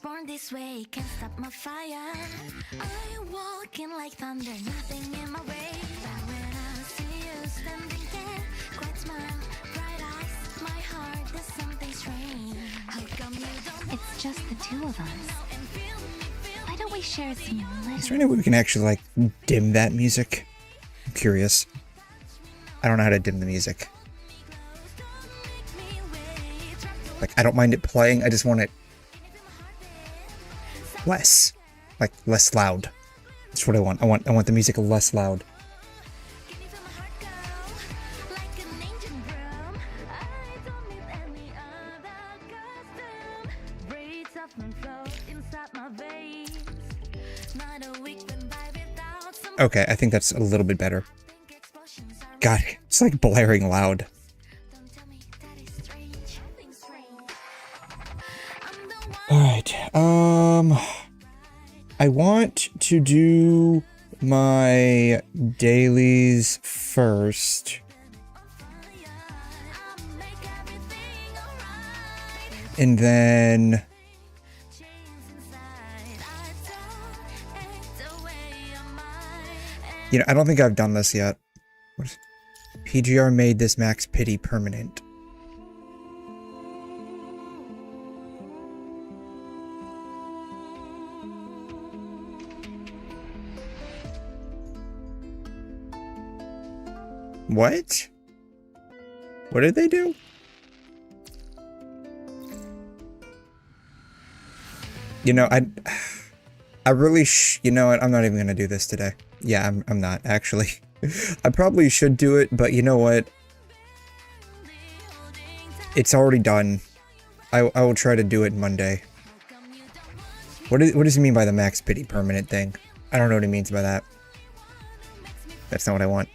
born this way, can't stop my fire. I walk in like thunder, nothing in my way. But when I see you standing there, quite smile, bright eyes, my heart, there's something strange. How come you don't? It's just the two of us. Why don't we share some little... Is there any way we can actually, like, dim that music? I'm curious. I don't know how to dim the music. Like, I don't mind it playing, I just want it less. Like, less loud. That's what I want. I want the music less loud. Okay, I think that's a little bit better. God, it's like blaring loud. Alright, I want to do my dailies first. And then... You know, I don't think I've done this yet. PGR made this max pity permanent. What? What did they do? You know, I really you know what, I'm not even gonna do this today. Yeah, I'm not, actually. I probably should do it, but you know what? It's already done. I will try to do it Monday. What does he mean by the max pity permanent thing? I don't know what he means by that. That's not what I want.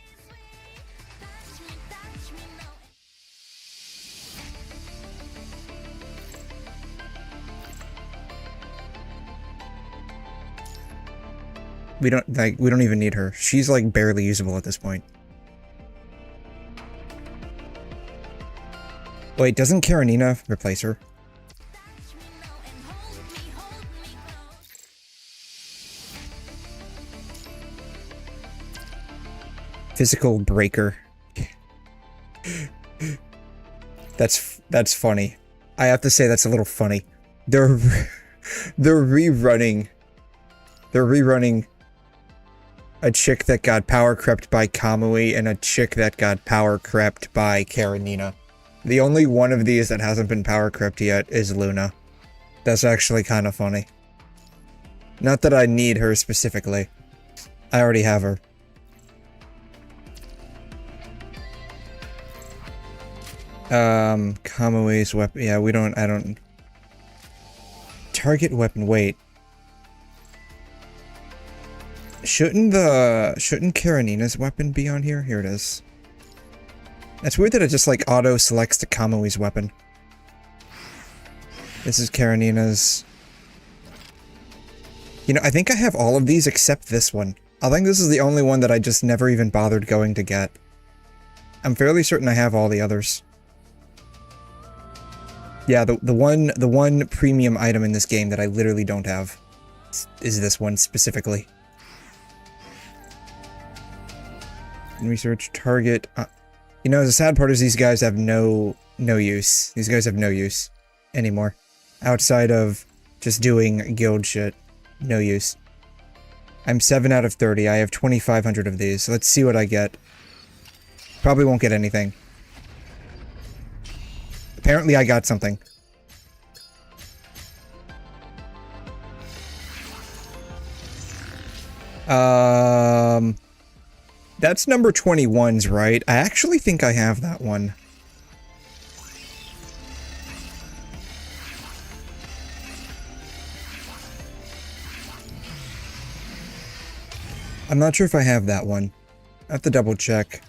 We don't even need her. She's like barely usable at this point. Wait, doesn't 𝘵𝘮𝘦𝘺 replace her? Physical breaker. That's funny. I have to say that's a little funny. They're rerunning a chick that got power crept by Kamui and a chick that got power crept by 𝘵𝘮𝘦. The only one of these that hasn't been power crept yet is Luna. That's actually kind of funny. Not that I need her specifically. I already have her. Kamui's weapon. Yeah, I don't. Target weapon. Wait. Shouldn't 𝘵𝘮𝘦's weapon be on here? Here it is. It's weird that it just like auto selects to Kamui's weapon. This is 𝘵𝘮𝘦's. You know, I think I have all of these except this one. I think this is the only one that I just never even bothered going to get. I'm fairly certain I have all the others. Yeah, the one premium item in this game that I literally don't have is this one specifically. Research target. You know, the sad part is these guys have no use. These guys have no use anymore. Outside of just doing guild shit. No use. I'm 7 out of 30. I have 2,500 of these. Let's see what I get. Probably won't get anything. Apparently I got something. That's number 21's, right? I actually think I have that one. I'm not sure if I have that one. I have to double check.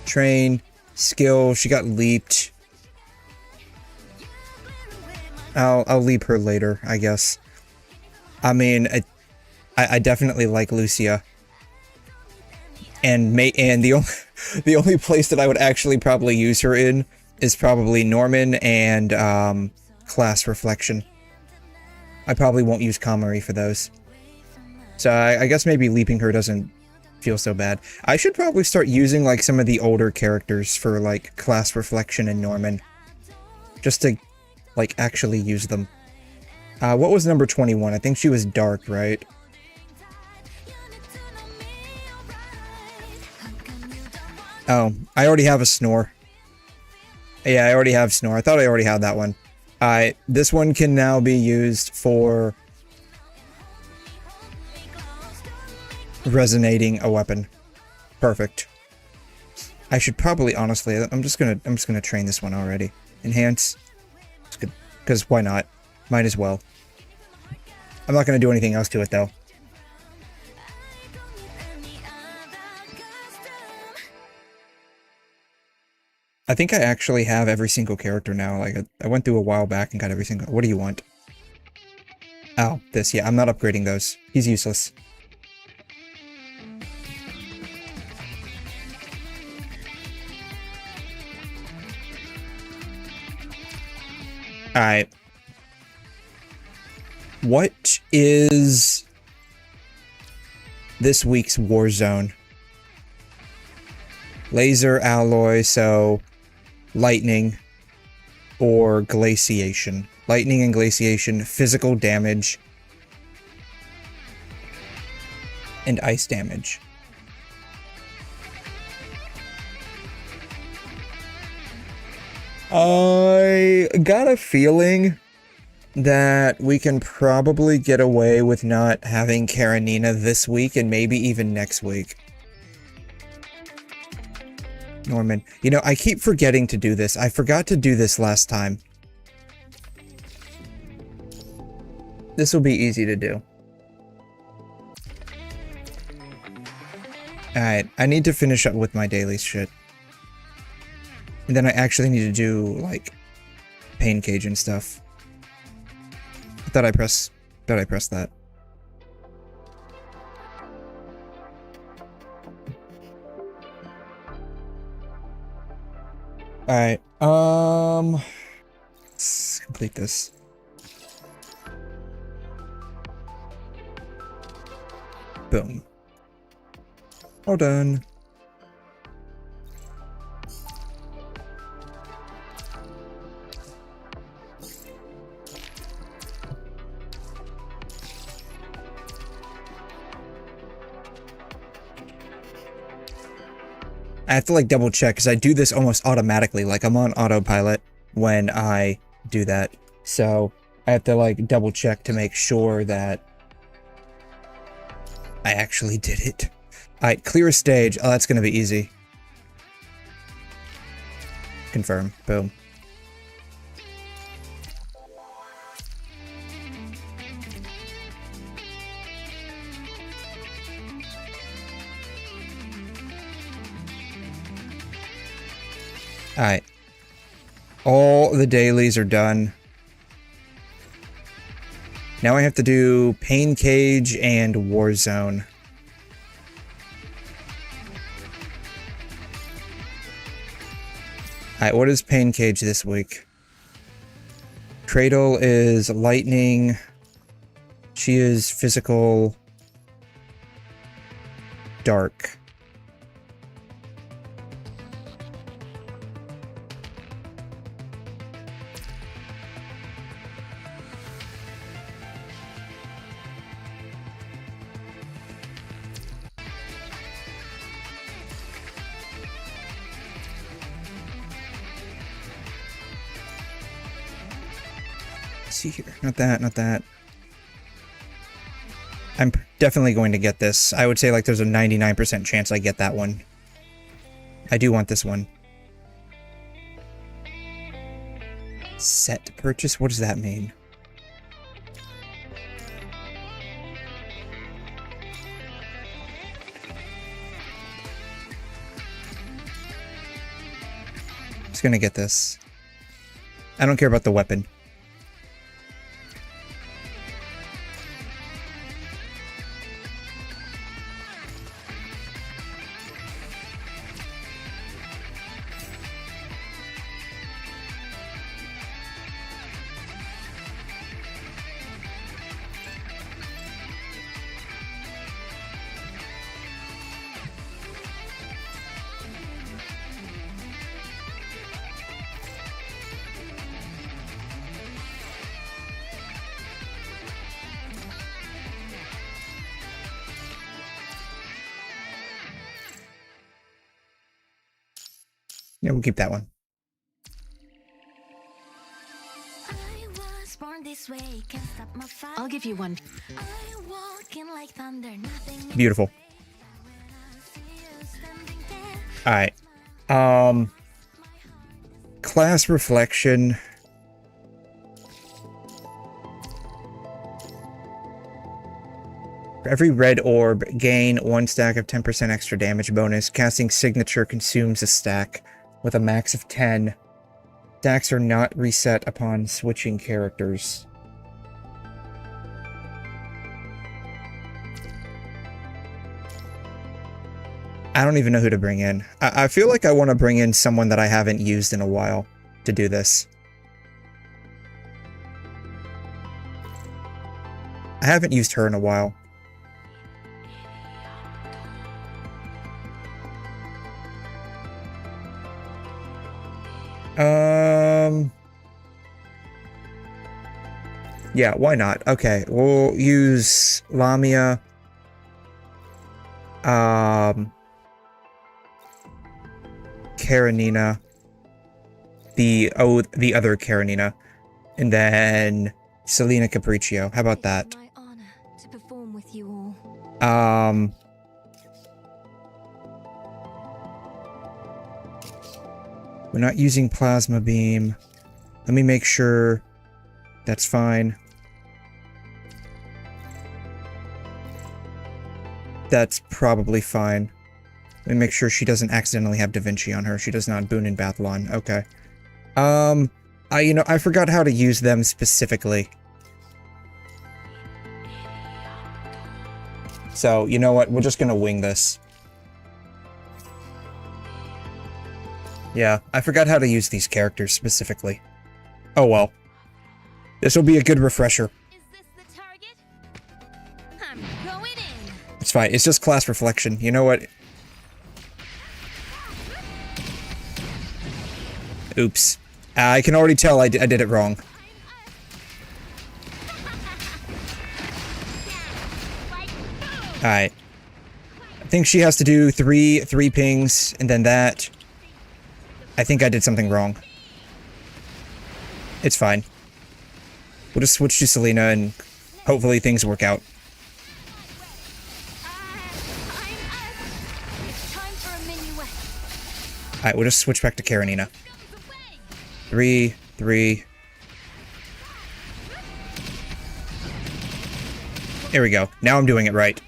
Train, skill, she got leaped. I'll leap her later, I guess. I mean, I definitely like Lucia. And the only place that I would actually probably use her in is probably Norman and class reflection. I probably won't use 𝘠𝘮 for those. So I guess maybe leaping her doesn't feel so bad. I should probably start using like some of the older characters for like class reflection and Norman. Just to like actually use them. What was number 21? I think she was dark, right? Oh, I already have a snore. Yeah, I already have snore. I thought I already had that one. This one can now be used for resonating a weapon. Perfect. I should probably honestly, I'm just gonna train this one already. Enhance. It's good. Because why not? Might as well. I'm not gonna do anything else to it though. I think I actually have every single character now. Like, I went through a while back and got every single... What do you want? Oh, this. Yeah, I'm not upgrading those. He's useless. Alright. What is this week's war zone? Laser alloy, so... lightning or glaciation. Lightning and glaciation, physical damage, and ice damage. I got a feeling that we can probably get away with not having Karenina this week and maybe even next week. Norman. You know, I keep forgetting to do this. I forgot to do this last time. This will be easy to do. Alright, I need to finish up with my daily shit. And then I actually need to do, like, pain cage and stuff. I thought I pressed that. Alright, let's complete this. Boom. All done. I have to like double check because I do this almost automatically. Like I'm on autopilot when I do that. So I have to like double check to make sure that I actually did it. Alright, clear a stage. Oh, that's going to be easy. Confirm. Boom. Alright. All the dailies are done. Now I have to do Pain Cage and War Zone. Alright, what is Pain Cage this week? Cradle is lightning. She is physical. Dark. See here. Not that, not that. I'm definitely going to get this. I would say like there's a 99% chance I get that one. I do want this one. Set purchase? What does that mean? I'm just gonna get this. I don't care about the weapon. Yeah, we'll keep that one. I was born this way, can't stop my fire. I'll give you one. I walk in like thunder, nothing in Beautiful. when I see you standing there. Alright. Class reflection. For every red orb, gain 1 stack of 10% extra damage bonus. Casting signature consumes a stack with a max of 10. Stacks are not reset upon switching characters. I don't even know who to bring in. I feel like I want to bring in someone that I haven't used in a while to do this. I haven't used her in a while. Yeah, why not? Okay, we'll use Lamia. Karenina. The other Karenina. And then Selena Capriccio. How about that? My honor to perform with you all. We're not using plasma beam. Let me make sure that's fine. That's probably fine. Let me make sure she doesn't accidentally have Da Vinci on her. She does not. Boone and Bathlon. Okay. I forgot how to use them specifically. So, you know what? We're just gonna wing this. Yeah, I forgot how to use these characters specifically. Oh well. This will be a good refresher. Is this the target? I'm going in. It's fine. It's just class reflection. You know what? Oops. I can already tell I did it wrong. Alright. I think she has to do three pings, and then that. I think I did something wrong. It's fine. We'll just switch to Selena and hopefully things work out. Alright, we'll just switch back to Karenina. 3. There we go. Now I'm doing it right.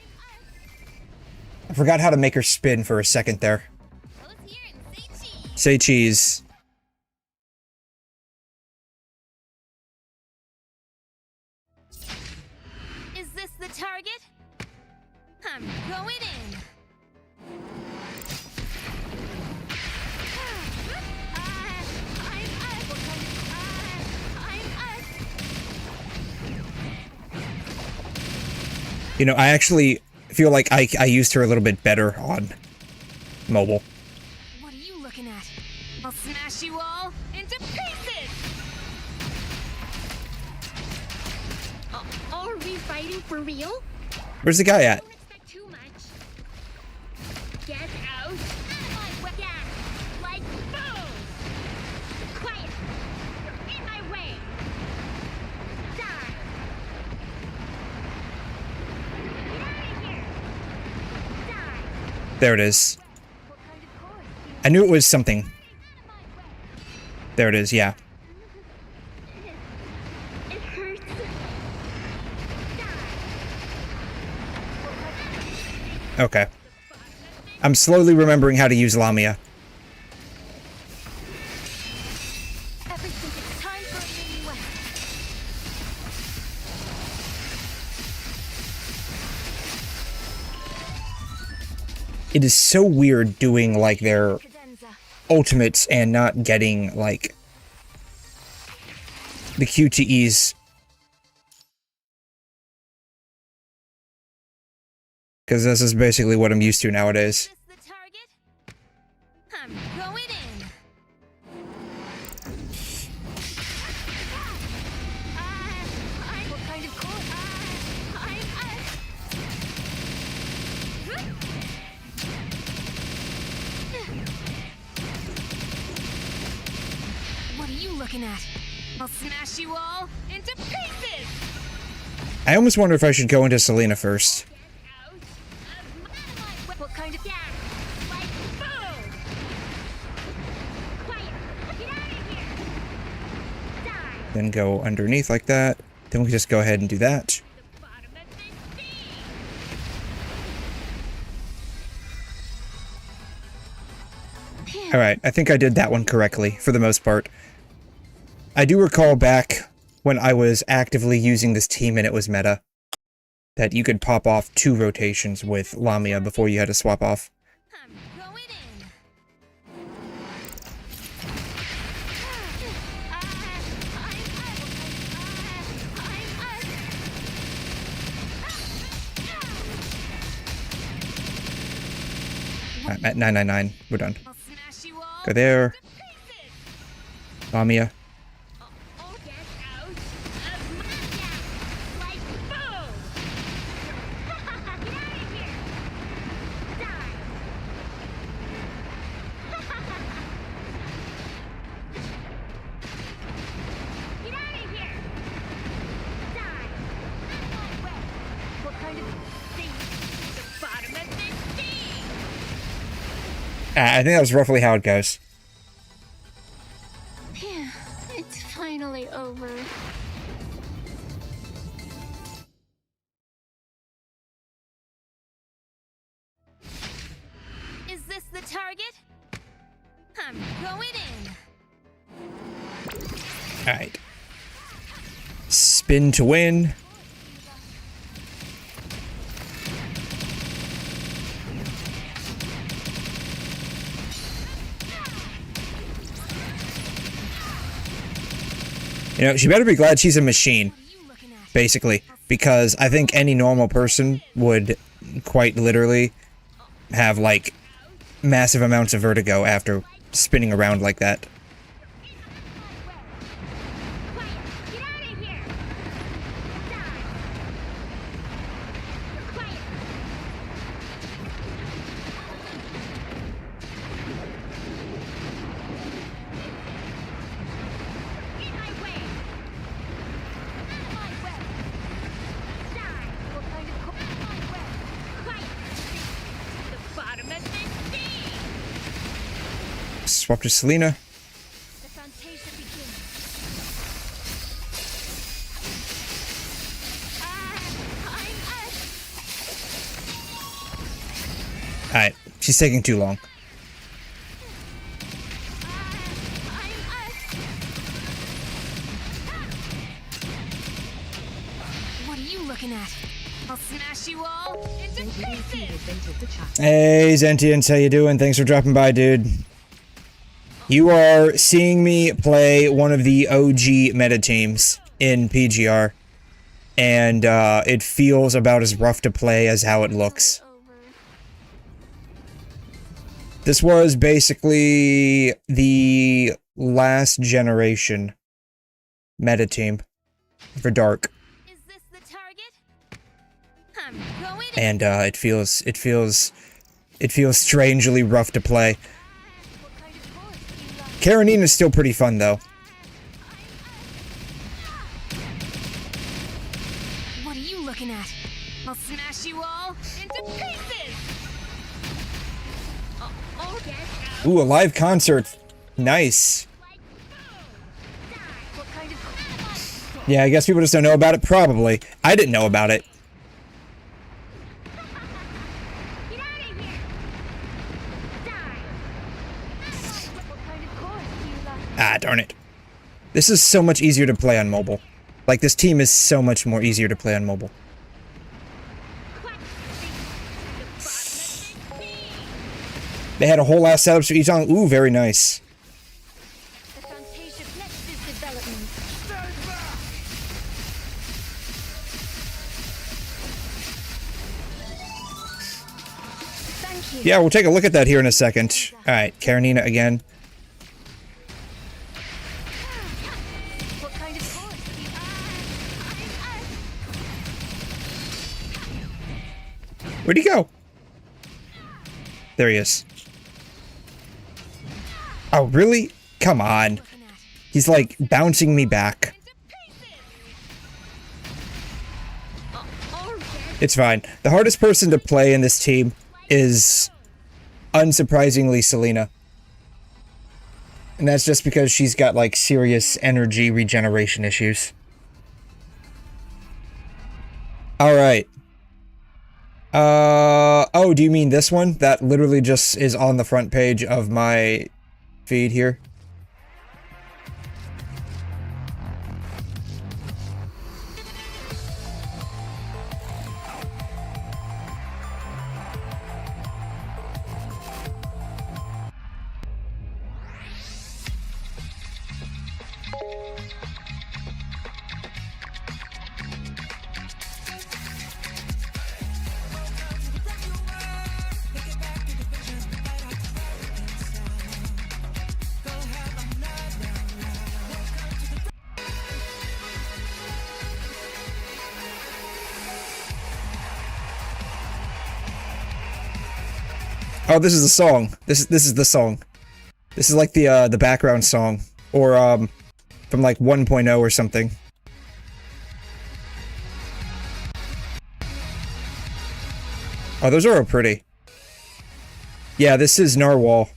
I forgot how to make her spin for a second there. Say cheese. Is this the target? I'm going in. You know, I actually feel like I used her a little bit better on mobile. What are you looking at? I'll smash you all into pieces! Are we fighting for real? Where's the guy at? Don't expect too much. Get out. Yeah, like boom. Quiet. You're in my way. Die. Get out of here. Die. There it is. What kind of course? I knew it was something. There it is, yeah. It hurts. Die. Okay. I'm slowly remembering how to use Lamia. Everything is time for a mini west. It is so weird doing, like, their Cadenza. ultimates and not getting, like, the QTEs. Because this is basically what I'm used to nowadays. Is this the target? I'm going in. What kind of course? looking at? I'll smash you all into pieces! I almost wonder if I should go into Selena first. What kind of... Like boom! Quiet! Get out of here! Die! Then go underneath like that. Then we can just go ahead and do that. The bottom of this sea! Alright, I think I did that one correctly, for the most part. I do recall back when I was actively using this team and it was meta, that you could pop off 2 rotations with Lamia before you had to swap off. I'm going in! I'm at 999. We're done. I'll smash you all Go there. to pieces! Lamia. All get out of my death! Like boom! Get out of here! Die! Get out of here! Die! What kind of... See the bottom of this sea! I think that was roughly how it goes. Phew, it's finally over. Is this the target? I'm going in! Alright. Spin to win. You know, she better be glad she's a machine, What are you looking at? basically, because I think any normal person would quite literally have, like, massive amounts of vertigo after spinning around like that. Quiet! Get out of here! Die! Quiet! In my way! Out of my way! Die! What kind of... Out of my way! Quiet! The bottom of this sea! Swap to Selena. The Fantasia begins. Alright, she's taking too long. What are you looking at? I'll smash you all into pieces! Hey, Zentians, how you doing? Thanks for dropping by, dude. You are seeing me play one of the OG meta teams in PGR, and it feels about as rough to play as how it looks. This was basically the last generation meta team for Dark, Is this the target? I'm going in! and it feels strangely rough to play. What kind of course do you like? Karenina's still pretty fun though. What are you looking at? I'll smash you all into pieces! All get out! Ooh, a live concert. Nice. Like boom! Die! What kind of... Yeah, I guess people just don't know about it. Probably. I didn't know about it. Get out of here! Die! What kind of course do you like? Ah, darn it. This is so much easier to play on mobile. Like, this team is so much more easier to play on mobile. Quiet! The bottom of this sea! They had a whole ass setup for each song. Ooh, very nice. The Fantasia 𝘵𝘗 development. Thank you. Yeah, we'll take a look at that here in a second. Alright, Karenina again. What kind of course do you Where'd he go? There he is. Oh, really? Come on. looking at? He's like bouncing me back. It's fine. The hardest person to play in this team is, unsurprisingly, Selena. And that's just because she's got, like, serious energy regeneration issues. Alright. Oh, do you mean this one? That literally just is on the front page of my feed here. Oh, this is the song. This is the song. This is like the background song, or from like 1.0 or something. Oh, those are pretty. Yeah, this is Narwhal.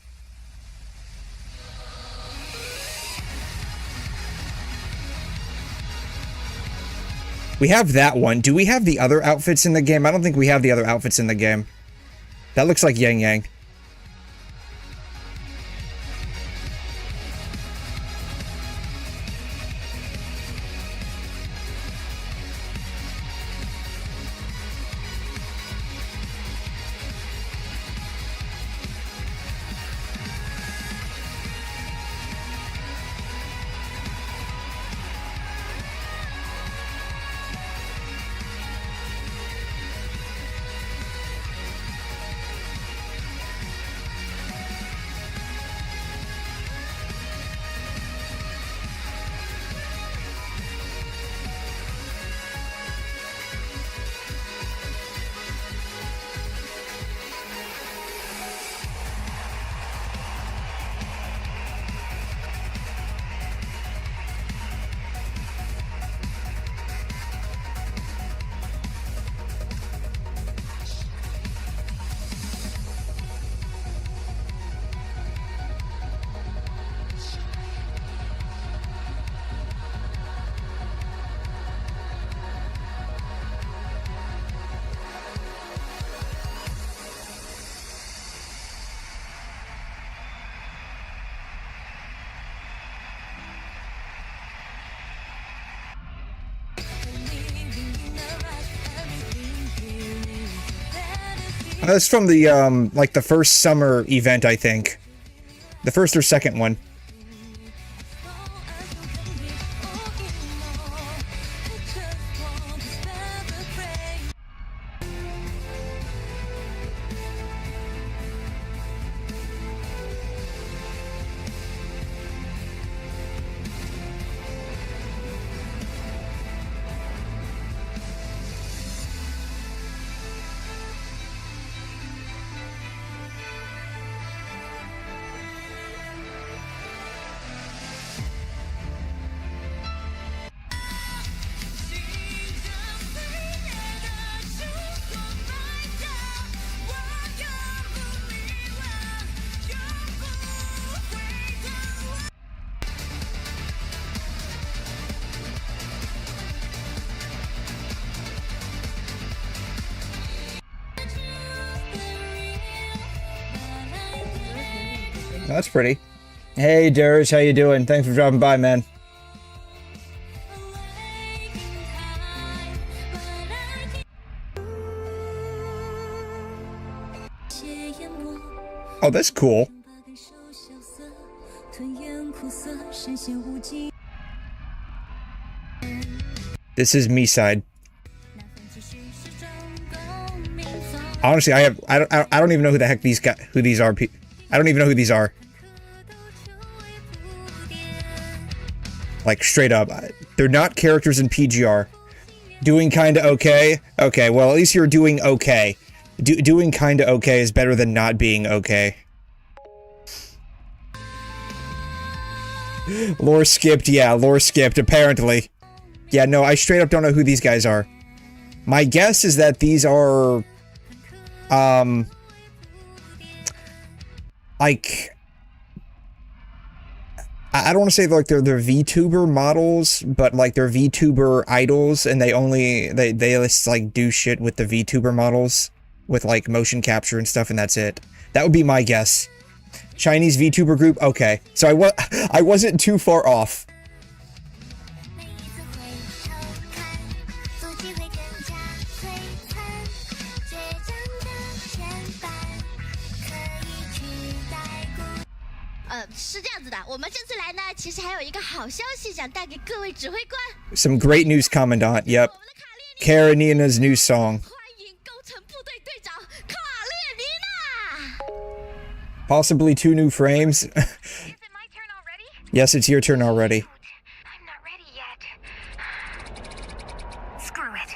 We have that one. Do we have the other outfits in the game? I don't think we have the other outfits in the game. That looks like Yang Yang. That's from the, like the first summer event, I think. The first or second one. That's pretty. Hey, Darius, how you doing? Thanks for dropping by, man. Oh, that's cool. This is me side. Honestly, I don't even know who the heck these are. I don't even know who these are. Like, straight up. They're not characters in PGR. Doing kinda okay? Okay, well, at least you're doing okay. Doing kinda okay is better than not being okay. Lore skipped, yeah, lore skipped, apparently. Yeah, no, I straight up don't know who these guys are. My guess is that these are, like, I don't want to say like they're VTuber models, but like they're VTuber idols, and they just like do shit with the VTuber models with like motion capture and stuff, and that's it. That would be my guess. Chinese VTuber group. Okay, so I wasn't too far off. Some great news, Commandant. Yep. Karenina's new song. Possibly 2 new frames. Is it my turn already? Yes, it's your turn already. I'm not ready yet. Screw it.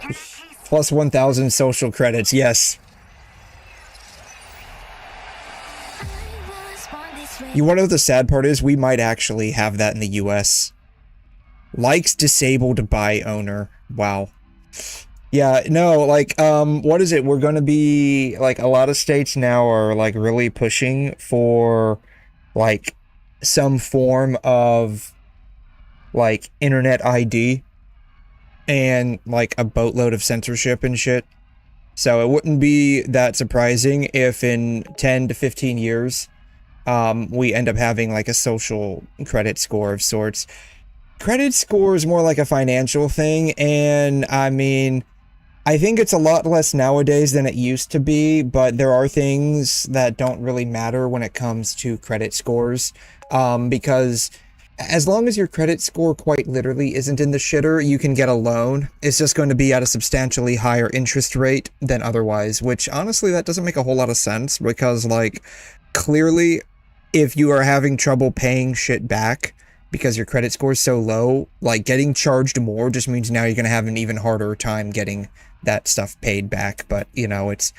In that case, Plus 1,000 social credits. Yes. You want to know what the sad part is? We might actually have that in the US. Likes disabled by owner. Wow. Yeah, no, like, what is it? We're gonna be, like, a lot of states now are, like, really pushing for, like, some form of, like, internet ID and, like, a boatload of censorship and shit. So it wouldn't be that surprising if in 10 to 15 years, we end up having, like, a social credit score of sorts. Credit score is more like a financial thing, and, I mean, I think it's a lot less nowadays than it used to be, but there are things that don't really matter when it comes to credit scores, because as long as your credit score quite literally isn't in the shitter, you can get a loan. It's just going to be at a substantially higher interest rate than otherwise, which honestly, that doesn't make a whole lot of sense, because, like, clearly, if you are having trouble paying shit back because your credit score is so low, like, getting charged more just means now you're going to have an even harder time getting that stuff paid back. But, you know, it's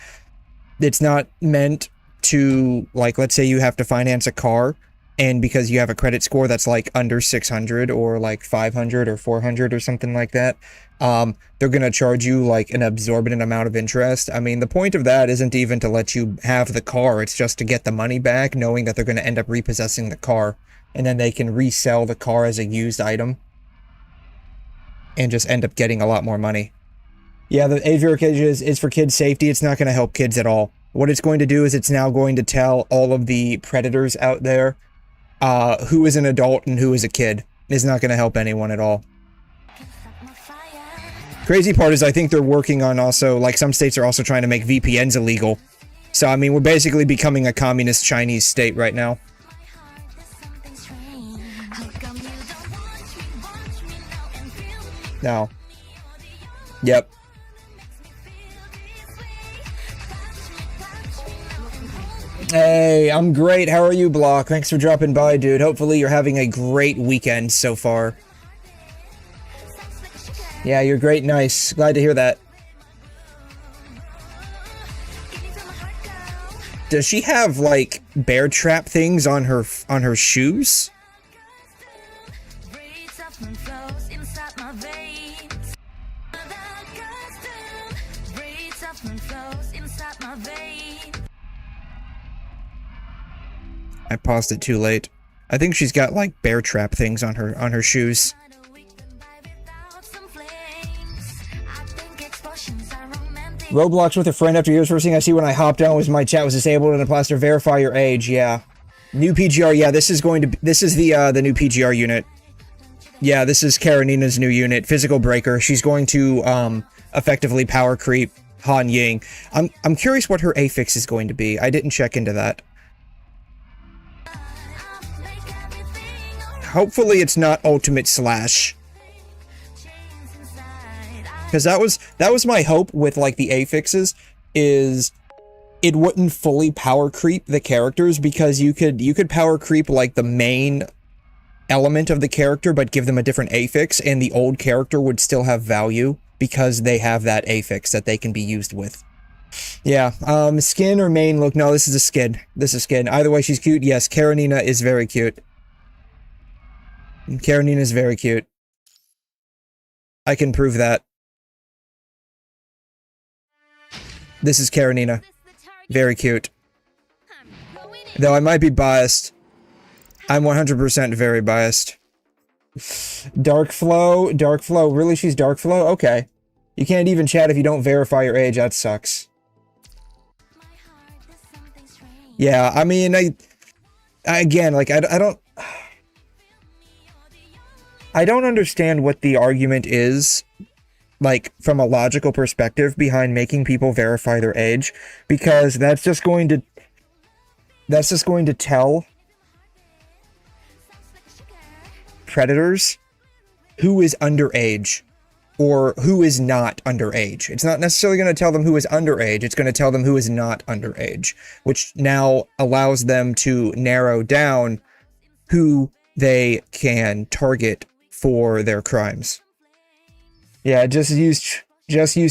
not meant to, like, let's say you have to finance a car, and because you have a credit score that's, like, under 600 or, like, 500 or 400 or something like that, they're going to charge you, like, an exorbitant amount of interest. I mean, the point of that isn't even to let you have the car, it's just to get the money back, knowing that they're going to end up repossessing the car, and then they can resell the car as a used item and just end up getting a lot more money. Yeah, the AVR is for kids' safety. It's not going to help kids at all. What it's going to do is it's now going to tell all of the predators out there who is an adult and who is a kid. It's not going to help anyone at all. Crazy part is I think they're working on also, like, some states are also trying to make VPNs illegal. So, I mean, we're basically becoming a communist Chinese state right now. Now. Yep. Hey, I'm great. How are you, Block? Thanks for dropping by, dude. Hopefully you're having a great weekend so far. Yeah, you're great. Nice. Glad to hear that. Does she have, like, bear trap things on her shoes? I paused it too late. I think she's got, like, bear trap things on her shoes. Roblox with a friend after years. First thing I see when I hopped on was my chat was disabled and a plaster verify your age. Yeah. New PGR. Yeah, this is the new PGR unit. Yeah, this is Karenina's new unit. Physical breaker. She's going to effectively power creep Han Ying. I'm curious what her affix is going to be. I didn't check into that. Hopefully it's not ultimate slash. Because that was my hope with, like, the affixes, is it wouldn't fully power creep the characters, because you could power creep, like, the main element of the character but give them a different affix, and the old character would still have value because they have that affix that they can be used with. Yeah, skin or main look? No, this is a skin. This is skin. Either way, she's cute. Yes, Karenina is very cute. 𝘵𝘮 is very cute. I can prove that. This is 𝘵𝘮. Very cute. Though I might be biased. I'm 100% very biased. Dark Flow. Really, she's Dark Flow? Okay. You can't even chat if you don't verify your age. That sucks. Yeah, I mean, again, like, I don't understand what the argument is, like, from a logical perspective behind making people verify their age, because that's just going to tell predators who is underage or who is not underage. It's not necessarily going to tell them who is underage, it's going to tell them who is not underage, which now allows them to narrow down who they can target for their crimes. Yeah, just use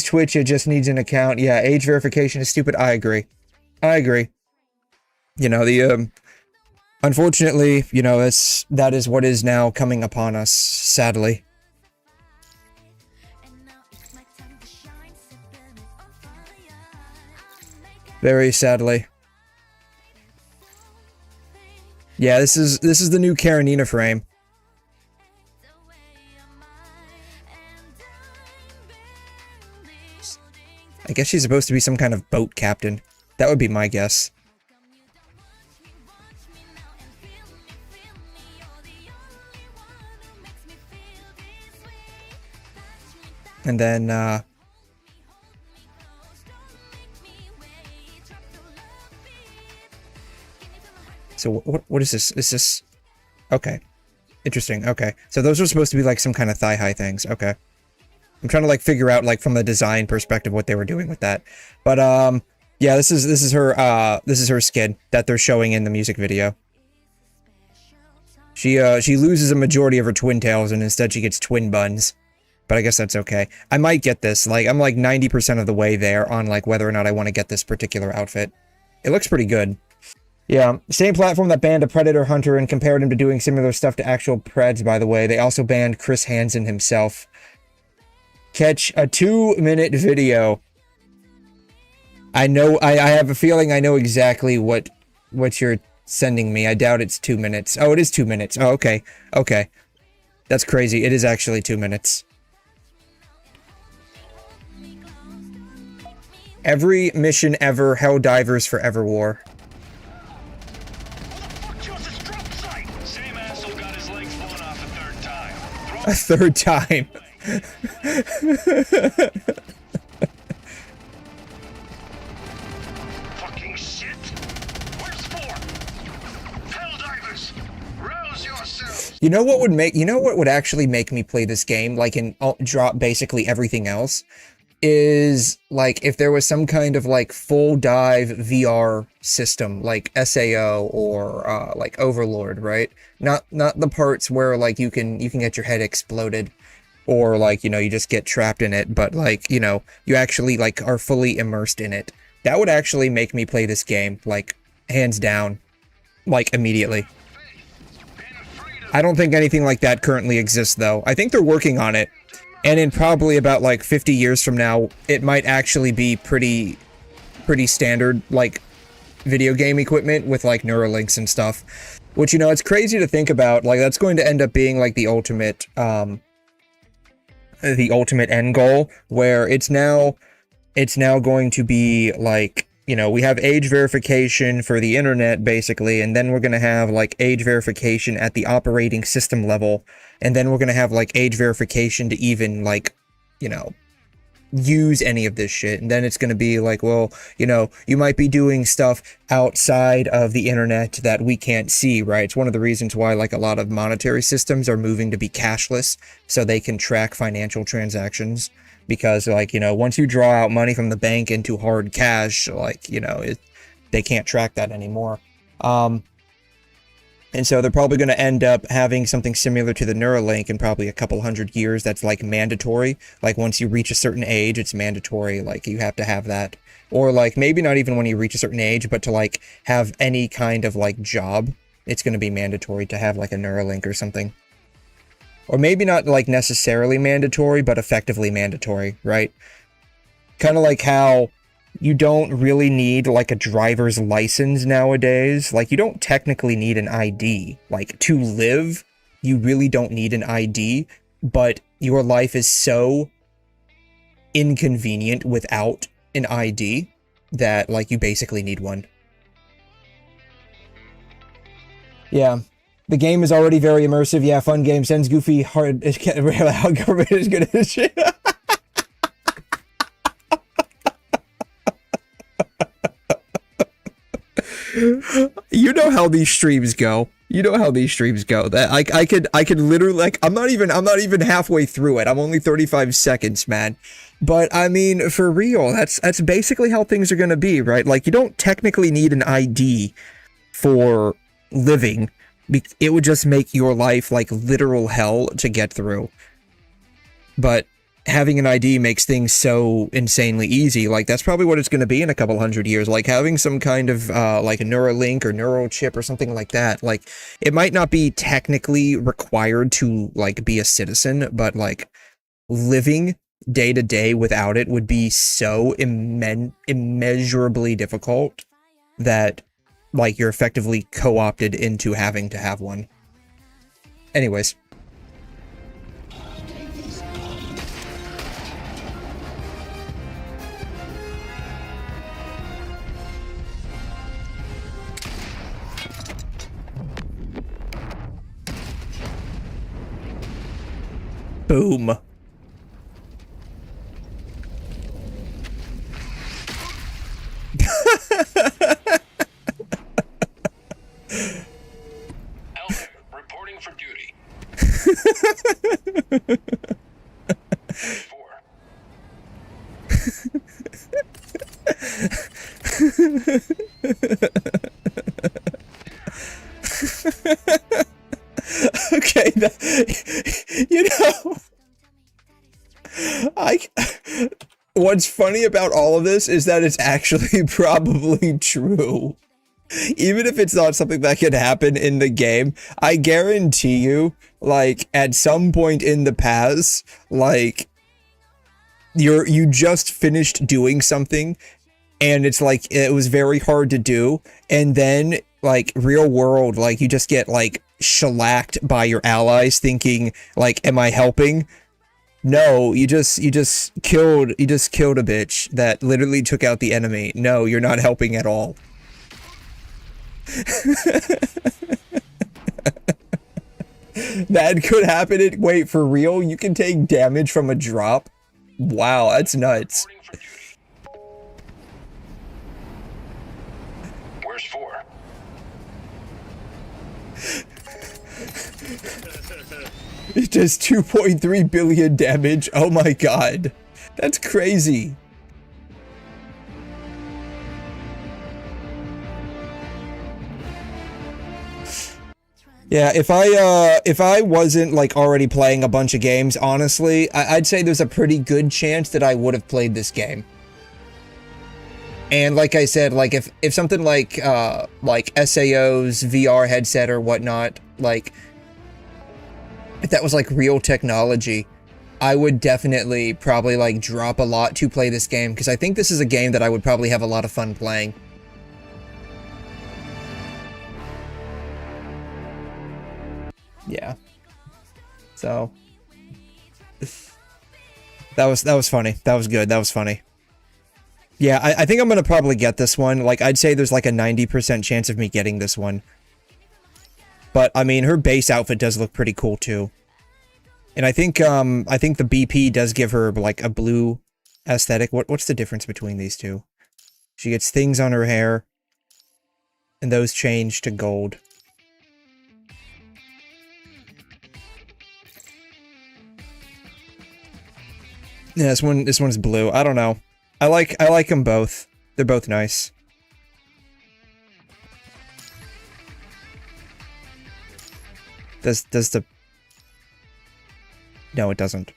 Twitch, it just needs an account. Yeah, age verification is stupid. I agree. You know, unfortunately, you know, that is what is now coming upon us, sadly. Very sadly. Yeah, this is the new 𝘵𝘮 frame. I guess she's supposed to be some kind of boat captain. That would be my guess. And then, so what is this? Is this... Okay. Interesting, okay. So those are supposed to be like some kind of thigh-high things, okay. I'm trying to like figure out like from the design perspective what they were doing with that. But yeah, this is her skin that they're showing in the music video. She loses a majority of her twin tails and instead she gets twin buns. But I guess that's okay. I might get this. Like, I'm like 90% of the way there on like whether or not I want to get this particular outfit. It looks pretty good. Yeah, same platform that banned a Predator Hunter and compared him to doing similar stuff to actual Preds, by the way. They also banned Chris Hansen himself. Catch a 2-minute video. I know, I have a feeling I know exactly what you're sending me. I doubt it's 2 minutes. Oh, it is 2 minutes. Oh, okay. Okay. That's crazy. It is actually 2 minutes. Every mission ever, Helldivers Forever War. A third time. Fucking shit. Where's 4? Helldivers, rouse yourselves. You know what would actually make me play this game, like, and drop basically everything else? Is, like, if there was some kind of, like, full dive VR system, like SAO or, like, Overlord, right? Not the parts where, like, you can get your head exploded, or, like, you know, you just get trapped in it, but, like, you know, you actually, like, are fully immersed in it. That would actually make me play this game, like, hands down, like, immediately. I don't think anything like that currently exists, though. I think they're working on it. And in probably about, like, 50 years from now, it might actually be pretty standard, like, video game equipment with, like, Neuralinks and stuff. Which, you know, it's crazy to think about. Like, that's going to end up being, like, the ultimate end goal, where it's now going to be, like, you know, we have age verification for the internet, basically, and then we're going to have, like, age verification at the operating system level, and then we're going to have, like, age verification to even, like, you know, use any of this shit. And then it's going to be like, well, you know, you might be doing stuff outside of the internet that we can't see, right? It's one of the reasons why, like, a lot of monetary systems are moving to be cashless, so they can track financial transactions. Because, like, you know, once you draw out money from the bank into hard cash, like, you know, they can't track that anymore. And so they're probably going to end up having something similar to the Neuralink in probably a couple 100 years that's, like, mandatory. Like, once you reach a certain age, it's mandatory, like, you have to have that. Or, like, maybe not even when you reach a certain age, but to, like, have any kind of, like, job, it's going to be mandatory to have, like, a Neuralink or something. or maybe not like necessarily mandatory, but effectively mandatory, right? Kind of like how you don't really need like a driver's license nowadays. Like you don't technically need an ID. Like to live, you really don't need an ID, but your life is so inconvenient without an ID that like you basically need one. Yeah. The game is already very immersive. Yeah, fun game. Sends Goofy hard. How government is good as shit. You know how these streams go. You know how these streams go. That I could literally, like, I'm not even halfway through it. I'm only 35 seconds, man. But I mean, for real, that's basically how things are gonna be, right? Like, you don't technically need an ID for living. It would just make your life like literal hell to get through. But having an ID makes things so insanely easy. Like, that's probably what it's going to be in a couple hundred years. Like, having some kind of, like, a Neuralink or neural chip or something like that. Like, it might not be technically required to, like, be a citizen, but, like, living day to day without it would be so immeasurably difficult that, like, you're effectively co-opted into having to have one. Anyways. Boom. Alpha, reporting for duty. 4. Okay, you know, what's funny about all of this is that it's actually probably true. Even if it's not something that could happen in the game, I guarantee you, like, at some point in the past, like, you just finished doing something, and it's like, it was very hard to do, and then, like, real world, like, you just get, like, shellacked by your allies thinking, like, am I helping? No, you just killed a bitch that literally took out the enemy. No, you're not helping at all. That could happen. Wait, for real? You can take damage from a drop? Wow, that's nuts. Where's 4? It does 2.3 billion damage. Oh my god. That's crazy. Yeah, if I wasn't like already playing a bunch of games, honestly, I'd say there's a pretty good chance that I would have played this game. And like I said, like if something like SAO's VR headset or whatnot, like if that was like real technology, I would definitely probably like drop a lot to play this game, because I think this is a game that I would probably have a lot of fun playing. Yeah. So that was funny. That was good. That was funny. Yeah, I think I'm gonna probably get this one. Like, I'd say there's like a 90% chance of me getting this one. But I mean, her base outfit does look pretty cool too. And I think the BP does give her like a blue aesthetic. What's the difference between these two? She gets things on her hair, and those change to gold. Yeah, this one's blue. I don't know. I like them both. They're both nice. Does the... No, it doesn't.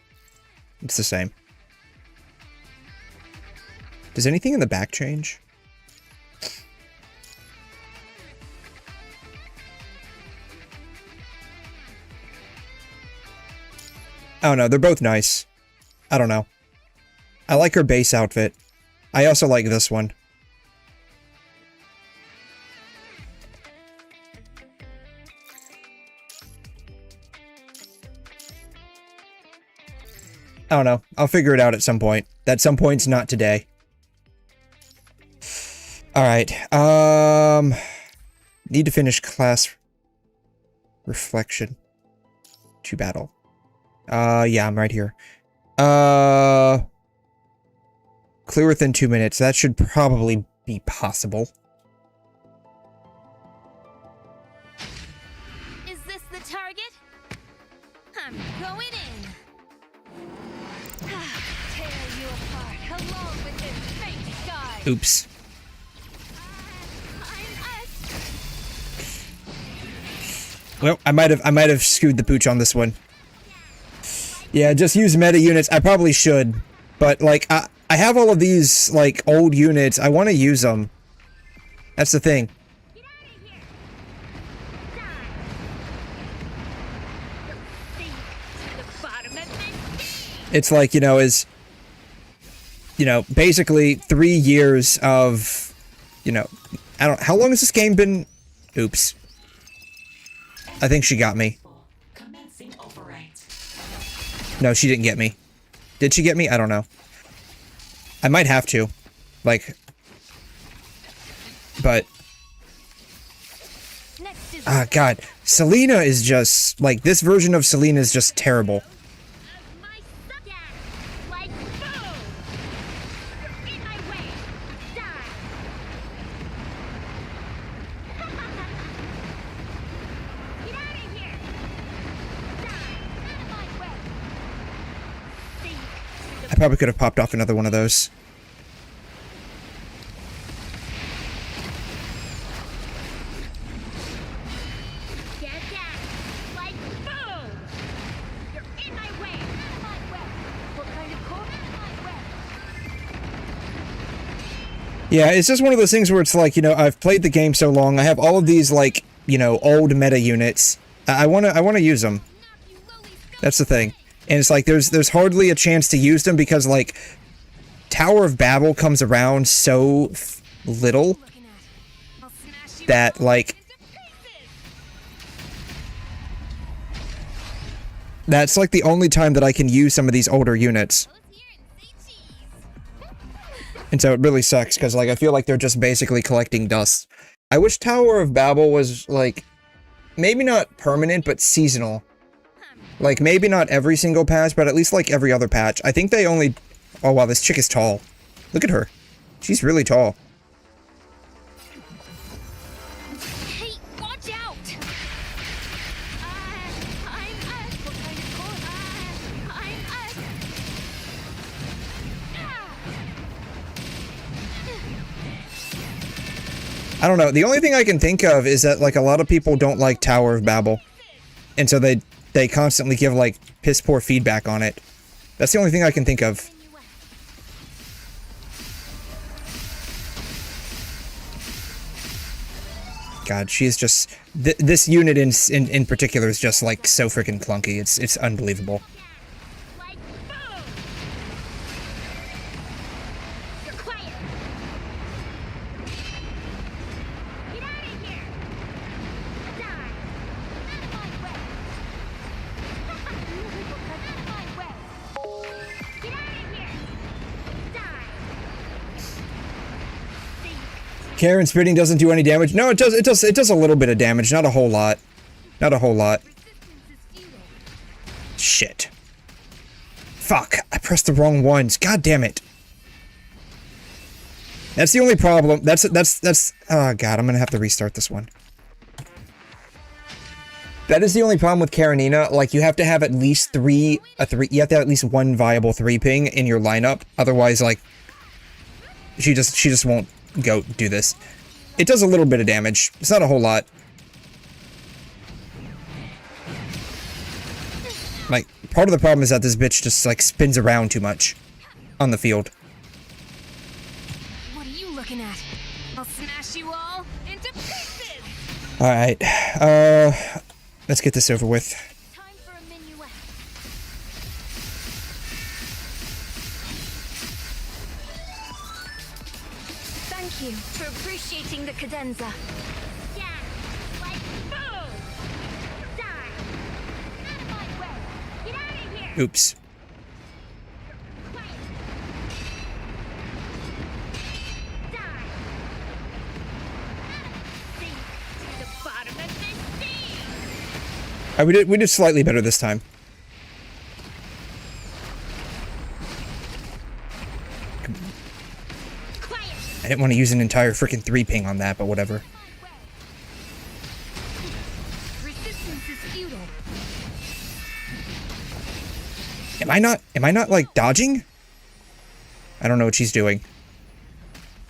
It's the same. Does anything in the back change? I don't know, they're both nice. I don't know. I like her base outfit. I also like this one. I don't know. I'll figure it out at some point. That some point's not today. Alright. Need to finish class reflection to battle. Yeah, I'm right here. Clear within 2 minutes. That should probably be possible. Is this the target? I'm going in. Tear you apart along with this fake sky. Oops. Well, I might have screwed the pooch on this one. Yeah, just use meta units. I probably should, but like I have all of these like old units. I want to use them. That's the thing. It's like, basically 3 years of, how long has this game been? Oops. I think she got me. No, she didn't get me. Did she get me? I don't know. I might have to. Like... But... Ah, God. Selena is just... Like, this version of Selena is just terrible. I probably could have popped off another one of those. Yeah, it's just one of those things where it's like, I've played the game so long, I have all of these, like, old meta units. I wanna use them. That's the thing. And it's like, there's hardly a chance to use them because, like, Tower of Babel comes around so little that, like, that's, like, the only time that I can use some of these older units. And so it really sucks, because, like, I feel like they're just basically collecting dust. I wish Tower of Babel was, like, maybe not permanent, but seasonal. Like, maybe not every single patch, but at least, like, every other patch. I think they only... Oh, wow, this chick is tall. Look at her. She's really tall. Hey, watch out! I don't know. The only thing I can think of is that, like, a lot of people don't like Tower of Babel. And so they constantly give, like, piss-poor feedback on it. That's the only thing I can think of. God, she is just... this unit in particular is just, like, so freaking clunky. It's unbelievable. Karen spitting doesn't do any damage. No, it does a little bit of damage, not a whole lot. Not a whole lot. Shit. Fuck, I pressed the wrong ones. God damn it. That's the only problem. That's oh god, I'm gonna have to restart this one. That is the only problem with Karenina. Like, you have to have at least you have to have at least one viable 3-ping in your lineup. Otherwise, like, she just won't go do this. It does a little bit of damage. It's not a whole lot. Like, part of the problem is that this bitch just, like, spins around too much on the field. What are you looking at? I'll smash you all into pieces. Alright, let's get this over with. Time for a minuet. Thank you for appreciating the cadenza. Yeah, like boom! Die! Out of my way! Get out of here! Oops. Quiet! Die! Sink to the bottom of the sea! We did slightly better this time. Quiet! I didn't want to use an entire freaking 3 ping on that, but whatever. Resistance is futile. Am I not like dodging? I don't know what she's doing.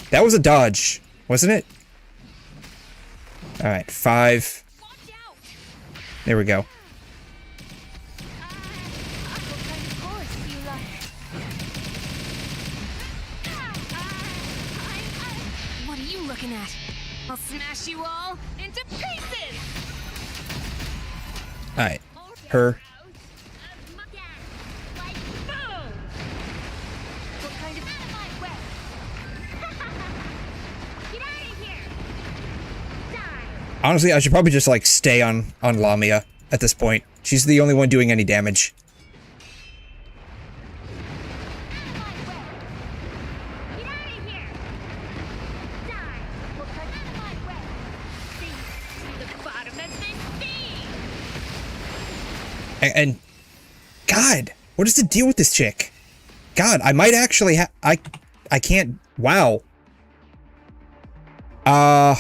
That was a dodge, wasn't it? All right, 5. Watch out! There we go. What kind of course do you like? What are you looking at? I'll smash you all into pieces! All right, her. Yeah, like boom! What kind of... Out of my way! Get out of here! Die! Honestly, I should probably just like stay on Lamia at this point. She's the only one doing any damage. Out of my way! Get out of here! Die! What kind Out of my way! Sink to the bottom of the sea! And God, what is the deal with this chick? God, I might actually I can't. Wow. God,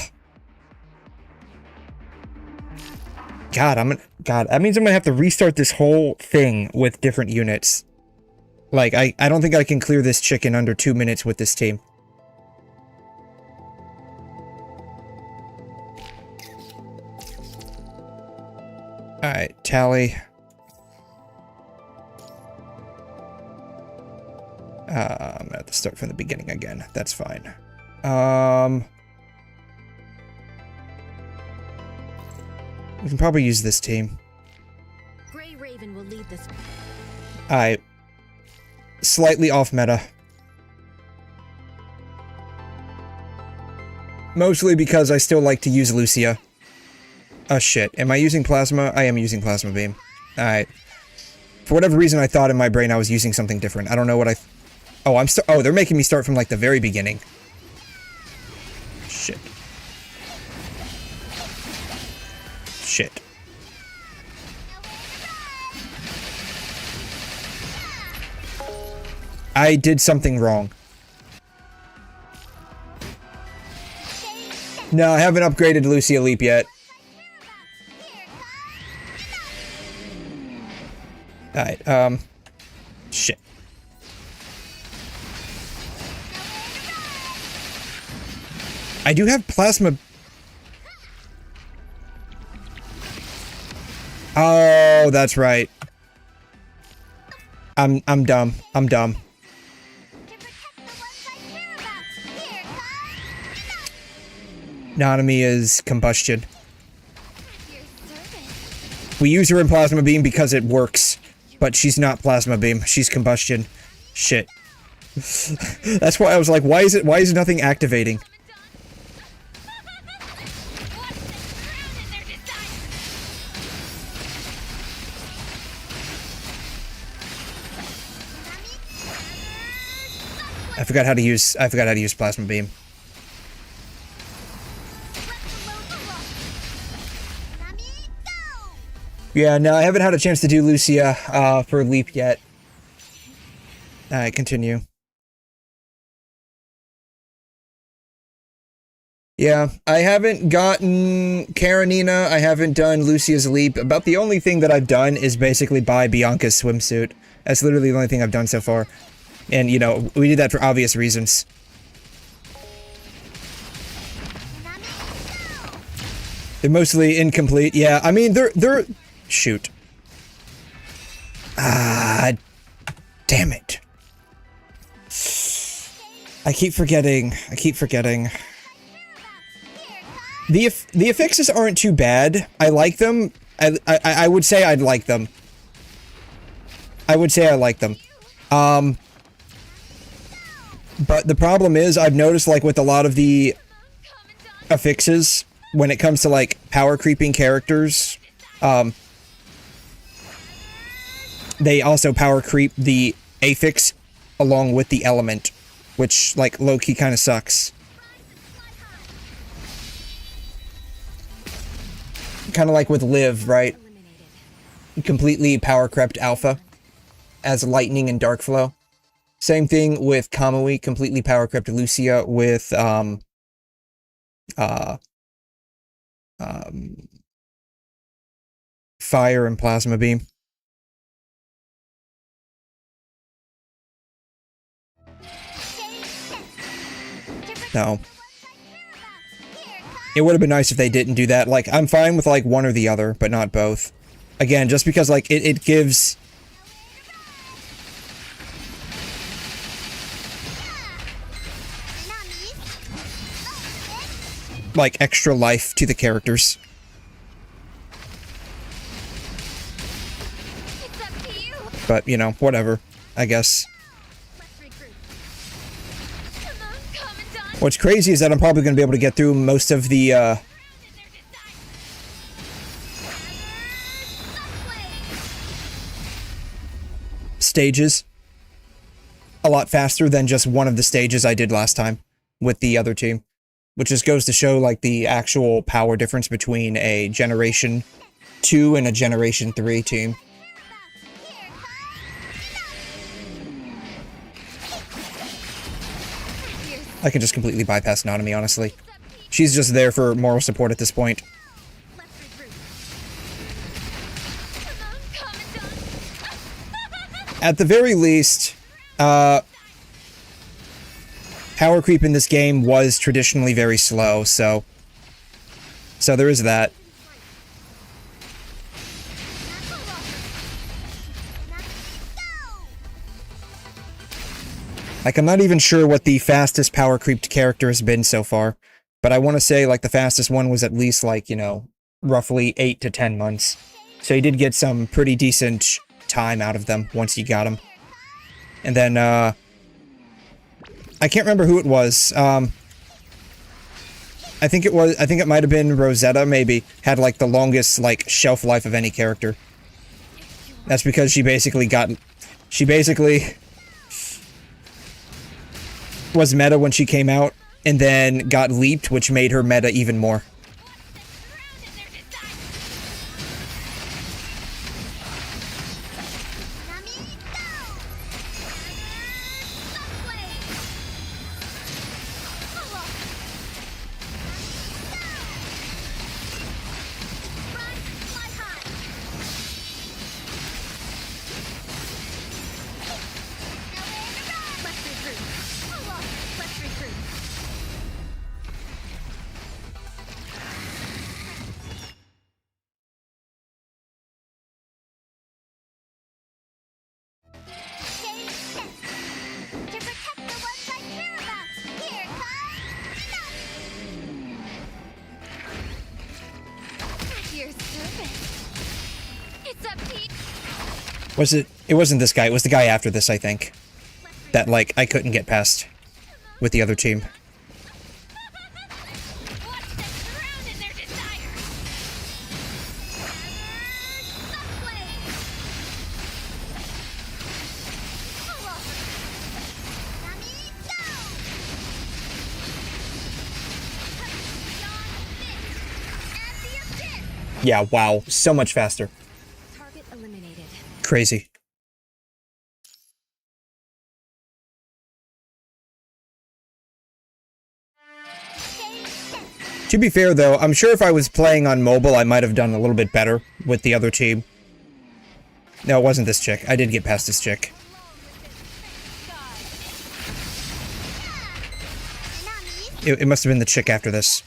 that means I'm gonna have to restart this whole thing with different units. Like, I don't think I can clear this chick in under 2 minutes with this team. Alright, tally. I'm gonna have to start from the beginning again. That's fine. We can probably use this team. Grey Raven will lead this. Alright. Slightly off meta. Mostly because I still like to use Lucia. Oh shit. Am I using Plasma? I am using Plasma Beam. Alright. For whatever reason, I thought in my brain I was using something different. I don't know what I... Oh, they're making me start from like the very beginning. Shit. Shit. I did something wrong. No, I haven't upgraded Lucia Leap yet. Alright, shit. I do have Plasma... Oh, that's right. I'm dumb. I'm dumb. To protect the ones I care about! Here, Nomine's is combustion. Your service! We use her in Plasma Beam because it works. But she's not Plasma Beam. She's combustion. Shit. That's why I was like, why is nothing activating? I forgot how to use Plasma Beam. Yeah, no, I haven't had a chance to do Lucia for Leap yet. Alright, continue. Yeah, I haven't gotten Karenina, I haven't done Lucia's Leap. About the only thing that I've done is basically buy Bianca's swimsuit. That's literally the only thing I've done so far. And, you know, we did that for obvious reasons. They're mostly incomplete. Yeah, I mean, they're... Shoot. Ah, damn it. I keep forgetting. The affixes aren't too bad. I like them. I would say I'd like them. But the problem is, I've noticed, like, with a lot of the affixes, when it comes to, like, power creeping characters, they also power creep the affix along with the element, which, like, low-key kind of sucks. Kind of like with Liv, right? Completely power crept alpha as lightning and dark flow. Same thing with Kamui, completely power crept Lucia with fire and plasma beam. No. It would have been nice if they didn't do that. Like, I'm fine with, like, one or the other, but not both. Again, just because, like, it gives... like, extra life to the characters. But, you know, whatever, I guess. What's crazy is that I'm probably going to be able to get through most of the, stages a lot faster than just one of the stages I did last time with the other team. Which just goes to show, like, the actual power difference between a Generation 2 and a Generation 3 team. I can just completely bypass Nanami, honestly. She's just there for moral support at this point. At the very least, power creep in this game was traditionally very slow, so there is that. Like, I'm not even sure what the fastest power creeped character has been so far, but I want to say, like, the fastest one was at least, like, you know, roughly 8 to 10 months. So you did get some pretty decent time out of them once you got them. And then, I can't remember who it was. I think it might have been Rosetta, maybe, had, like, the longest, like, shelf life of any character. That's because she basically was meta when she came out, and then got leaped, which made her meta even more. It wasn't this guy, it was the guy after this, I think. That, like, I couldn't get past with the other team. Yeah, wow, so much faster. Crazy. To be fair, though, I'm sure if I was playing on mobile, I might have done a little bit better with the other team. No, it wasn't this chick. I did get past this chick. It must have been the chick after this.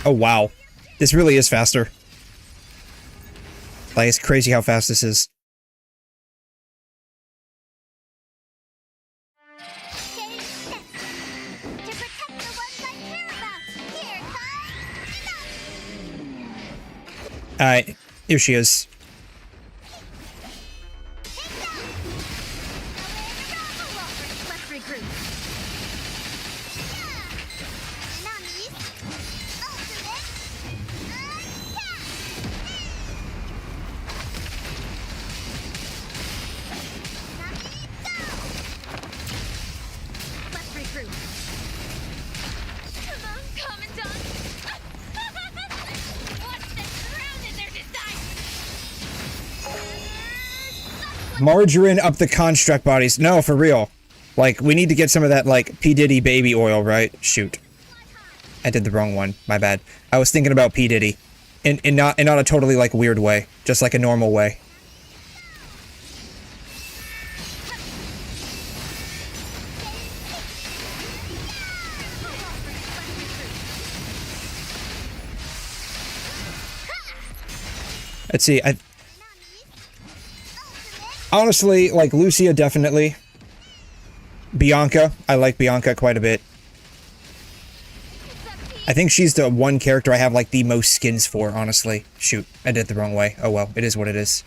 Oh, wow. This really is faster. Like, it's crazy how fast this is. Alright, here she is. Let's regroup. Let's regroup. Come on, Commandant. What's the crown in their design? Margarine up the construct bodies. No, for real. Like, we need to get some of that, like, P. Diddy baby oil, right? Shoot. I did the wrong one. My bad. I was thinking about P. Diddy. In not a totally, like, weird way. Just like a normal way. Let's see, honestly, like, Lucia, definitely. Bianca, I like Bianca quite a bit. I think she's the one character I have, like, the most skins for, honestly. Shoot, I did it the wrong way. Oh well, it is what it is.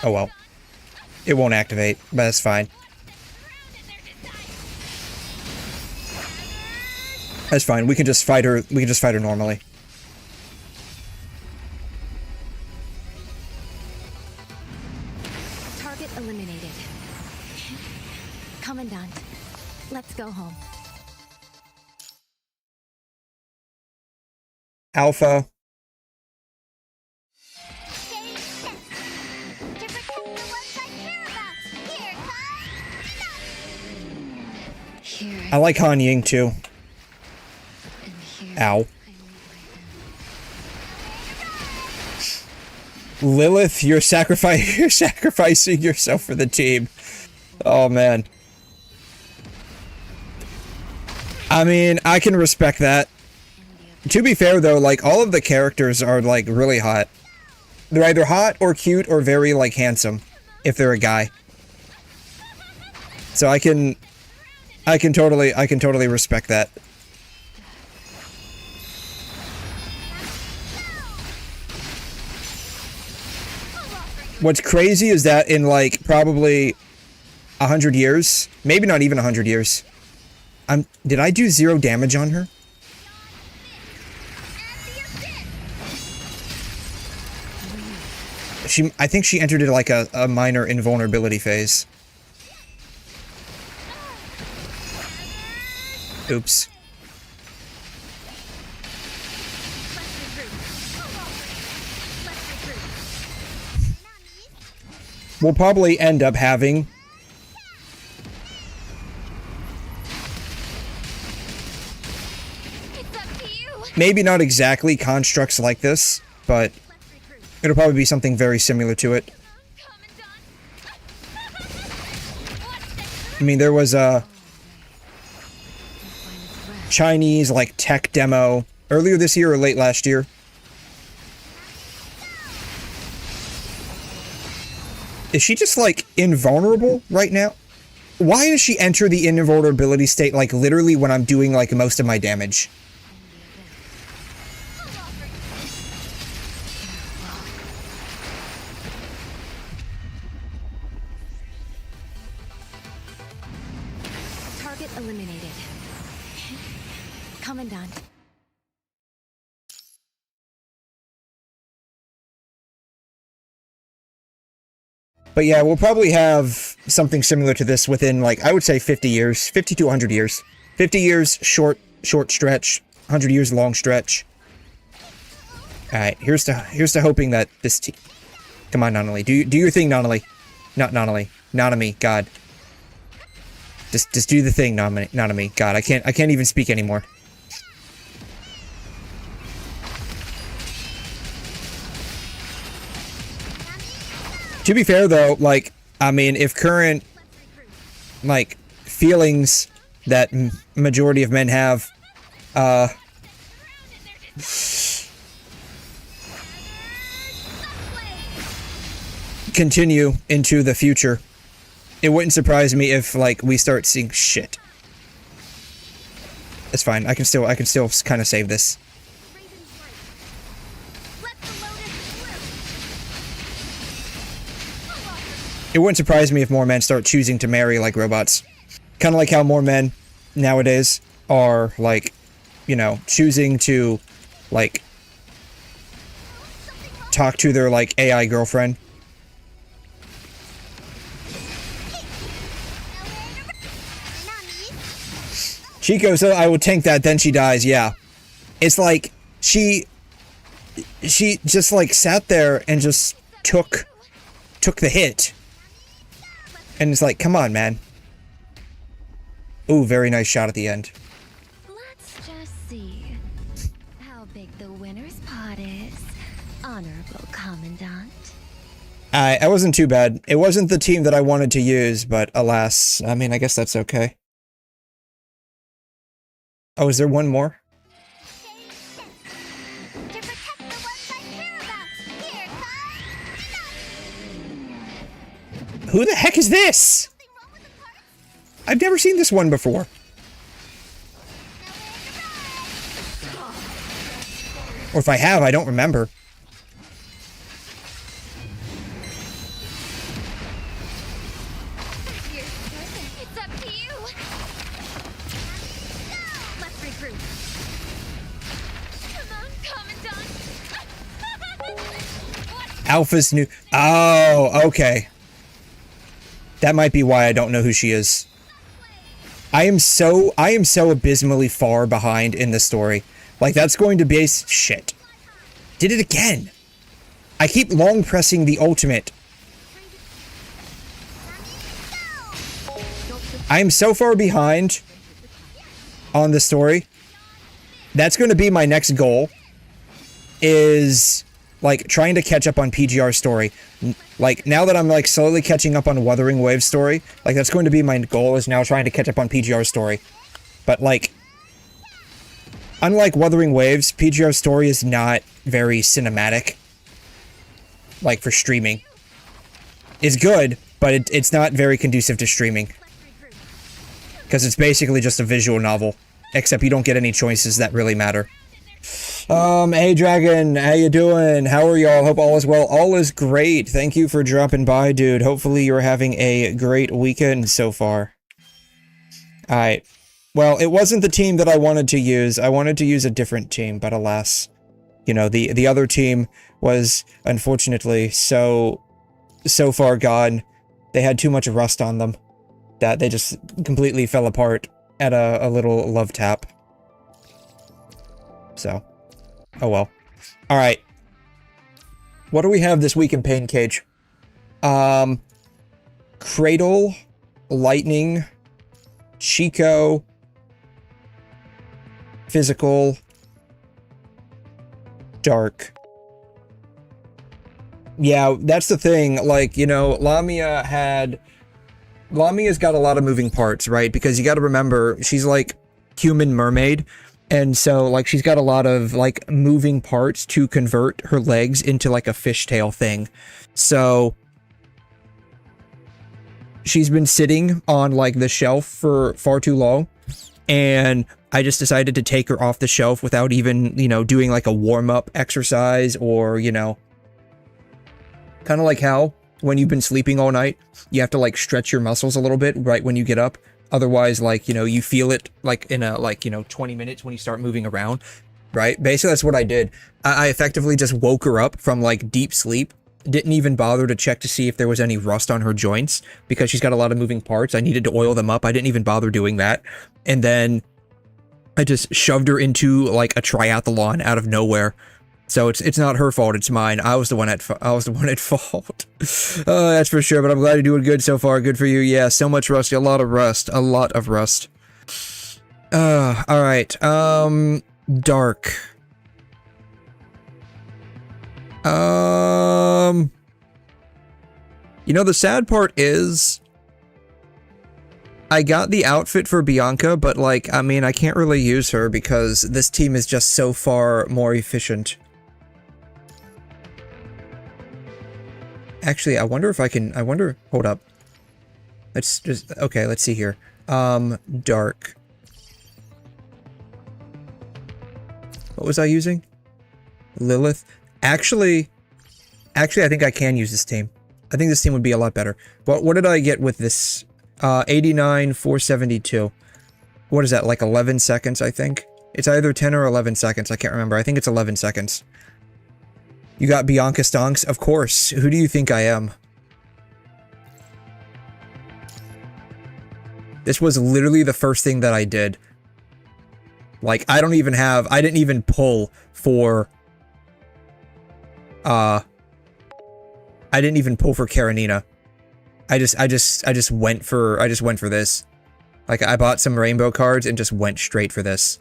Oh well. It won't activate, but that's fine. That's fine, we can just fight her normally. Target eliminated. Commandant, let's go home. Alpha. Here I like Han Ying too. and here. Ow. Lilith, you're sacrificing yourself for the team. Oh man. I mean, I can respect that. To be fair though, like, all of the characters are, like, really hot. They're either hot or cute or very, like, handsome, if they're a guy. So I can totally respect that. What's crazy is that in, like, probably 100 years, maybe not even 100 years, did I do 0 damage on her? I think she entered into, like, a minor invulnerability phase. Oops. We'll probably end up having maybe not exactly constructs like this, but it'll probably be something very similar to it. I mean, there was a Chinese, like, tech demo earlier this year or late last year. Is she just, like, invulnerable right now? Why does she enter the invulnerability state, like, literally when I'm doing, like, most of my damage? Target eliminated. Commandant. But yeah, we'll probably have something similar to this within, like, I would say 50 years. 50 to 100 years. 50 years, short stretch. 100 years, long stretch. Alright, here's to hoping that this team... Come on, Nonali. Do your thing, Nonali. Not Nonali. Nanami, God. Just do the thing, Nanami. God, I can't even speak anymore. To be fair, though, like, I mean, if current, like, feelings that majority of men have continue into the future. It wouldn't surprise me if, like, we start seeing shit. It's fine. I can still kind of save this. It wouldn't surprise me if more men start choosing to marry like robots. Kind of like how more men nowadays are, like, you know, choosing to, like, talk to their, like, AI girlfriend. Chico said, I will tank that, then she dies, yeah. It's like, she just, like, sat there and just took the hit. And it's like, come on, man. Ooh, very nice shot at the end. Let's just see how big the winner's pot is, Honorable Commandant. It wasn't too bad. It wasn't the team that I wanted to use, but alas, I mean, I guess that's okay. Oh, is there one more? To protect the ones I care about. Here comes Who the heck is this? something wrong with the parts. I've never seen this one before. Or if I have, I don't remember. It's up to you. Let's regroup. Come on, Commandant. What? Alpha's new. Oh, okay. That might be why I don't know who she is. I am so abysmally far behind in the story. Like, that's going to be shit. Did it again. I keep long pressing the ultimate. I am so far behind on the story. That's going to be my next goal. Is, like, trying to catch up on PGR story. Like, now that I'm, like, slowly catching up on Wuthering Waves story, like, that's going to be my goal, is now trying to catch up on PGR story. But, like, unlike Wuthering Waves, PGR story is not very cinematic. Like, for streaming. It's good, but it's not very conducive to streaming. Because it's basically just a visual novel. Except you don't get any choices that really matter. Hey Dragon, how you doing? How are y'all? Hope all is well. All is great. Thank you for dropping by, dude. Hopefully you're having a great weekend so far. Alright. Well, it wasn't the team that I wanted to use. I wanted to use a different team, but alas. You know, the other team was, unfortunately, so far gone. They had too much rust on them. That they just completely fell apart at a little love tap. So, oh well. Alright. What do we have this week in Pain Cage? Cradle, Lightning, Chico, Physical, Dark. Yeah, that's the thing. Like, you know, Lammia's got a lot of moving parts, right? Because you got to remember, she's like human mermaid. And so, like, she's got a lot of, like, moving parts to convert her legs into, like, a fishtail thing. So, she's been sitting on, like, the shelf for far too long. And I just decided to take her off the shelf without even, you know, doing, like, a warm-up exercise or, you know, kind of like how when you've been sleeping all night, you have to, like, stretch your muscles a little bit right when you get up. Otherwise, like, you know, you feel it, like, in a, like, you know, 20 minutes when you start moving around, right? Basically, that's what I did. I effectively just woke her up from, like, deep sleep. Didn't even bother to check to see if there was any rust on her joints, because she's got a lot of moving parts. I needed to oil them up. I didn't even bother doing that. And then I just shoved her into, like, a triathlon out of nowhere. So it's not her fault, it's mine. I was the one at fault. That's for sure, but I'm glad you're doing good so far. Good for you. Yeah, so much rust, a lot of rust. All right. Dark. You know, the sad part is I got the outfit for Bianca, but like, I mean, I can't really use her because this team is just so far more efficient. Actually, I wonder if I can, hold up. Let's just, okay, let's see here. Dark. What was I using? Lilith. Actually, I think I can use this team. I think this team would be a lot better. What did I get with this? 89, 472. What is that, like 11 seconds, I think? It's either 10 or 11 seconds, I can't remember. I think it's 11 seconds. You got Bianca Stonks? Of course. Who do you think I am? This was literally the first thing that I did. Like, I didn't even pull for... I didn't even pull for Karenina. I just went for this. Like, I bought some rainbow cards and just went straight for this.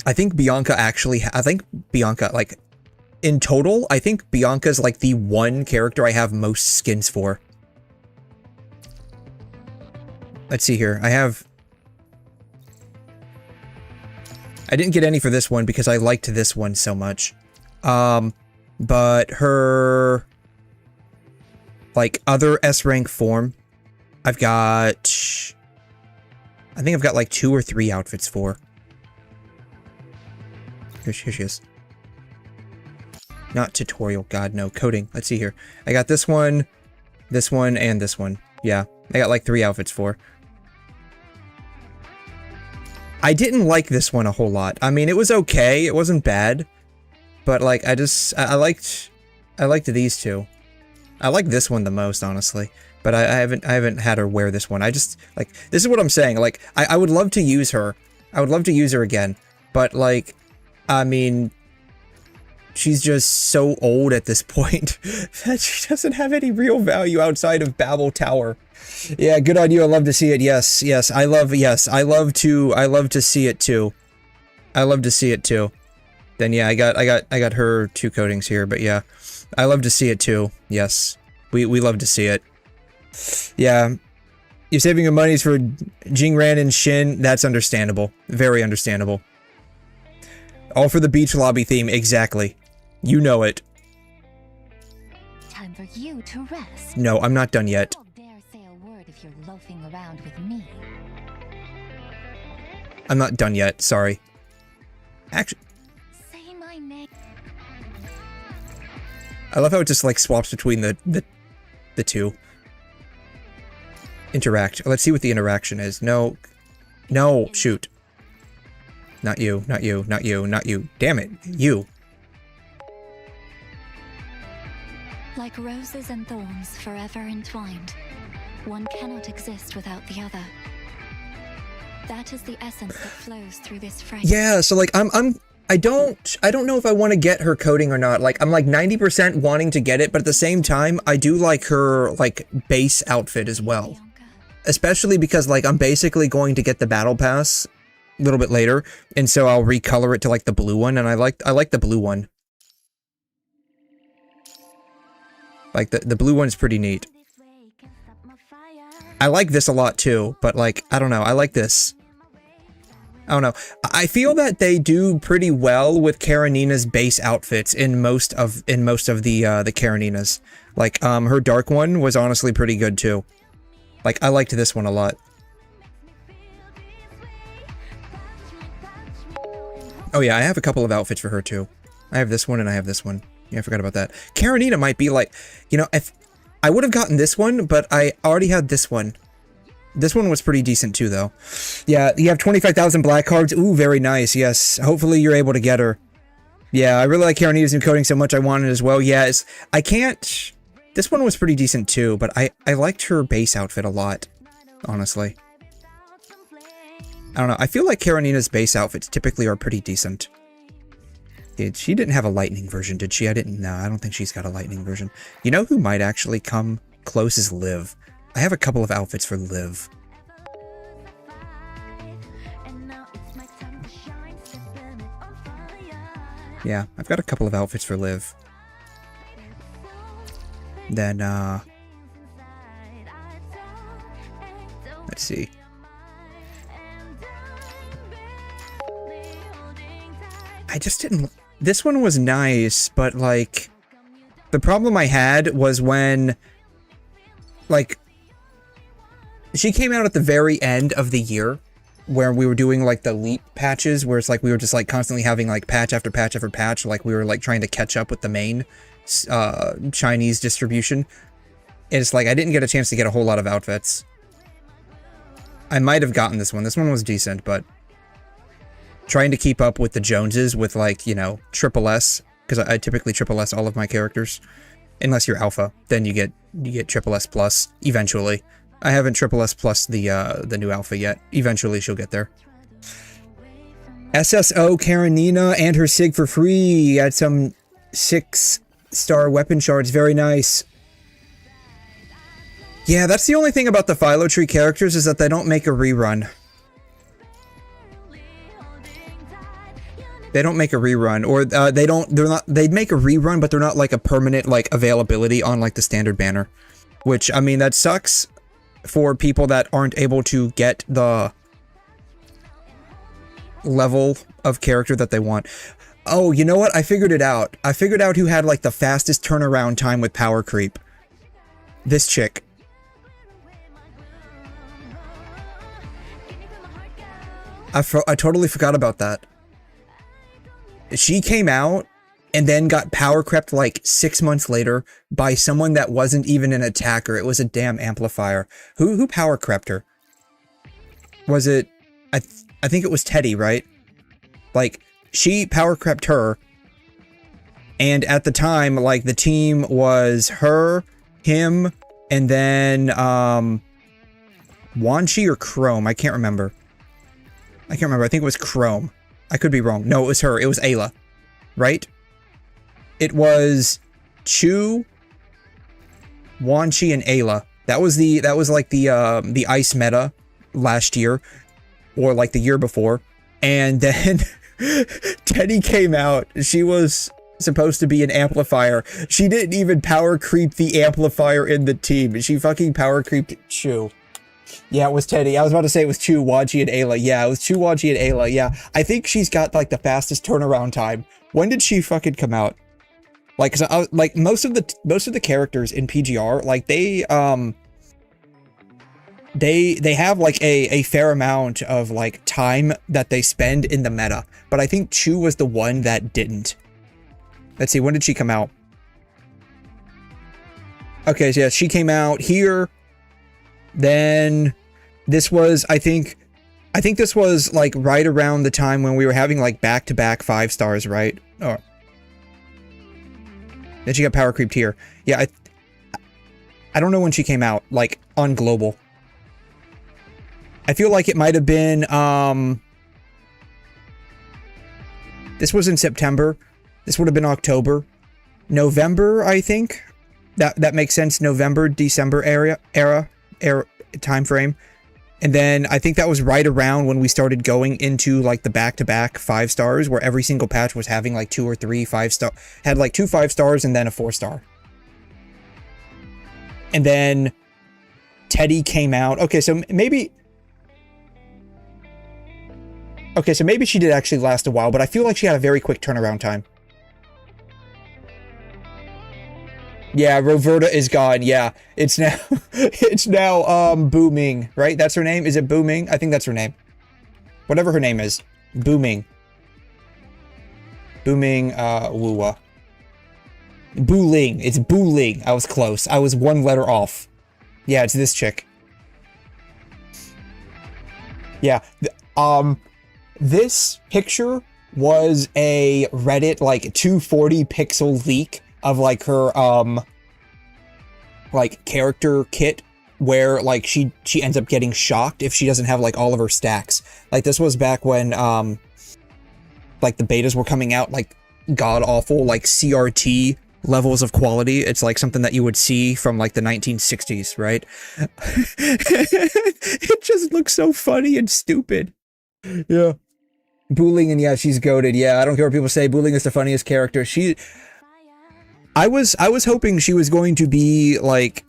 I think Bianca, like, in total, I think Bianca's, like, the one character I have most skins for. Let's see here. I didn't get any for this one because I liked this one so much. But her, like, other S rank form, I think I've got like 2 or 3 outfits for. Here she is. Not tutorial, god no, coding. Let's see here. I got this one, and this one. Yeah, I got like 3 outfits for. I didn't like this one a whole lot. I mean, it was okay. It wasn't bad. But, like, I liked these 2. I like this one the most, honestly. But I haven't had her wear this one. I just, like, this is what I'm saying. Like, I would love to use her. I would love to use her again. But, like, I mean, she's just so old at this point that she doesn't have any real value outside of Babel Tower. Yeah, good on you. I love to see it. Yes, I love to see it too. I love to see it too. Then yeah, I got her 2 coatings here, but yeah, I love to see it too. Yes, we love to see it. Yeah, you're saving your monies for Jingran and Shin. That's understandable. Very understandable. All for the beach lobby theme. Exactly. You know it. Time for you to rest. No, I'm not done yet. If you're loafing around with me. I'm not done yet, sorry. Actually, say my name. I love how it just like swaps between the 2. Interact. Let's see what the interaction is. No, shoot. Not you, not you, not you, not you. Damn it, you. Like roses and thorns forever entwined. One cannot exist without the other. That is the essence that flows through this phrase. Yeah, so like I don't know if I want to get her coding or not. Like I'm like 90% wanting to get it, but at the same time, I do like her like base outfit as well. Especially because like I'm basically going to get the battle pass a little bit later, and so I'll recolor it to like the blue one, and I like the blue one. Like the blue one's pretty neat. I like this a lot too, but like, I don't know, I like this. I don't know. I feel that they do pretty well with Karenina's base outfits in most of the Kareninas. Like, her dark one was honestly pretty good too. Like, I liked this one a lot. Oh yeah, I have a couple of outfits for her too. I have this one and I have this one. Yeah, I forgot about that. Karenina might be like, you know, if I would have gotten this one, but I already had this one. This one was pretty decent too, though. Yeah, you have 25,000 black cards. Ooh, very nice. Yes, hopefully you're able to get her. Yeah, I really like Karenina's new coding so much. I want it as well. Yeah, I can't. This one was pretty decent too, but I liked her base outfit a lot, honestly. I don't know. I feel like Karenina's base outfits typically are pretty decent. She didn't have a lightning version, did she? No, I don't think she's got a lightning version. You know who might actually come close is Liv. I have a couple of outfits for Liv. Yeah, I've got a couple of outfits for Liv. Then, let's see. I just didn't... This one was nice, but, like... The problem I had was when... Like... She came out at the very end of the year, where we were doing, like, the leap patches, where it's like we were just, like, constantly having, like, patch after patch after patch, like we were, like, trying to catch up with the main Chinese distribution. And it's like, I didn't get a chance to get a whole lot of outfits. I might have gotten this one. This one was decent, but... Trying to keep up with the Joneses with, like, you know, triple S, because I typically triple S all of my characters. Unless you're alpha, then you get triple S plus, eventually. I haven't triple S plus the new alpha yet. Eventually she'll get there. SSO Karenina and her SIG for free at some 6-star weapon shards. Very nice. Yeah, that's the only thing about the Philo Tree characters is that they don't make a rerun. They don't make a rerun, or they'd make a rerun, but they're not like a permanent like availability on like the standard banner. Which, I mean, that sucks for people that aren't able to get the level of character that they want. Oh, you know what? I figured it out. I figured out who had like the fastest turnaround time with power creep. This chick. I totally forgot about that. She came out and then got power crept like 6 months later by someone that wasn't even an attacker. It was a damn amplifier. Who power crept her? Was it... I think it was Teddy, right? Like, she power crept her. And at the time, like, the team was her, him, and then, WanChi or 𝘁𝘗. I can't remember. I think it was 𝘁𝘗. I could be wrong. No, it was her. It was Ayla. Right? It was Chu, WanChi, and Ayla. That was like the ice meta last year. Or like the year before. And then Teddy came out. She was supposed to be an amplifier. She didn't even power creep the amplifier in the team. She fucking power creeped Chu. Yeah, it was Teddy. I was about to say it was Chu, WanChi, and Ayla. Yeah, it was Chu, WanChi, and Ayla. Yeah, I think she's got like the fastest turnaround time. When did she fucking come out? Like, cause like most of the characters in PGR, like they have like a fair amount of like time that they spend in the meta. But I think Chu was the one that didn't. Let's see, when did she come out? Okay, so yeah, she came out here. Then this was, I think this was like right around the time when we were having like back-to-back 5 stars, right? Oh. Then she got power creeped here. Yeah, I don't know when she came out, like on global. I feel like it might have been, this was in September. This would have been October. November, I think. That makes sense. November, December era time frame. And then I think that was right around when we started going into like the back-to-back 5 stars, where every single patch was having like 2 or 3 5-star, had like 2 5 stars and then a 4-star. And then Teddy came out. Okay, so maybe she did actually last a while, but I feel like she had a very quick turnaround time. Yeah, Roverta is gone. Yeah, it's now Booming, right? That's her name. Is it Booming? I think that's her name. Whatever her name is, Booming. WuWa. Booling. It's Booling. I was close. I was 1 letter off. Yeah, it's this chick. Yeah. This picture was a Reddit like 240 pixel leak of like her like character kit, where like she ends up getting shocked if she doesn't have like all of her stacks. Like this was back when like the betas were coming out, like god awful like CRT levels of quality. It's like something that you would see from like the 1960s, right? It just looks so funny and stupid. Yeah. Booling, and yeah, she's goated. Yeah, I don't care what people say. Booling is the funniest character. I was hoping she was going to be like,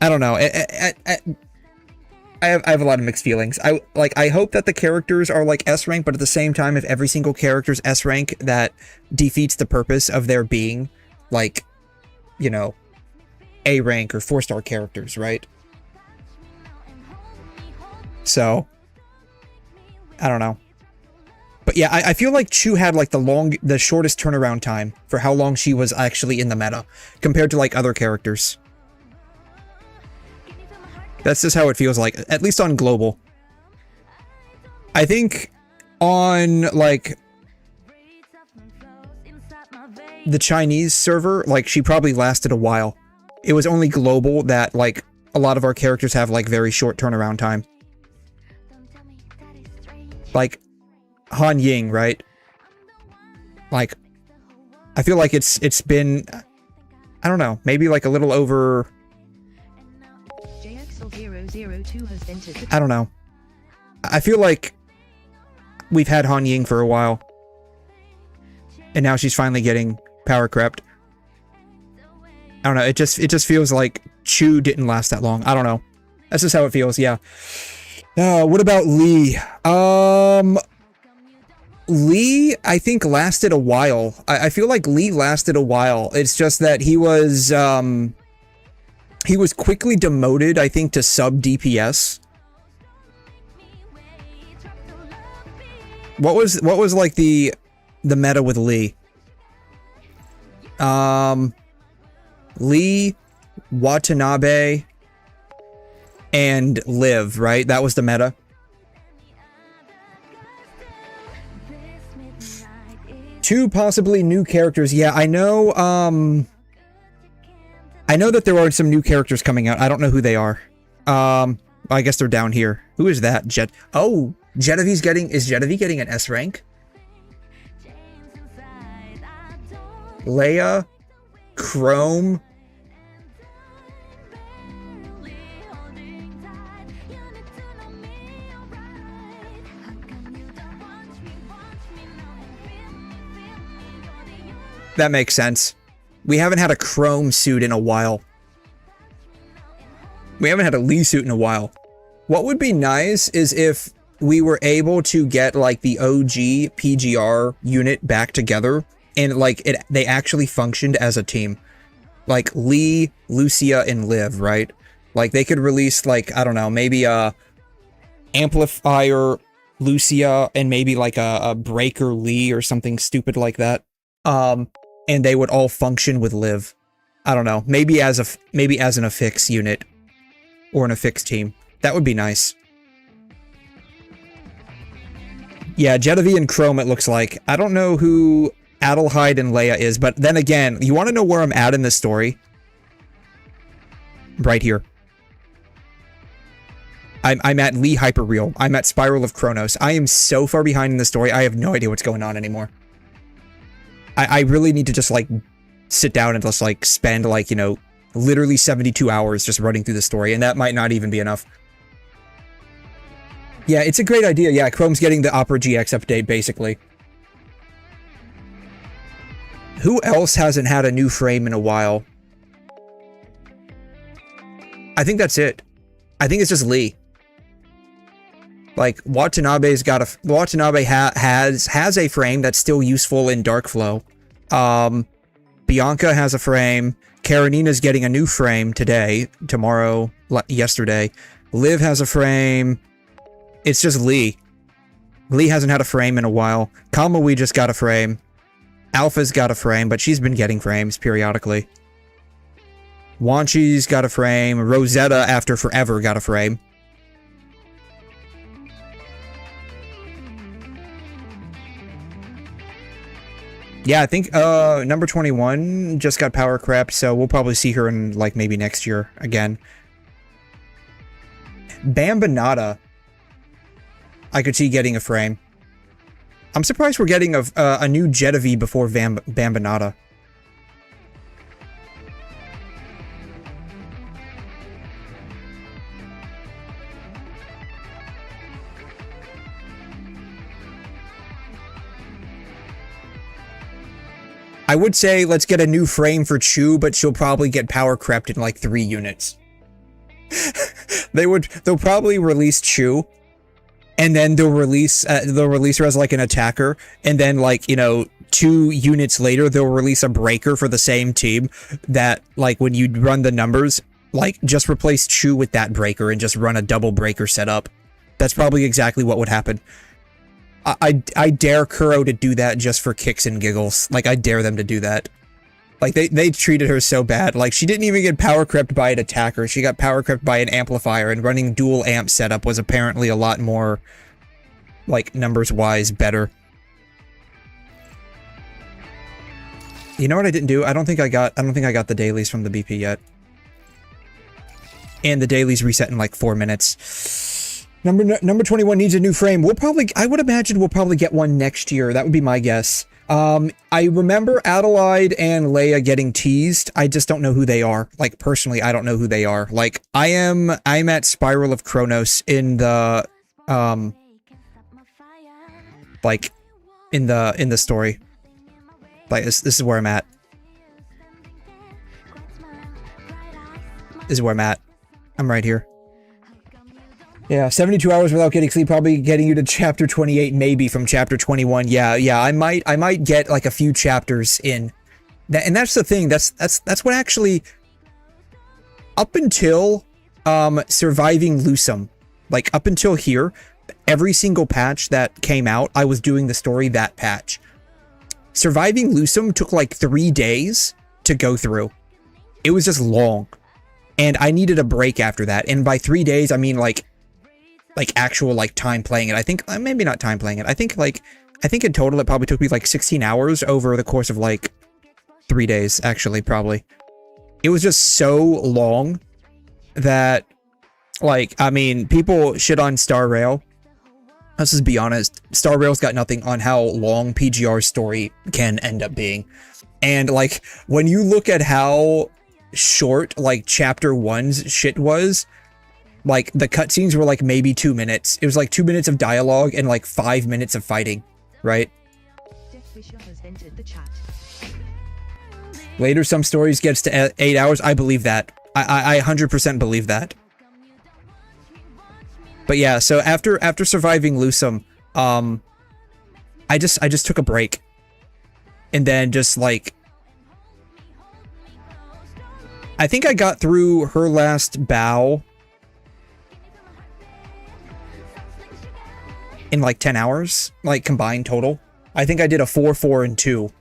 I don't know. I have a lot of mixed feelings. I hope that the characters are like S rank, but at the same time, if every single character's S rank, that defeats the purpose of their being like, you know, A rank or 4-star characters, right? So I don't know. But yeah, I feel like Chu had like the shortest turnaround time for how long she was actually in the meta compared to like other characters. That's just how it feels like, at least on global. I think on like the Chinese server, like she probably lasted a while. It was only global that like a lot of our characters have like very short turnaround time. Like Han Ying, right? Like I feel like it's been, I don't know, maybe like a little over, I don't know. I feel like we've had Han Ying for a while. And now she's finally getting power crept. I don't know, it just feels like Chu didn't last that long. I don't know. That's just how it feels, yeah. What about Lee? Lee, I think, lasted a while. I feel like Lee lasted a while. It's just that he was quickly demoted, I think, to sub DPS. What was like the meta with Lee? Lee, Watanabe, and Liv, right? That was the meta. Two possibly new characters. Yeah, I know that there are some new characters coming out. I don't know who they are. I guess they're down here. Who is that? Oh, is 𝘧𝘬𝘕 getting an S rank? Leia, 𝘺𝘮. That makes sense. We haven't had a 𝘺𝘮 suit in a while. We haven't had a Lee suit in a while. What would be nice is if we were able to get like the OG PGR unit back together and like they actually functioned as a team. Like Lee, Lucia, and Liv, right? Like they could release like, I don't know, maybe a Amplifier Lucia and maybe like a Breaker Lee or something stupid like that. And they would all function with Liv. I don't know, maybe as an affix unit or an affix team. That would be nice. Yeah, 𝘧𝘬𝘕 and 𝘺𝘮, it looks like. I don't know who Adelheid and Leia is, but then again, you want to know where I'm at in this story? Right here. I'm at Lee Hyperreal. I'm at Spiral of Kronos. I am so far behind in the story, I have no idea what's going on anymore. I really need to just, like, sit down and just, like, spend, like, you know, literally 72 hours just running through the story, and that might not even be enough. Yeah, it's a great idea. Yeah, 𝘺𝘮's getting the Opera GX update, basically. Who else hasn't had a new frame in a while? I think that's it. I think it's just Lee. Like, Watanabe's got a... Watanabe has a frame that's still useful in Darkflow. Bianca has a frame. Karenina's getting a new frame today. Tomorrow. Yesterday. Liv has a frame. It's just Lee. Lee hasn't had a frame in a while. Kamui just got a frame. Alpha's got a frame, but she's been getting frames periodically. Wanchi's got a frame. Rosetta, after forever, got a frame. Yeah, I think number 21 just got power crept, so we'll probably see her in, like, maybe next year again. Bambinata, I could see getting a frame. I'm surprised we're getting a new 𝘧𝘬𝘕 before Bambinata. I would say let's get a new frame for Chu, but she'll probably get power crept in like 3 units. They'll probably release Chu, and then they'll release her as like an attacker, and then like, you know, 2 units later they'll release a breaker for the same team that, like, when you run the numbers, like, just replace Chu with that breaker and just run a double breaker setup. That's probably exactly what would happen. I dare Kuro to do that just for kicks and giggles. Like, I dare them to do that. Like, they treated her so bad. Like, she didn't even get power crept by an attacker. She got power crept by an amplifier, and running dual amp setup was apparently a lot more, like, numbers-wise better. You know what I didn't do? I don't think I got the dailies from the BP yet. And the dailies reset in like 4 minutes. Number 21 needs a new frame. I would imagine we'll probably get one next year. That would be my guess. I remember Adelaide and Leia getting teased. I just don't know who they are. Like, personally, I don't know who they are. Like, I'm at Spiral of Kronos in the, like, in the story. Like, this is where I'm at. This is where I'm at. I'm right here. Yeah, 72 hours without getting sleep, probably getting you to chapter 28, maybe from chapter 21. Yeah, I might get like a few chapters in. And that's the thing. That's what actually, up until surviving 𝘬𝘲𝘕, like up until here, every single patch that came out, I was doing the story that patch. Surviving 𝘬𝘲𝘕 took like 3 days to go through. It was just long. And I needed a break after that. And by 3 days, I mean like actual like time playing it. I think maybe not time playing it. I think in total it probably took me like 16 hours over the course of like 3 days, actually, probably. It was just so long that, like, I mean, people shit on Star Rail. Let's just be honest. Star Rail's got nothing on how long PGR's story can end up being. And like, when you look at how short like chapter 1's shit was, like the cutscenes were like maybe 2 minutes. It was like 2 minutes of dialogue and like 5 minutes of fighting, right? Later, some stories gets to 8 hours. I believe that. I 100% believe that. But yeah, so after surviving 𝘬𝘲𝘕, I just took a break, and then just like, I think I got through her last bow in like 10 hours, like combined total. I think I did a 4, 4, and 2.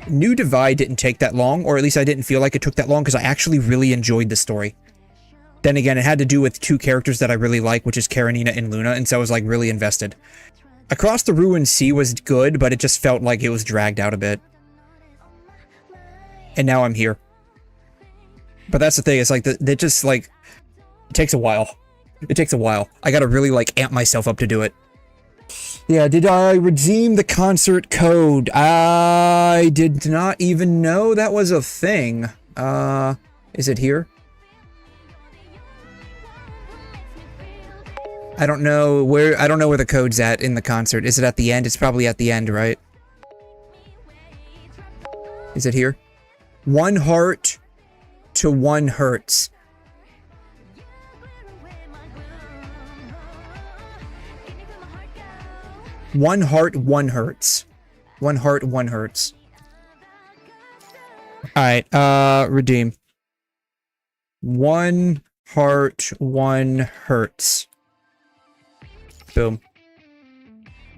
New Divide didn't take that long, or at least I didn't feel like it took that long, because I actually really enjoyed the story. Then again, it had to do with 2 characters that I really like, which is Karenina and Luna, and so I was like really invested. Across the Ruined Sea was good, but it just felt like it was dragged out a bit. And now I'm here. But that's the thing, it's like, they just like, it takes a while. It takes a while. I gotta really like amp myself up to do it. Yeah, did I redeem the concert code? I did not even know that was a thing. Is it here? I don't know where the code's at in the concert. Is it at the end? It's probably at the end, right? Is it here? 1 heart to 1 hertz. One heart, 1 hertz. 1 heart, 1 hertz. Alright, redeem. 1 heart, 1 hertz. Boom.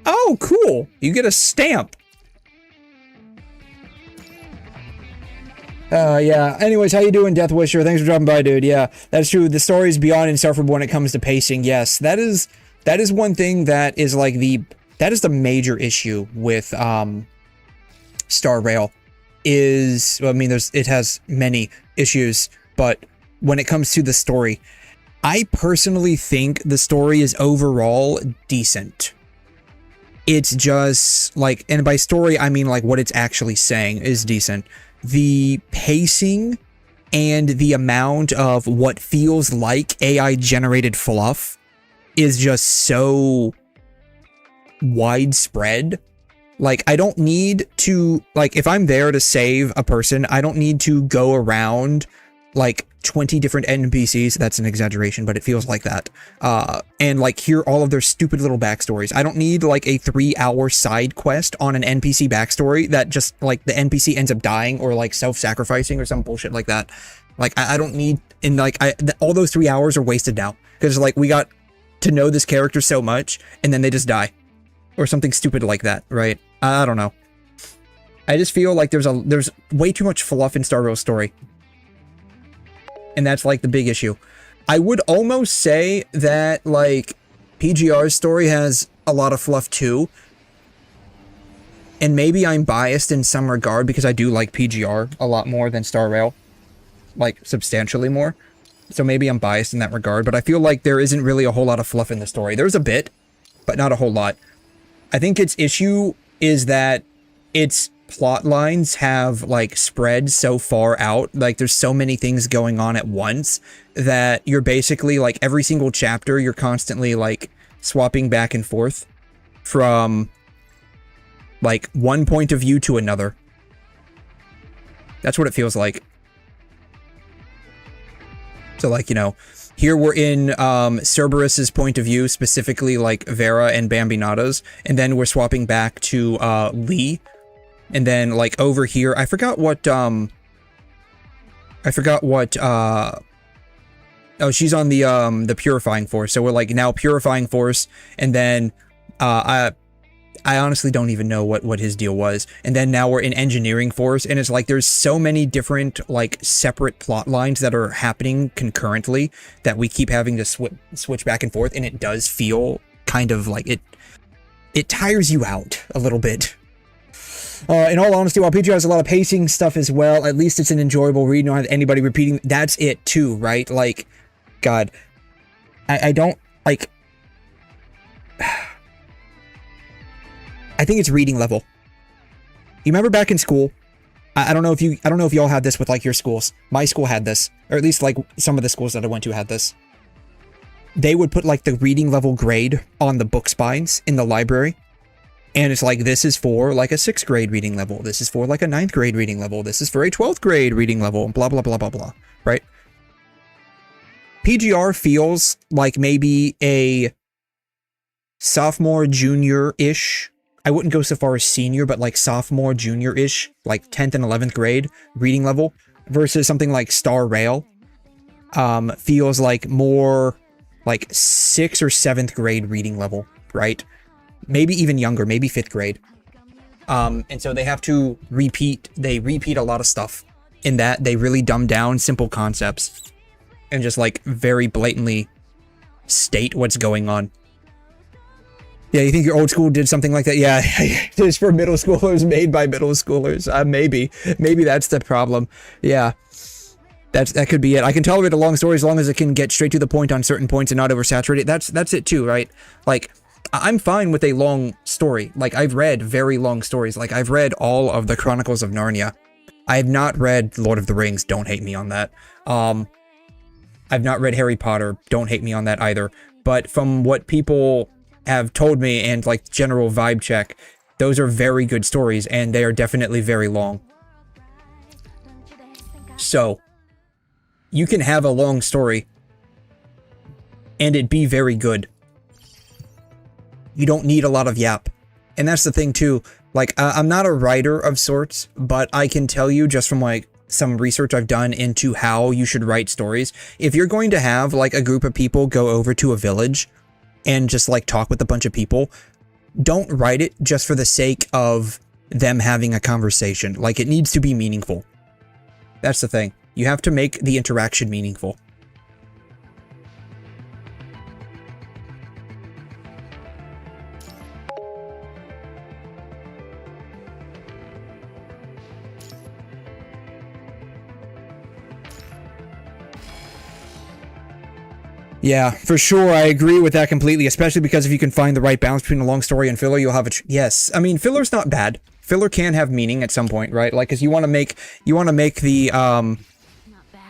Oh, cool! You get a stamp! Yeah. Anyways, how you doing, Death Wisher? Thanks for dropping by, dude. Yeah, that's true. The story is beyond insufferable when it comes to pacing. Yes, that is one thing that is like that is the major issue with Star Rail. Is, well, I mean, it has many issues, but when it comes to the story, I personally think the story is overall decent. It's just like, and by story I mean like what it's actually saying is decent. The pacing and the amount of what feels like AI generated fluff is just so widespread. Like, I don't need to, like, if I'm there to save a person, I don't need to go around, like, 20 different NPCs. That's an exaggeration, but it feels like that. And, like, hear all of their stupid little backstories. I don't need, like, a 3-hour side quest on an NPC backstory that just, like, the NPC ends up dying or, like, self-sacrificing or some bullshit like that. Like, I don't need, and, like, all those 3 hours are wasted now. Because, like, we got to know this character so much, and then they just die. Or something stupid like that, right? I don't know. I just feel like there's way too much fluff in Star Rail's story. And that's like the big issue. I would almost say that like PGR's story has a lot of fluff too. And maybe I'm biased in some regard because I do like PGR a lot more than Star Rail. Like substantially more. So maybe I'm biased in that regard, but I feel like there isn't really a whole lot of fluff in the story. There's a bit, but not a whole lot. I think its issue is that its plot lines have like spread so far out, like there's so many things going on at once that you're basically like every single chapter you're constantly like swapping back and forth from like one point of view to another. That's what it feels like. So like, you know, here we're in Cerberus's point of view, specifically like Vera and Bambinato's, and then we're swapping back to Lee, and then like over here, I forgot what oh, she's on the Purifying Force, so we're like now Purifying Force, and then I honestly don't even know what his deal was. And then now we're in Engineering Force, and it's like there's so many different like separate plot lines that are happening concurrently that we keep having to switch back and forth, and it does feel kind of like it tires you out a little bit. In all honesty, while PGR has a lot of pacing stuff as well, at least it's an enjoyable read. You don't have anybody repeating. That's it too, right? Like, God, I don't like. I think it's reading level. You remember back in school? I don't know if y'all had this with like your schools. My school had this, or at least like some of the schools that I went to had this. They would put like the reading level grade on the book spines in the library. And it's like, this is for like a 6th grade reading level. This is for like a 9th grade reading level. This is for a 12th grade reading level, blah, blah, blah, blah, blah, right? PGR feels like maybe a sophomore, junior-ish. I wouldn't go so far as senior, but like sophomore, junior-ish, like 10th and 11th grade reading level versus something like Star Rail. Feels like more like 6th or 7th grade reading level, right? Maybe even younger, maybe 5th grade. And so they have to repeat a lot of stuff in that they really dumb down simple concepts and just like very blatantly state what's going on. Yeah, you think your old school did something like that? Yeah, it's for middle schoolers, made by middle schoolers. Maybe that's the problem. Yeah, that could be it. I can tolerate a long story as long as it can get straight to the point on certain points and not oversaturate it. That's it too, right? Like, I'm fine with a long story. Like, I've read very long stories. Like, I've read all of the Chronicles of Narnia. I have not read Lord of the Rings. Don't hate me on that. I've not read Harry Potter. Don't hate me on that either. But from what people have told me and like general vibe check, those are very good stories and they are definitely very long. So you can have a long story and it be very good. You don't need a lot of yap. And that's the thing too. Like, I'm not a writer of sorts, but I can tell you just from like some research I've done into how you should write stories. If you're going to have like a group of people go over to a village and just like talk with a bunch of people, don't write it just for the sake of them having a conversation. Like, it needs to be meaningful. That's the thing. You have to make the interaction meaningful. Yeah, for sure. I agree with that completely, especially because if you can find the right balance between a long story and filler, you'll have a... Yes, I mean, filler's not bad. Filler can have meaning at some point, right? Like, because you want to make the, Not bad.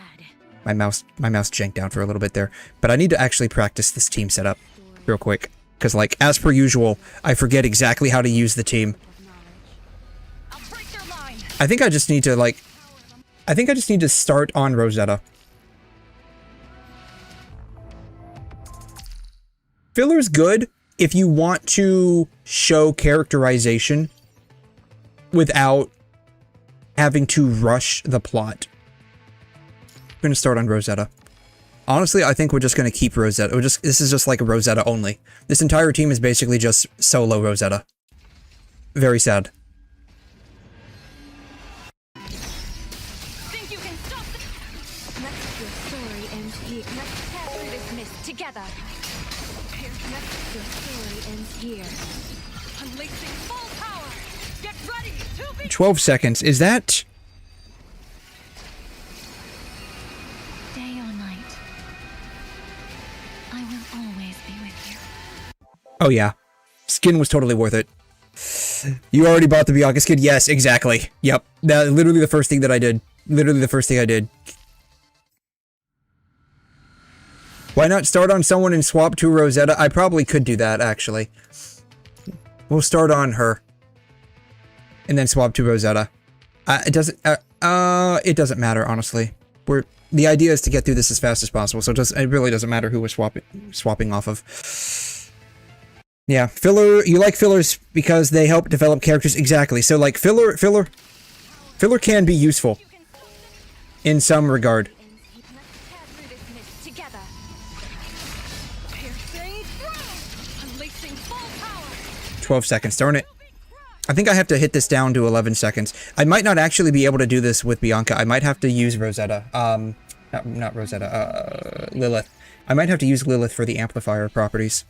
My mouse janked out for a little bit there. But I need to actually practice this team setup real quick. because, like, as per usual, I forget exactly how to use the team. I'll break their line. I think I just need to, like... I think I just need to start on Rosetta. Filler's good if you want to show characterization without having to rush the plot. I'm gonna start on Rosetta. Honestly, I think we're just gonna keep Rosetta. This is just like a Rosetta only. This entire team is basically just solo Rosetta. Very sad. Think you can stop this? Next, your story ends here. Let's pass through this mist together. Next, your story ends here. Unleashing full power. Get ready to be 12 seconds. Is that... Day or night, I will always be with you. Oh yeah. Skin was totally worth it. You already bought the Bianca skin? Yes, exactly. Yep. That literally the first thing that I did. Literally the first thing I did. Why not start on someone and swap to Rosetta? I probably could do that, actually. We'll start on her. And then swap to Rosetta. It doesn't matter, honestly. The idea is to get through this as fast as possible, so it really doesn't matter who we're swapping off of. Yeah, filler, you like fillers because they help develop characters. Exactly. So, like, filler can be useful in some regard. Let's pass through this mist together. Piercing through. Unleashing full power. 12 seconds, darn it. I think I have to hit this down to 11 seconds. I might not actually be able to do this with Bianca. I might have to use Rosetta. Not Rosetta, Lilith. I might have to use Lilith for the amplifier properties.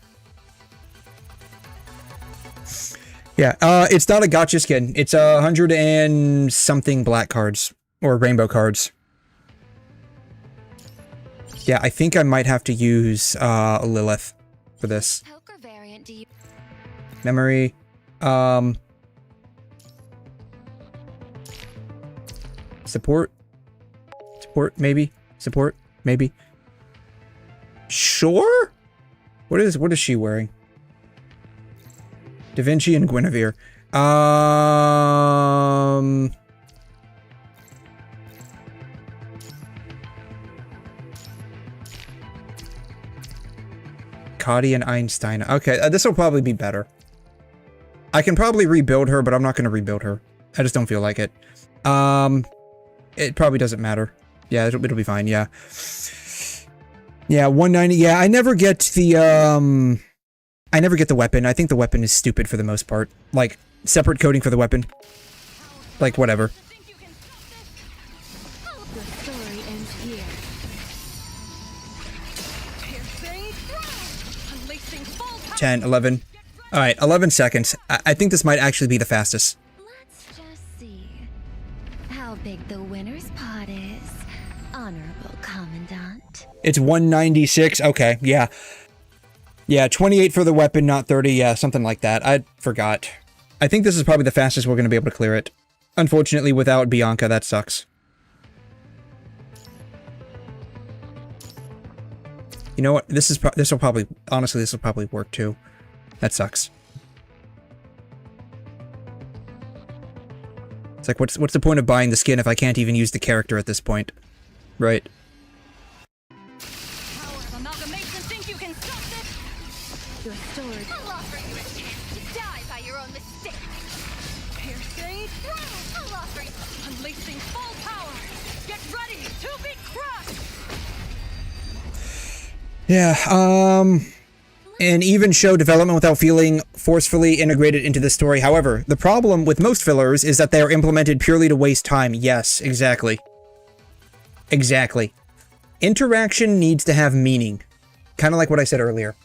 Yeah, it's not a gotcha skin. It's 100 and something black cards. Or rainbow cards. Yeah, I think I might have to use Lilith for this. Poker variant do you... Memory. Support? Support, maybe? Support, maybe? Sure? What is she wearing? Da Vinci and Guinevere. 𝘠𝘮 and Einstein. Okay, this will probably be better. I can probably rebuild her, but I'm not going to rebuild her. I just don't feel like it. It probably doesn't matter. Yeah, it'll be fine, yeah. Yeah, 190. Yeah, I never get the, I never get the weapon. I think the weapon is stupid for the most part. Like, separate coding for the weapon. Like, whatever. Think you can stop this? Your story ends here. Piercing through. Unleashing full power. 10, 11. Alright, 11 seconds. I think this might actually be the fastest. Let's just see how big the winner's pot is, Honorable Commandant. It's 196. Okay, yeah. Yeah, 28 for the weapon, not 30. Yeah, something like that. I forgot. I think this is probably the fastest we're going to be able to clear it. Unfortunately, without Bianca, that sucks. You know what? This will probably, honestly, this will probably work too. That sucks. It's like, what's the point of buying the skin if I can't even use the character at this point? Right. Power of amalgamation. Think you can stop this? Your story. I'll offer you a chance to die by your own mistake. Piercing through. I'll offer you. Unleashing full power. Get ready to be crushed. Yeah, and even show development without feeling forcefully integrated into the story. However, the problem with most fillers is that they are implemented purely to waste time. Yes, exactly. Exactly. Interaction needs to have meaning. Kind of like what I said earlier.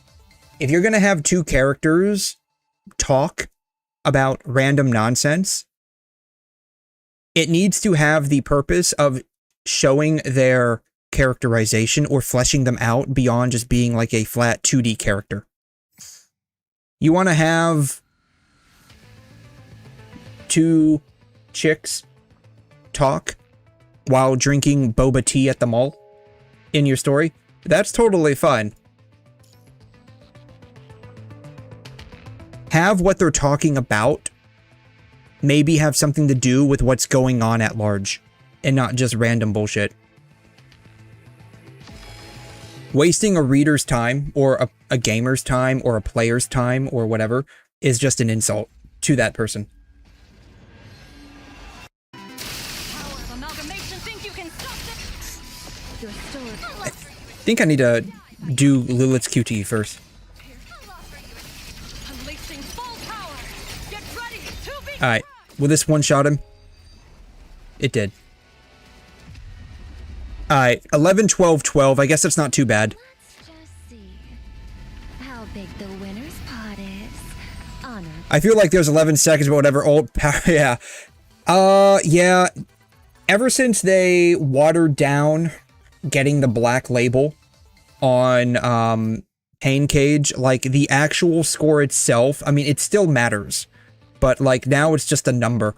If you're going to have two characters talk about random nonsense, it needs to have the purpose of showing their characterization or fleshing them out beyond just being like a flat 2D character. You want to have two chicks talk while drinking boba tea at the mall in your story? That's totally fine. have what they're talking about maybe have something to do with what's going on at large, and not just random bullshit. Wasting a reader's time, or a gamer's time, or a player's time, or whatever, is just an insult to that person. I think I need to do Lilith's QTE first. Alright, will this one-shot him? It did. Alright, 11, 12, 12. I guess that's not too bad. Let's just see how big the winner's pot is. Honor. I feel like there's 11 seconds, but whatever. Old power, yeah. Yeah. Ever since they watered down getting the black label on, Pain Cage, like, the actual score itself, I mean, it still matters. But, like, now it's just a number,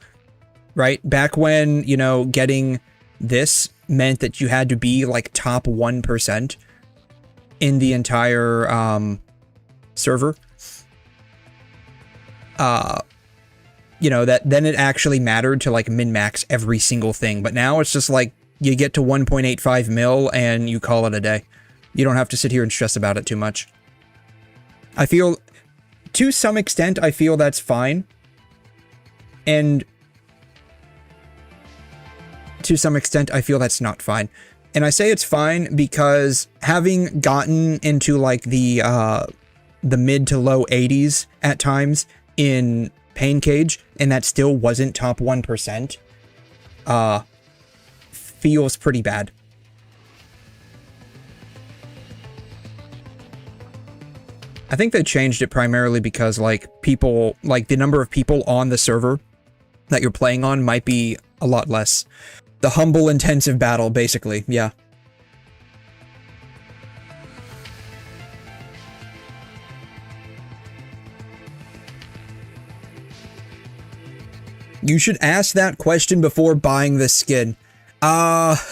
right? Back when, you know, getting this meant that you had to be, like, top 1% in the entire, server. You know, then it actually mattered to, like, min-max every single thing. But now it's just, like, you get to 1.85 mil and you call it a day. You don't have to sit here and stress about it too much. I feel, to some extent, I feel that's fine. And to some extent, I feel that's not fine. And I say it's fine because having gotten into, like, the mid to low 80s at times in Pain Cage, and that still wasn't top 1%, feels pretty bad. I think they changed it primarily because, like, people, like, the number of people on the server that you're playing on might be a lot less. The humble intensive battle, basically, yeah. You should ask that question before buying this skin. As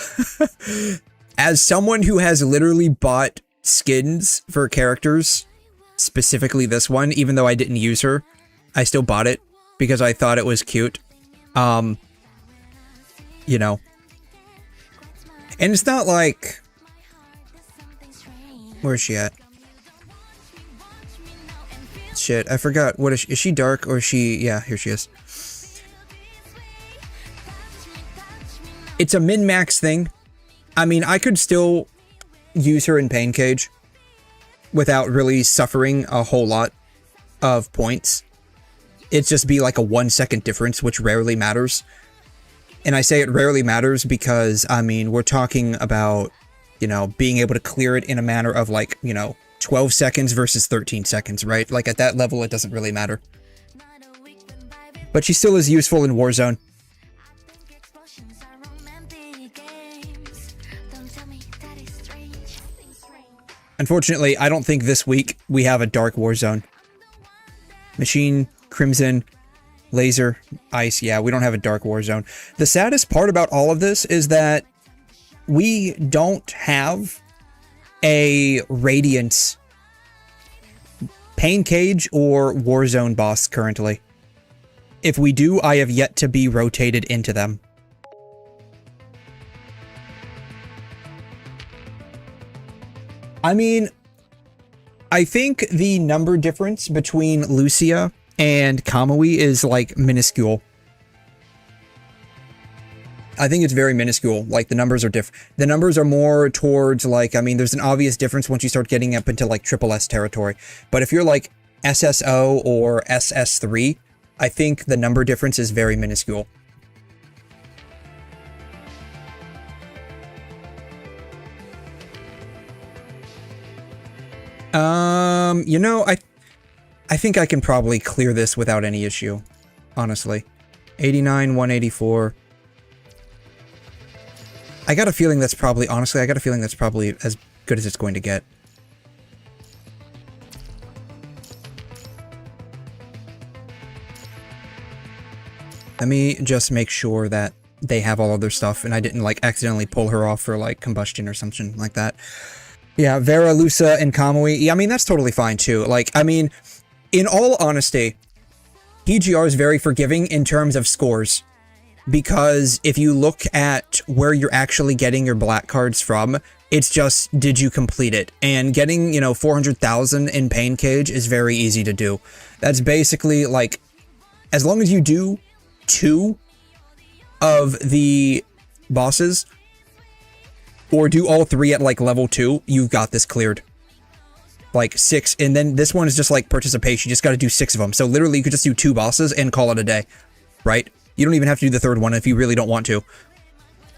someone who has literally bought skins for characters, specifically this one, even though I didn't use her, I still bought it because I thought it was cute. You know. And it's not like... Where is she at? Shit, I forgot. What is she dark or is she... Yeah, here she is. It's a min-max thing. I mean, I could still use her in Pain Cage without really suffering a whole lot of points. It'd just be like a 1 second difference, which rarely matters. And I say it rarely matters because, I mean, we're talking about, you know, being able to clear it in a manner of, like, you know, 12 seconds versus 13 seconds, right? Like, at that level, it doesn't really matter. But she still is useful in Warzone. Unfortunately, I don't think this week we have a dark Warzone. Machine, Crimson, Laser, Ice. Yeah, we don't have a dark Warzone. The saddest part about all of this is that we don't have a Radiance, Pain Cage, or Warzone boss currently. If we do, I have yet to be rotated into them. I mean, I think the number difference between Lucia and Kamui is, like, minuscule. I think it's very minuscule. Like, the numbers are different. The numbers are more towards, like, I mean, there's an obvious difference once you start getting up into, like, SSS territory. But if you're, like, SSO or SS3, I think the number difference is very minuscule. You know, I think I can probably clear this without any issue, honestly. 89, 184. I got a feeling that's probably, honestly, I got a feeling that's probably as good as it's going to get. Let me just make sure that they have all of their stuff and I didn't, like, accidentally pull her off for, like, combustion or something like that. Yeah, Vera, Lusa, and Kamui. Yeah, I mean, that's totally fine, too. Like, I mean, in all honesty, PGR is very forgiving in terms of scores. Because if you look at where you're actually getting your black cards from, it's just, did you complete it? And getting, you know, 400,000 in Pain Cage is very easy to do. That's basically like, as long as you do 2 of the bosses, or do all 3 at like level 2, you've got this cleared. Like 6, and then this one is just like participation. You just got to do 6 of them. So literally you could just do 2 bosses and call it a day, right? You don't even have to do the 3rd one if you really don't want to.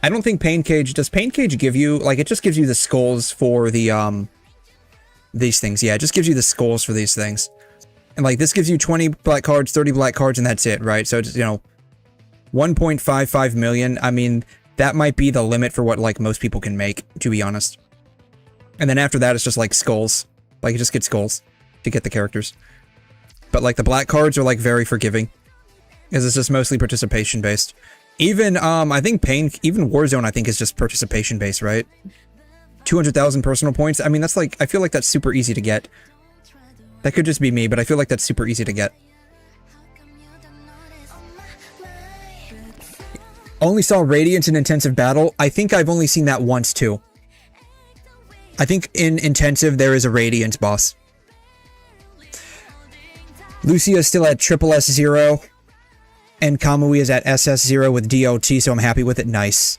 I don't think Pain Cage, does Pain Cage give you, like, it just gives you the skulls for the, these things. Yeah, it just gives you the skulls for these things. And like, this gives you 20 black cards, 30 black cards, and that's it, right? So it's, you know, 1.55 million. I mean, that might be the limit for what, like, most people can make, to be honest. And then after that, it's just like skulls. Like, you just get skulls to get the characters. But like, the black cards are like very forgiving. Because it's just mostly participation based. Even, I think even Warzone, I think, is just participation based, right? 200,000 personal points. I mean, that's like, I feel like that's super easy to get. That could just be me, but I feel like that's super easy to get. Only saw Radiance in Intensive Battle. I think I've only seen that once, too. I think in Intensive, there is a Radiance boss. Lucia is still at SSS0. And Kamui is at SS0 with DLT, so I'm happy with it. Nice.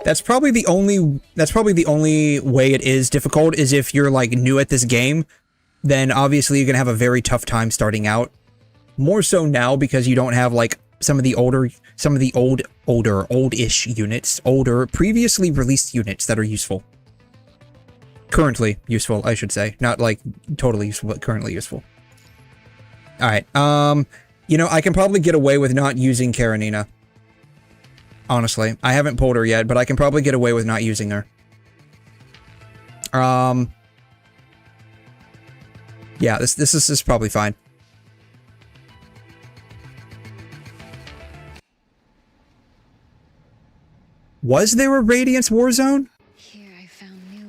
That's probably the only way it is difficult, is if you're like new at this game, then obviously you're gonna have a very tough time starting out. More so now because you don't have like some of the oldish units, previously released units that are useful. Currently useful, I should say. Not like totally useful, but currently useful. Alright, you know, I can probably get away with not using Karenina. Honestly. I haven't pulled her yet, but I can probably get away with not using her. Yeah, this is probably fine. Was there a Radiance Warzone?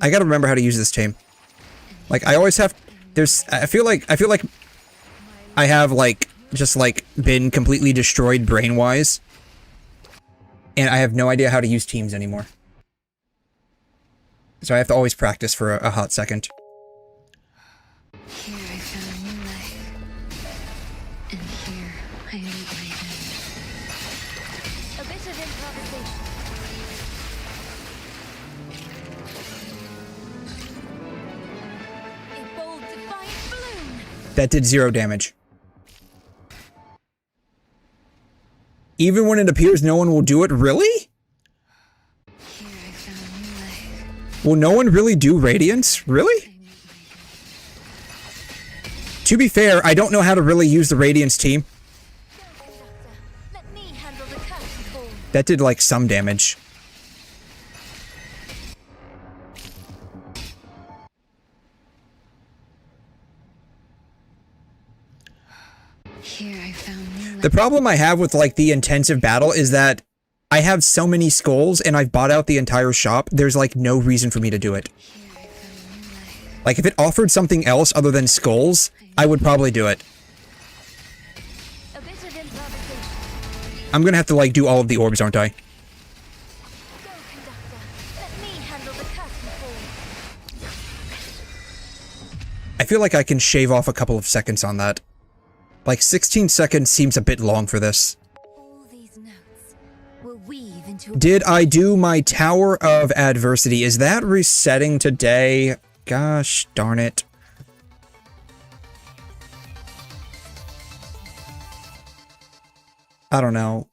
I gotta remember how to use this team. Like, I always have, I feel like I have, like, just, like, been completely destroyed brain-wise. And I have no idea how to use teams anymore. So I have to always practice for a hot second. Here I found new life. And here I meet my end. A bit of improvisation. A bold, defiant balloon. That did 0 damage. Even when it appears no one will do it? Really? Here I found new life. Will no one really do Radiance? Really? To be fair, I don't know how to really use the Radiance team. Let me handle the curtain. That did like some damage. Here I found new life. The problem I have with like the intensive battle is that I have so many skulls and I've bought out the entire shop. There's like no reason for me to do it. Here I found new life. Like if it offered something else other than skulls, I would probably do it. A bit of improvisation. I'm gonna have to like do all of the orbs, aren't I? Go, conductor. Let me handle the curtain. I feel like I can shave off a couple of seconds on that. Like 16 seconds seems a bit long for this. All these notes will weave into Did I do my Tower of Adversity? Is that resetting today? Gosh darn it. I don't know.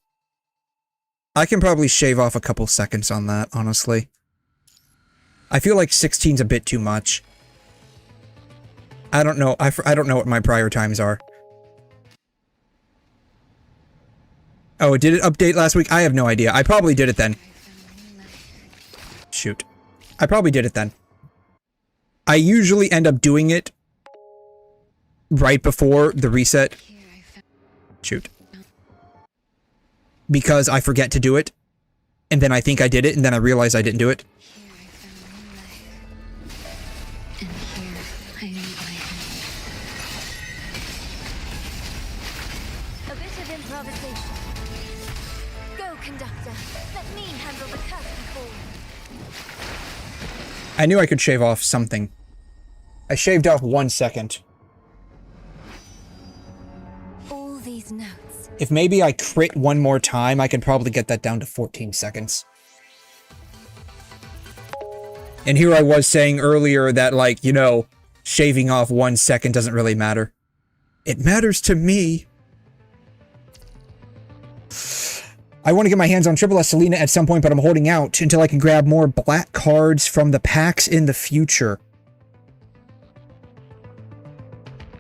I can probably shave off a couple seconds on that, honestly. I feel like 16's a bit too much. I don't know. I don't know what my prior times are. Oh, did it update last week? I have no idea. I probably did it then. Shoot. I probably did it then. I usually end up doing it right before the reset. Shoot. Because I forget to do it. And then I think I did it, and then I realize I didn't do it. Here I knew I could shave off something. I shaved off 1 second. All these notes. If maybe I crit one more time, I could probably get that down to 14 seconds. And here I was saying earlier that, like, you know, shaving off 1 second doesn't really matter. It matters to me. I want to get my hands on Triple S Selena at some point, but I'm holding out until I can grab more black cards from the packs in the future.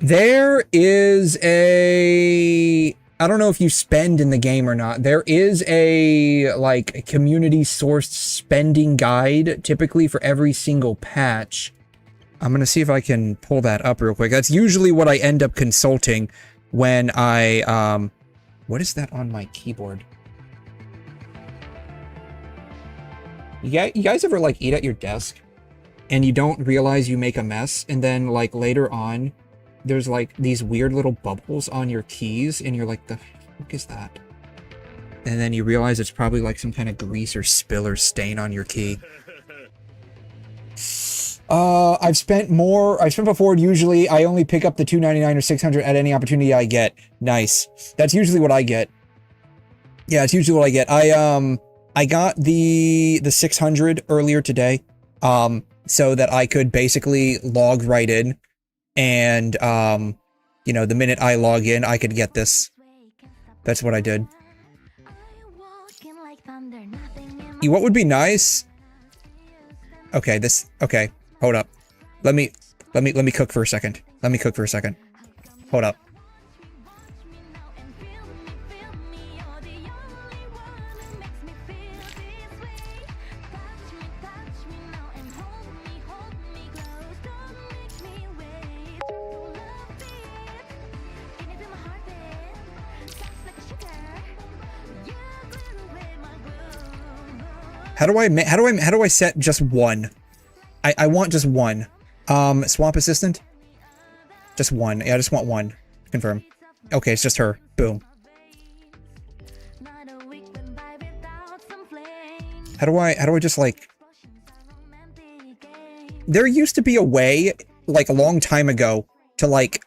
There is a... I don't know if you spend in the game or not. There is a, like, community-sourced spending guide, typically for every single patch. I'm gonna see if I can pull that up real quick. That's usually what I end up consulting when I, what is that on my keyboard? You guys ever, like, eat at your desk and you don't realize you make a mess, and then, like, later on, there's, like, these weird little bubbles on your keys, and you're like, the fuck is that? And then you realize it's probably, like, some kind of grease or spill or stain on your key. I've spent before. Usually, I only pick up the $2.99 or $600 at any opportunity I get. Nice. That's usually what I get. Yeah, it's usually what I get. I got the 600 earlier today, so that I could basically log right in, and, you know, the minute I log in, I could get this. That's what I did. What would be nice? Okay, okay, hold up. Let me cook for a second. Let me cook for a second. Hold up. How do I set just one? I want just one. Swamp assistant? Just one. Yeah, I just want one. Confirm. Okay, it's just her. Boom. How do I just, like... There used to be a way, like, a long time ago, to, like,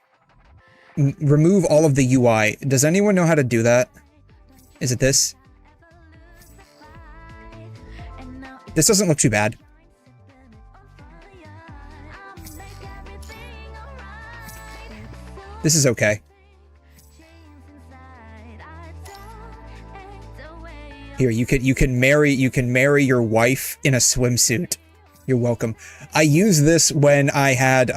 remove all of the UI. Does anyone know how to do that? Is it this? This doesn't look too bad. This is okay. Here, you can marry your wife in a swimsuit. You're welcome. I used this when I had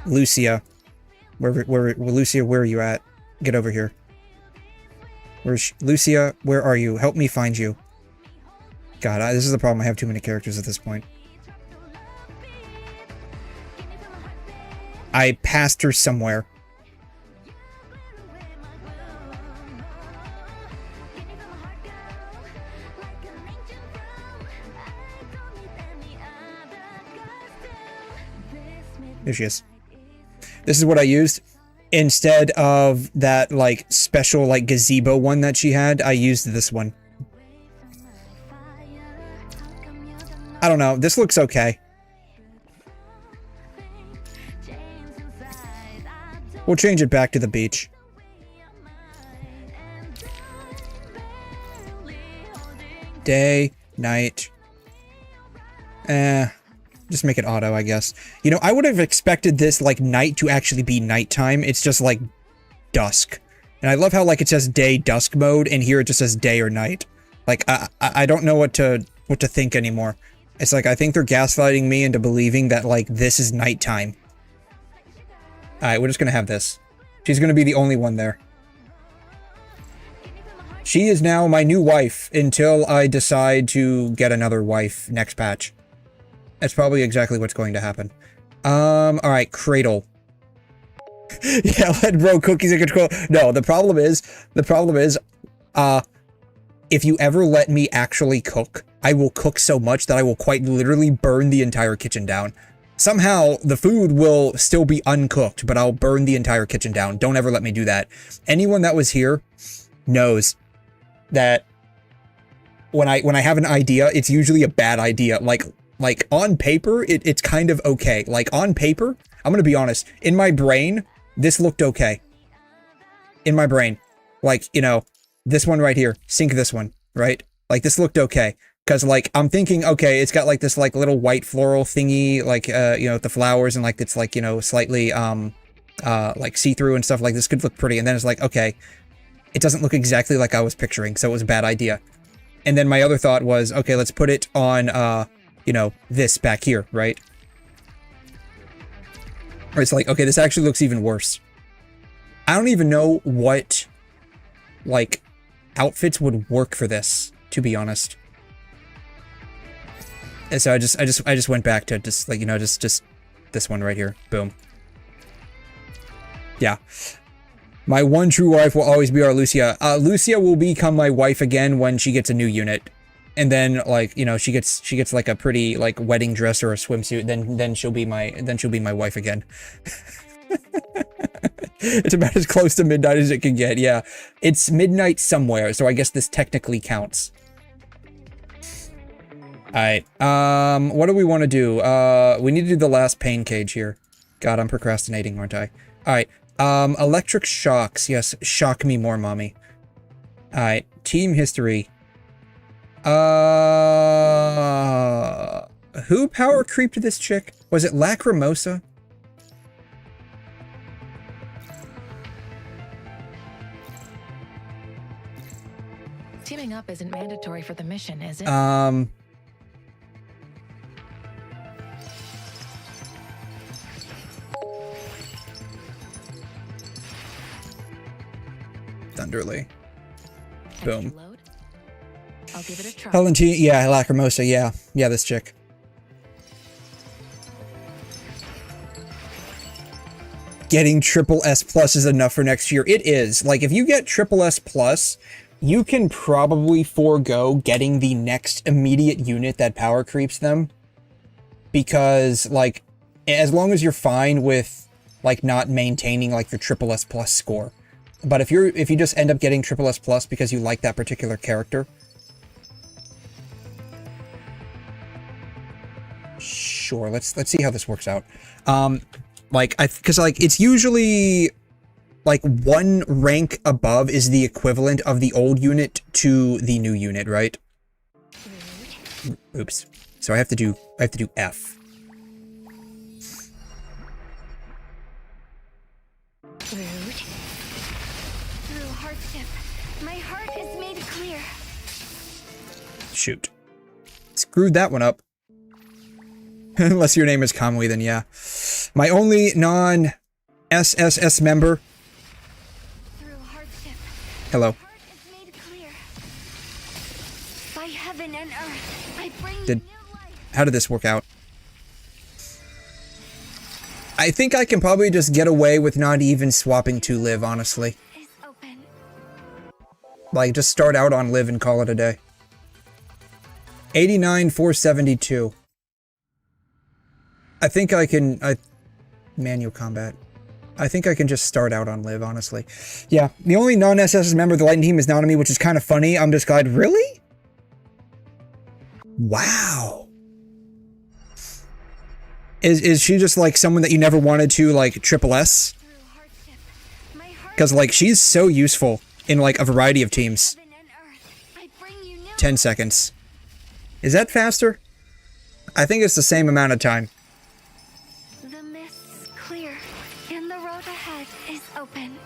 Lucia. Lucia, where are you at? Get over here. Where's Lucia? Where are you? Help me find you. God, this is the problem. I have too many characters at this point. I passed her somewhere. There she is. This is what I used. Instead of that, like, special, like, gazebo one that she had, I used this one. I don't know. This looks okay. We'll change it back to the beach. Day, night. Just make it auto, I guess. You know, I would have expected this, like, night to actually be nighttime. It's just, like, dusk. And I love how, like, it says day, dusk mode, and here it just says day or night. Like, I don't know what to think anymore. It's like, I think they're gaslighting me into believing that, like, this is nighttime. Alright, we're just gonna have this. She's gonna be the only one there. She is now my new wife until I decide to get another wife next patch. That's probably exactly what's going to happen. Alright, Cradle. Yeah, let bro cookies in control. No, the problem is, if you ever let me actually cook, I will cook so much that I will quite literally burn the entire kitchen down. Somehow, the food will still be uncooked, but I'll burn the entire kitchen down. Don't ever let me do that. Anyone that was here knows that when I have an idea, it's usually a bad idea. Like on paper, it's kind of okay. Like on paper, I'm gonna be honest, in my brain, this looked okay. In my brain. Like, you know, this one right here, sync this one, right? Like this looked okay. Cause like, I'm thinking, okay, it's got like this like little white floral thingy, like, you know, the flowers and like, it's like, you know, slightly, like see-through and stuff like this could look pretty. And then it's like, okay, it doesn't look exactly like I was picturing. So it was a bad idea. And then my other thought was, okay, let's put it on, you know, this back here, right? Or it's like, okay, this actually looks even worse. I don't even know what, like, outfits would work for this, to be honest. And so I just went back to just like, you know, just this one right here. Boom. Yeah. My one true wife will always be our Lucia. Lucia will become my wife again when she gets a new unit. And then like, you know, she gets like a pretty like wedding dress or a swimsuit, then she'll be my wife again. It's about as close to midnight as it can get. Yeah. It's midnight somewhere, so I guess this technically counts. Alright, what do we want to do? We need to do the last pain cage here. God, I'm procrastinating, aren't I? Alright, electric shocks. Yes, shock me more, mommy. Alright, team history. Who power creeped this chick? Was it 𝘧𝘮? Teaming up isn't mandatory for the mission, is it? 𝘬𝘠𝘬𝘬. Boom. I'll give it a try. Helen T. Yeah, 𝘧𝘮. Yeah. Yeah, this chick. Getting SSS+ is enough for next year. It is. Like, if you get SSS+, you can probably forego getting the next immediate unit that power creeps them. Because, like, as long as you're fine with, like, not maintaining, like, your SSS+ score. But if you just end up getting SSS+ because you like that particular character, sure, let's see how this works out. Because it's usually like one rank above is the equivalent of the old unit to the new unit, right? Oops. So I have to do F. My heart is made clear. Shoot. Screwed that one up. Unless your name is Kamui, then yeah. My only non-SSS member. Through hardship. Hello. My heart is made clear. By heaven and earth, I bring you new life. How did this work out? I think I can probably just get away with not even swapping to live, honestly. Is open. Like, just start out on live and call it a day. 89,472. I think I can... manual combat. I think I can just start out on live, honestly. Yeah, the only non-SS member of the Lightning Team is Nanami, which is kind of funny. I'm just glad... Really? Wow. Is she just, like, someone that you never wanted to, like, SSS? Because, like, she's so useful in, like, a variety of teams. 10 seconds. Is that faster? I think it's the same amount of time. The mist's clear, and the road ahead is open.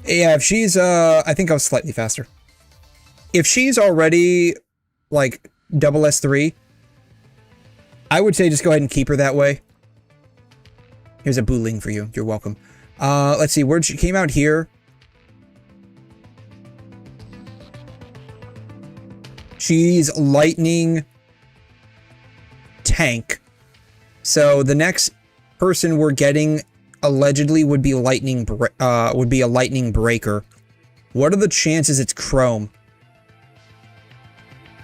Yeah, if she's, I think I was slightly faster. If she's already, like, SS3, I would say just go ahead and keep her that way. Here's a booling for you. You're welcome. Let's see, where she came out here. She's lightning tank. So the next person we're getting allegedly would be a lightning breaker. What are the chances it's Chrome?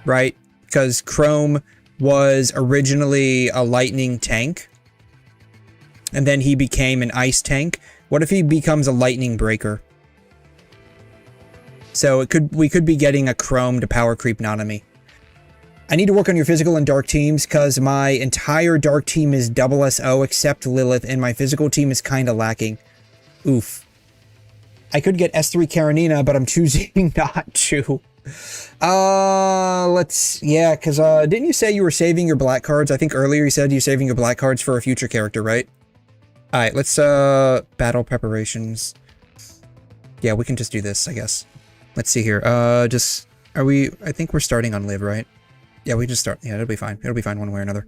Right? Because Chrome was originally a lightning tank. And then he became an ice tank. What if he becomes a lightning breaker? So we could be getting a Chrome to power creep Nanami. I need to work on your physical and dark teams because my entire dark team is 𝘫𝑠O except Lilith, and my physical team is kind of lacking. Oof. I could get S3 Karenina, but I'm choosing not to. Yeah, because, didn't you say you were saving your black cards? I think earlier you said you're saving your black cards for a future character, right? Alright, let's, battle preparations. Yeah, we can just do this, I guess. Let's see here. I think we're starting on Liv, right? Yeah, we just start. Yeah, it'll be fine. It'll be fine one way or another.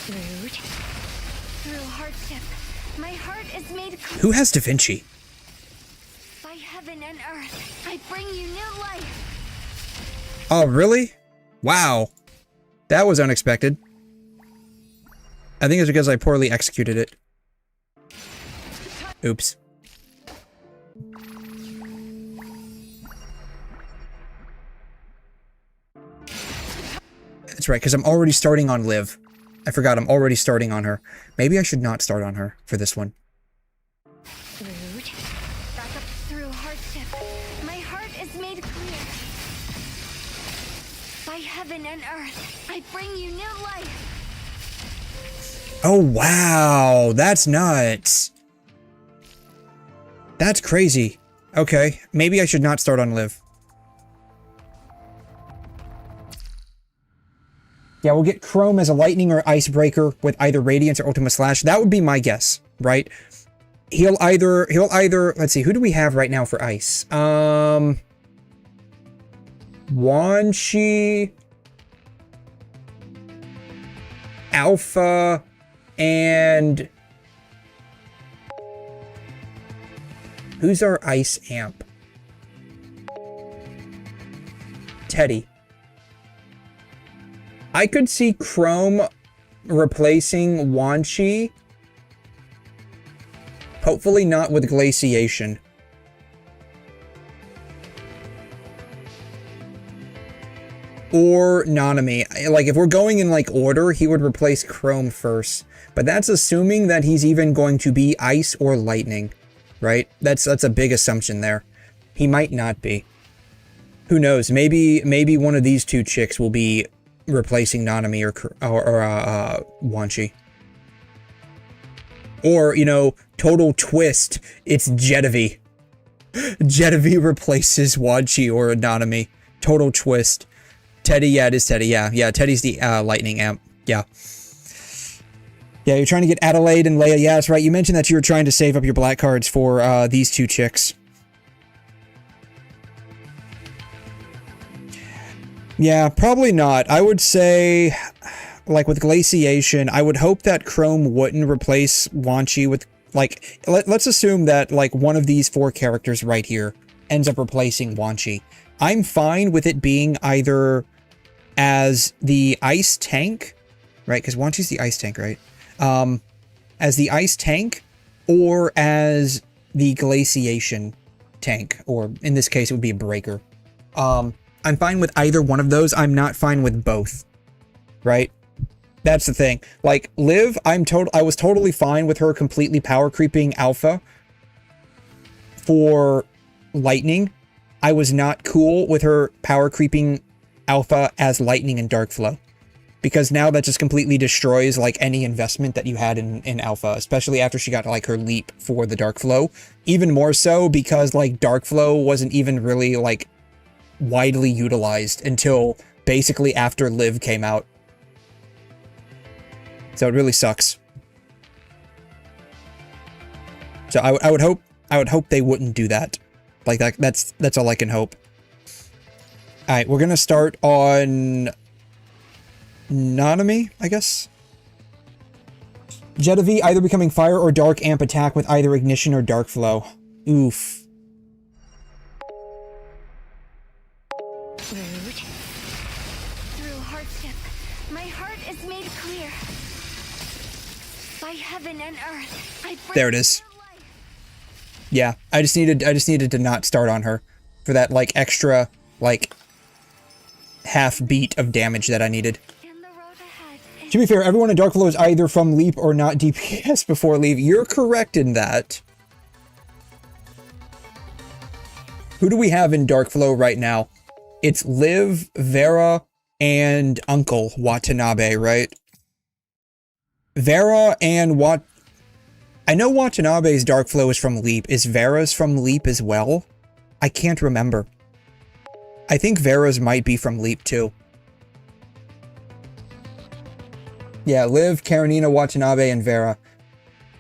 Rude. Through hardship, my heart is made clear. Who has Da Vinci? By heaven and earth, I bring you new life. Oh, really? Wow. That was unexpected. I think it's because I poorly executed it. Oops. That's right, because I'm already starting on Liv. I forgot, I'm already starting on her. Maybe I should not start on her for this one. Rude. Back up through hardship. My heart is made clear. By heaven and earth, I bring you new life. Oh, wow. That's nuts. That's crazy. Okay, maybe I should not start on Liv. Yeah, we'll get Chrome as a lightning or icebreaker with either Radiance or Ultima Slash. That would be my guess, right? He'll either, let's see, who do we have right now for ice? 𝘬𝘰𝘮, Alpha, and who's our ice amp? Teddy. I could see Chrome replacing 𝘬𝘰. Hopefully not with glaciation. Or Nanami. Like, if we're going in, like, order, he would replace Chrome first. But that's assuming that he's even going to be ice or lightning, right? That's a big assumption there. He might not be. Who knows? Maybe one of these two chicks will be replacing Nanami or 𝘬𝘰. Or, you know, total twist, it's 𝘠𝑗𝑡𝑗𝑡𝑉. 𝘠𝑗𝑡𝑉 replaces 𝘬𝘰 or Nanami. Total twist. Teddy, yeah, it is Teddy, yeah, Teddy's the lightning amp, yeah. Yeah, you're trying to get Adelaide and Leia, yeah, that's right, you mentioned that you were trying to save up your black cards for these two chicks. Yeah, probably not. I would say, like, with glaciation, I would hope that Chrome wouldn't replace 𝘬𝘰 with, like, let's assume that, like, one of these four characters right here ends up replacing 𝘬𝘰. I'm fine with it being either as the ice tank, right? Because 𝘬𝘰's the ice tank, right? As the ice tank, or as the glaciation tank, or in this case, it would be a breaker. I'm fine with either one of those. I'm not fine with both, right? That's the thing. Like, Liv, I was totally fine with her completely power creeping Alpha for lightning. I was not cool with her power creeping Alpha as lightning and dark flow, because now that just completely destroys, like, any investment that you had in Alpha, especially after she got, like, her leap for the dark flow. Even more so because, like, dark flow wasn't even really, like, widely utilized until basically after Liv came out. So it really sucks. So I would hope they wouldn't do that. Like, that's all I can hope. Alright, we're gonna start on Nanami, I guess. 𝘠𝑗𝑡𝑉 either becoming fire or dark amp attack with either ignition or dark flow. Oof. Rude. Through hardship, my heart is made clear. By heaven and earth, I bring There it is. new life. Yeah, I just needed to not start on her for that, like, extra, like, half beat of damage that I needed. And the road ahead To be fair, everyone in Dark Flow is either from Leap or not DPS before Leap. You're correct in that. Who do we have in Dark Flow right now? It's Liv, Vera, and Uncle Watanabe, right? Vera and I know Watanabe's Dark Flow is from Leap. Is Vera's from Leap as well? I can't remember. I think Vera's might be from Leap too. Yeah, Liv, Karenina, Watanabe, and Vera.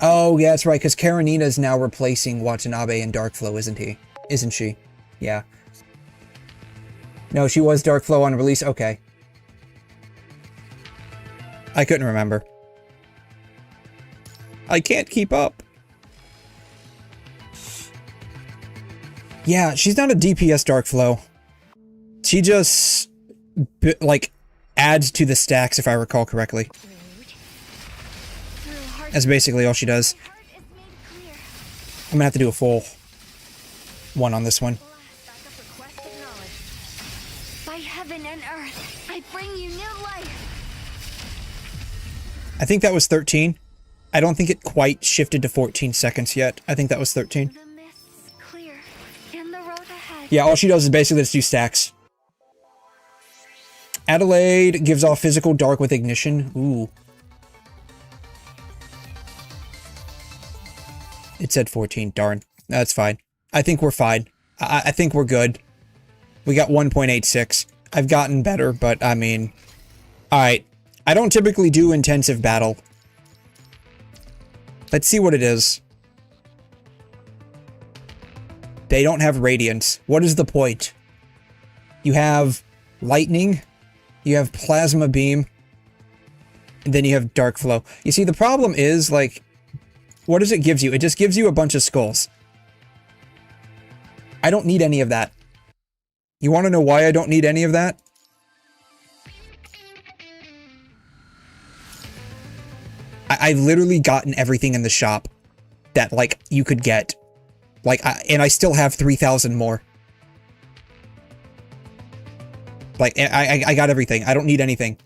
Oh, yeah, that's right, because Karenina is now replacing Watanabe in Dark Flow, isn't he? Isn't she? Yeah. No, she was Dark Flow on release? Okay. I couldn't remember. I can't keep up. Yeah, she's not a DPS Dark Flow. She just, like, adds to the stacks, if I recall correctly. That's basically all she does. I'm gonna have to do a full one on this one. By heaven and earth, I bring you new life. I think that was 13. I don't think it quite shifted to 14 seconds yet. I think that was 13. The mist's clear, and the road ahead. Yeah, all she does is basically just do stacks. Adelaide gives off physical dark with ignition. Ooh. It said 14. Darn. That's fine. I think we're fine. I think we're good. We got 1.86. I've gotten better, but I mean... Alright. I don't typically do intensive battle. Let's see what it is. They don't have radiance. What is the point? You have lightning. You have plasma beam. And then you have dark flow. You see, the problem is, like... What does it give you? It just gives you a bunch of skulls. I don't need any of that. You want to know why I don't need any of that? I've literally gotten everything in the shop that, like, you could get. Like, and I still have 3,000 more. Like, I got everything. I don't need anything.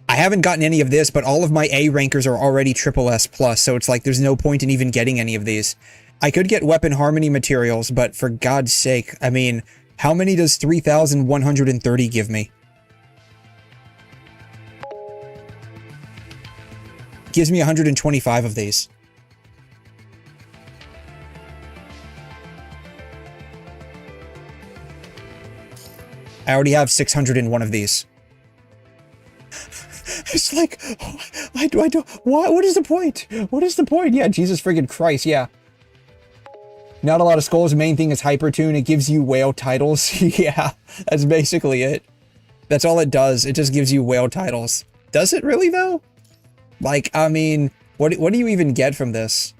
I haven't gotten any of this, but all of my A rankers are already SSS+, so it's like there's no point in even getting any of these. I could get weapon harmony materials, but for God's sake, I mean, how many does 3,130 give me? Gives me 125 of these. I already have 601 of these. It's like, I don't, what is the point? What is the point? Yeah, Jesus friggin' Christ, yeah. Not a lot of skulls, main thing is Hypertune, it gives you whale titles. Yeah, that's basically it. That's all it does, it just gives you whale titles. Does it really though? Like, I mean, what do you even get from this?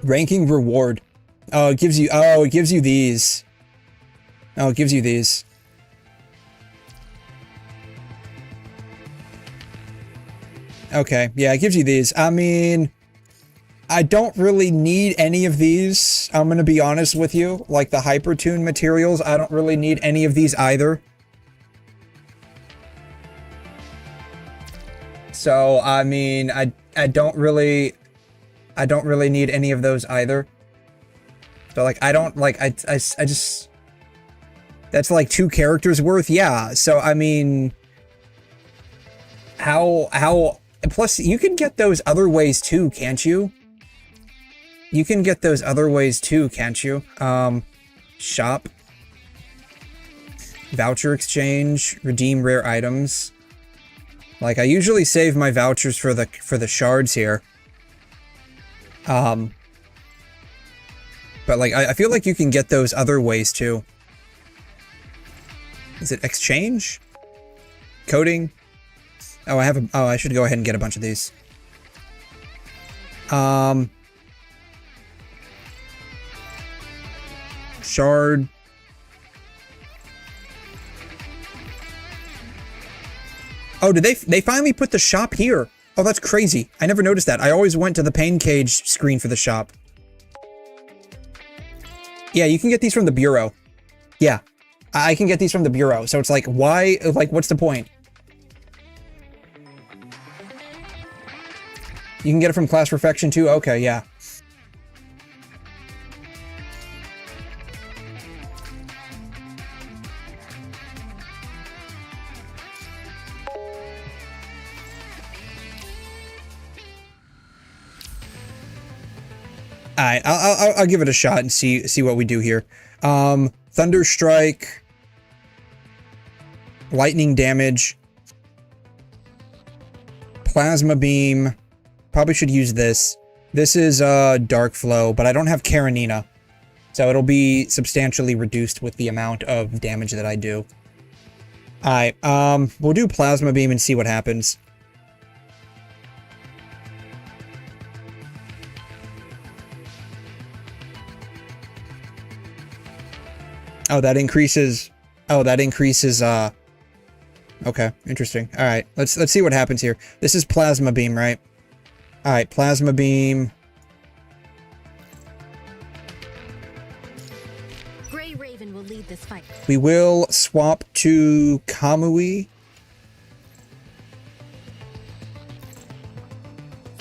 Ranking reward. Oh, it gives you these. Oh, it gives you these. Okay, yeah, it gives you these. I mean, I don't really need any of these. I'm gonna be honest with you. Like the Hypertune materials, I don't really need any of these either. So, I mean, I don't really need any of those either. So, like, I don't, like, I just... That's like 2 characters worth? Yeah, so, I mean... How... Plus, you can get those other ways too, can't you? You can get those other ways too, can't you? Shop. Voucher exchange. Redeem rare items. Like, I usually save my vouchers for the shards here. But, like, I feel like you can get those other ways too. Is it exchange? Coding? Oh, I should go ahead and get a bunch of these. Shard. Oh, did they finally put the shop here? Oh, that's crazy. I never noticed that. I always went to the pain cage screen for the shop. Yeah, you can get these from the bureau. Yeah. I can get these from the Bureau, so it's like, why, like, what's the point? You can get it from Class Perfection too? Okay, yeah. Alright, I'll give it a shot and see what we do here. Thunder Strike, lightning damage, plasma beam. Probably should use this. This is Dark Flow, but I don't have Karenina, so it'll be substantially reduced with the amount of damage that I do. Alright, we'll do plasma beam and see what happens. Oh, that increases. Oh, that increases. Okay, interesting. All right, let's see what happens here. This is plasma beam, right? All right, plasma beam. Gray Raven will lead this fight. We will swap to Kamui.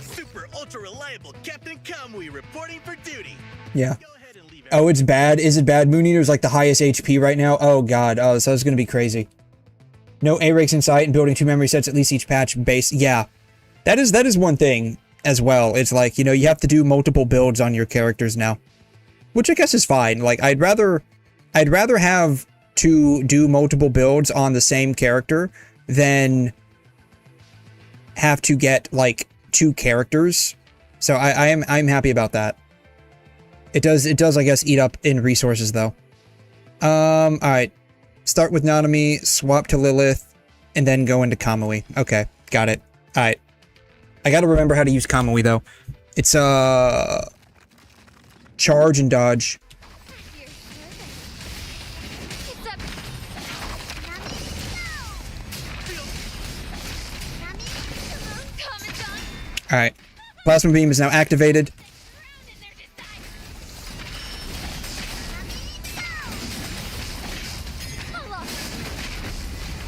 Super ultra reliable Captain Kamui reporting for duty. Yeah. Go ahead and leave Oh, it's bad. Is it bad? Moon Eater's like the highest HP right now. Oh god. Oh, so it's gonna be crazy. No A-Rakes in sight and building 2 memory sets at least each patch base. Yeah. That is one thing as well. It's like, you know, you have to do multiple builds on your characters now. Which I guess is fine. Like, I'd rather have to do multiple builds on the same character than have to get, like, 2 characters. So I'm happy about that. It does, I guess, eat up in resources, though. Alright. Start with Nanami, swap to Lilith, and then go into Kamui. Okay, got it. Alright. I gotta remember how to use Kamui, though. It's, charge and dodge. Alright. Plasma beam is now activated.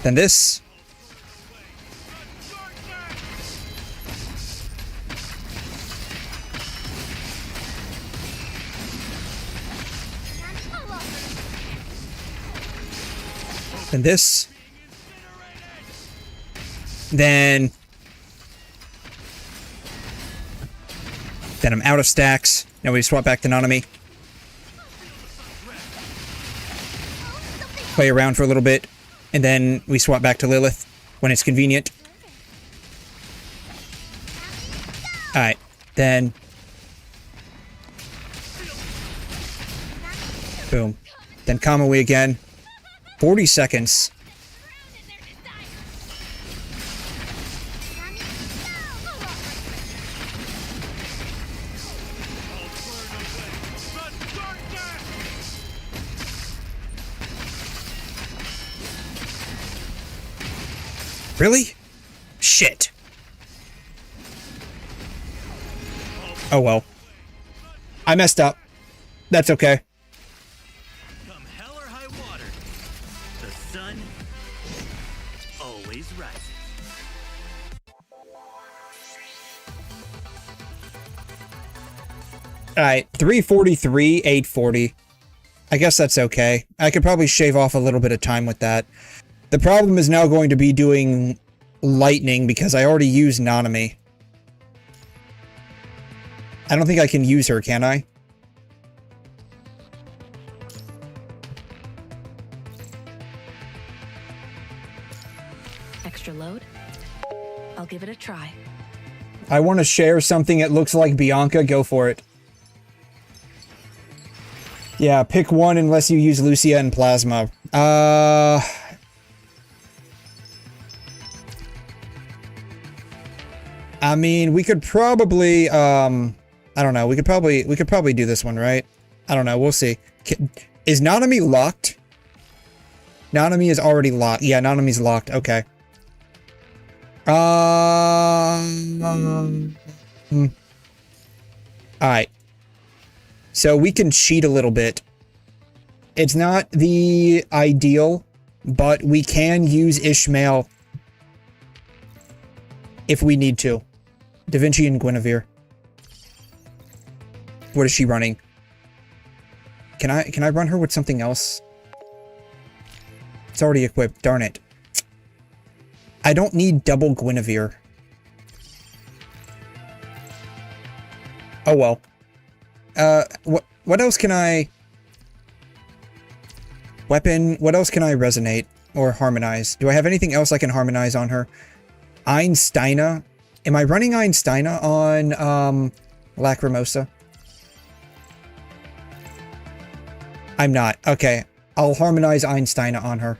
Then this. Then this. Then I'm out of stacks. Now we swap back to Nanami. Play around for a little bit. And then we swap back to Lilith when it's convenient. Alright, then... boom. Then Kamui again. 40 seconds. Really? Shit. Oh well. I messed up. That's okay. Come hell or high water, the sun always rises. Alright, 343, 840. I guess that's okay. I could probably shave off a little bit of time with that. The problem is now going to be doing lightning because I already used Nanami. I don't think I can use her, can I? Extra load? I'll give it a try. I want to share something that looks like Bianca. Go for it. Yeah, pick one unless you use Lucia and Plasma. I mean, we could probably, I don't know. We could probably do this one, right? I don't know. We'll see. Is Nanami locked? Nanami is already locked. Yeah, Nanami's locked. Okay. Alright. So we can cheat a little bit. It's not the ideal, but we can use Ishmael if we need to. Da Vinci and Guinevere. What is she running? Can I run her with something else? It's already equipped. Darn it. I don't need double Guinevere. Oh well. What else can I... Weapon, what else can I resonate or harmonize? Do I have anything else I can harmonize on her? 𝘬𝘮. Am I running 𝘬𝘮 on 𝘧𝘬𝘕? I'm not. Okay. I'll harmonize 𝘬𝘮 on her.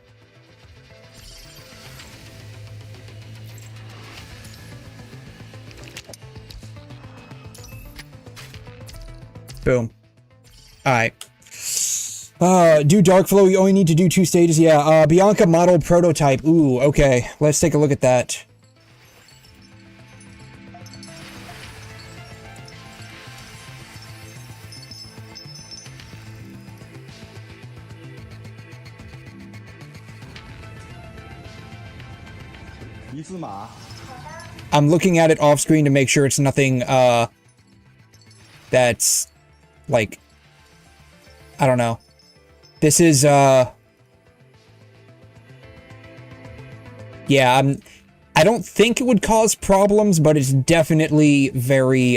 Boom. Alright. Do Dark Flow, you only need to do 2 stages? Yeah, Bianca model prototype. Ooh, okay. Let's take a look at that. I'm looking at it off screen to make sure it's nothing, that's, like, I don't know. This is, yeah, I don't think it would cause problems, but it's definitely very,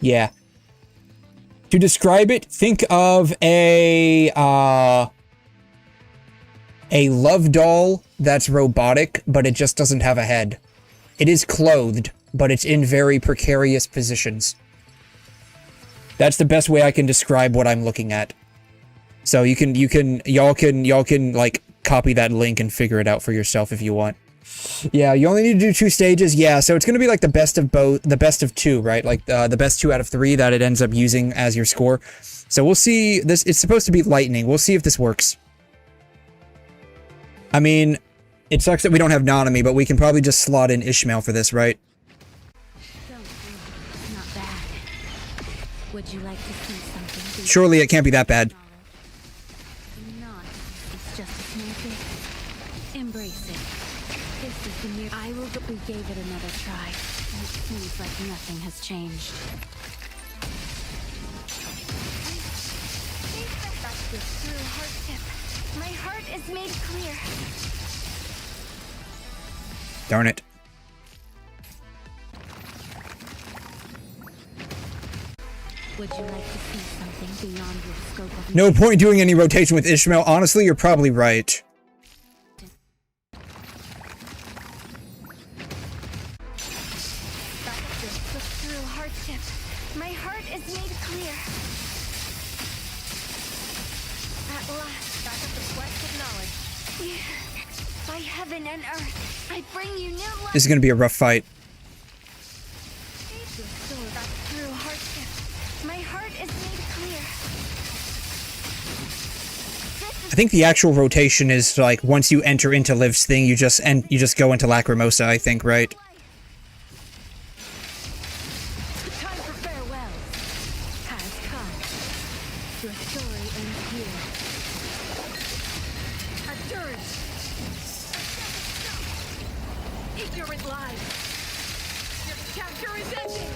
yeah. To describe it, think of a love doll that's robotic, but it just doesn't have a head. It is clothed, but it's in very precarious positions. That's the best way I can describe what I'm looking at. So y'all can like copy that link and figure it out for yourself if you want. Yeah, you only need to do 2 stages. Yeah, so it's gonna be like the best of both, the best of 2, right? Like the best 2 out of 3 that it ends up using as your score. So we'll see. This, it's supposed to be lightning. We'll see if this works. I mean, it sucks that we don't have Nanami, but we can probably just slot in Ishmael for this, right? Not bad. Would you like to see something? Surely it can't be that bad. Not. It's just a small bit. Embrace it. This is the year I will go. We gave it another try. And it seems like nothing has changed. That's the true hardship. My heart is made clear. Darn it. Would you like to see something beyond your scope of... No point doing any rotation with Ishmael. Honestly, you're probably right. Through hardship, my heart is made clear. At last, back up the quest of knowledge. By heaven and earth, I bring you new life. This is gonna be a rough fight. Through hardship, my heart is made clear. I think the actual rotation is like once you enter into Liv's thing, you just go into 𝘧𝘬𝘕, I think, right? The time for farewell has come. Your story ends here. A dirge. Ignorant lies. Your chapter is ending.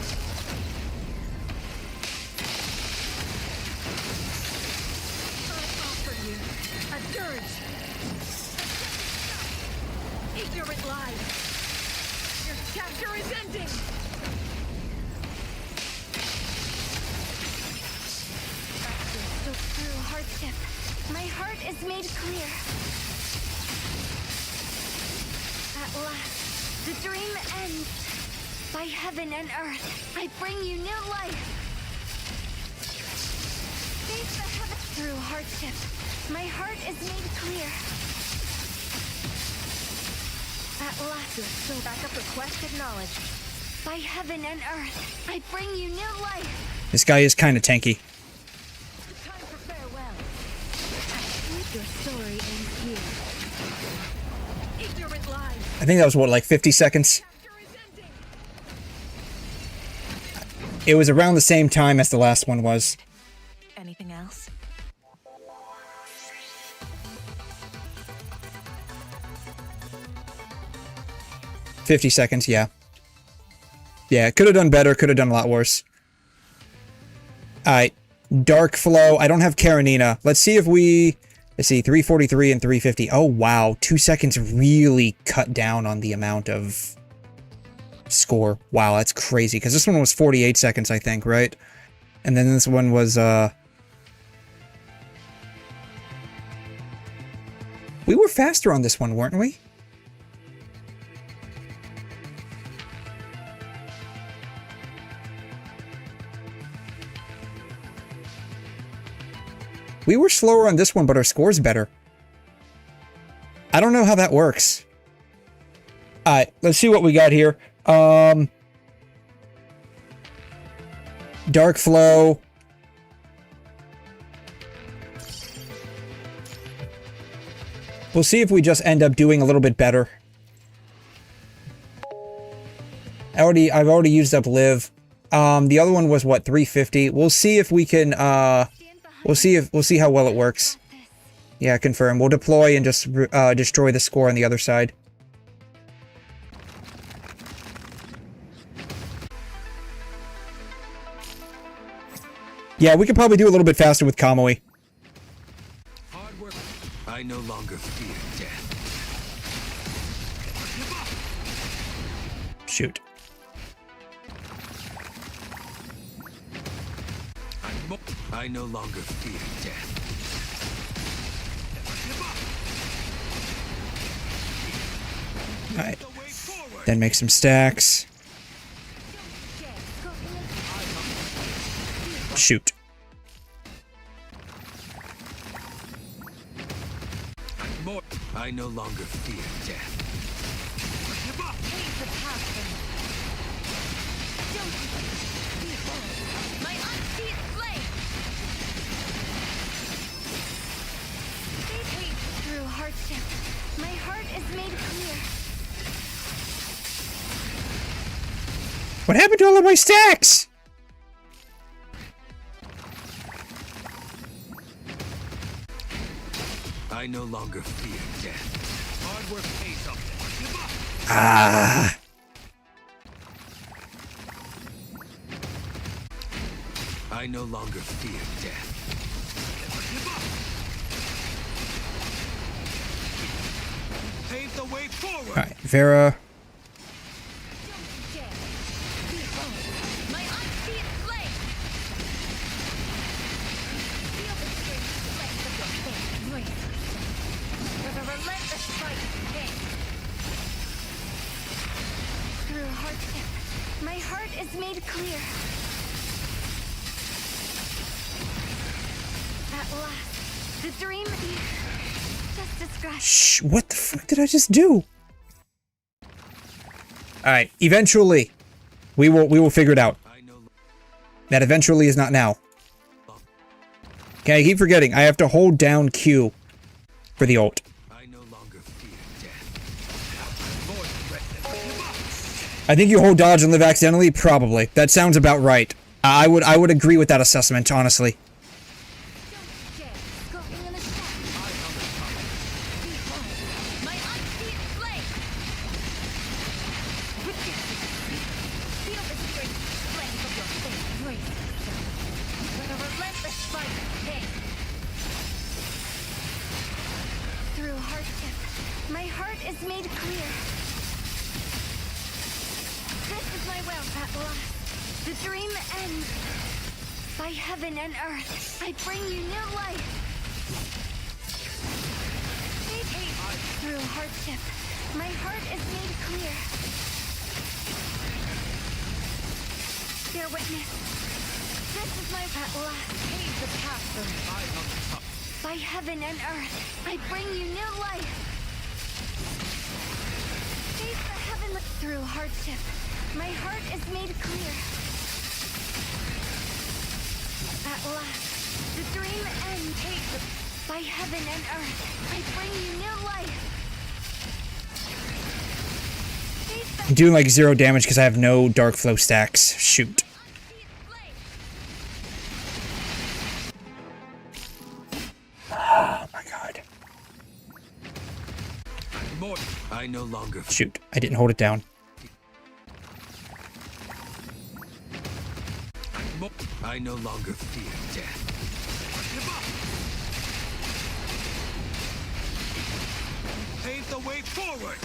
I offer you a dirge. Ignorant lies. Your chapter is ending. Through hardship, my heart is made clear. At last, the dream ends. By heaven and earth, I bring you new life. Face the heaven. Through hardship, my heart is made clear. At last, so back up the quest of knowledge. By heaven and earth, I bring you new life. This guy is kind of tanky. Time for farewell. Your story ends here. Ignorant lies. I think that was what, like 50 seconds? Chapter is ending. It was around the same time as the last one was. Anything else? $50, yeah. Yeah, could have done better, could have done a lot worse. Alright. Dark Flow. I don't have Karenina. Let's see if we... Let's see, 343 and 350. Oh, wow. 2 seconds really cut down on the amount of score. Wow, that's crazy. Because this one was 48 seconds, I think, right? And then this one was, we were faster on this one, weren't we? We were slower on this one, but our score's better. I don't know how that works. Alright, let's see what we got here. Dark Flow. We'll see if we just end up doing a little bit better. I've already used up Live. The other one was what, 350. We'll see if we can we'll see how well it works. Yeah, confirm. We'll deploy and just destroy the score on the other side. Yeah, we could probably do a little bit faster with Kamui. Hard work. I no longer fear death. Shoot. I no longer fear death. Alright. Then make some stacks. Shoot. I no longer fear death. My unseen flame! Through hardship, my heart is made clear. What happened to all of my stacks? I no longer fear death. Hard work pays off. Ah. I no longer fear death. Pave the way forward. Alright, Vera. My unseen flame! Feel the strange flex of your face. With a relentless fight pain. Through hardship, my heart is made clear. At last, the dream you just described. Shh, what the fuck did I just do? Alright, eventually. We will figure it out. That eventually is not now. Okay, I keep forgetting. I have to hold down Q for the ult. I no longer fear death. I think you hold dodge and live accidentally? Probably. That sounds about right. I would agree with that assessment, honestly. My unseen flame! Feel the strange flex of your face. With a relentless fight pain. Through hardship, my heart is made clear. This is my will at last. The dream ends. By heaven and earth, I bring you new life. Through hardship, my heart is made clear. Bear witness. This is my at last. Pave the path for me. By heaven and earth, I bring you new life. Face the heavenly. Through hardship, my heart is made clear. At last, the dream ends. By heaven and earth, I bring you new life. I'm doing like 0 damage because I have no Dark Flow stacks. Shoot. I no longer. Shoot, I didn't hold it down. I no longer fear death. Pave the way forward.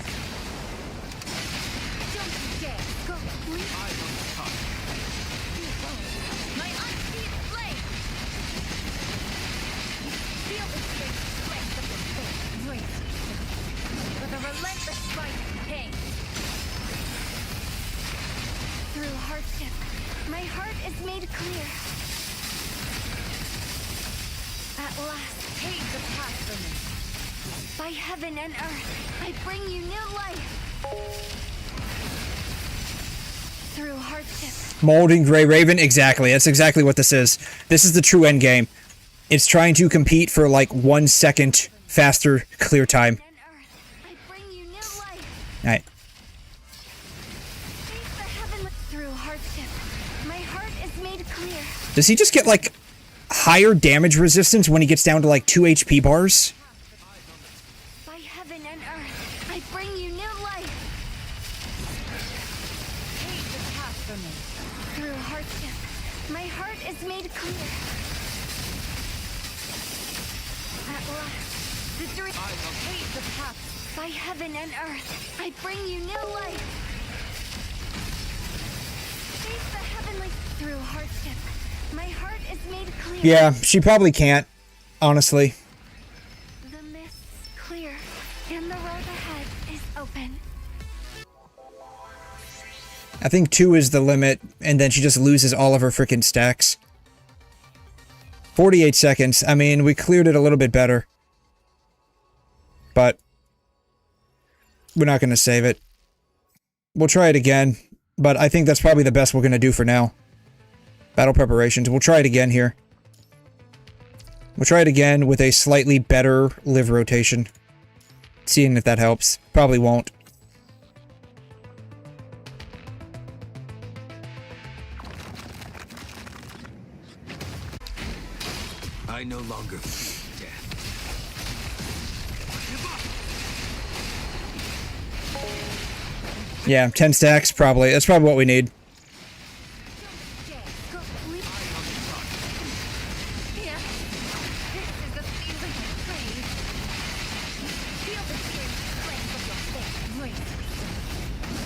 Don't you dare go sleep. I on top. My unseen flame. Feel the strange strength of your faith. Brace yourself with a relentless fight of pain. Through hardship, my heart is made clear. At last, pave the path for me. By heaven and earth, I bring you new life. Through hardship. Molding Grey Raven? Exactly. That's exactly what this is. This is the true end game. It's trying to compete for like 1 second faster clear time. And earth, I bring you new life. Alright. Face the heavenly. Through hardship, my heart is made clear. Does he just get like higher damage resistance when he gets down to like 2 HP bars? By heaven and earth, I bring you new life. Pave the path for me. Through hardship, my heart is made clear. At last, the dream. Pave the path. By heaven and earth, I bring you new life. Face the heavenly. Through hardship, my heart is made clear. Yeah, she probably can't, honestly. The mist's clear, and the road ahead is open. I think 2 is the limit, and then she just loses all of her freaking stacks. 48 seconds. I mean, we cleared it a little bit better. But we're not going to save it. We'll try it again, but I think that's probably the best we're going to do for now. Battle preparations. We'll try it again here. We'll try it again with a slightly better live rotation. Seeing if that helps. Probably won't. I no longer fear death. Yeah, 10 stacks, probably. That's probably what we need. Go sleep. Yeah. This is the feeling of praise. Feel the strange strength of your faith. Brace yourself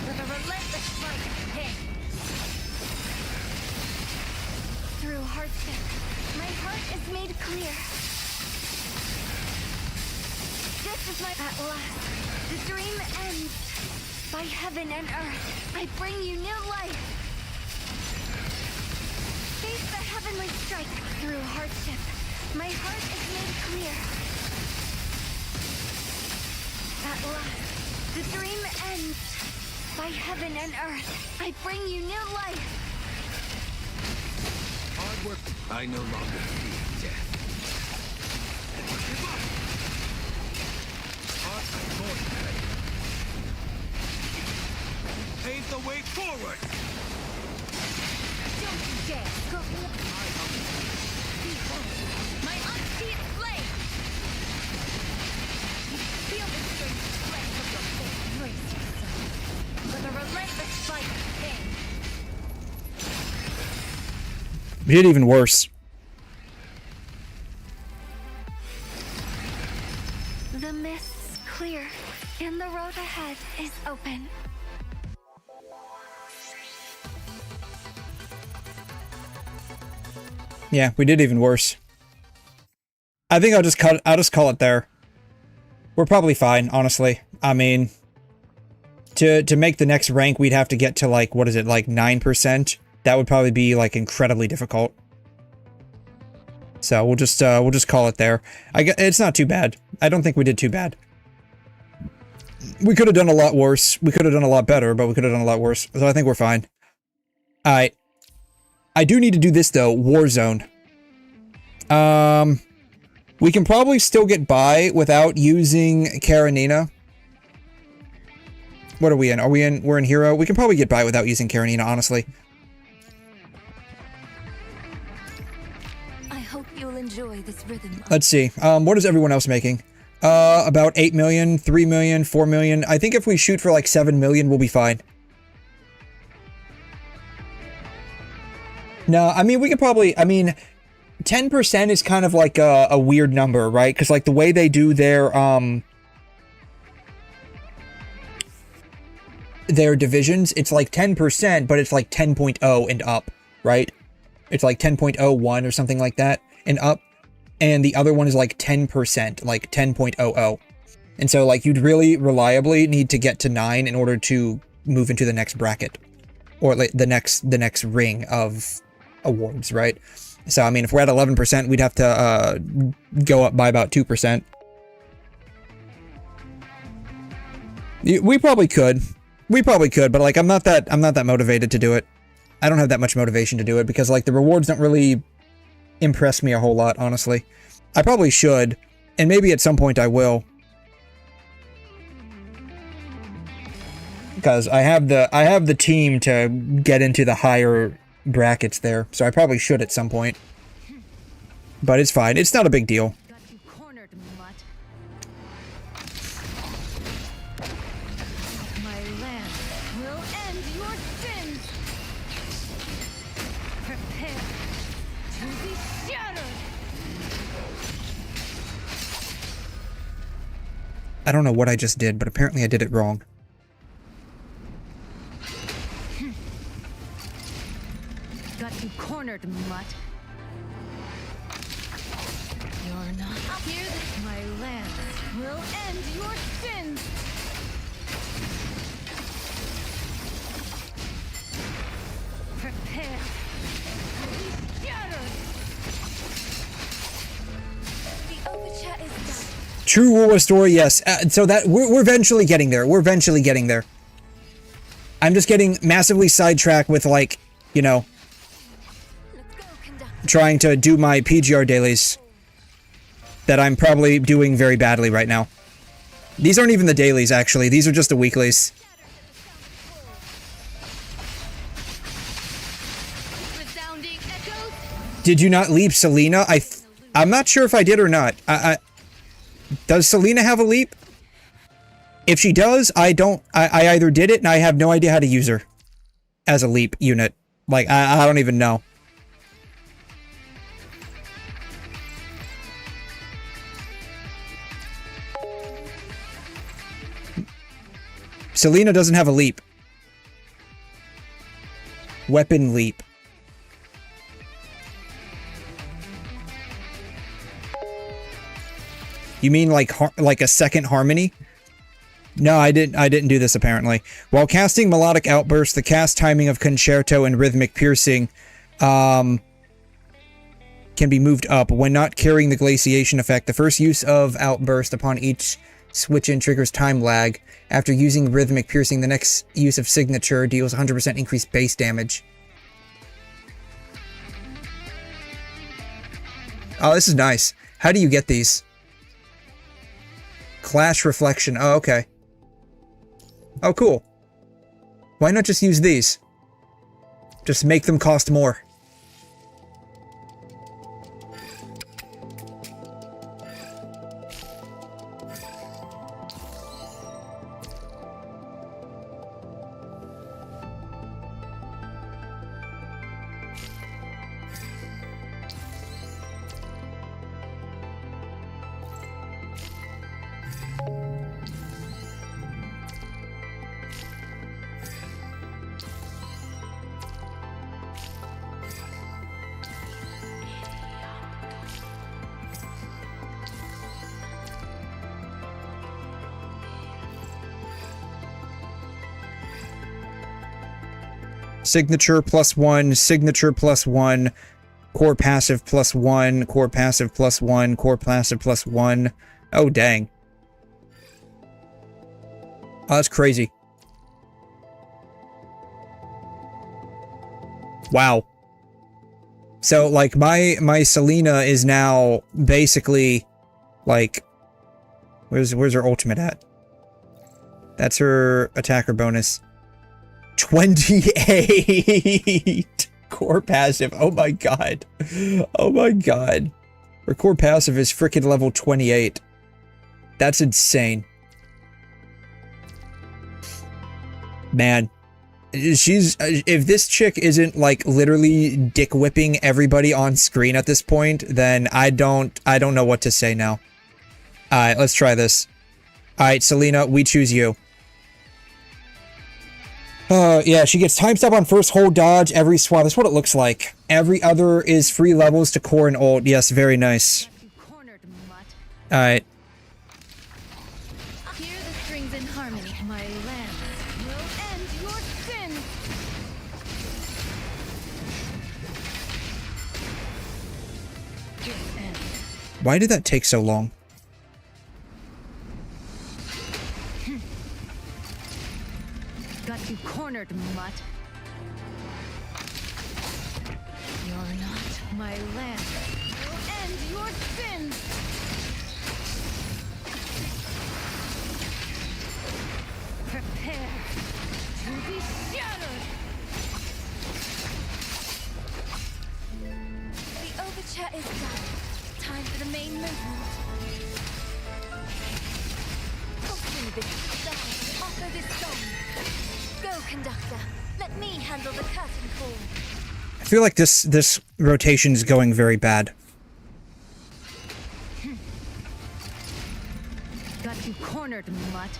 with a relentless fight of pain. Through hardship, my heart is made clear. This is my. At last, the dream ends. By heaven and earth, I bring you new life. Face the heavenly strike. Through hardship, my heart is made clear. At last, the dream ends. By heaven and earth, I bring you new life. Hard work. I no longer fear death. Pave the way forward. Don't you dare go. Behold, my unseen flame. Feel the strange strength of your faith. Brace yourself with a relentless fight of pain. We did even worse. The mist's clear, and the road ahead is open. Yeah, we did even worse. I think I'll just call it there. We're probably fine, honestly. I mean, to make the next rank, we'd have to get to like, what is it, like 9%? That would probably be like incredibly difficult. So we'll just call it there. It's not too bad. I don't think we did too bad. We could have done a lot worse. We could have done a lot better, but we could have done a lot worse. So I think we're fine. Alright. I do need to do this though, Warzone. We can probably still get by without using Karenina. What are we in? We're in Hero? We can probably get by without using Karenina, honestly. I hope you'll enjoy this rhythm. Let's see. What is everyone else making? About 8 million, 3 million, 4 million. I think if we shoot for like 7 million, we'll be fine. No, I mean, we could probably, I mean, 10% is kind of like a weird number, right? Because like the way they do their divisions, it's like 10%, but it's like 10.0 and up, right? It's like 10.01 or something like that and up. And the other one is like 10%, like 10.00. And so like you'd really reliably need to get to 9 in order to move into the next bracket or like the next ring of awards, right? So I mean, if we're at 11%, we'd have to go up by about 2%. We probably could. We probably could, but like I'm not that motivated to do it. I don't have that much motivation to do it because like the rewards don't really impress me a whole lot, honestly. I probably should, and maybe at some point I will. Because I have the team to get into the higher brackets there, so I probably should at some point. But it's fine. It's not a big deal. Got you cornered, mutt. My land will end your sins. Prepare to be shattered. I don't know what I just did, but apparently I did it wrong. Got you cornered, mutt. You're not here. My land will end your sins. Prepare to be shattered. The overture is done. True WuWa story, yes. So that we're eventually getting there. We're eventually getting there. I'm just getting massively sidetracked with like, you know, trying to do my PGR dailies that I'm probably doing very badly right now. These aren't even the dailies, actually. These are just the weeklies. Resounding echoes. Did you not leap Selena? I'm not sure if I did or not. Does Selena have a leap? If she does, I either did it and I have no idea how to use her as a leap unit. Like, I don't even know. Selena doesn't have a leap. Weapon leap. You mean like a second harmony? No, I didn't do this apparently. While casting melodic outbursts, the cast timing of concerto and rhythmic piercing can be moved up. When not carrying the glaciation effect, the first use of outburst upon each switch-in triggers time lag. After using rhythmic piercing, the next use of signature deals 100% increased base damage. Oh, this is nice. How do you get these? Clash reflection. Oh, okay. Oh, cool. Why not just use these? Just make them cost more. Signature +1, signature +1, core passive +1, core passive +1, core passive +1. Oh, dang. Oh, that's crazy. Wow. So, like, my Selena is now basically, like, where's her ultimate at? That's her attacker bonus. 28 core passive. Oh my god. Oh my god. Her core passive is freaking level 28. That's insane. Man. She's if this chick isn't like literally dick whipping everybody on screen at this point, then I don't know what to say now. Alright, let's try this. Alright, Selena, we choose you. Yeah, she gets time stop on first hold dodge every swap. That's what it looks like. Every other is free levels to core and ult. Yes, very nice. Alright. Hear the strings in harmony. My lance will end your sins. Why did that take so long? Got you cornered, mutt. You're not my lance will end your sins. Prepare to be shattered. The overture is done. Time for the main movement. Open this song. Offer this song. Go, conductor. Let me handle the curtain call. I feel like this rotation is going very bad. Got you cornered, mutt.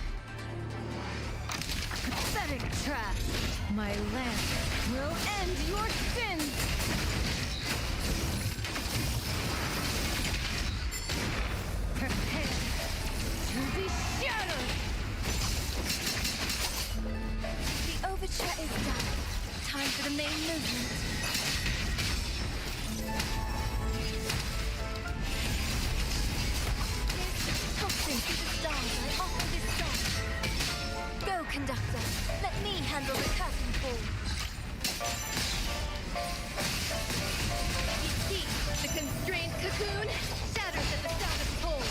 Pathetic trash. My lance will end your sins. Prepare to be shattered. The overture is done. Time for the main movement. Tossing to the stars, I offer this song. Go, conductor. Let me handle the curtain call. You see, the constrained cocoon shatters at the sound of toll.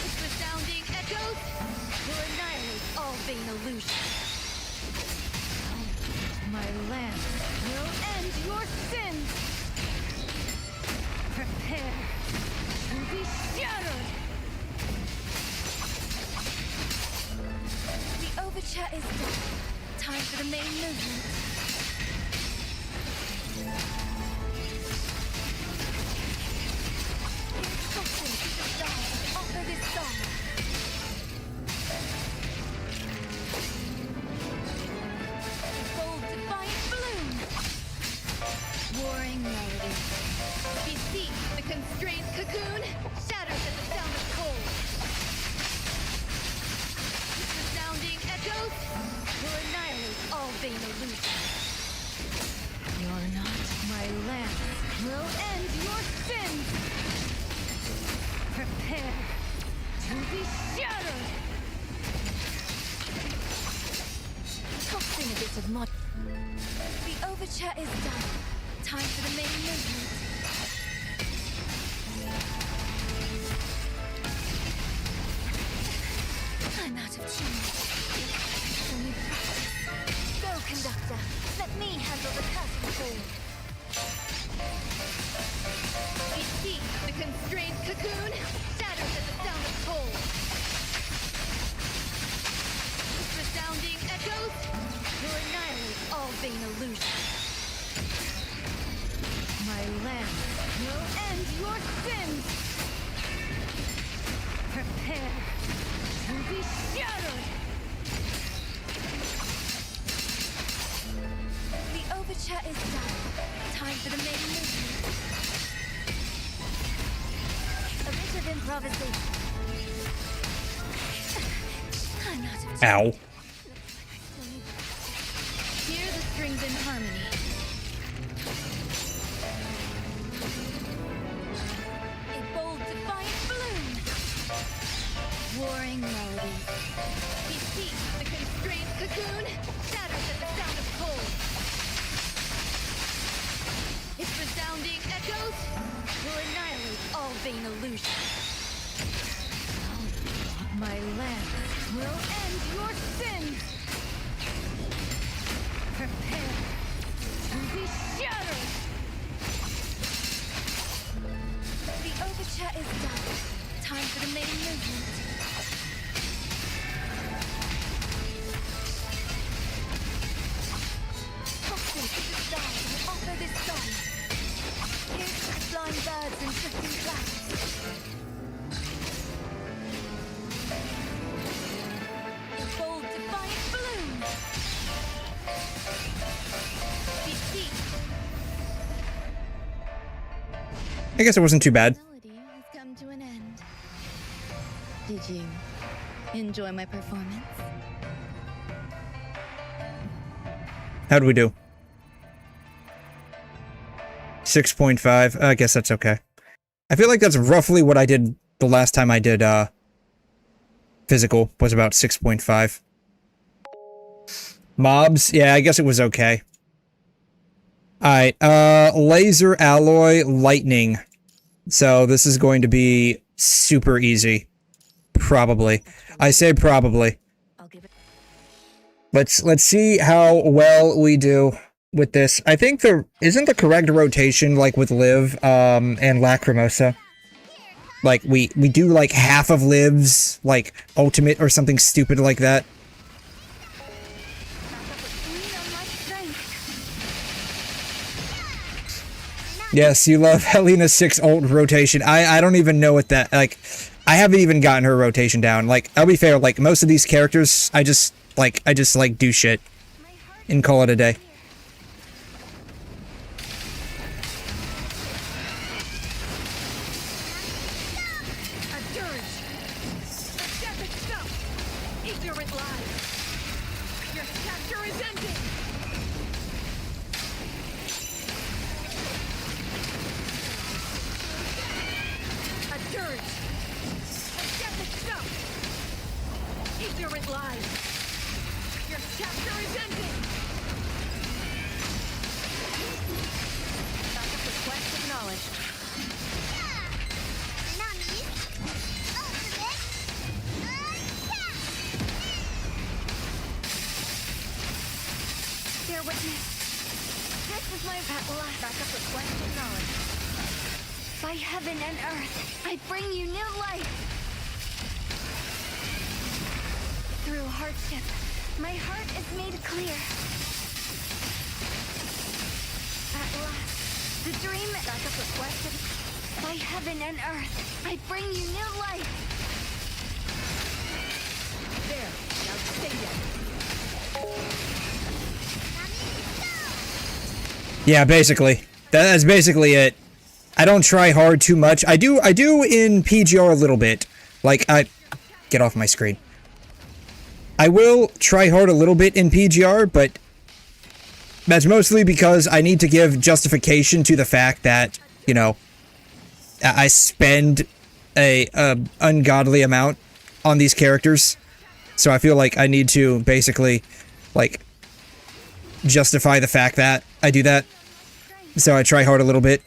Its resounding echoes will annihilate all vain illusions. My lance will end your sins. Prepare to be shattered. The overture is done. Time for the main movement. Tossing to the stars, I offer this song. Bold, defiant bloom. Warring melody. You see, the constrained cocoon shatters at the sound of cold. Its resounding echoes will annihilate all vain illusions. You're not my lance will end your sins. Prepare to be shattered. Tossing a bit of mod. The overture is done. Time for the main movement. I'm out of tune. Only practice. Go, conductor. Let me handle the curtain call. You see, the constrained cocoon shatters at the sound of toll. Its resounding echoes will annihilate all vain illusions. My lance will end your sins. Prepare to be shattered. The overture is done. Time for the main movement. A bit of improvisation. I'm out of tune. Ow. Hear the strings in harmony. A bold, defiant bloom. Warring melody. You see, the constrained cocoon shatters at the sound of cold. Its resounding echoes will annihilate all vain illusions. My lance will end your sins. Prepare to be shattered. The Overture is done. Time for the main movement. Crossing to the stars and offer this song. Here's the flying birds and drifting clouds. Your bold, defiant bloom. Defeat. I guess it wasn't too bad. Melody has come to an end. Did you enjoy my performance? How'd we do? 6.5. I guess that's okay. I feel like that's roughly what I did the last time I did, physical, was about 6.5. Mobs? Yeah, I guess it was okay. Alright, laser, alloy, lightning. So this is going to be super easy. Probably. I say probably. I'll give it. Let's see how well we do with this. I think isn't the correct rotation like with Liv and Lacrimosa? Like we do like half of Liv's like ultimate or something stupid like that. Yes, you love Helena's 6 ult rotation. I don't even know what that, like, I haven't even gotten her rotation down. Like, I'll be fair, like, most of these characters, I just do shit and call it a day. By heaven and earth, I bring you new life. Through hardship, my heart is made clear. At last, the dream backup requested. By heaven and earth, I bring you new life. There. Now stay there. Yeah, basically. That's basically it. I don't try hard too much. I do in PGR a little bit. Like, get off my screen. I will try hard a little bit in PGR, but that's mostly because I need to give justification to the fact that, you know, I spend a ungodly amount on these characters. So I feel like I need to basically, like, justify the fact that I do that. So I try hard a little bit.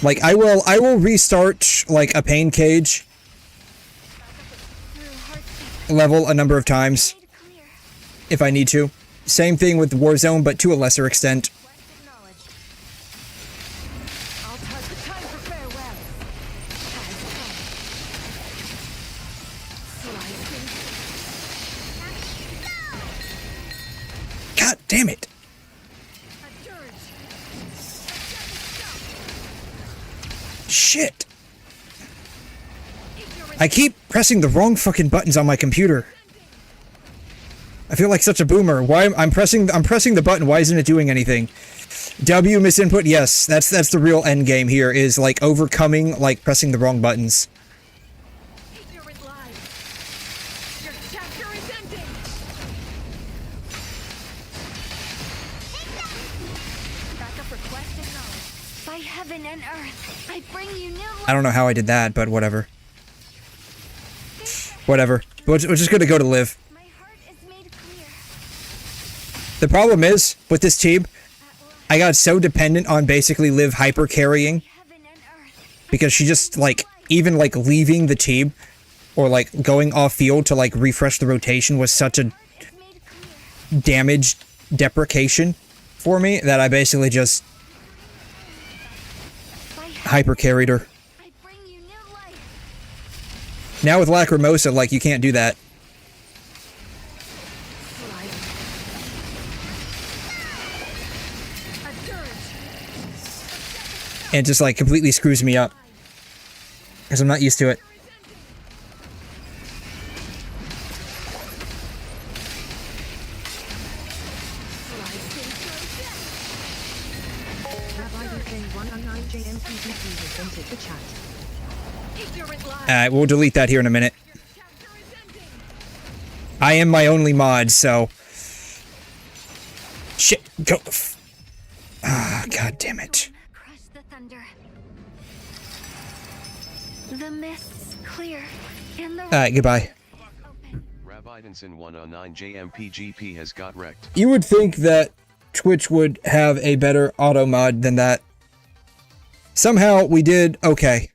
Like, I will restart, like, a pain cage level a number of times if I need to. Same thing with Warzone, but to a lesser extent. God damn it. Shit. I keep pressing the wrong fucking buttons on my computer. I feel like such a boomer. Why I'm pressing the button, why isn't it doing anything? W misinput, yes, that's the real end game here, is like overcoming like pressing the wrong buttons. By heaven and earth, I bring you new life. I don't know how I did that, but whatever. Whatever. We're just gonna go to Liv. My heart is made clear. The problem is, with this team, I got so dependent on basically Liv hyper carrying. Heaven and earth, Because she just, like, even, like, leaving the team, or, like, going off field to, like, refresh the rotation was such a is made clear. damage deprecation for me that I basically just hyper carried her. I bring you new life. Now with Lacrimosa, like, you can't do that. And it just, like, completely screws me up. Because I'm not used to it. Alright, we'll delete that here in a minute. I am my only mod, so... Shit, go... Ah, god damn it. Crush the thunder. The mist's clear, and the Alright, goodbye. Rabbidenson109JMPGP has got wrecked. You would think that Twitch would have a better auto mod than that. Somehow we did okay.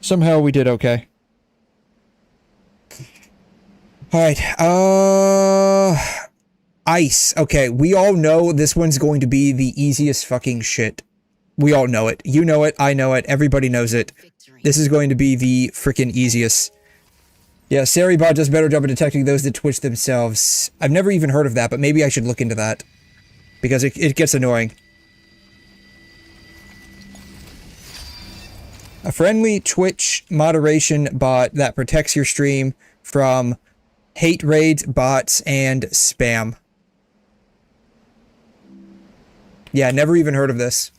Somehow we did okay. Alright, Ice. Okay, we all know this one's going to be the easiest fucking shit. We all know it. You know it, I know it, everybody knows it. This is going to be the freaking easiest. Yeah, Saribot does a better job of detecting those that twitch themselves. I've never even heard of that, but maybe I should look into that. Because it gets annoying. A friendly Twitch moderation bot that protects your stream from hate raids, bots, and spam. Yeah, never even heard of this.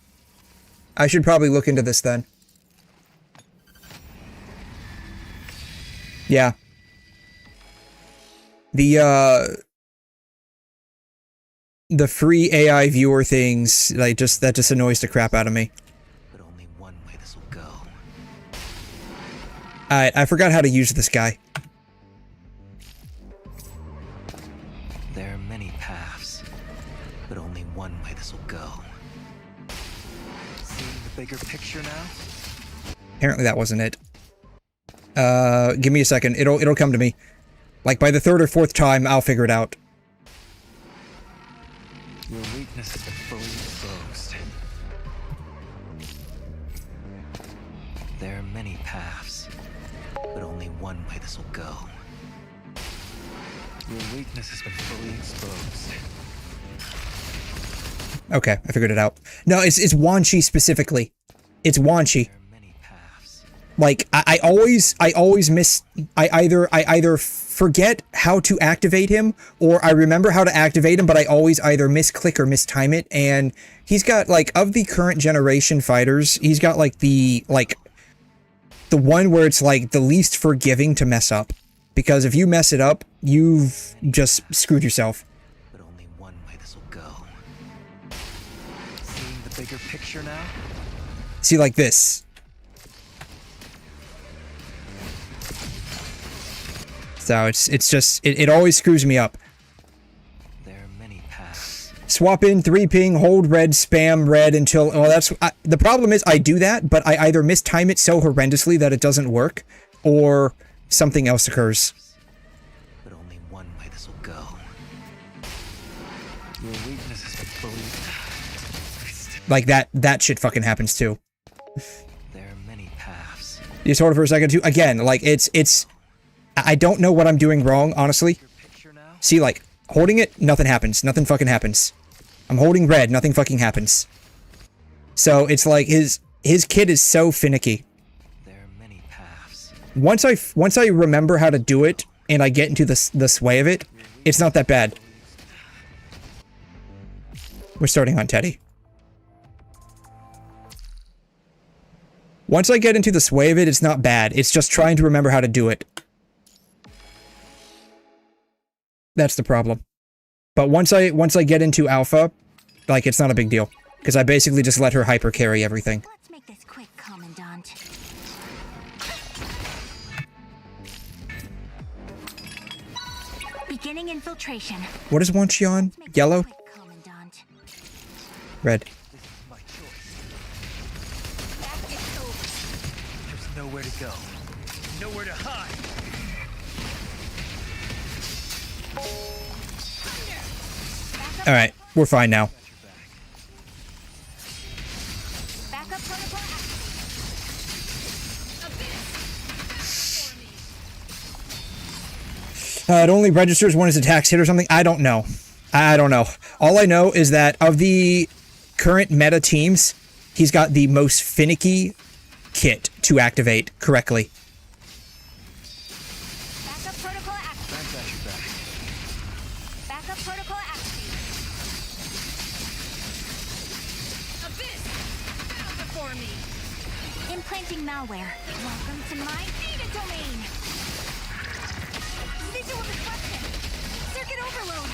I should probably look into this then. Yeah. The free AI viewer things, like, that just annoys the crap out of me. But only one way this will go. Alright, I forgot how to use this guy. There are many paths, but only one way this will go. Seeing the bigger picture now? Apparently that wasn't it. Give me a second. It'll come to me. Like, by the third or fourth time, I'll figure it out. Your weakness has been fully exposed. There are many paths, but only one way this will go. Your weakness has been fully exposed. Okay, I figured it out. No, it's 𝘬𝘮 specifically. It's 𝘬𝘮. There are many paths. Like, I always miss... I either forget how to activate him, or I remember how to activate him, but I always either misclick or mistime it, and he's got, like, of the current generation fighters, he's got, like, the one where it's, like, the least forgiving to mess up. Because if you mess it up, you've just screwed yourself. But only one way this will go. Seeing the bigger picture now? See, like this. So it's just, it always screws me up. There are many paths. Swap in 3 ping, hold red, spam red until, well, that's, the problem is I do that, but I either mistime it so horrendously that it doesn't work, or something else occurs. But only one way this will go. Your weakness has been fully... Like that shit fucking happens too. There are many paths. You just hold it for a second too. Again, like it's I don't know what I'm doing wrong, honestly. See, like, holding it, nothing happens. Nothing fucking happens. I'm holding red, nothing fucking happens. So it's like his kit is so finicky. There are many paths. Once I remember how to do it and I get into the sway of it, it's not that bad. We're starting on Teddy. Once I get into the sway of it, it's not bad. It's just trying to remember how to do it. That's the problem. But once I get into alpha, like, it's not a big deal. Because I basically just let her hyper carry everything. Let's make this quick, Commandant. Beginning infiltration. What is 𝘬𝘮 on? Let's make this Yellow? quick, Commandant. Red. This is my choice. There's nowhere to go. Nowhere to hide. Alright, we're fine now. It only registers when his attacks hit or something. I don't know. I don't know. All I know is that of the current meta teams, he's got the most finicky kit to activate correctly. Backup protocol active. Backup protocol active. Abyss! Bow before me! Implanting malware. Welcome to my data domain! Visual destruction! Circuit overload!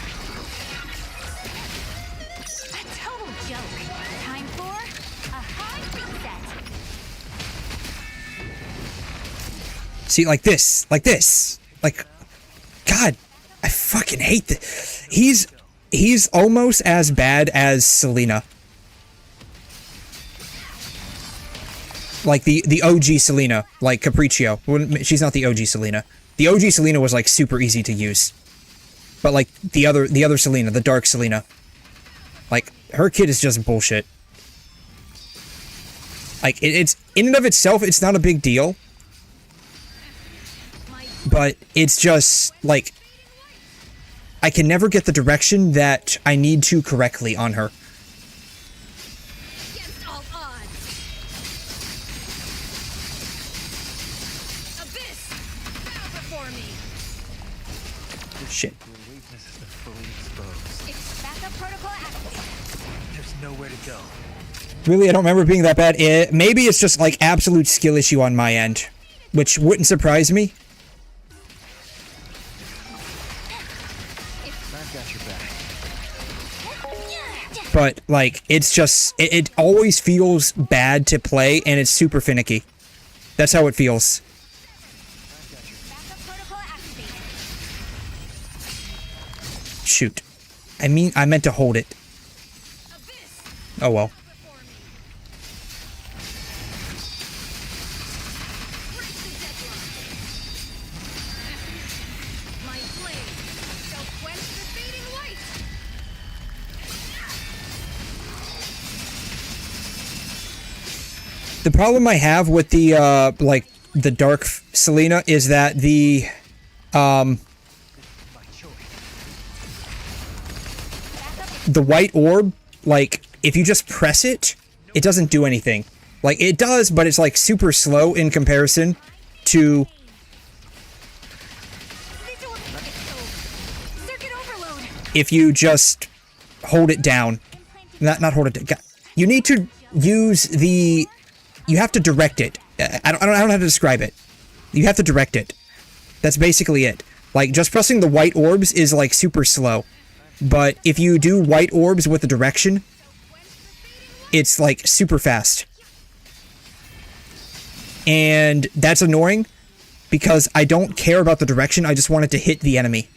A total joke. Time for a hard reset. See, like this. Like, God, I fucking hate this. He's almost as bad as Selena. Like the OG Selena, like Capriccio. Well, she's not the OG Selena. The OG Selena was like super easy to use. But like the other Selena, the dark Selena, like her kit is just bullshit. Like it's in and of itself, it's not a big deal. But it's just like I can never get the direction that I need to correctly on her. Against all odds! Abyss! Bow before me! Shit. Your weaknesses are fully exposed. It's backup protocol active. There's nowhere to go. Really, I don't remember it being that bad. Maybe it's just like absolute skill issue on my end, which wouldn't surprise me. I've got your back. But like, it's just it always feels bad to play, and it's super finicky. That's how it feels. Backup protocol activated. Shoot. I meant to hold it. Abyss! Oh well. Before me! Break the deadlock! My blade shall quench the fading light! The problem I have with the like the dark Selena is that the white orb, like if you just press it, it doesn't do anything. Like it does, but it's like super slow in comparison to Visual circuit overload! if you just hold it down. Not hold it down. You need to use the. You have to direct it. I don't know how to describe it. You have to direct it. That's basically it. Like just pressing the white orbs is like super slow. But if you do white orbs with the direction, it's like super fast. And that's annoying because I don't care about the direction, I just want it to hit the enemy.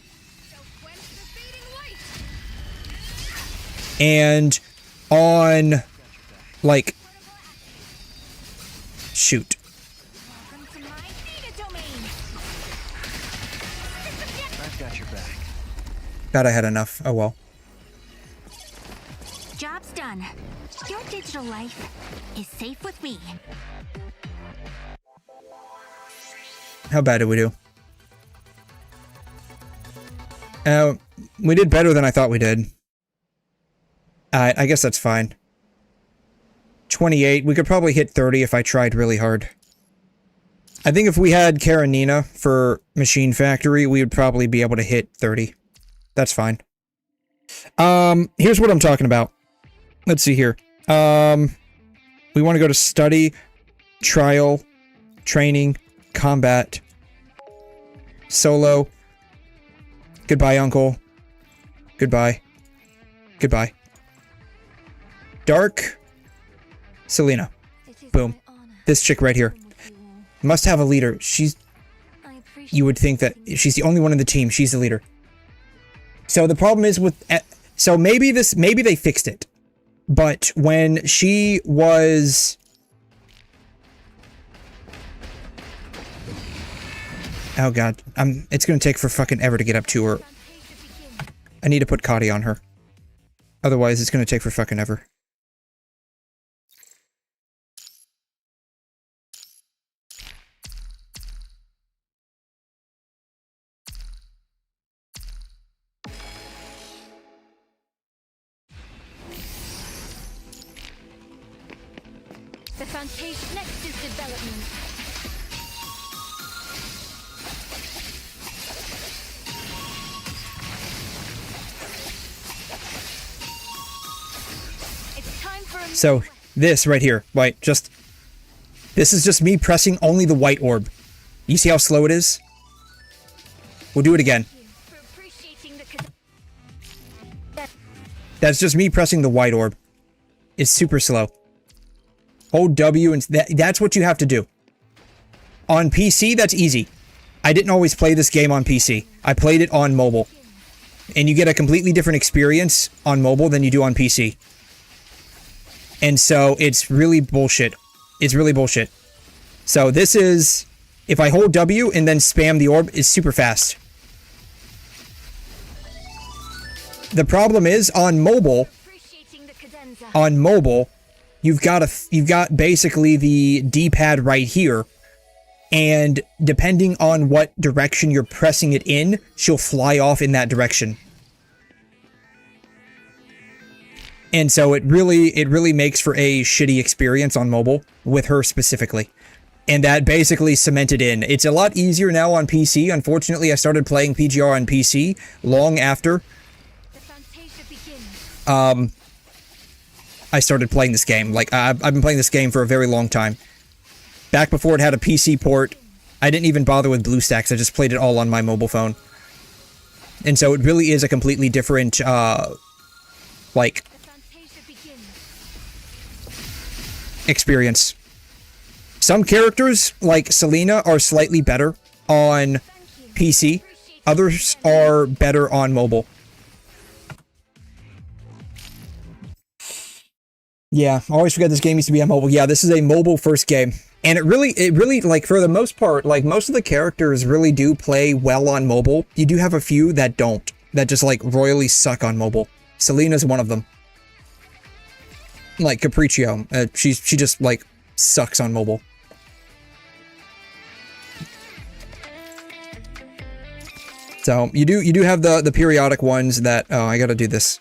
And on like shoot. Welcome to my data domain! I've got your back. God, I had enough. Oh well. Job's done. Your digital life is safe with me. How bad did we do? We did better than I thought we did. I guess that's fine. 28. We could probably hit 30 if I tried really hard. I think if we had Karenina for Machine Factory, we would probably be able to hit 30. That's fine. Here's what I'm talking about. Let's see here. We want to go to study, trial, training, combat, solo. Goodbye, uncle. Goodbye. Goodbye. Dark. Selena. Boom. This chick right here. Must have a leader. You would think that she's the only one in the team. She's the leader. So the problem is with... So maybe they fixed it. But when she was... Oh god. It's gonna take for fucking ever to get up to her. I need to put Cotty on her. Otherwise, it's gonna take for fucking ever. foundation next is development. It's time for a So this right here, right, this is just me pressing only the white orb. You see how slow it is? We'll do it again. for appreciating the That's just me pressing the white orb. It's super slow. Hold W and that's what you have to do. On PC, that's easy. I didn't always play this game on PC. I played it on mobile. And you get a completely different experience on mobile than you do on PC. And so it's really bullshit. It's really bullshit. So this is, if I hold W and then spam the orb, it's super fast. The problem is on mobile, you've got basically the D-pad right here, and depending on what direction you're pressing it in, she'll fly off in that direction. And so it really makes for a shitty experience on mobile with her specifically. And that basically cemented in. It's a lot easier now on PC. Unfortunately, I started playing PGR on PC long after I started playing this game. Like, I've been playing this game for a very long time. Back before it had a PC port, I didn't even bother with BlueStacks. I just played it all on my mobile phone. And so it really is a completely different, like, experience. Some characters, like Selena, are slightly better on PC. Others are better on mobile. Yeah, I always forget this game used to be on mobile. Yeah, this is a mobile first game. And it really, like, for the most part, like, most of the characters really do play well on mobile. You do have a few that don't. That just, like, royally suck on mobile. Selena's one of them. Like, Capriccio. She just, like, sucks on mobile. So, you do have the periodic ones that... Oh, I gotta do this.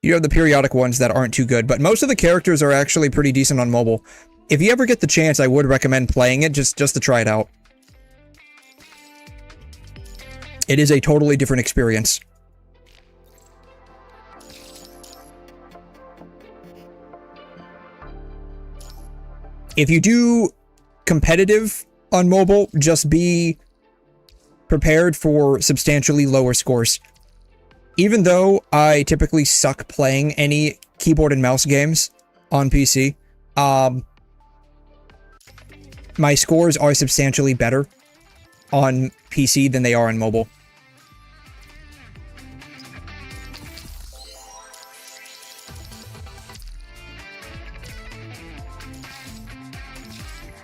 You have the periodic ones that aren't too good, but most of the characters are actually pretty decent on mobile. If you ever get the chance, I would recommend playing it just to try it out. It is a totally different experience. If you do competitive on mobile, just be prepared for substantially lower scores. Even though I typically suck playing any keyboard and mouse games on PC, my scores are substantially better on PC than they are on mobile.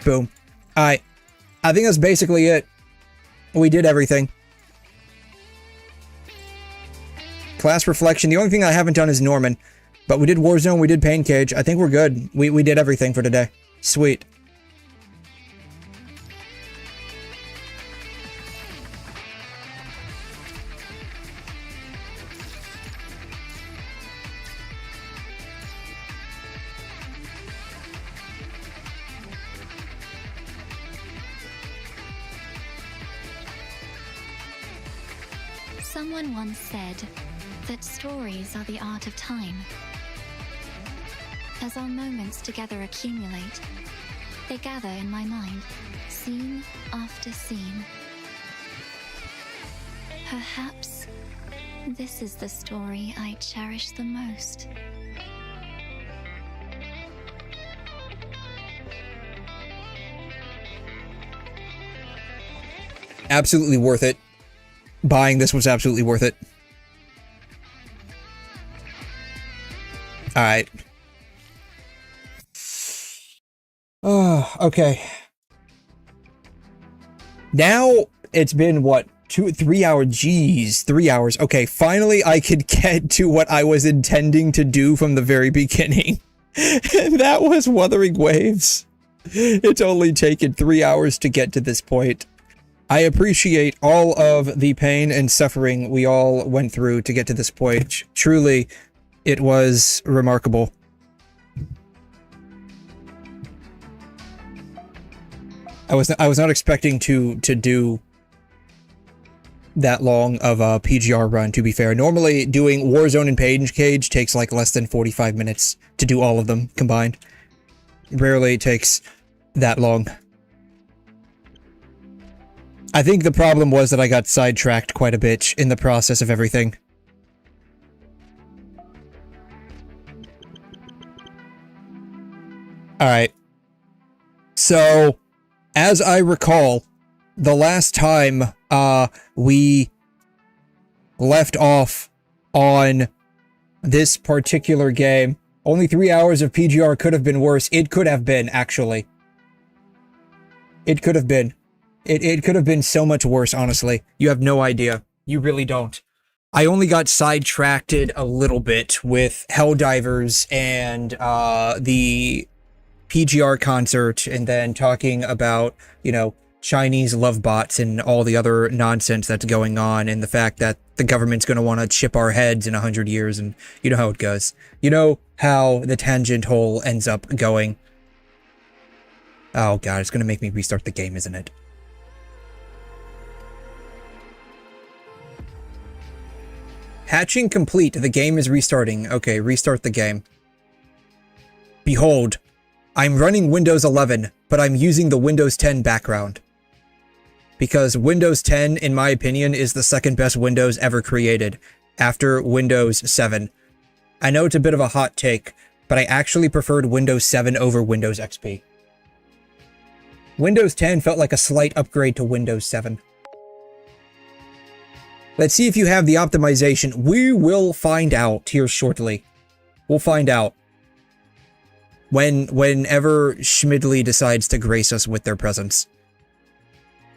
Boom. Alright. I think that's basically it. We did everything. Class reflection. The only thing I haven't done is Norman. But we did Warzone, we did Pain Cage. I think we're good. We did everything for today. Sweet. Someone once said that stories are the art of time. As our moments together accumulate, they gather in my mind, scene after scene. Perhaps this is the story I cherish the most. Absolutely worth it. Buying this was absolutely worth it. Alright. Oh, okay. Now, it's been, what, 3 hours? Jeez, 3 hours. Okay, finally I could get to what I was intending to do from the very beginning. And that was Wuthering Waves. It's only taken 3 hours to get to this point. I appreciate all of the pain and suffering we all went through to get to this point. Truly, it was remarkable. I was not expecting to do that long of a PGR run, to be fair. Normally, doing Warzone and Page Cage takes like less than 45 minutes to do all of them combined. Rarely takes that long. I think the problem was that I got sidetracked quite a bit in the process of everything. Alright. So, as I recall, the last time we left off on this particular game, only 3 hours of PGR could have been worse. It could have been, actually. It could have been. It could have been so much worse, honestly. You have no idea. You really don't. I only got sidetracked a little bit with Helldivers and the PGR concert, and then talking about, you know, Chinese love bots and all the other nonsense that's going on, and the fact that the government's going to want to chip our heads in 100 years, and you know how it goes. You know how the tangent hole ends up going. Oh god, it's going to make me restart the game, isn't it? Hatching complete. The game is restarting. Okay, restart the game. Behold, I'm running Windows 11, but I'm using the Windows 10 background. Because Windows 10, in my opinion, is the second best Windows ever created, after Windows 7. I know it's a bit of a hot take, but I actually preferred Windows 7 over Windows XP. Windows 10 felt like a slight upgrade to Windows 7. Let's see if you have the optimization. We will find out here shortly. We'll find out. Whenever schmidley decides to grace us with their presence.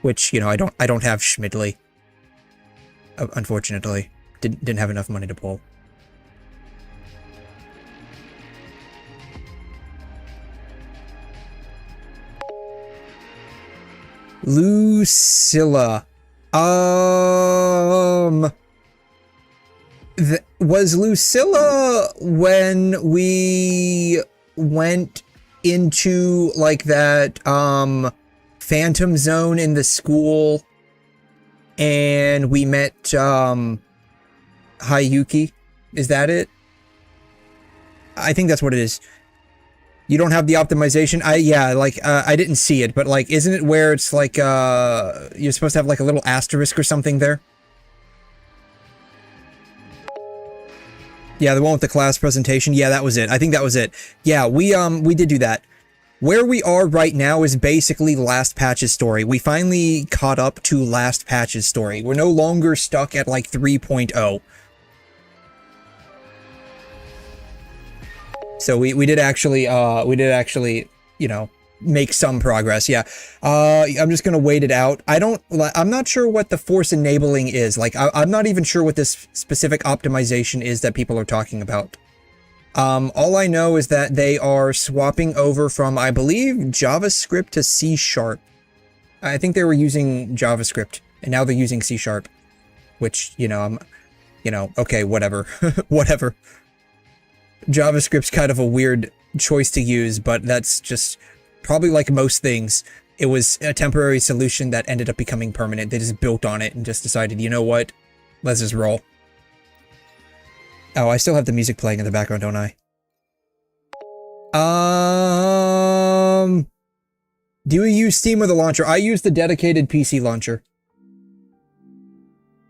Which, you know, I don't have schmidley. Unfortunately. Didn't have enough money to pull. Lucilla. Was Lucilla when we went into, like, that, Phantom Zone in the school, and we met, Hayuki? Is that it? I think that's what it is. You don't have the optimization? Yeah, like, I didn't see it, but, like, isn't it where it's, like, you're supposed to have, like, a little asterisk or something there? Yeah, the one with the class presentation. Yeah, that was it. I think that was it. Yeah, we did do that. Where we are right now is basically last patch's story. We finally caught up to last patch's story. We're no longer stuck at, like, 3.0. So we did actually, you know, make some progress. Yeah. I'm just gonna wait it out. I'm not sure what the force enabling is. Like, I'm not even sure what this specific optimization is that people are talking about. All I know is that they are swapping over from, I believe, JavaScript to C#. I think they were using JavaScript, and now they're using C#. Which, you know, okay, whatever. Whatever. JavaScript's kind of a weird choice to use, but that's just probably like most things. It was a temporary solution that ended up becoming permanent. They just built on it and just decided, you know what? Let's just roll. Oh, I still have the music playing in the background, don't I? Do you use Steam or the launcher? I use the dedicated PC launcher.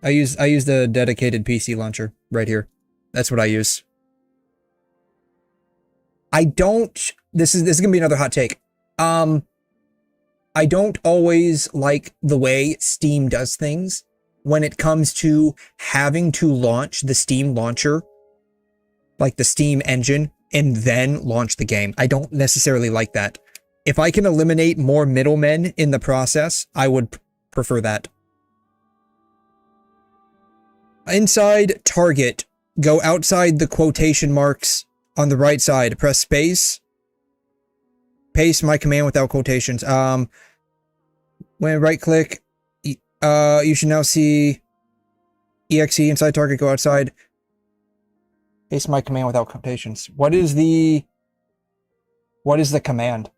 I use the dedicated PC launcher right here. That's what I use. I don't, this is gonna be another hot take. I don't always like the way Steam does things when it comes to having to launch the Steam launcher, like the Steam engine, and then launch the game. I don't necessarily like that. If I can eliminate more middlemen in the process, I would prefer that. Inside target, go outside the quotation marks on the right side, press space. Paste my command without quotations. When right click, you should now see exe inside target, go outside. Paste my command without quotations. What is the command?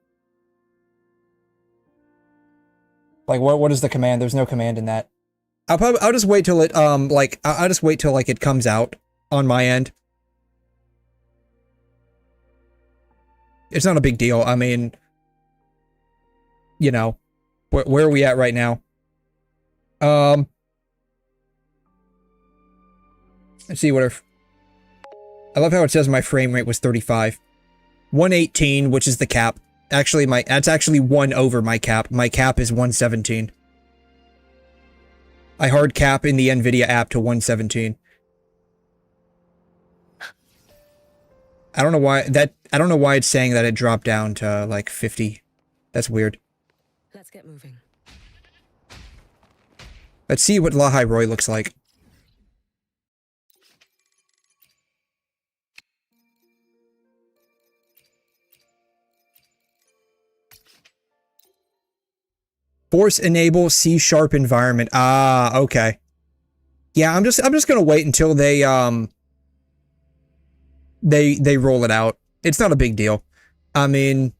Like, what is the command? There's no command in that. I'll just wait till it, I'll just wait till, like, it comes out on my end. It's not a big deal. I mean, you know, where are we at right now? Let's see what if... I love how it says my frame rate was 35. 118, which is the cap. Actually, that's actually 1 over my cap. My cap is 117. I hard cap in the NVIDIA app to 117. I don't know why it's saying that it dropped down to like 50. That's weird. Let's get moving. Let's see what 𝘰𝘰𝘬𝘕 looks like. Force enable C# environment. Ah, okay. Yeah, I'm just gonna wait until they roll it out. It's not a big deal. I mean,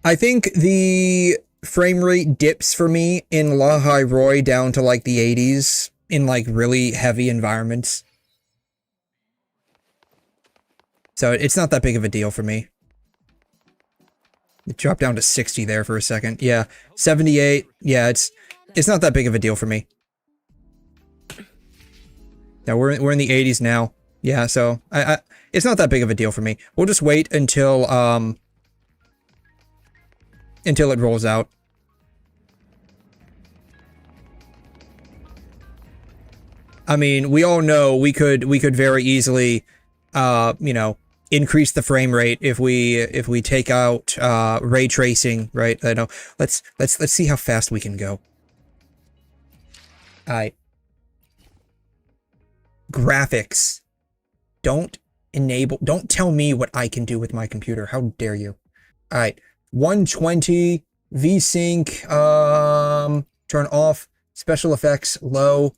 I think the frame rate dips for me in 𝘰𝘰𝘬𝘕 down to like the 80s in like really heavy environments. So it's not that big of a deal for me. It dropped down to 60 there for a second. Yeah, 78. Yeah, it's not that big of a deal for me. Now we're in the 80s now. Yeah, so it's not that big of a deal for me. We'll just wait until it rolls out. I mean, we all know we could very easily you know, increase the frame rate if we take out ray tracing, right? I know. Let's see how fast we can go. Alright. Graphics. Don't tell me what I can do with my computer. How dare you? Alright. 120 VSync turn off. Special effects low.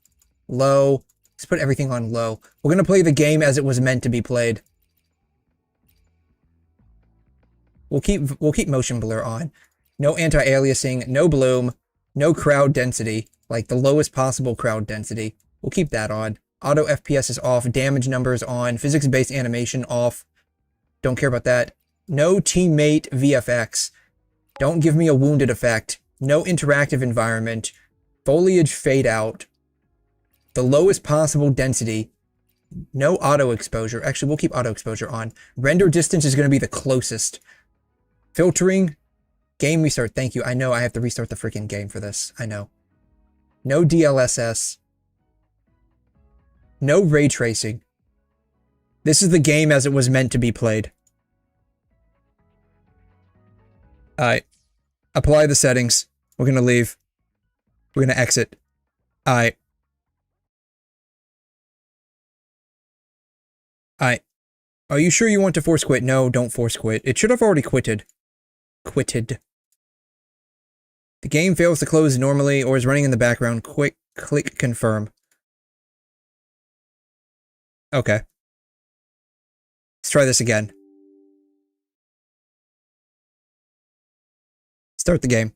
Let's put everything on low. We're gonna play the game as it was meant to be played. We'll keep motion blur on. No anti-aliasing, no bloom, no crowd density, like the lowest possible crowd density. We'll keep that on. Auto FPS is off, damage numbers on, physics-based animation off. Don't care about that. No teammate VFX. Don't give me a wounded effect. No interactive environment. Foliage fade out. The lowest possible density. No auto exposure. Actually, we'll keep auto exposure on. Render distance is going to be the closest. Filtering. Game restart. Thank you. I know I have to restart the freaking game for this. I know. No DLSS. No ray tracing. This is the game as it was meant to be played. Alright. Apply the settings. We're gonna leave. We're gonna exit. Alright. Alright. Are you sure you want to force quit? No, don't force quit. It should have already quitted. The game fails to close normally or is running in the background. Click confirm. Okay. Let's try this again. Start the game.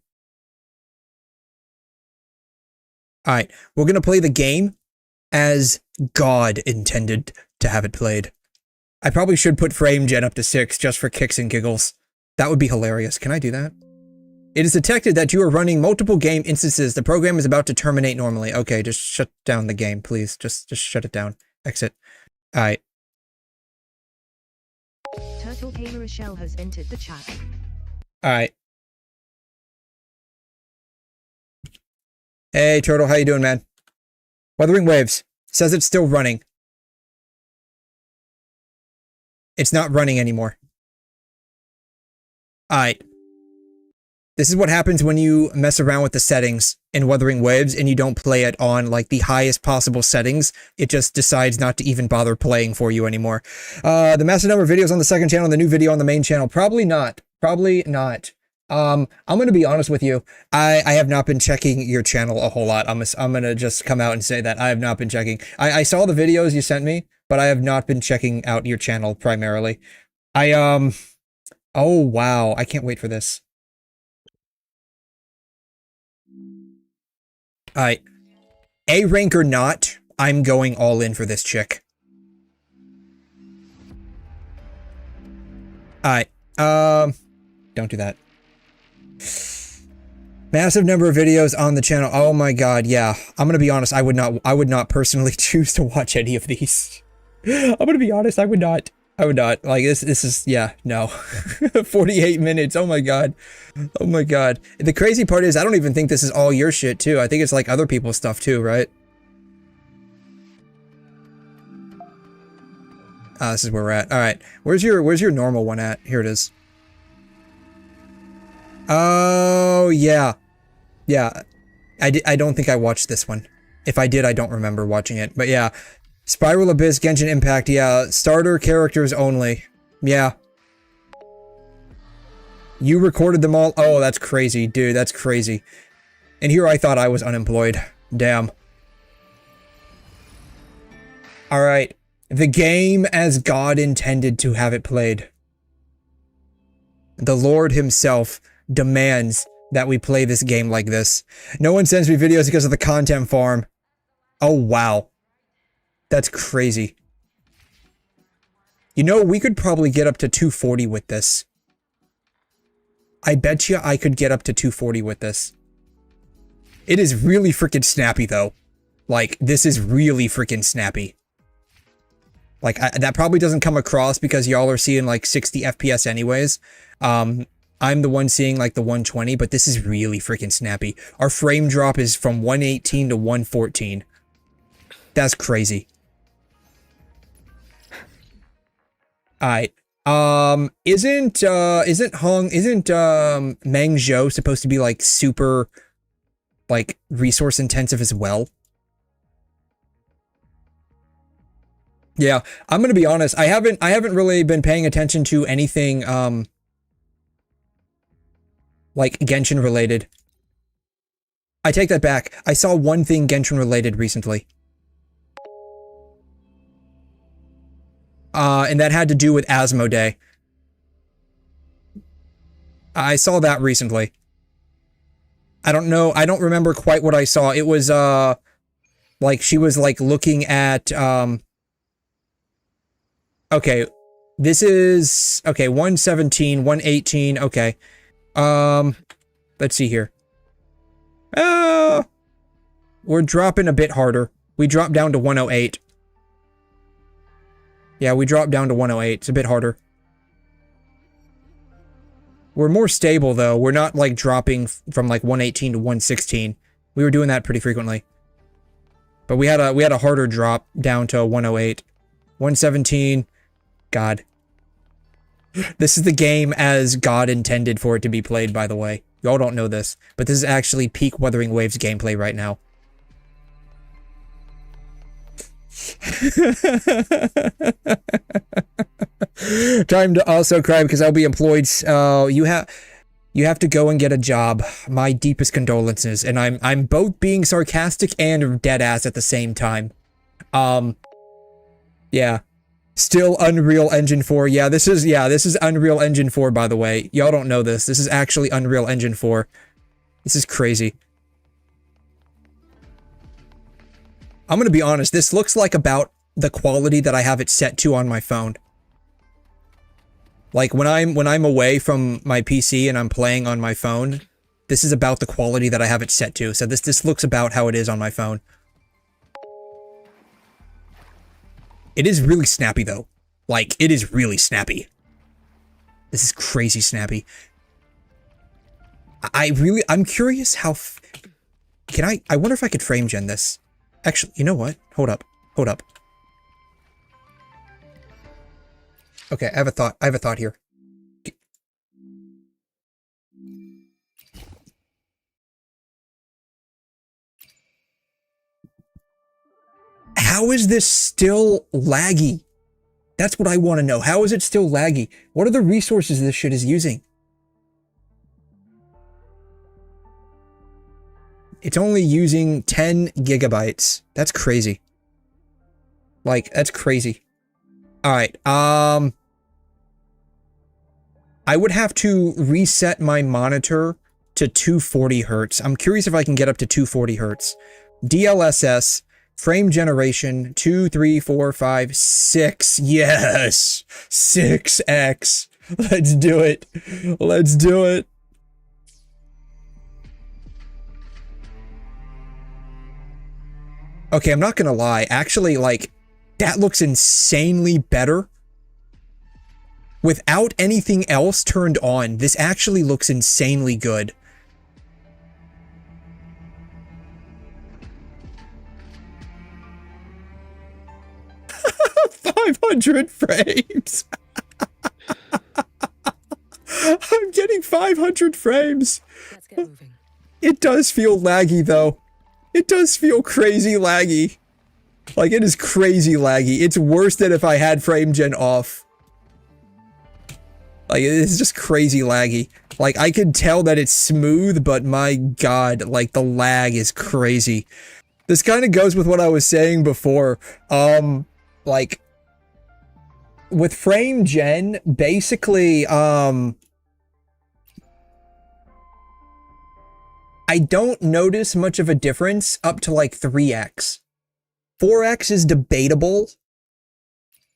Alright, we're gonna play the game as God intended to have it played. I probably should put frame gen up to 6 just for kicks and giggles. That would be hilarious. Can I do that? It is detected that you are running multiple game instances. The program is about to terminate normally. Okay, just shut down the game, please. Just shut it down. Exit. Alright. 𝘺𝘯𝘕 has entered the chat. Alright. Hey, Turtle, how you doing, man? Wuthering Waves says it's still running. It's not running anymore. Alright. This is what happens when you mess around with the settings in Wuthering Waves and you don't play it on like the highest possible settings. It just decides not to even bother playing for you anymore. The massive number of videos on the second channel, the new video on the main channel. Probably not. Probably not. I'm going to be honest with you. I have not been checking your channel a whole lot. I'm going to just come out and say that I have not been checking. I saw the videos you sent me, but I have not been checking out your channel primarily. Oh wow, I can't wait for this. Alright. A rank or not, I'm going all in for this chick. Alright. Don't do that. Massive number of videos on the channel. Oh my god, yeah. I'm gonna be honest, I would not personally choose to watch any of these. I'm gonna be honest, I would not. Like, this is, yeah, no. 48 minutes, oh my god. Oh my god. The crazy part is, I don't even think this is all your shit, too. I think it's, like, other people's stuff, too, right? Ah, this is where we're at. Alright. Where's your normal one at? Here it is. Oh, yeah. Yeah. I don't think I watched this one. If I did, I don't remember watching it. But yeah. Spiral Abyss, Genshin Impact, yeah. Starter characters only. Yeah. You recorded them all? Oh, that's crazy, dude. That's crazy. And here I thought I was unemployed. Damn. Alright. The game as God intended to have it played. The Lord himself demands that we play this game like this. No one sends me videos because of the content farm. Oh, wow. That's crazy. You know, we could probably get up to 240 with this. I bet you I could get up to 240 with this. It is really freaking snappy, though. Like, this is really freaking snappy. Like, that probably doesn't come across because y'all are seeing, like, 60 FPS anyways. I'm the one seeing, like, the 120, but this is really freaking snappy. Our frame drop is from 118 to 114. That's crazy. Alright. Isn't Meow supposed to be, like, super, like, resource intensive as well? Yeah, I'm gonna be honest, I haven't really been paying attention to anything, like, Genshin related. I take that back. I saw one thing Genshin related recently. And that had to do with Asmodee. I saw that recently. I don't know, I don't remember quite what I saw. It was, like, she was, like, looking at, okay, this is, okay, 117, 118, okay. Let's see here. We're dropping a bit harder. We dropped down to 108. Yeah, we dropped down to 108. It's a bit harder. We're more stable, though. We're not, like, dropping from, like, 118 to 116. We were doing that pretty frequently. But we had a harder drop down to 108. 117. God. This is the game as God intended for it to be played, by the way. Y'all don't know this, but this is actually peak Wuthering Waves gameplay right now. Time to also cry because I'll be employed. You have to go and get a job. My deepest condolences, and I'm both being sarcastic and dead ass at the same time. Yeah. Still Unreal Engine 4. Yeah, this is Unreal Engine 4, by the way. Y'all don't know this. This is actually Unreal Engine 4. This is crazy. I'm gonna be honest, this looks like about the quality that I have it set to on my phone. Like, when I'm away from my PC and I'm playing on my phone, this is about the quality that I have it set to. So this looks about how it is on my phone. It is really snappy, though. Like, it is really snappy. This is crazy snappy. I'm curious how... I wonder if I could frame gen this. Actually, you know what? Hold up. Hold up. Okay, I have a thought here. How is this still laggy? That's what I want to know. How is it still laggy? What are the resources this shit is using? It's only using 10 gigabytes. That's crazy. Like, that's crazy. Alright, I would have to reset my monitor to 240 hertz. I'm curious if I can get up to 240 hertz. DLSS, frame generation, 2, 3, 4, 5, 6. Yes! 6x. Let's do it. Let's do it. Okay, I'm not gonna lie. Actually, like, that looks insanely better. Without anything else turned on, this actually looks insanely good. $500 frames. I'm getting 500 frames. Let's get moving. It does feel laggy, though. It does feel crazy laggy. Like, it is crazy laggy. It's worse than if I had frame gen off. Like, it's just crazy laggy. Like, I could tell that it's smooth, but my god, like, the lag is crazy. This kind of goes with what I was saying before. Like, with frame gen, basically, I don't notice much of a difference up to, like, 3x. 4x is debatable.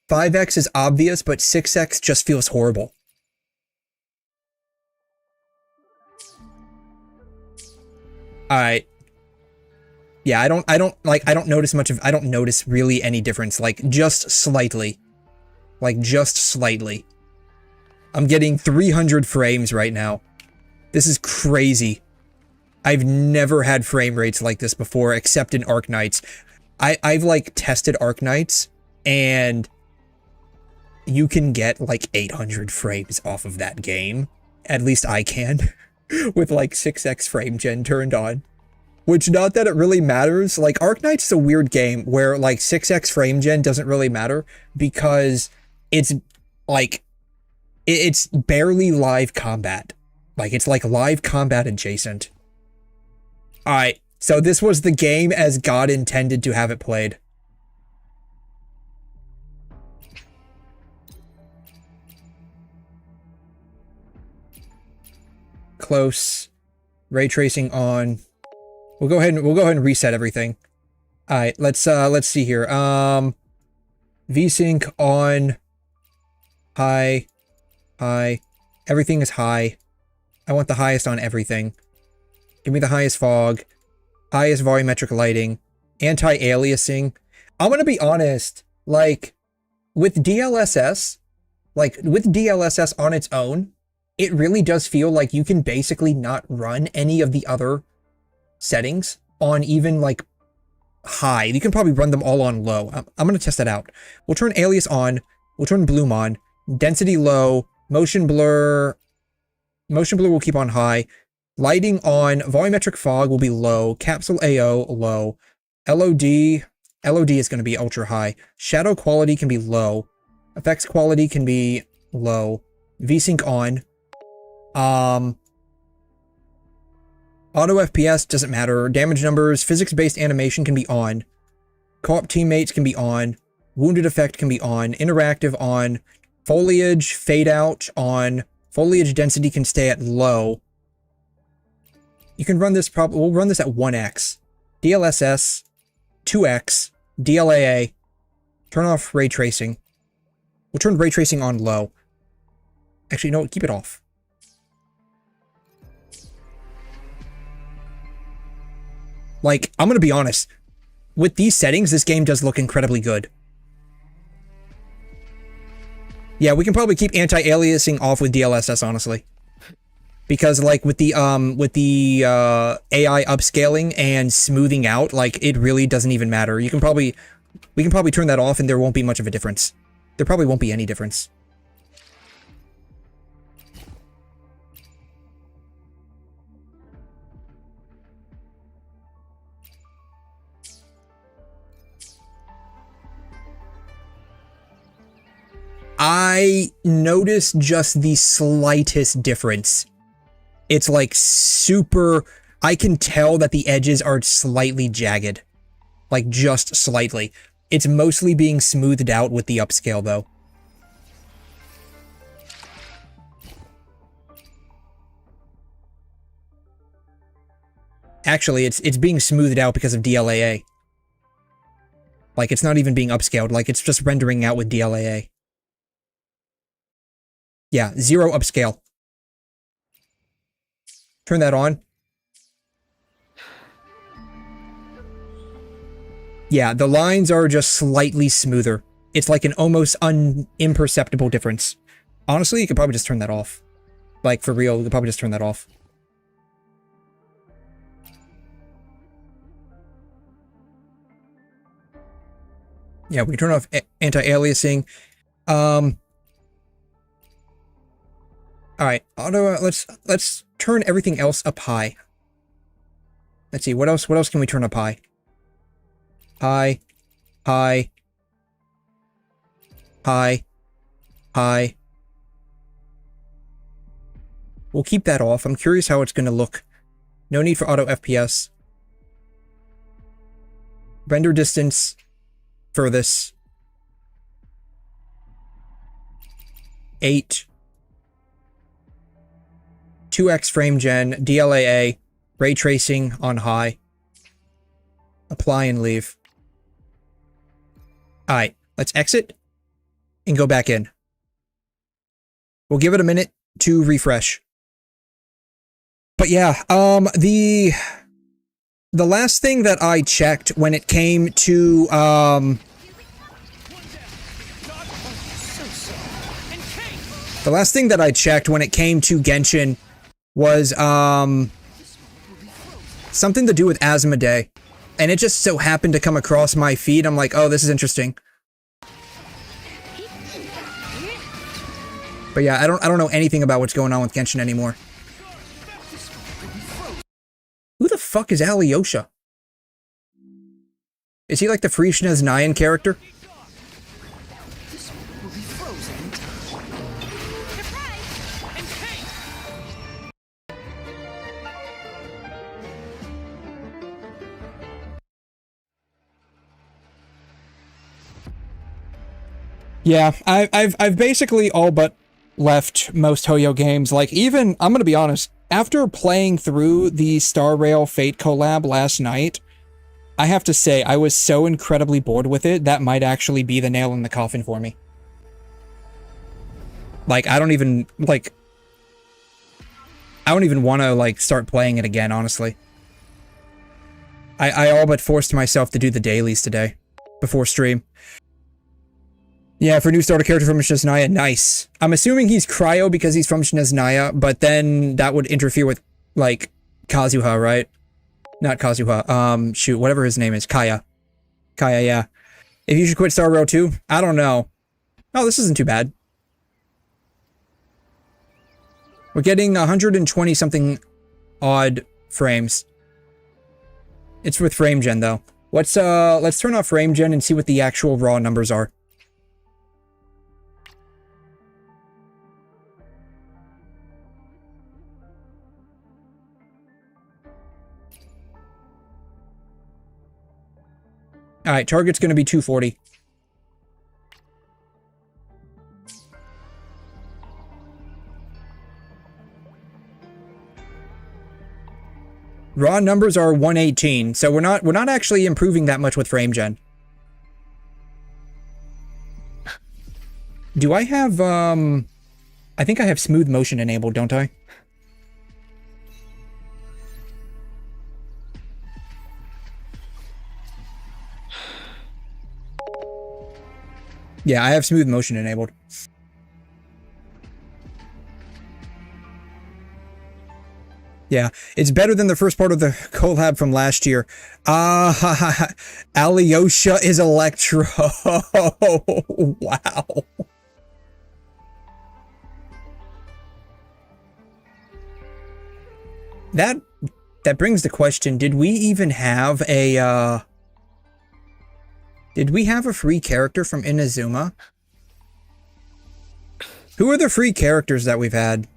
5x is obvious, but 6x just feels horrible. Alright. Yeah, I don't notice really any difference, like, just slightly. Like, just slightly. I'm getting 300 frames right now. This is crazy. I've never had frame rates like this before, except in Arknights. I've, like, tested Arknights, and you can get, like, 800 frames off of that game. At least I can. With, like, 6x frame gen turned on. Which, not that it really matters. Like, Arknights is a weird game where, like, 6x frame gen doesn't really matter because it's, like, it's barely live combat. Like, it's, like, live combat adjacent. Alright, so this was the game as God intended to have it played. Close. Ray tracing on. We'll go ahead and reset everything. Alright, let's see here. VSync on. High. High. Everything is high. I want the highest on everything. Give me the highest fog. Highest volumetric lighting. Anti-aliasing. I'm gonna be honest, like, with DLSS, on its own, it really does feel like you can basically not run any of the other settings on even, like, high. You can probably run them all on low. I'm going to test that out. We'll turn alias on. We'll turn bloom on. Density low. Motion blur will keep on high. Lighting on. Volumetric fog will be low. Capsule AO low. LOD is going to be ultra high. Shadow quality can be low. Effects quality can be low. VSync on. Auto FPS doesn't matter. Damage numbers, physics-based animation can be on. Co-op teammates can be on. Wounded effect can be on. Interactive on. Foliage, fade out on. Foliage density can stay at low. You can run this we'll run this at 1x. DLSS, 2x, DLAA. Turn off ray tracing. We'll turn ray tracing on low. Actually, no, keep it off. Like, I'm gonna be honest. With these settings, this game does look incredibly good. Yeah, we can probably keep anti-aliasing off with DLSS, honestly. Because, like, with the AI upscaling and smoothing out, like, it really doesn't even matter. We can probably turn that off and there won't be much of a difference. There probably won't be any difference. I noticed just the slightest difference. It's like super, I can tell that the edges are slightly jagged. Like just slightly. It's mostly being smoothed out with the upscale though. actually, it's being smoothed out because of DLAA. Like, it's not even being upscaled. Like, it's just rendering out with DLAA. Yeah, 0 upscale. Turn that on. Yeah, the lines are just slightly smoother. It's like an almost imperceptible difference. Honestly, you could probably just turn that off. Like, for real, you could probably just turn that off. Yeah, we can turn off anti-aliasing. Alright, let's turn everything else up high. Let's see, what else can we turn up high? High. We'll keep that off. I'm curious how it's gonna look. No need for auto FPS. Render distance furthest. 8. 2x frame gen, DLAA, ray tracing on high. Apply and leave. Alright, let's exit and go back in. We'll give it a minute to refresh. But yeah, the last thing that I checked when it came to the last thing that I checked when it came to Genshin was something to do with 𝘬𝘬𝘕. And it just so happened to come across my feed. I'm like, oh, this is interesting. But yeah, I don't know anything about what's going on with Genshin anymore. Who the fuck is Alyosha? Is he like the Frishna's Nyan character? Yeah, I've basically all but left most Hoyo games. Like, even, I'm gonna be honest, after playing through the Star Rail Fate collab last night, I have to say, I was so incredibly bored with it, that might actually be the nail in the coffin for me. Like, I don't even want to, like, start playing it again, honestly. I all but forced myself to do the dailies today, before stream. Yeah, for new starter character from Snezhnaya, nice. I'm assuming he's Cryo because he's from Snezhnaya, but then that would interfere with, like, Kazuha, right? Not Kazuha, shoot, whatever his name is, Kaya. Kaya, yeah. If you should quit Star Rail 2? I don't know. Oh, this isn't too bad. We're getting 120-something odd frames. It's with frame gen, though. Let's turn off frame gen and see what the actual raw numbers are. Alright, target's gonna be 240. Raw numbers are 118, so we're not actually improving that much with frame gen. Do I have I think I have smooth motion enabled, don't I? Yeah, I have smooth motion enabled. Yeah, it's better than the first part of the collab from last year. Alyosha is Electro. Wow. That brings the question, did we even have a did we have a free character from Inazuma? Who are the free characters that we've had?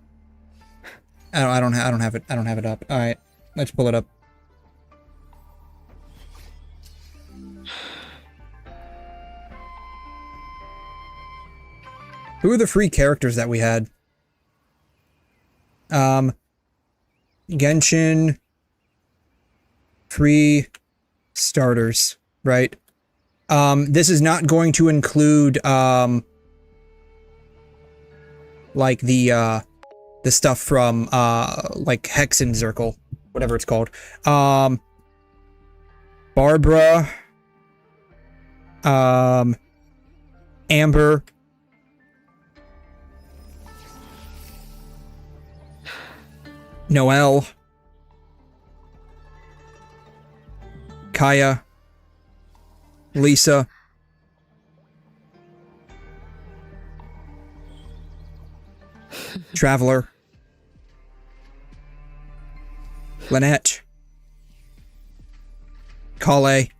I don't have it up. All right, let's pull it up. Who are the free characters that we had? Genshin. Free starters, right? This is not going to include, like the stuff from, like 𝘧𝘮 𝘕𝘖𝘛, whatever it's called. Barbara, Amber, Noelle, Kaya, Lisa, Traveler, Lynette, 𝘐𝘮,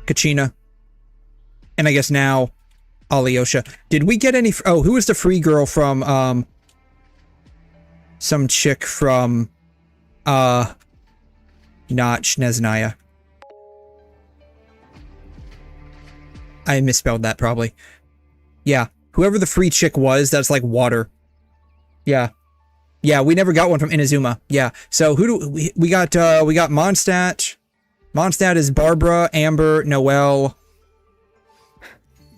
𝘐'𝘮, and I guess now Alyosha. Did we get any? Oh, who was the free girl from some chick from not 𝘧𝘬𝘦𝘴. I misspelled that probably. Yeah, whoever the free chick was, that's like water. Yeah. Yeah, we never got one from Inazuma. Yeah. So who do we got? We got Mondstadt. Mondstadt is Barbara, Amber, Noelle,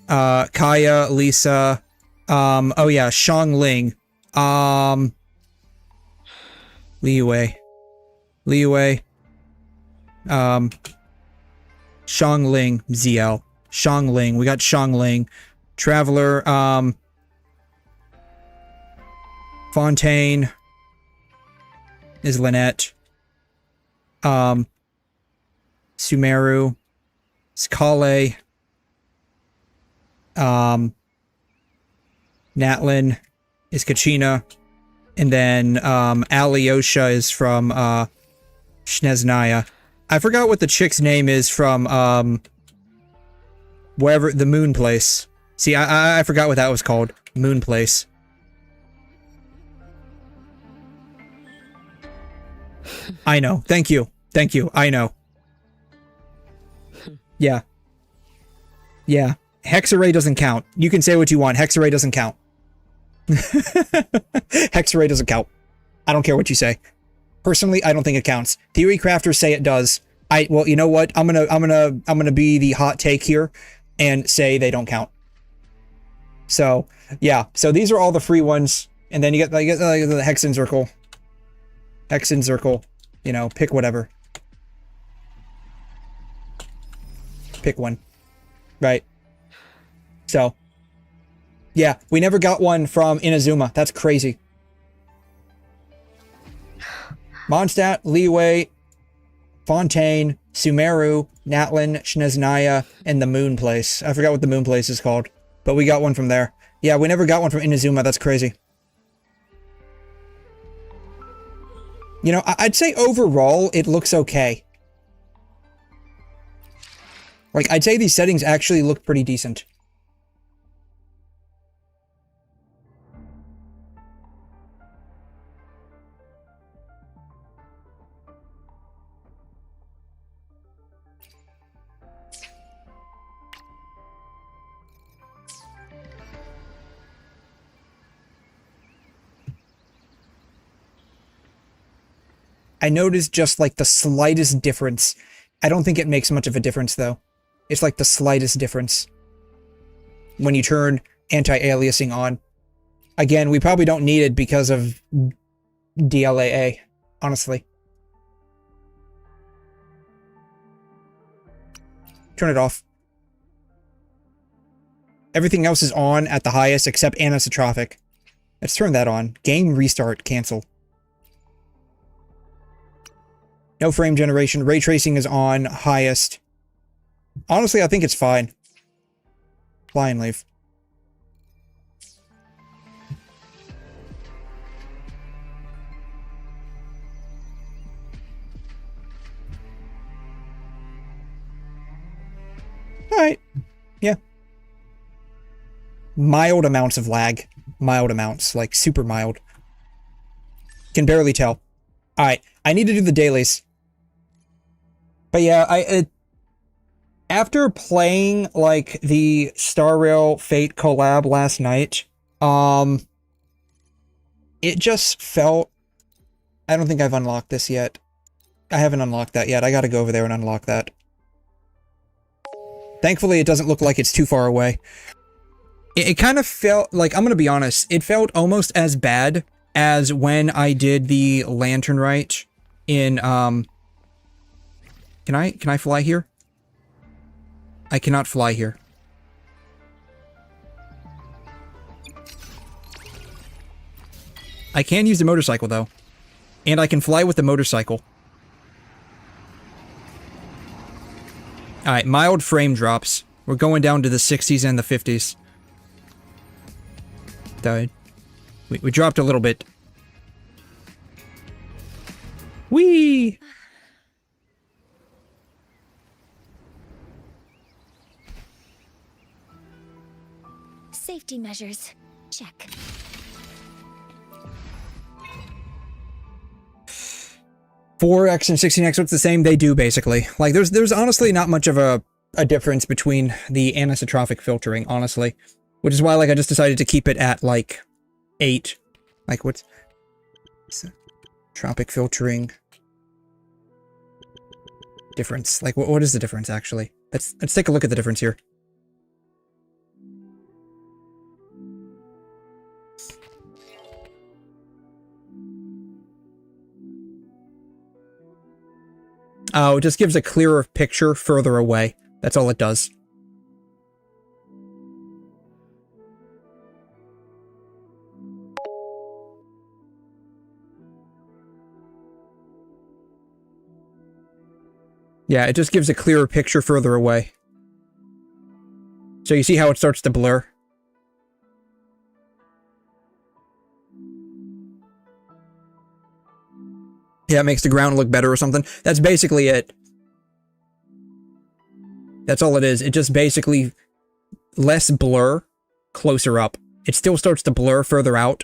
Kaya, Lisa. Oh yeah, Xiangling. Liyue. Xiangling, ZL. Xiangling. We got Xiangling. Traveler, Fontaine is Lynette. Sumeru is 𝘐𝘮. Natlin is 𝘐'𝘮. And then Alyosha is from 𝘧𝘬𝘦𝘴. I forgot what the chick's name is from wherever the Moon Place. See, I forgot what that was called. Moon Place. I know. Thank you. Thank you. I know. Yeah. Yeah. 𝘧𝘬𝘦𝘴 doesn't count. You can say what you want. 𝘧𝘬𝘦 doesn't count. 𝘧𝘬𝘦 doesn't count. I don't care what you say. Personally, I don't think it counts. Theory crafters say it does. Well, you know what? I'm gonna be the hot take here and say they don't count. So, yeah. So these are all the free ones. And then you get the 𝘧𝘮 𝘕𝘖𝘛. 𝘧𝘮 𝘕𝘖𝘛. You know, pick whatever. Pick one. Right. So, yeah, we never got one from Inazuma. That's crazy. Mondstadt, Liyue, Fontaine, Sumeru, Natlin, 𝘧𝘬𝘦𝘴, and the Moon Place. I forgot what the Moon Place is called, but we got one from there. Yeah, we never got one from Inazuma. That's crazy. You know, I'd say overall, it looks okay. Like, I'd say these settings actually look pretty decent. I noticed just like the slightest difference. I don't think it makes much of a difference though. It's like the slightest difference when you turn anti-aliasing on. Again, we probably don't need it because of DLAA, honestly. Turn it off. Everything else is on at the highest except anisotrophic. Let's turn that on. Game restart, cancel. No frame generation. Ray tracing is on highest. Honestly, I think it's fine. Fly and leave. Alright. Yeah. Mild amounts of lag. Mild amounts. Like, super mild. Can barely tell. Alright. I need to do the dailies. But yeah, after playing, like, the Star Rail Fate collab last night, it just felt... I don't think I've unlocked this yet. I haven't unlocked that yet. I gotta go over there and unlock that. Thankfully, it doesn't look like it's too far away. It kind of felt like, I'm gonna be honest, it felt almost as bad as when I did the lantern rite in, Can I fly here? I cannot fly here. I can use the motorcycle, though. And I can fly with the motorcycle. Alright, mild frame drops. We're going down to the 60s and the 50s. Died. We dropped a little bit. Whee! Safety measures. Check. 4x and 16x, what's the same? They do, basically. Like, there's honestly not much of a difference between the anisotropic filtering, honestly. Which is why, like, I just decided to keep it at, like, 8. Like, what's... Tropic filtering... Difference. Like, what is the difference, actually? Let's take a look at the difference here. Oh, it just gives a clearer picture further away. That's all it does. Yeah, it just gives a clearer picture further away. So you see how it starts to blur? Yeah, it makes the ground look better or something. That's basically it. That's all it is. It just basically less blur, closer up. It still starts to blur further out.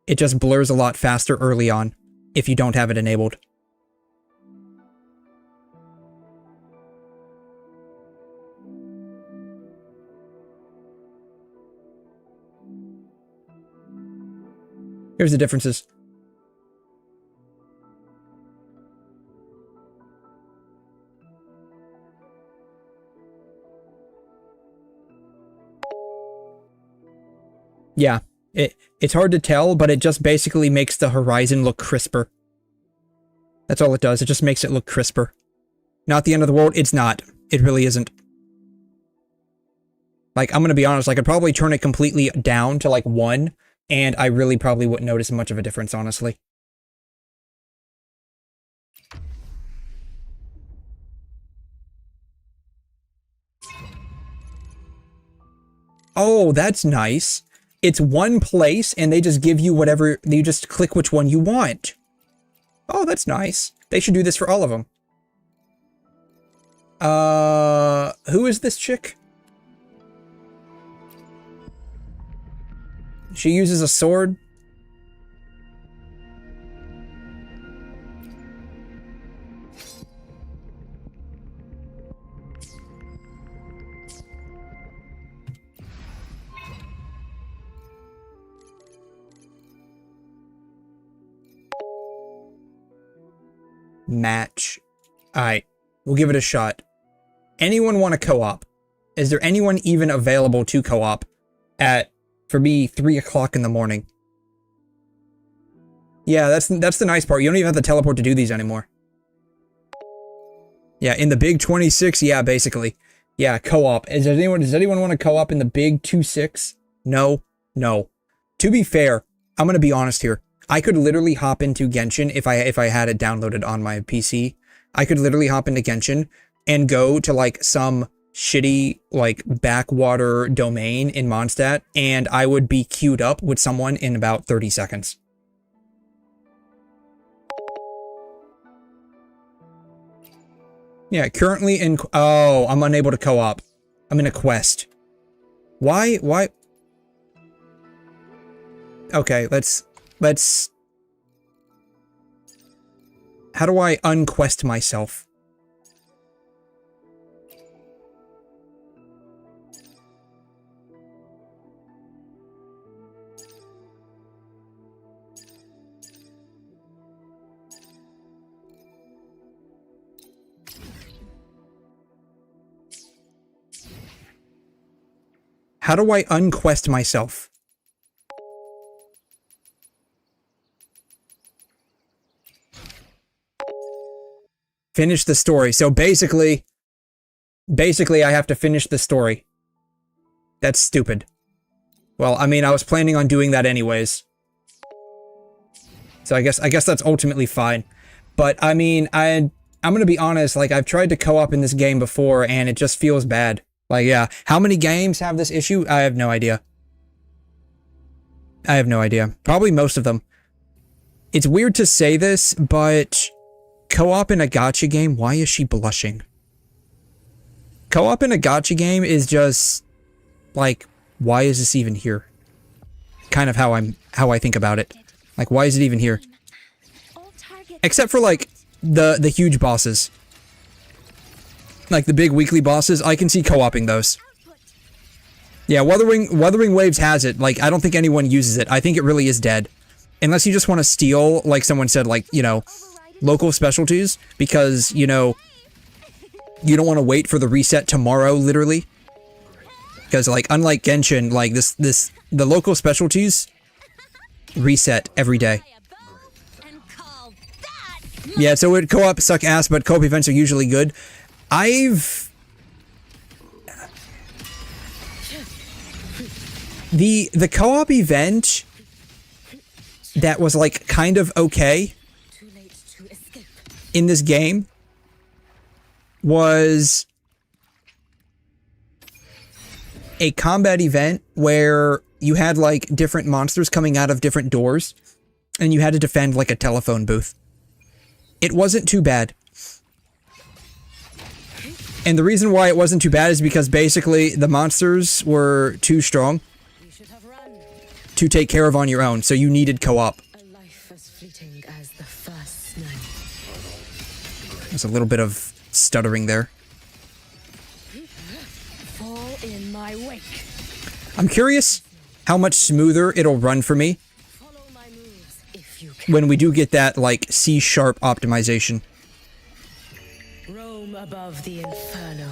It just blurs a lot faster early on, if you don't have it enabled. Here's the differences. Yeah, it's hard to tell, but it just basically makes the horizon look crisper. That's all it does. It just makes it look crisper. Not the end of the world. It's not. It really isn't. Like, I'm gonna be honest, I could probably turn it completely down to, like, 1, and I really probably wouldn't notice much of a difference, honestly. Oh, that's nice. It's one place, and they just give you whatever, you just click which one you want. Oh, that's nice. They should do this for all of them. Who is this chick? She uses a sword. Match. Alright, we'll give it a shot. Anyone want to co-op? Is there anyone even available to co-op at, for me, 3 o'clock in the morning? Yeah, that's the nice part. You don't even have to teleport to do these anymore. Yeah, in the big 26, yeah, basically. Yeah, co-op. Does anyone want to co-op in the big 26? No. No. To be fair, I'm gonna be honest here. I could literally hop into Genshin if I had it downloaded on my PC. I could literally hop into Genshin and go to, like, some shitty, like, backwater domain in Mondstadt, and I would be queued up with someone in about 30 seconds. Yeah, currently in... Oh, I'm unable to co-op. I'm in a quest. Why? Okay, let's... How do I unquest myself? How do I unquest myself? Finish the story. So basically I have to finish the story. That's stupid. Well, I mean, I was planning on doing that anyways. So I guess that's ultimately fine. But I mean, I'm gonna be honest, like I've tried to co-op in this game before and it just feels bad. Like, yeah, how many games have this issue? I have no idea. I have no idea. Probably most of them. It's weird to say this, but co-op in a gacha game, why is she blushing? Co-op in a gacha game is just like, why is this even here? Kind of how I think about it. Like, why is it even here? Except for like the huge bosses. Like the big weekly bosses, I can see co-oping those. Yeah, Wuthering Waves has it. Like, I don't think anyone uses it. I think it really is dead. Unless you just want to steal, like someone said, like, you know, local specialties, because, you know, you don't want to wait for the reset tomorrow, literally. Because, like, unlike Genshin, like, the local specialties reset every day. Yeah, so it co-op suck ass, but co-op events are usually good. The co-op event that was, like, kind of okay in this game was a combat event where you had, like, different monsters coming out of different doors, and you had to defend, like, a telephone booth. It wasn't too bad. And the reason why it wasn't too bad is because basically the monsters were too strong to take care of on your own, so you needed co-op. There's a little bit of stuttering there. Fall in my wake. I'm curious how much smoother it'll run for me when we do get that, like, C# optimization. Roam above the inferno,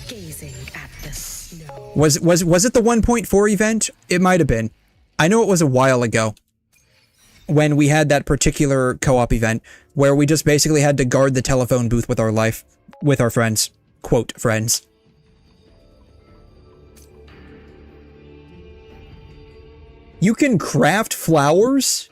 gazing at the snow. Was it the 1.4 event? It might have been. I know it was a while ago when we had that particular co-op event where we just basically had to guard the telephone booth with our life, with our friends. Quote, friends. You can craft flowers?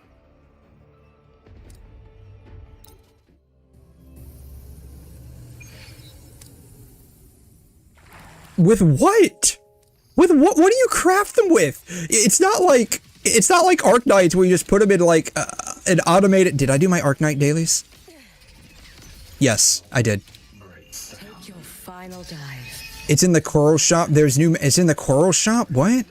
With what? With what? What do you craft them with? It's not like Arknights where you just put them in like an automated. Did I do my Arknight dailies? Yes, I did. Take your final dive. It's in the coral shop. There's new. It's in the coral shop. What?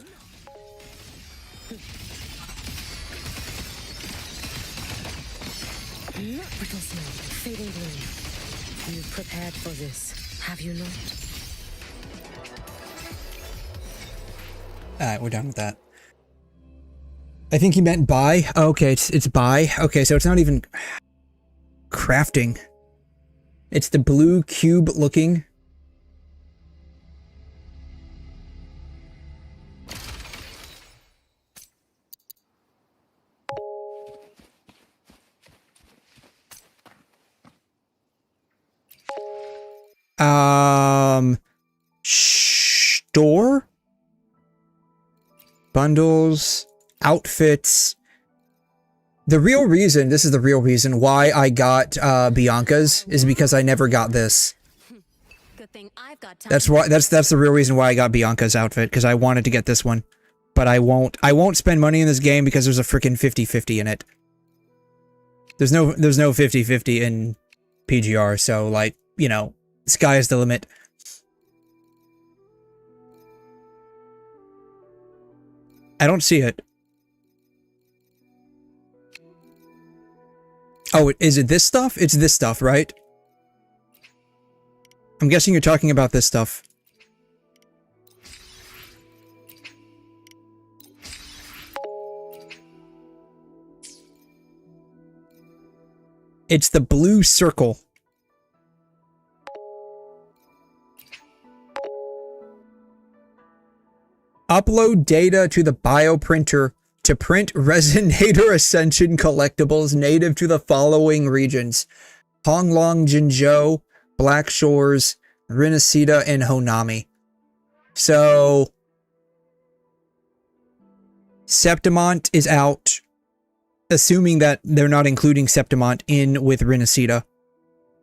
Brittle snow, fading bloom. You've prepared for this, have you not? Alright, we're done with that. I think he meant buy. Oh, okay, it's buy. Okay, so it's not even crafting. It's the blue cube looking. Store? Bundles, outfits. The real reason, this is the real reason why I got Bianca's is because I never got this. Good thing I've got time. That's why that's the real reason why I got Bianca's outfit, because I wanted to get this one. But I won't spend money in this game because there's a freaking 50-50 in it. There's no 50-50 in PGR, so like, you know, sky is the limit. I don't see it. Oh, is it this stuff? It's this stuff, right? I'm guessing you're talking about this stuff. It's the blue circle. Upload data to the bioprinter to print Resonator Ascension collectibles native to the following regions: Honglong, Jinzhou, Black Shores, Rinasita, and Honami. So Septimont is out, assuming that they're not including Septimont in with Rinasita.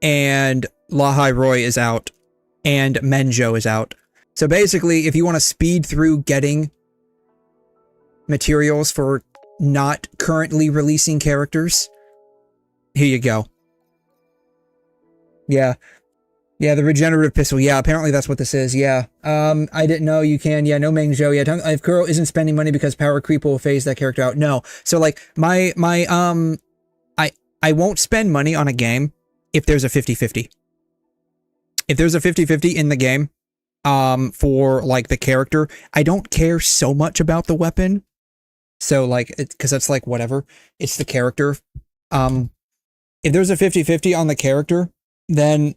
And Lahai Roy is out, and Menjo is out. So basically, if you want to speed through getting materials for not currently releasing characters, here you go. Yeah. Yeah, the regenerative pistol. Yeah, apparently that's what this is. Yeah. I didn't know you can. Yeah, no Mengzhou. Yeah, if Kuro isn't spending money because power creep will phase that character out. No. So like I won't spend money on a game if there's a 50-50. If there's a 50-50 in the game, for like the character, I don't care so much about the weapon. So like, because that's like whatever. It's the character. If there's a 50-50 on the character, then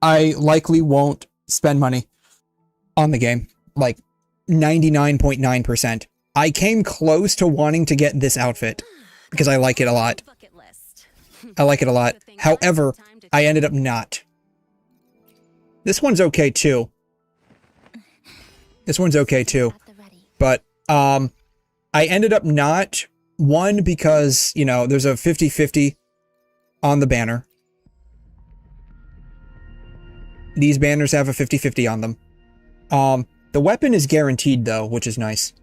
I likely won't spend money on the game. Like 99.9%. I came close to wanting to get this outfit because I like it a lot. I like it a lot. However, I ended up not. This one's okay too. This one's okay too. But I ended up not. One, because, you know, there's a 50-50 on the banner. These banners have a 50-50 on them. The weapon is guaranteed though, which is nice.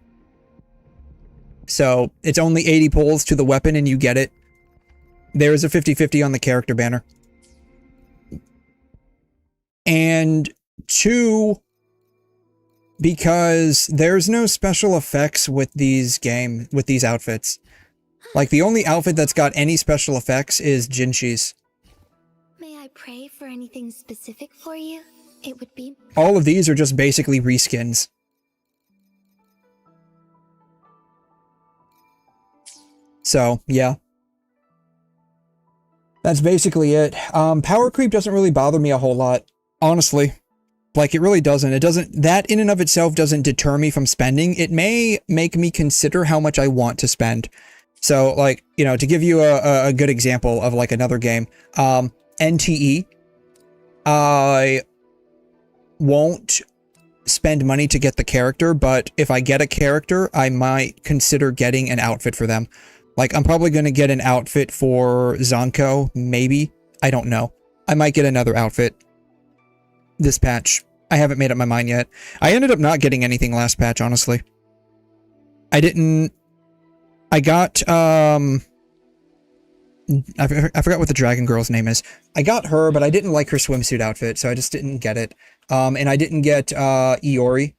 So it's only 80 pulls to the weapon and you get it. There's a 50-50 on the character banner. And two, because there's no special effects with these outfits. Like the only outfit that's got any special effects is Jinshi's. May I pray for anything specific for you? It would be... All of these are just basically reskins. So, yeah. That's basically it. Power creep doesn't really bother me a whole lot, honestly. Like, it really doesn't. It doesn't... That in and of itself doesn't deter me from spending. It may make me consider how much I want to spend. So, like, you know, to give you a good example of, like, another game, NTE, I won't spend money to get the character, but if I get a character, I might consider getting an outfit for them. Like, I'm probably going to get an outfit for Zonko, maybe. I don't know. I might get another outfit this patch. I haven't made up my mind yet. I ended up not getting anything last patch, honestly. I got, I forgot what the dragon girl's name is. I got her, but I didn't like her swimsuit outfit, so I just didn't get it. And I didn't get, Iori.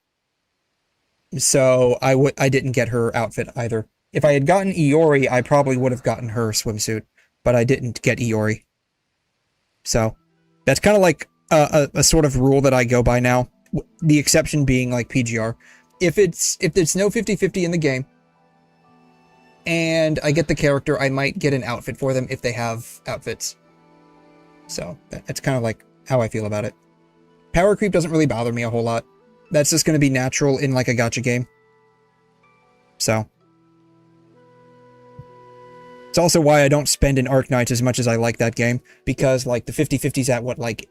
So I didn't get her outfit either. If I had gotten Iori, I probably would have gotten her swimsuit, but I didn't get Iori. So, that's kind of like a sort of rule that I go by now. The exception being like PGR. If there's no 50-50 in the game, and I get the character, I might get an outfit for them if they have outfits. So, that's kind of like how I feel about it. Power creep doesn't really bother me a whole lot. That's just going to be natural in like a gacha game. So. It's also why I don't spend in Arknights as much as I like that game. Because like the 50-50's at what, like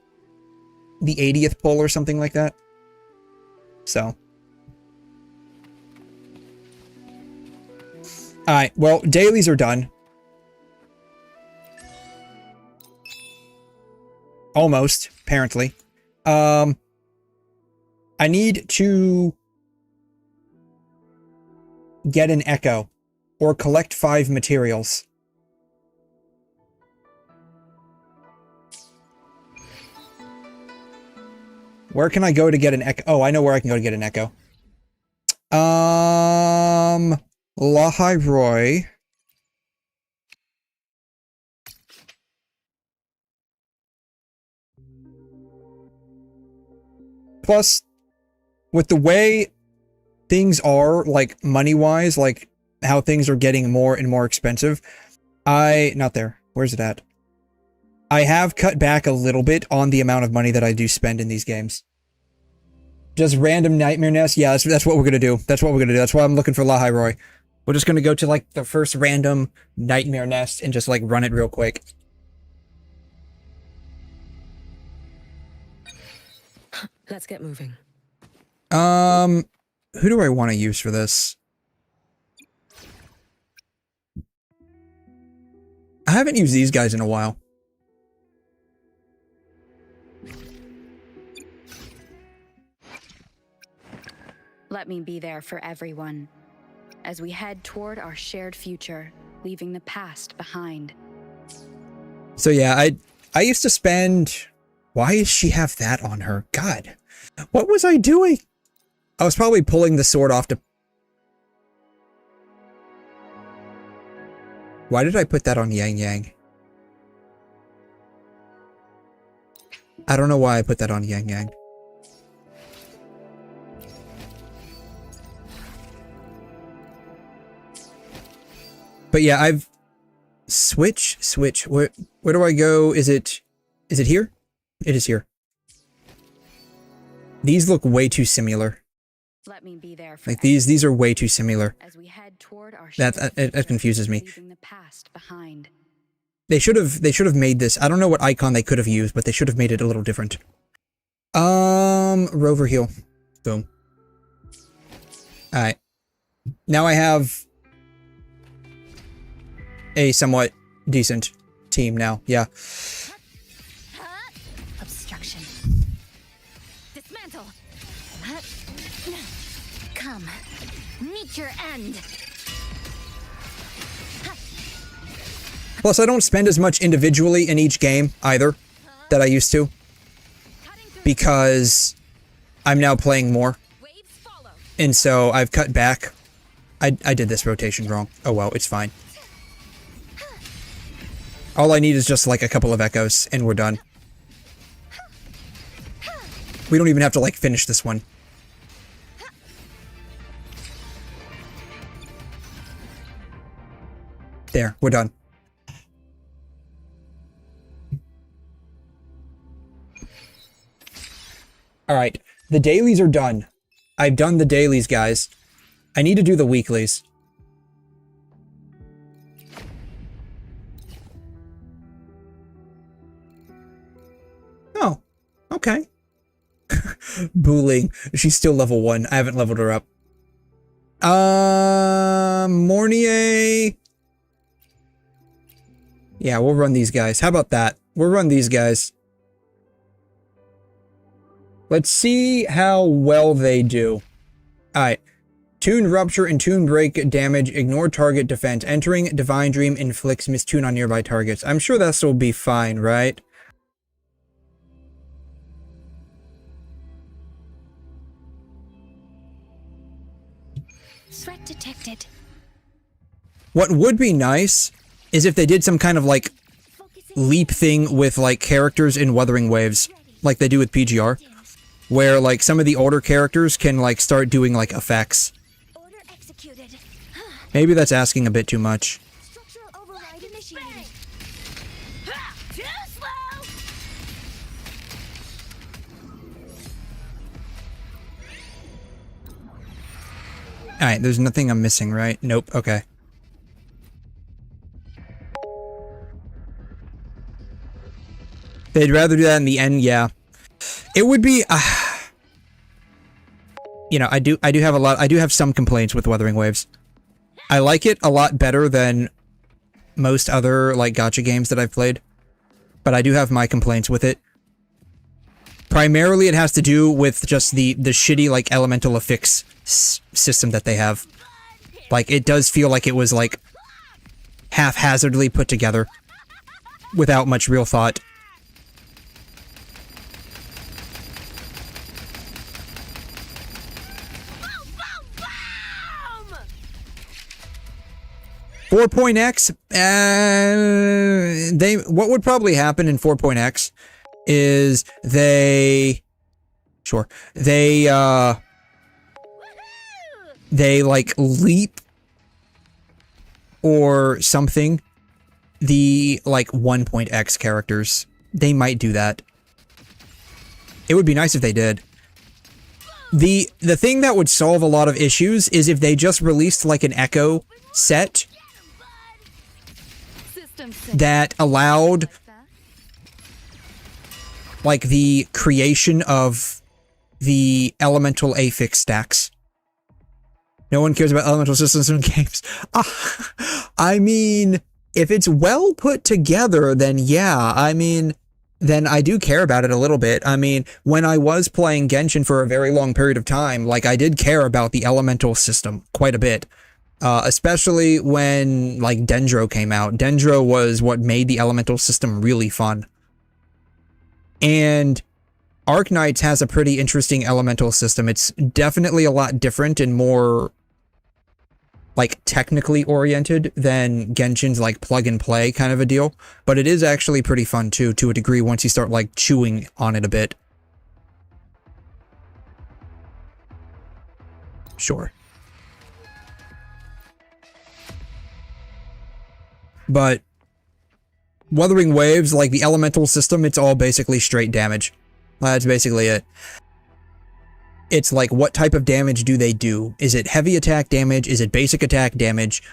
the 80th pull or something like that. So. Alright, well, dailies are done. Almost, apparently. I need to get an echo or collect 5 materials. Where can I go to get an echo? Oh, I know where I can go to get an echo. Lahai Roy. Plus, with the way things are, like, money-wise, like, how things are getting more and more expensive, not there. Where's it at? I have cut back a little bit on the amount of money that I do spend in these games. Just random nightmare nest? Yeah, that's what we're gonna do. That's what we're gonna do. That's why I'm looking for 𝘠𝘰𝘬𝘠. We're just gonna go to, like, the first random nightmare nest and just, like, run it real quick. Let's get moving. Who do I want to use for this? I haven't used these guys in a while. Let me be there for everyone as we head toward our shared future, leaving the past behind. So yeah, I used to spend... Why does she have that on her? God, what was I doing? I was probably pulling the sword off to... Why did I put that on 𝘰𝘰𝘤𝘤? I don't know why I put that on 𝘰𝘰𝘤𝘤. But yeah, I've... Switch. Where do I go? Is it here? It is here. These look way too similar. Let me be there for like these are way too similar. as we head toward our That confuses me. leaving the past behind. They should have made this. I don't know what icon they could have used, but they should have made it a little different. Rover heal. Boom. Alright. Now I have a somewhat decent team now. Yeah. Obstruction. Dismantle. Come. Meet your end. Plus, I don't spend as much individually in each game, either, that I used to. Because I'm now playing more. And so I've cut back. I did this rotation wrong. Oh well, it's fine. All I need is just like a couple of echoes, and we're done. We don't even have to like finish this one. There, we're done. Alright, the dailies are done. I've done the dailies, guys. I need to do the weeklies. Oh, okay. Booling. She's still level 1. I haven't leveled her up. 𝘠𝘰𝘬𝘕. Yeah, we'll run these guys. How about that? We'll run these guys. Let's see how well they do. Alright. Tune Rupture and Tune Break damage. Ignore target defense. Entering Divine Dream inflicts mistune on nearby targets. I'm sure this will be fine, right? Threat detected. What would be nice is if they did some kind of like leap thing with like characters in Wuthering Waves, like they do with PGR, where like some of the older characters can like start doing like effects. Maybe that's asking a bit too much. Alright, there's nothing I'm missing, right? Nope, okay. They'd rather do that in the end, yeah. It would be, you know, I do have some complaints with Wuthering Waves. I like it a lot better than most other, like, gacha games that I've played. But I do have my complaints with it. Primarily, it has to do with just the shitty, like, elemental affix system that they have. Like, it does feel like it was, like, haphazardly put together. Without much real thought. .X, what would probably happen in .X is they like leap or something the like .X characters. They might do that. It would be nice if they did. The thing that would solve a lot of issues is if they just released like an Echo set that allowed like the creation of the elemental affix stacks. No one cares about elemental systems in games. I mean, if it's well put together, then yeah, I mean, then I do care about it a little bit. I mean, when I was playing Genshin for a very long period of time, like I did care about the elemental system quite a bit. Especially when like 𝘠𝘮 came out. 𝘠𝘮 was what made the elemental system really fun. And Arknights has a pretty interesting elemental system. It's definitely a lot different and more like technically oriented than Genshin's like plug and play kind of a deal, but it is actually pretty fun too, to a degree, once you start like chewing on it a bit. Sure. But Wuthering Waves, like the elemental system, it's all basically straight damage. That's basically it. It's like, what type of damage do they do? Is it heavy attack damage? Is it basic attack damage?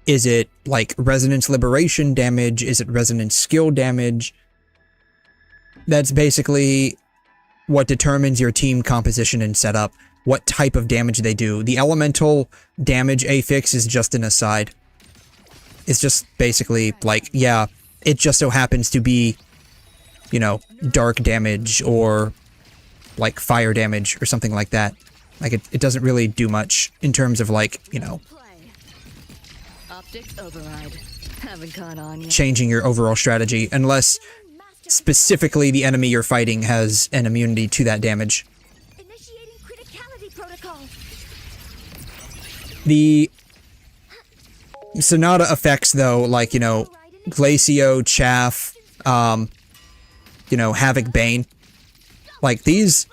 Is it like resonance liberation damage? Is it resonance skill damage? That's basically what determines your team composition and setup. What type of damage they do. The elemental damage affix is just an aside. It's just basically like, yeah, it just so happens to be, you know, dark damage or like fire damage or something like that. Like it doesn't really do much in terms of like, you know, Optics override. Haven't caught on yet. changing your overall strategy, unless specifically the enemy you're fighting has an immunity to that damage. Initiating criticality protocol. The Sonata effects, though, like, you know, Glacio, Chaff, you know, Havoc Bane, like these.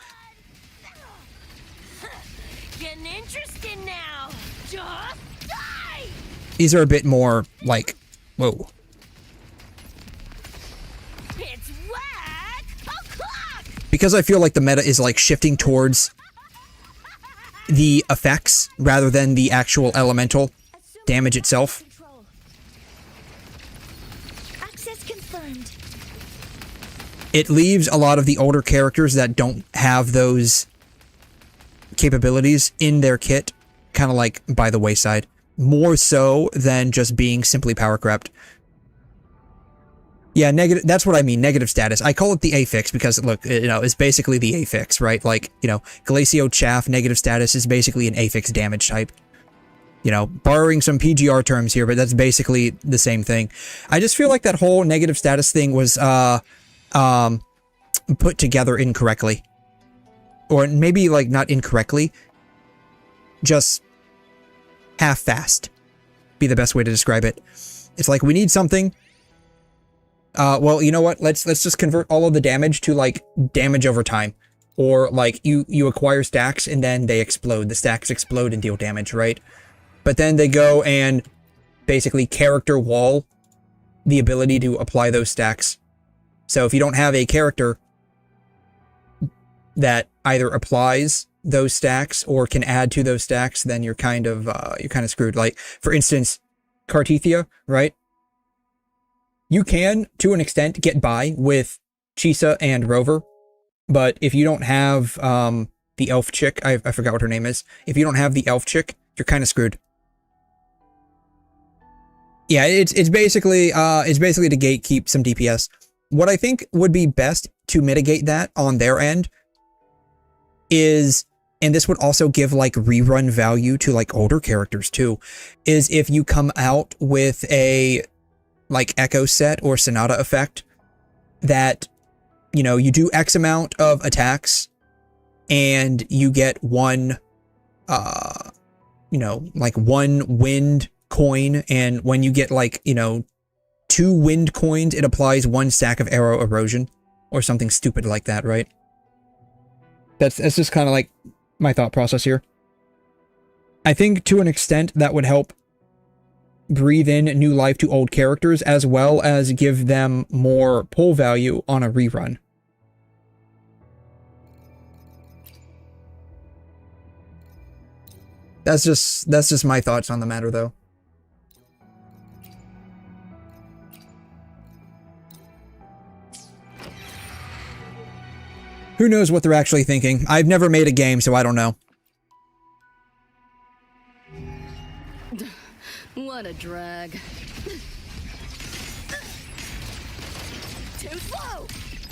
Getting interested now. Just die. These are a bit more like, whoa. It's whack o'clock. Because I feel like the meta is like shifting towards the effects rather than the actual elemental damage itself. Access confirmed. It leaves a lot of the older characters that don't have those capabilities in their kit kind of like by the wayside. More so than just being simply power crept. Yeah, negative. That's what I mean, negative status. I call it the affix because, look, you know, it's basically the affix, right? Like, you know, Glacio Chaff negative status is basically an affix damage type. You know, borrowing some PGR terms here, but that's basically the same thing. I just feel like that whole negative status thing was put together incorrectly. Or maybe, like, not incorrectly. Just half-fast. Be the best way to describe it. It's like, we need something. Well, you know what? Let's just convert all of the damage to, like, damage over time. Or, like, you acquire stacks and then they explode. The stacks explode and deal damage, right? But then they go and basically character wall the ability to apply those stacks. So if you don't have a character that either applies those stacks or can add to those stacks, then you're kind of screwed. Like, for instance, Cartethia, right? You can, to an extent, get by with Chisa and Rover, but if you don't have the elf chick, I forgot what her name is. If you don't have the elf chick, you're kind of screwed. Yeah, it's basically to gatekeep some DPS. What I think would be best to mitigate that on their end is, and this would also give like rerun value to like older characters too, is if you come out with a like Echo set or Sonata effect that, you know, you do X amount of attacks and you get one, you know, like one wind coin, and when you get like, you know, 2 wind coins, it applies 1 stack of arrow erosion or something stupid like that, right? That's just kind of like my thought process here. I think to an extent that would help breathe in new life to old characters as well as give them more pull value on a rerun. That's just my thoughts on the matter, though. Who knows what they're actually thinking? I've never made a game, so I don't know. What a drag. Too slow!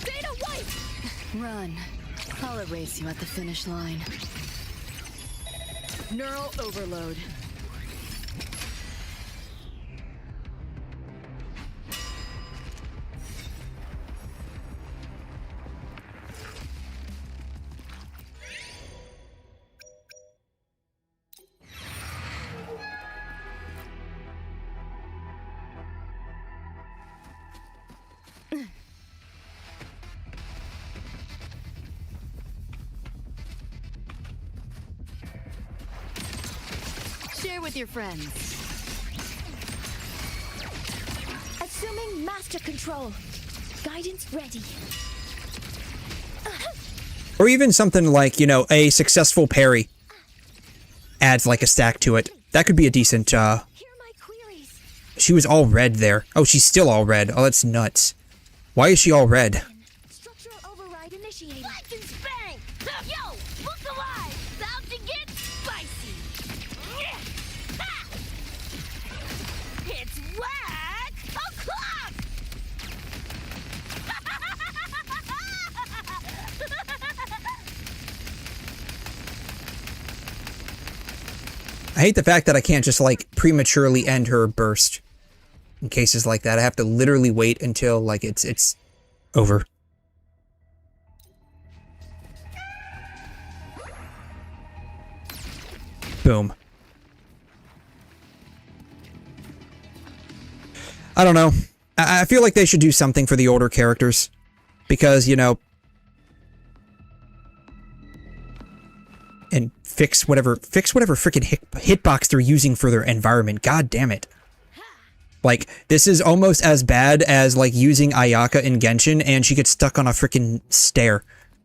Data white! Run. I'll erase you at the finish line. Neural overload. Share with your friends. Assuming master control. Guidance ready. Or even something like, you know, a successful parry adds like a stack to it. That could be a decent, She was all red there. Oh, she's still all red. Oh, that's nuts. Why is she all red? Structural override initiated. Legends bang! Yo! Look alive! About to get spicy! It's whack o'clock! I hate the fact that I can't just, like, prematurely end her burst. In cases like that, I have to literally wait until, like, it's over. Boom. I don't know. I feel like they should do something for the older characters. Because, you know... And fix whatever freaking hitbox they're using for their environment. God damn it. Like, this is almost as bad as, like, using Ayaka in Genshin, and she gets stuck on a freaking stair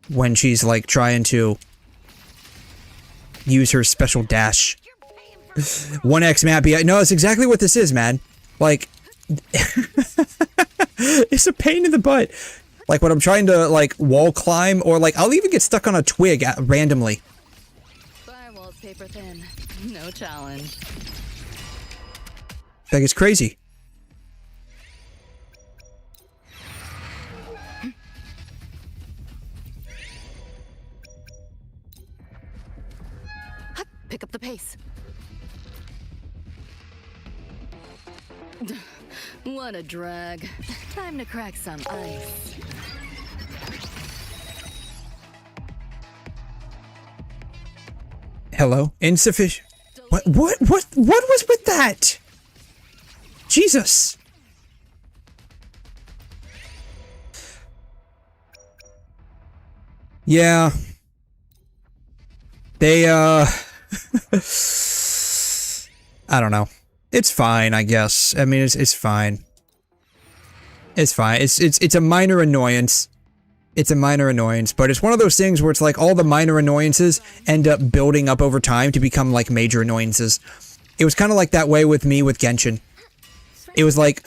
when she's, like, trying to use her special dash. 1x map, yeah. No, it's exactly what this is, man. Like, it's a pain in the butt. Like, when I'm trying to, like, wall climb, or, like, I'll even get stuck on a twig randomly. Firewall's paper thin. No challenge. Like, it's crazy. Pick up the pace. What a drag. Time to crack some ice. Hello? Insufficient. What was with that? Jesus. Yeah. They, I don't know. It's fine, I guess. I mean, it's fine. It's fine. It's a minor annoyance. It's a minor annoyance, but it's one of those things where it's like all the minor annoyances end up building up over time to become like major annoyances. It was kind of like that way with me with Genshin. It was like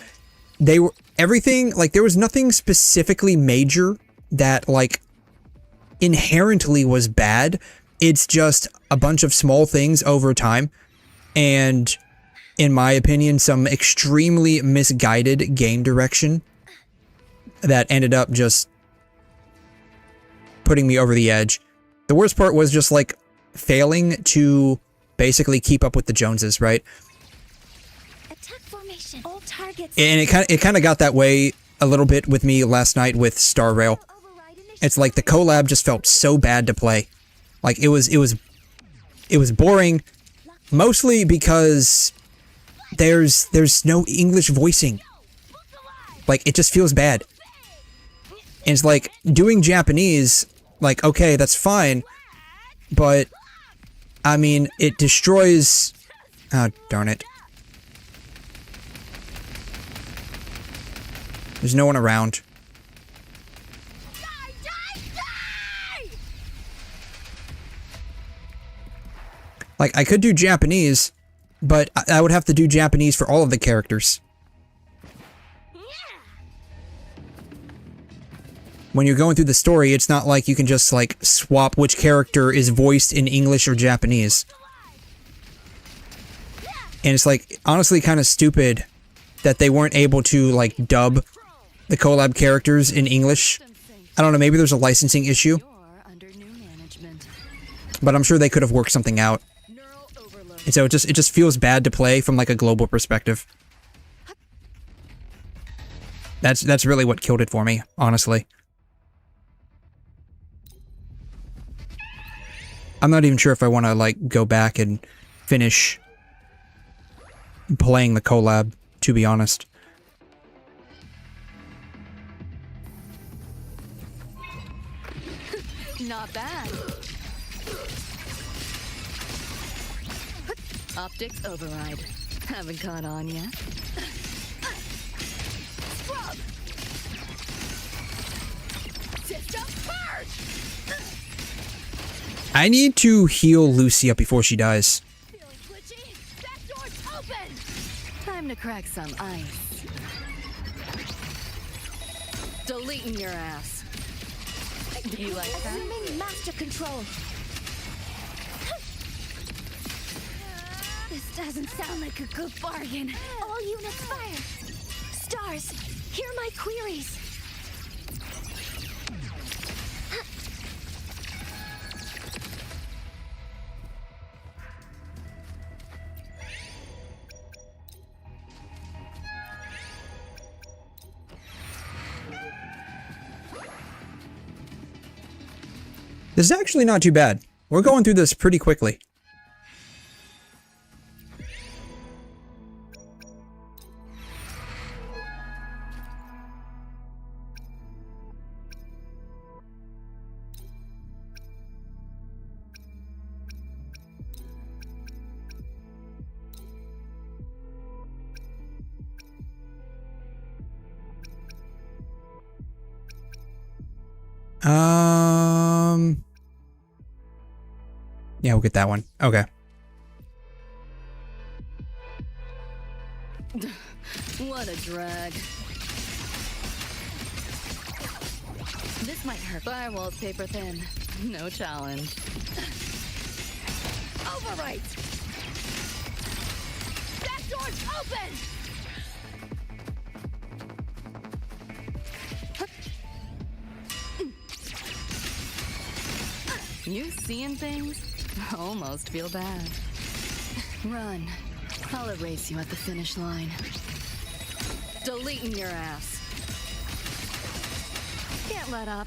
they were everything, like there was nothing specifically major that like inherently was bad. It's just a bunch of small things over time, and in my opinion, some extremely misguided game direction that ended up just putting me over the edge. The worst part was just like failing to basically keep up with the Joneses, right? Attack formation. All targets. And it kind of got that way a little bit with me last night with Star Rail. It's like the collab just felt so bad to play. Like it was boring, mostly because there's no English voicing. Like it just feels bad. And it's like doing Japanese, like okay, that's fine, but I mean it destroys. Oh darn it! There's no one around. Like, I could do Japanese, but I would have to do Japanese for all of the characters. When you're going through the story, it's not like you can just, like, swap which character is voiced in English or Japanese. And it's, like, honestly kind of stupid that they weren't able to, like, dub the collab characters in English. I don't know, maybe there's a licensing issue. But I'm sure they could have worked something out. And so it just feels bad to play from, like, a global perspective. That's really what killed it for me, honestly. I'm not even sure if I want to, like, go back and finish playing the collab, to be honest. Not bad. Optics override. Haven't caught on yet. Scrub! System purge! I need to heal Lucy up before she dies. Feeling twitchy? That door's open! Time to crack some ice. Deleting your ass. You like that? Assuming master control. This doesn't sound like a good bargain. All units fire. Stars, hear my queries. This is actually not too bad. We're going through this pretty quickly. Yeah, we'll get that one. Okay. What a drag. This might hurt. Firewall's paper thin. No challenge. Overwrite! That door's open! You seeing things? Almost feel bad. Run. I'll erase you at the finish line. Deleting your ass. Can't let up.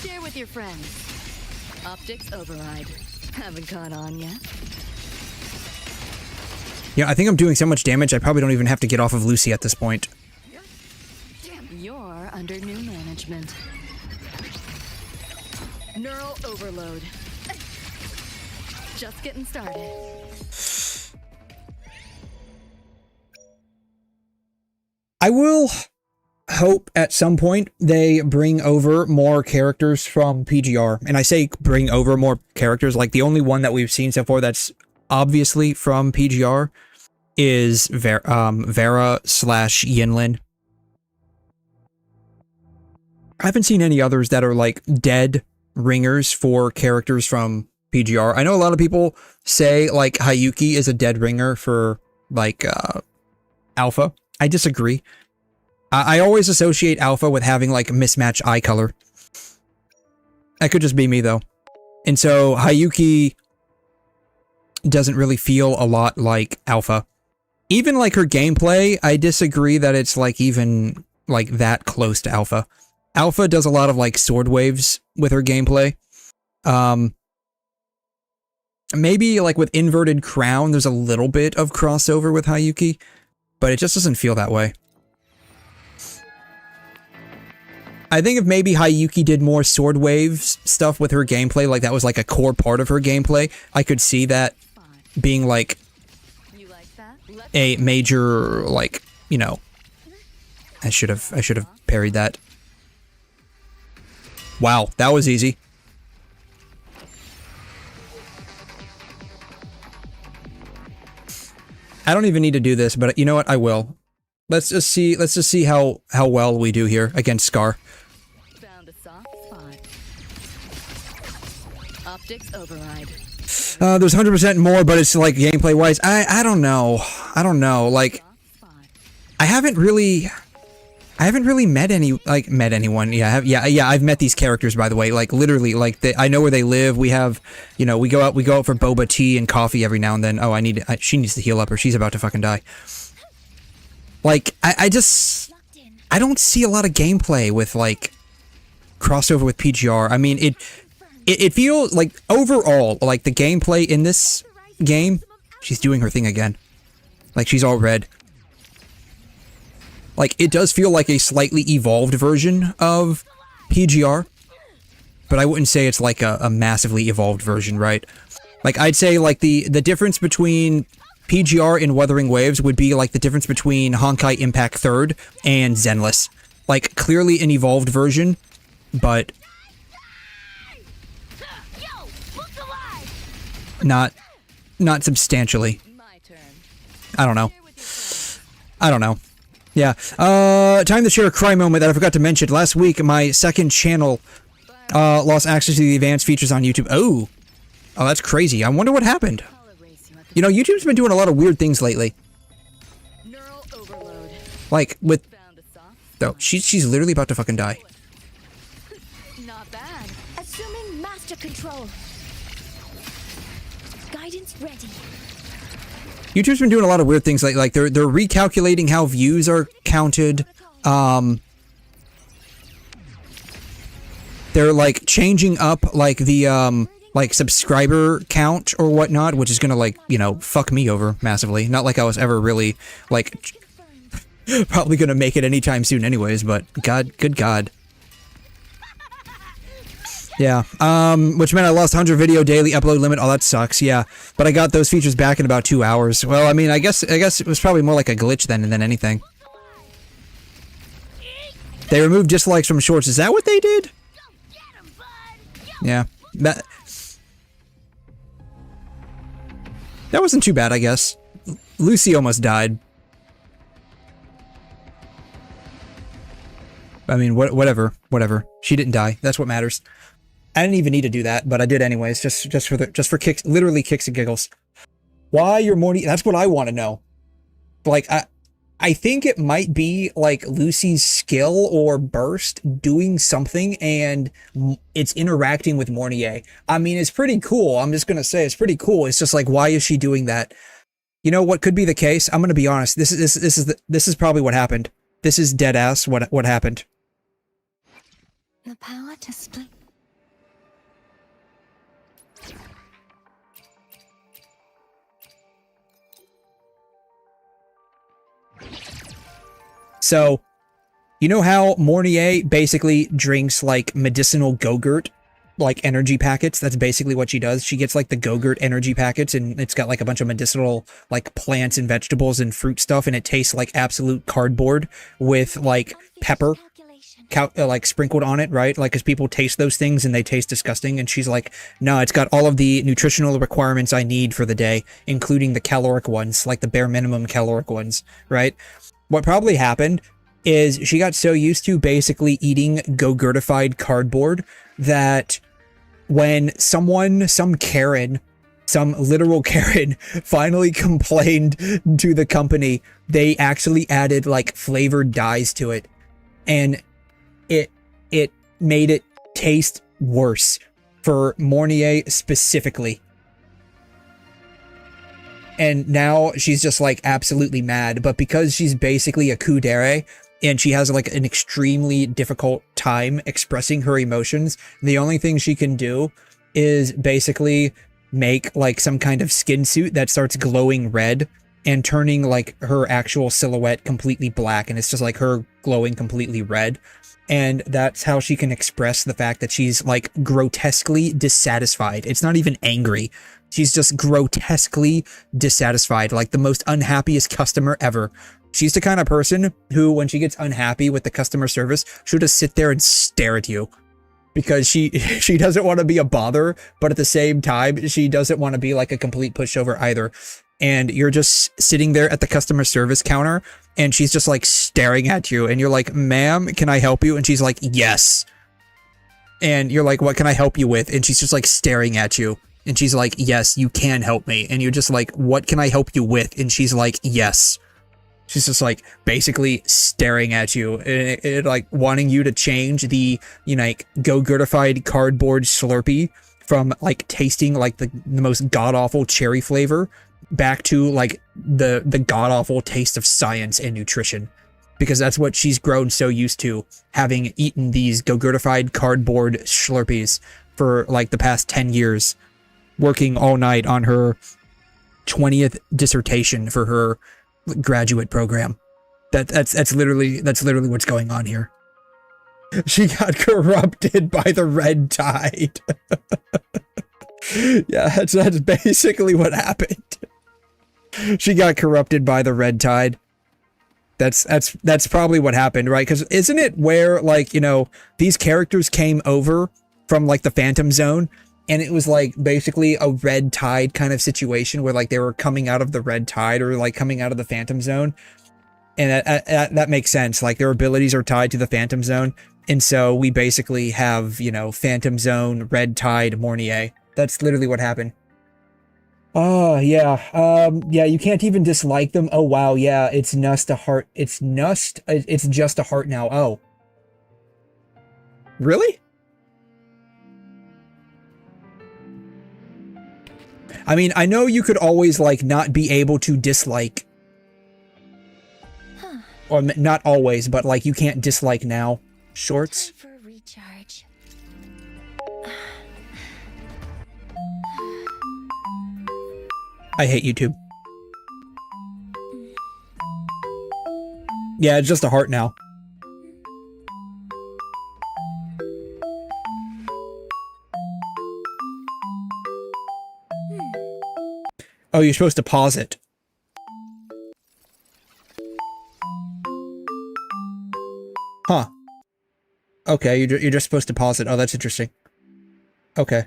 Share with your friends. Optics override. Haven't caught on yet? Yeah, I think I'm doing so much damage, I probably don't even have to get off of Lucy at this point. You're under new management. Neural overload. Just getting started. I will hope at some point they bring over more characters from PGR. And I say bring over more characters, like the only one that we've seen so far that's obviously from PGR is Vera/Ynlin. I haven't seen any others that are like dead ringers for characters from PGR. I know a lot of people say like Hayuki is a dead ringer for like Alpha. I disagree. I always associate Alpha with having like mismatched eye color. That could just be me though. And so Hayuki doesn't really feel a lot like Alpha. Even like her gameplay, I disagree that it's like even like that close to Alpha. Alpha does a lot of like sword waves with her gameplay. Maybe like with Inverted Crown, there's a little bit of crossover with Hayuki, but it just doesn't feel that way. I think if maybe Hayuki did more sword waves stuff with her gameplay, like that was like a core part of her gameplay, I could see that being like a major, like, you know, I should have parried that. Wow, that was easy. I don't even need to do this, but you know what? I will. Let's just see how well we do here against Scar. Found a soft spot. Optics override. There's 100% more, but it's like gameplay wise. I don't know. I don't know. Like, I haven't really met anyone. Yeah, I've met these characters, by the way. Like, literally, like, I know where they live. We have, you know, we go out for boba tea and coffee every now and then. Oh, she needs to heal up or she's about to fucking die. Like, I don't see a lot of gameplay with, like, crossover with PGR. I mean, it feels like, overall, like, the gameplay in this game, she's doing her thing again. Like, she's all red. Like, it does feel like a slightly evolved version of PGR, but I wouldn't say it's like a massively evolved version, right? Like, I'd say, like, the difference between PGR and Wuthering Waves would be like the difference between Honkai Impact 3rd and Zenless. Like, clearly an evolved version, but not substantially. I don't know. Yeah. Time to share a cry moment that I forgot to mention. Last week, my second channel lost access to the advanced features on YouTube. Oh, that's crazy. I wonder what happened. You know, YouTube's been doing a lot of weird things lately. Like, with... Oh, she's literally about to fucking die. Not bad. Assuming master control. Guidance ready. YouTube's been doing a lot of weird things, like they're recalculating how views are counted. They're like changing up like the like subscriber count or whatnot, which is gonna, like, you know, fuck me over massively. Not like I was ever really like probably gonna make it anytime soon anyways, but good God. Yeah, which meant I lost 100 video daily upload limit. Oh, that sucks. Yeah, but I got those features back in about 2 hours. Well, I mean, I guess it was probably more like a glitch than anything. They removed dislikes from shorts. Is that what they did? Yeah, that wasn't too bad, I guess. Lucy almost died. I mean, whatever. She didn't die. That's what matters. I didn't even need to do that, but I did anyways, just for kicks, literally kicks and giggles. Why you're more? That's what I want to know. Like, I think it might be like Lucy's skill or burst doing something, and it's interacting with 𝘠𝘧𝘧𝘧. I mean, it's pretty cool. I'm just gonna say it's pretty cool. It's just like, why is she doing that? You know what could be the case? I'm gonna be honest. This is probably what happened. This is dead ass what happened. The power to split. So, you know how 𝘠𝘧𝘧𝘧 basically drinks like medicinal 𝘬𝘩𝘦, like energy packets? That's basically what she does. She gets like the 𝘬𝘩𝘦 energy packets, and it's got like a bunch of medicinal like plants and vegetables and fruit stuff, and it tastes like absolute cardboard with like pepper like sprinkled on it, right? Like, as people taste those things and they taste disgusting, and she's like, no, it's got all of the nutritional requirements I need for the day, including the caloric ones, like the bare minimum caloric ones, right? What probably happened is she got so used to basically eating 𝘬𝘩𝘦fied cardboard that when some Karen, some literal Karen, finally complained to the company, they actually added like flavored dyes to it, and it made it taste worse for 𝘠𝘧𝘧𝘧 specifically. And now she's just like absolutely mad, but because she's basically a 𝘬𝘩𝘦𝘵 and she has like an extremely difficult time expressing her emotions, the only thing she can do is basically make like some kind of skin suit that starts glowing red and turning like her actual silhouette completely black, and it's just like her glowing completely red. And that's how she can express the fact that she's like grotesquely dissatisfied. It's not even angry. She's just grotesquely dissatisfied, like the most unhappiest customer ever. She's the kind of person who, when she gets unhappy with the customer service, she'll just sit there and stare at you. Because she doesn't want to be a bother, but at the same time, she doesn't want to be like a complete pushover either. and you're just sitting there at the customer service counter, and she's just like staring at you, and you're like, ma'am, can I help you? And she's like, yes. And you're like, what can I help you with? And she's just like staring at you, and she's like, yes, you can help me. And you're just like, what can I help you with? And she's like, yes. She's just like basically staring at you, and like wanting you to change the, you know, like 𝘤𝘩𝘦𝘵𝑩𝑦𝑑𝘪𝘯𝘨 Slurpee from like tasting like the most god-awful cherry flavor back to like the god-awful taste of science and nutrition, because that's what she's grown so used to, having eaten these 𝘤𝘩𝘦𝘵𝑔𝑚𝑦𝑑𝘪𝘯𝘨 Slurpees for like the past 10 years, working all night on her 20th dissertation for her graduate program. That's literally what's going on here. She got corrupted by the red tide. Yeah, that's basically what happened. She got corrupted by the red tide. That's probably what happened, right? Because isn't it where, like, you know, these characters came over from like the Phantom Zone, and it was like basically a red tide kind of situation where like they were coming out of the red tide or like coming out of the Phantom Zone, and that makes sense. Like their abilities are tied to the Phantom Zone. And so we basically have, you know, Phantom Zone, Red Tide, 𝘺𝘰𝘵. That's literally what happened. Oh, yeah. Yeah, you can't even dislike them. Oh, wow. Yeah, it's just a heart. It's just a heart now. Oh. Really? I mean, I know you could always, like, not be able to dislike. Or not always, but, like, you can't dislike now. Shorts. For a recharge. I hate YouTube. Yeah, it's just a heart now. Oh, you're supposed to pause it. Huh. Okay, you're just supposed to pause it. Oh, that's interesting. Okay.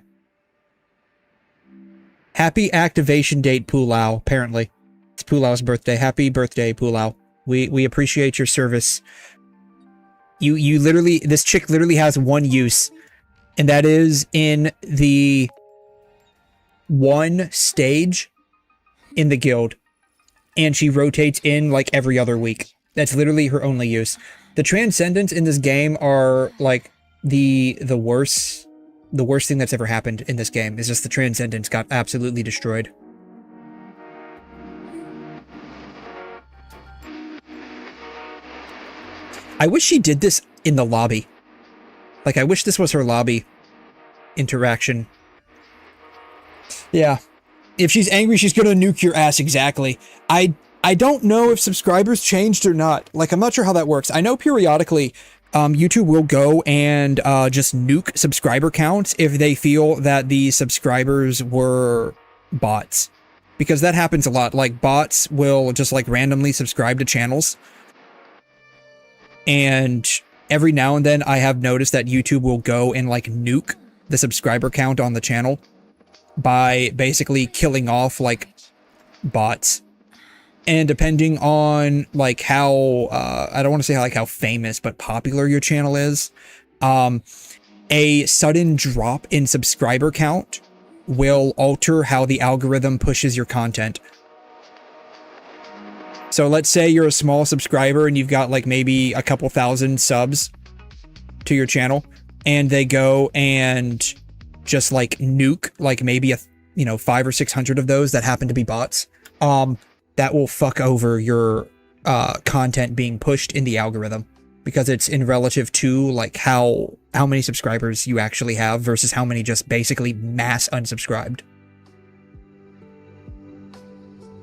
Happy activation date, 𝘬𝘬𝘬, apparently. It's 𝘬𝘬𝘬's birthday. Happy birthday, 𝘬𝘬𝘬. We appreciate your service. You literally, this chick literally has one use, and that is in the one stage in the guild, and she rotates in like every other week. That's literally her only use. The transcendents in this game are like the worst thing that's ever happened in this game. Is just the transcendents got absolutely destroyed. I wish she did this in the lobby. Like, I wish this was her lobby interaction. Yeah. If she's angry, she's gonna nuke your ass, exactly. I don't know if subscribers changed or not. Like, I'm not sure how that works. I know periodically YouTube will go and just nuke subscriber counts if they feel that the subscribers were bots. Because that happens a lot. Like, bots will just like randomly subscribe to channels. And every now and then I have noticed that YouTube will go and like nuke the subscriber count on the channel by basically killing off like bots. And depending on like how, I don't want to say like how famous, but popular your channel is, a sudden drop in subscriber count will alter how the algorithm pushes your content. So let's say you're a small subscriber and you've got like maybe a couple thousand subs to your channel, and they go and just like nuke like maybe 500 or 600 of those that happen to be bots. That will fuck over your content being pushed in the algorithm, because it's in relative to like how many subscribers you actually have versus how many just basically mass unsubscribed.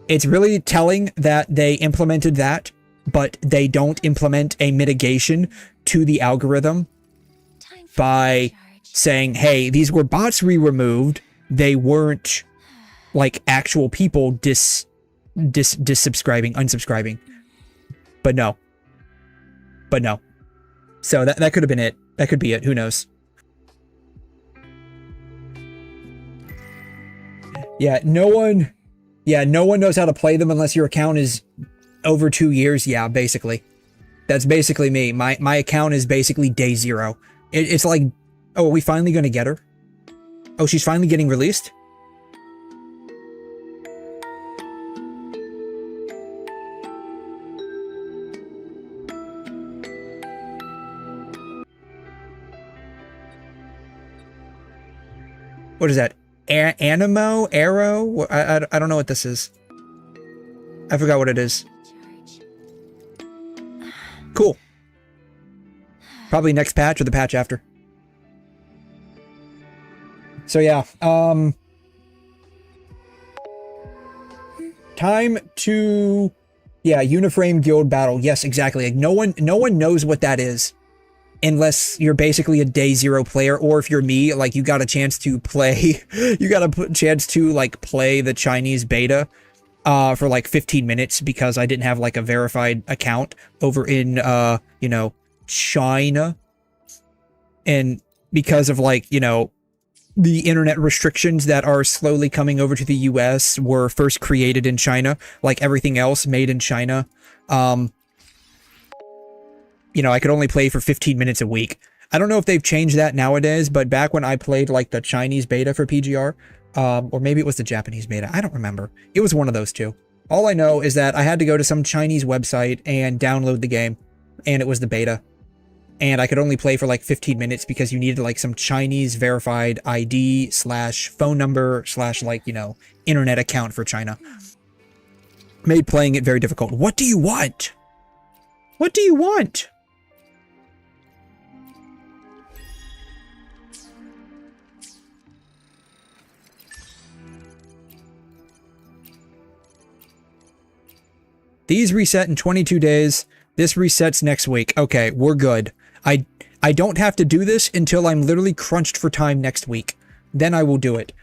It's really telling that they implemented that, but they don't implement a mitigation to the algorithm by saying, hey, these were bots we removed. They weren't like actual people unsubscribing. But no. So that could have been it. That could be it. Who knows? Yeah, no one Yeah, no one knows how to play them unless your account is over 2 years. Yeah, basically. That's basically me. My account is basically day 0. It's like, oh, are we finally going to get her? Oh, she's finally getting released? What is that? Animo? Arrow? I don't know what this is. I forgot what it is. Cool. Probably next patch or the patch after. So yeah, time to, yeah, Uniframe Guild Battle. Yes, exactly. Like no one knows what that is unless you're basically a day 0 player, or if you're me, like you got a chance to play, you got a chance to like play the Chinese beta for like 15 minutes because I didn't have like a verified account over in, you know, China. And because of like, you know, the internet restrictions that are slowly coming over to the US were first created in China, like everything else made in China. You know, I could only play for 15 minutes a week. I don't know if they've changed that nowadays, but back when I played like the Chinese beta for PGR, or maybe it was the Japanese beta, I don't remember. It was one of those two. All I know is that I had to go to some Chinese website and download the game, and it was the beta. And I could only play for like 15 minutes because you needed like some Chinese verified ID / phone number / like, you know, internet account for China. Made playing it very difficult. What do you want? What do you want? These reset in 22 days. This resets next week. Okay, we're good. I don't have to do this until I'm literally crunched for time next week. Then I will do it.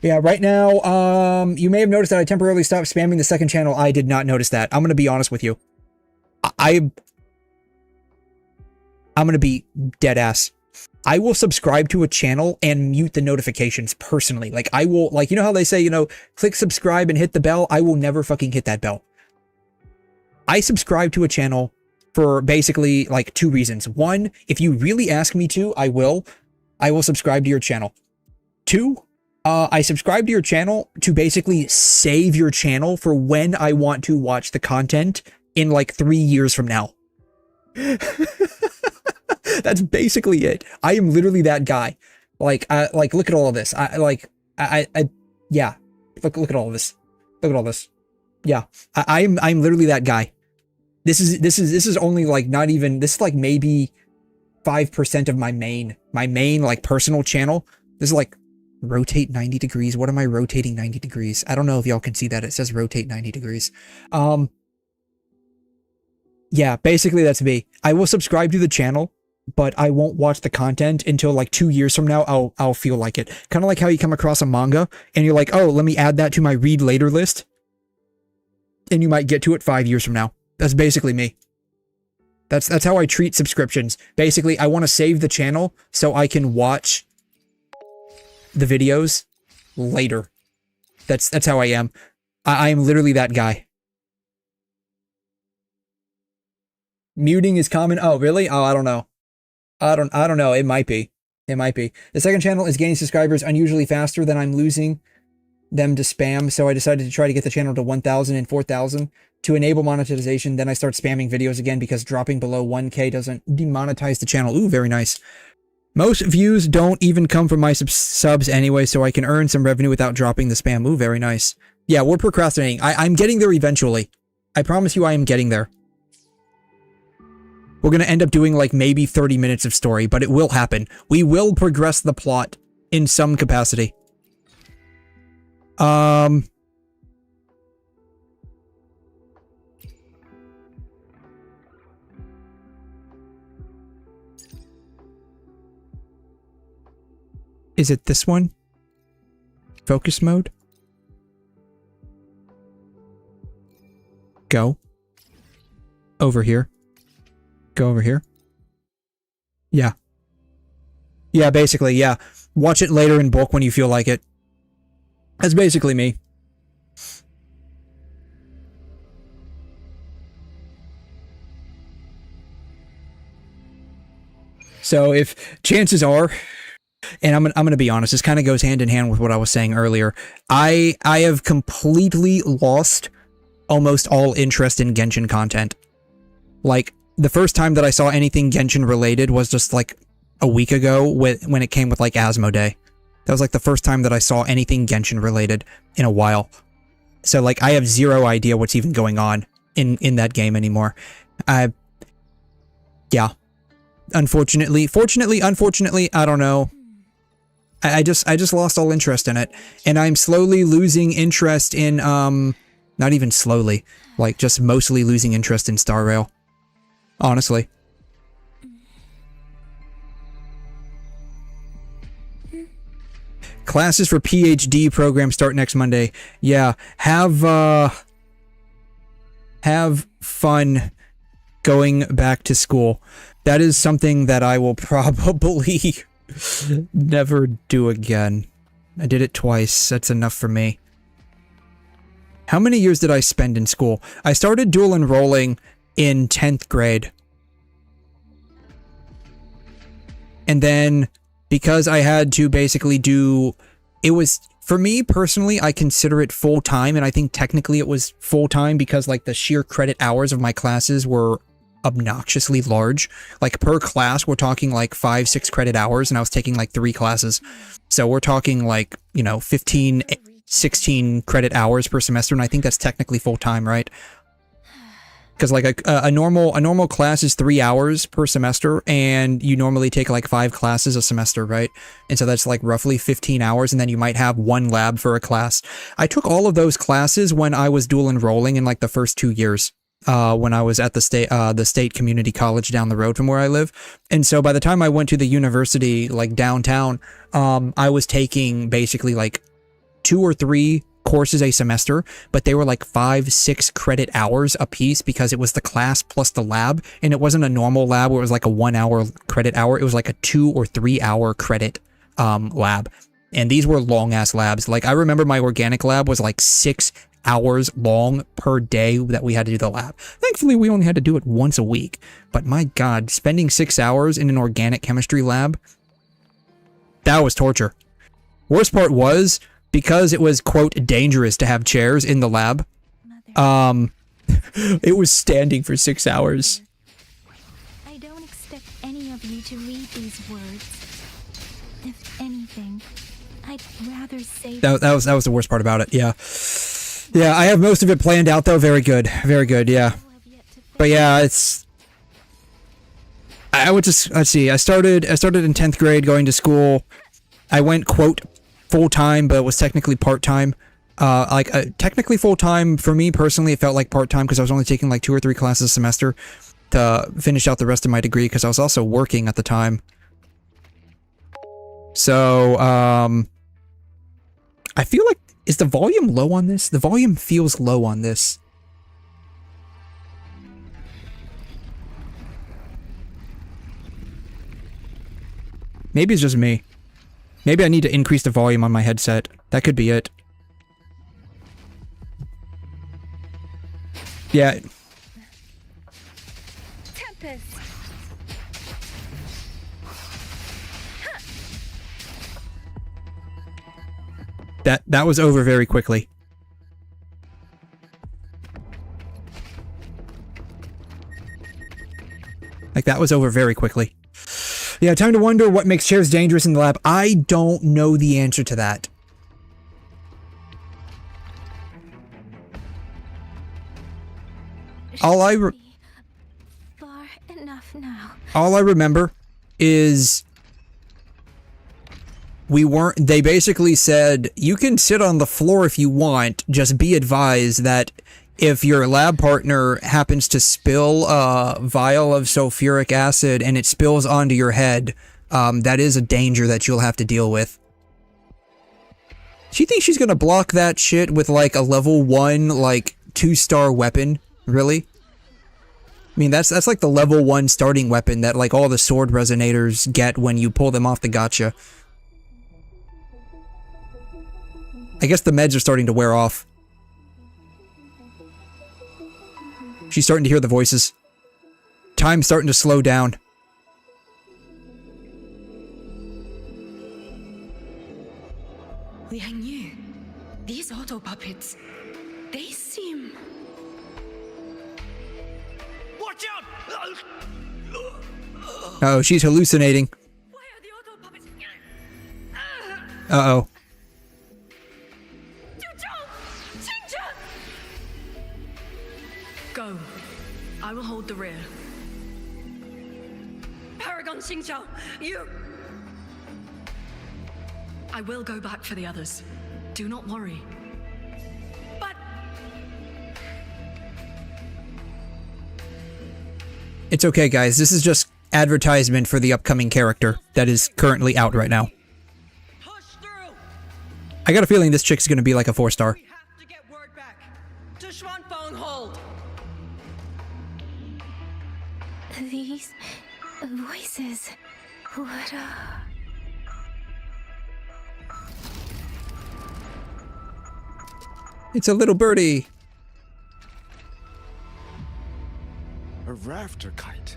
Yeah, right now, you may have noticed that I temporarily stopped spamming the second channel. I did not notice that. I'm going to be honest with you. I'm going to be dead ass. I will subscribe to a channel and mute the notifications personally. Like I will, like, you know how they say, you know, click subscribe and hit the bell. I will never fucking hit that bell. I subscribe to a channel for basically like 2 reasons. 1, if you really ask me to, I will subscribe to your channel. 2, I subscribe to your channel to basically save your channel for when I want to watch the content in like 3 years from now. That's basically it. I am literally that guy. Like, look at all of this. Yeah. Look at all of this. Look at all this. Yeah. I'm literally that guy. This is only like not even, this is like maybe 5% of my main like personal channel. This is like rotate 90 degrees. What am I rotating 90 degrees? I don't know if y'all can see that. It says rotate 90 degrees. Yeah, basically that's me. I will subscribe to the channel, but I won't watch the content until like 2 years from now. I'll feel like it. Kind of like how you come across a manga and you're like, oh, let me add that to my read later list. And you might get to it 5 years from now. That's basically me. That's how I treat subscriptions. Basically, I want to save the channel so I can watch the videos later. That's how I am. I am literally that guy. Muting is common. Oh, really? Oh, I don't know. I don't know. It might be. It might be. The second channel is gaining subscribers unusually faster than I'm losing them to spam, so I decided to try to get the channel to 1,000 and 4,000 to enable monetization. Then I start spamming videos again because dropping below 1K doesn't demonetize the channel. Ooh, very nice. Most views don't even come from my subs anyway, so I can earn some revenue without dropping the spam. Ooh, very nice. Yeah, we're procrastinating. I'm getting there eventually. I promise you I am getting there. We're going to end up doing like maybe 30 minutes of story, but it will happen. We will progress the plot in some capacity. Is it this one? Focus mode? Go. Over here. Go over here. Yeah. Yeah, basically, yeah. Watch it later in bulk when you feel like it. That's basically me. So if chances are, and I'm going to be honest, this kind of goes hand in hand with what I was saying earlier. I have completely lost almost all interest in Genshin content. Like, the first time that I saw anything Genshin related was just like a week ago when it came with like 𝘬𝘬𝘕. That was like the first time that I saw anything Genshin related in a while. So like I have zero idea what's even going on in that game anymore. Yeah. Fortunately, unfortunately, I don't know. I just lost all interest in it. And I'm slowly losing interest in not even slowly, like just mostly losing interest in Star Rail. Honestly. Classes for PhD program start next Monday. Yeah, have fun going back to school. That is something that I will probably never do again. I did it twice. That's enough for me. How many years did I spend in school? I started dual enrolling in 10th grade. And then, because I had to basically do... It was... For me, personally, I consider it full-time, and I think technically it was full-time because, like, the sheer credit hours of my classes were obnoxiously large. Like, per class, we're talking, like, 5-6 credit hours, and I was taking, like, 3 classes. So we're talking, like, you know, 15, 16 credit hours per semester, and I think that's technically full-time, right? Because like a normal class is 3 hours per semester, and you normally take like 5 classes a semester, right? And so that's like roughly 15 hours, and then you might have 1 lab for a class. I took all of those classes when I was dual enrolling in like the first 2 years, when I was at the state community college down the road from where I live. And so by the time I went to the university like downtown, I was taking basically like 2 or 3 courses a semester, but they were like 5-6 credit hours a piece because it was the class plus the lab, and it wasn't a normal lab where it was like a 1 hour credit hour. It was like a 2 or 3 hour credit lab, and these were long ass labs. Like I remember my organic lab was like 6 hours long per day that we had to do the lab. Thankfully, we only had to do it once a week, but my god, spending 6 hours in an organic chemistry lab, that was torture. Worst part was, because it was, quote, dangerous to have chairs in the lab, it was standing for 6 hours. I don't expect any of you to read these words. If anything, I'd rather say... That was the worst part about it, yeah. Yeah, I have most of it planned out, though. Very good, yeah. But yeah, it's... I would just, let's see, I started in 10th grade going to school. I went, quote, full-time, but it was technically part-time. Technically full-time, for me personally, it felt like part-time because I was only taking like 2 or 3 classes a semester to finish out the rest of my degree because I was also working at the time. So, I feel like, is the volume low on this? The volume feels low on this. Maybe it's just me. Maybe I need to increase the volume on my headset. That could be it. Yeah. Tempest. That was over very quickly. Like, that was over very quickly. Yeah, time to wonder what makes chairs dangerous in the lab. I don't know the answer to that. All I remember is they basically said, you can sit on the floor if you want, just be advised that if your lab partner happens to spill a vial of sulfuric acid and it spills onto your head, that is a danger that you'll have to deal with. She thinks she's gonna block that shit with like a level 1, like 2-star weapon? Really? I mean, that's like the level 1 starting weapon that like all the sword resonators get when you pull them off the gacha. I guess the meds are starting to wear off. She's starting to hear the voices. Time's starting to slow down. Liang Yu, these auto puppets, they seem... Watch out! Oh, she's hallucinating. Why are the auto puppets... Uh-oh. Go. I will hold the rear. Paragon Xingqiao, you... I will go back for the others. Do not worry. But... It's okay, guys. This is just advertisement for the upcoming character that is currently out right now. I got a feeling this chick's gonna be like a 4-star. We have to get word back to Schwanfeng Hold. These voices, what It's a little birdie. A rafter kite.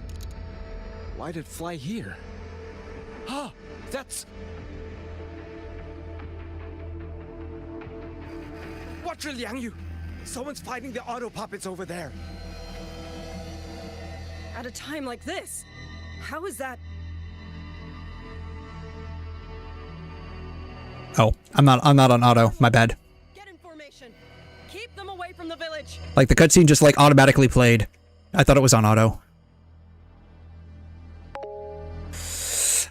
Why'd it fly here? Ah, that's... Watch it, Liang Yu! Someone's fighting the auto puppets over there. At a time like this, how is that? Oh, I'm not on auto. My bad. Get in formation. Keep them away from the village. Like the cutscene just like automatically played. I thought it was on auto.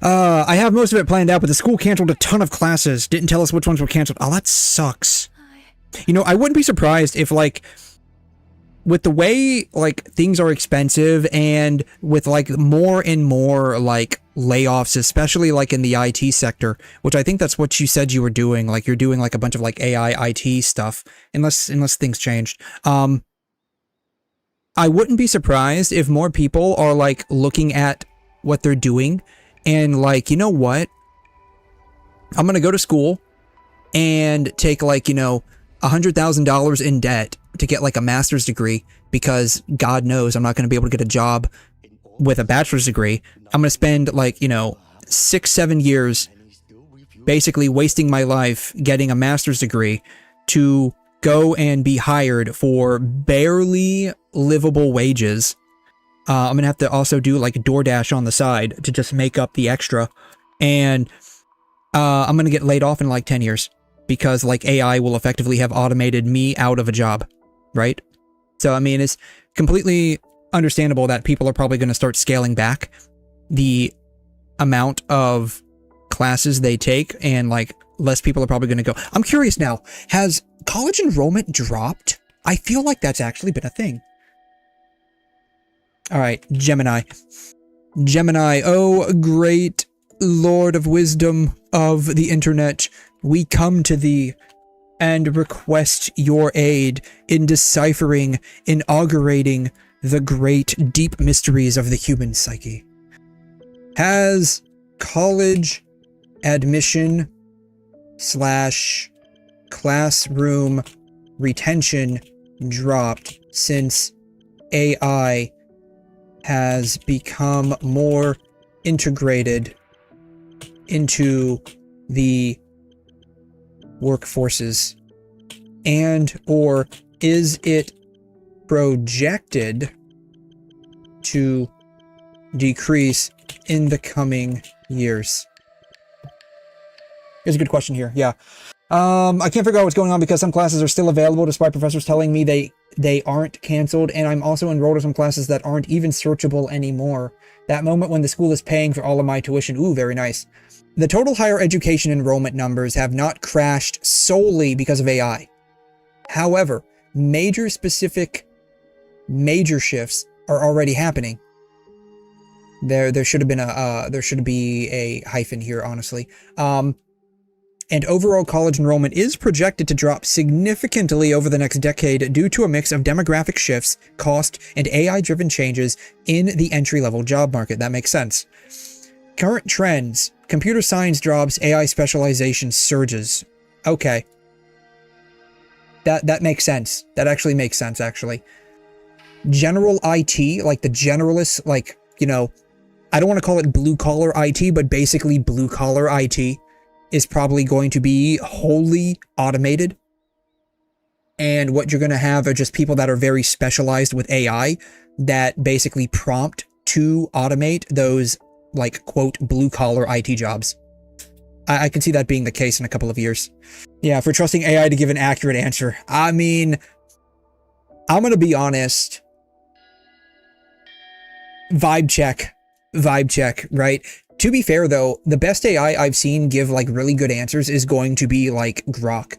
I have most of it planned out, but the school canceled a ton of classes. Didn't tell us which ones were canceled. Oh, that sucks. You know, I wouldn't be surprised if, like, with the way, like, things are expensive and with, like, more and more, like, layoffs, especially, like, in the IT sector, which I think that's what you said you were doing. Like, you're doing, like, a bunch of, like, AI IT stuff, unless things changed. I wouldn't be surprised if more people are, like, looking at what they're doing and, like, you know what? I'm gonna go to school and take, like, you know, $100,000 in debt to get like a master's degree because God knows I'm not going to be able to get a job with a bachelor's degree. I'm going to spend like, you know, 6-7 years basically wasting my life getting a master's degree to go and be hired for barely livable wages. I'm going to have to also do like DoorDash on the side to just make up the extra. And I'm going to get laid off in like 10 years. Because, like, AI will effectively have automated me out of a job, right? So, I mean, it's completely understandable that people are probably going to start scaling back the amount of classes they take, and, like, less people are probably going to go. I'm curious now, has college enrollment dropped? I feel like that's actually been a thing. All right, Gemini. Gemini, oh, great Lord of wisdom of the internet, we come to thee and request your aid in deciphering, inaugurating the great deep mysteries of the human psyche. Has college admission / classroom retention dropped since AI has become more integrated into the workforces, and or is it projected to decrease in the coming years? Here's a good question here. Yeah. I can't figure out what's going on because some classes are still available despite professors telling me they aren't canceled, and I'm also enrolled in some classes that aren't even searchable anymore. That moment when the school is paying for all of my tuition. Ooh, very nice. The total higher education enrollment numbers have not crashed solely because of AI. However, major specific shifts are already happening. There should have been there should be a hyphen here, honestly. And overall college enrollment is projected to drop significantly over the next decade due to a mix of demographic shifts, cost, and AI-driven changes in the entry-level job market. That makes sense. Current trends: computer science drops, AI specialization surges. Okay. That makes sense. That actually makes sense, actually. General IT, like the generalists, like, you know, I don't want to call it blue-collar IT, but basically blue-collar IT, is probably going to be wholly automated. And what you're going to have are just people that are very specialized with AI that basically prompt to automate those, like, quote, blue-collar IT jobs. I can see that being the case in a couple of years. Yeah, for trusting AI to give an accurate answer. I mean, I'm going to be honest. Vibe check, right? To be fair, though, the best AI I've seen give, like, really good answers is going to be, like, Grok.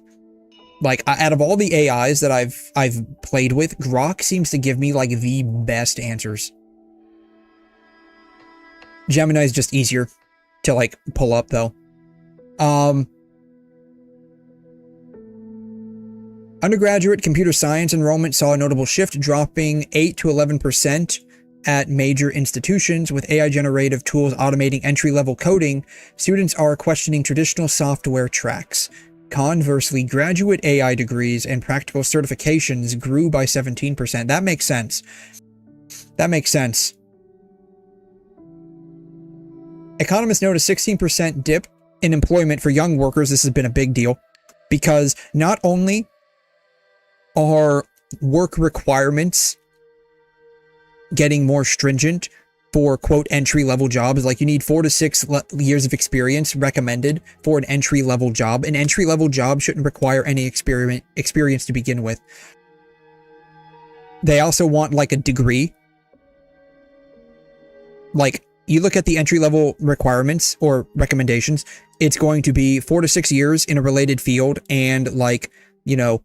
Like, out of all the AIs that I've played with, Grok seems to give me, like, the best answers. Gemini is just easier to, like, pull up, though. Undergraduate computer science enrollment saw a notable shift, dropping 8 to 11% at major institutions. With AI generative tools automating entry-level coding, students are questioning traditional software tracks. Conversely, graduate AI degrees and practical certifications grew by 17%. That makes sense. That makes sense. Economists note a 16% dip in employment for young workers. This has been a big deal because not only are work requirements getting more stringent for, quote, entry-level jobs, like you need 4 to 6 years of experience recommended for an entry-level job. An entry-level job shouldn't require any experience to begin with. They also want, like, a degree. Like, you look at the entry-level requirements or recommendations, it's going to be 4 to 6 years in a related field and, like, you know,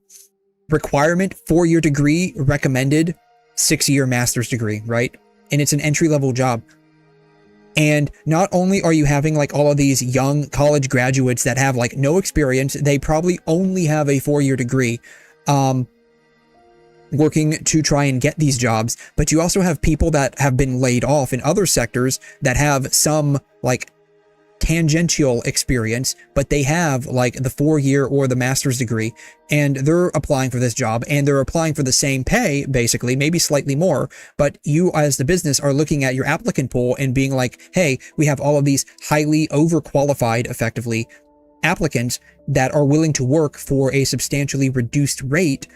requirement 4-year degree, recommended 6-year master's degree, right? And it's an entry-level job. And not only are you having, like, all of these young college graduates that have, like, no experience, they probably only have a 4-year degree, working to try and get these jobs, but you also have people that have been laid off in other sectors that have some, like, tangential experience, but they have, like, the 4-year or the master's degree, and they're applying for this job, and they're applying for the same pay, basically, maybe slightly more, but you as the business are looking at your applicant pool and being like, hey, we have all of these highly overqualified, effectively, applicants that are willing to work for a substantially reduced rate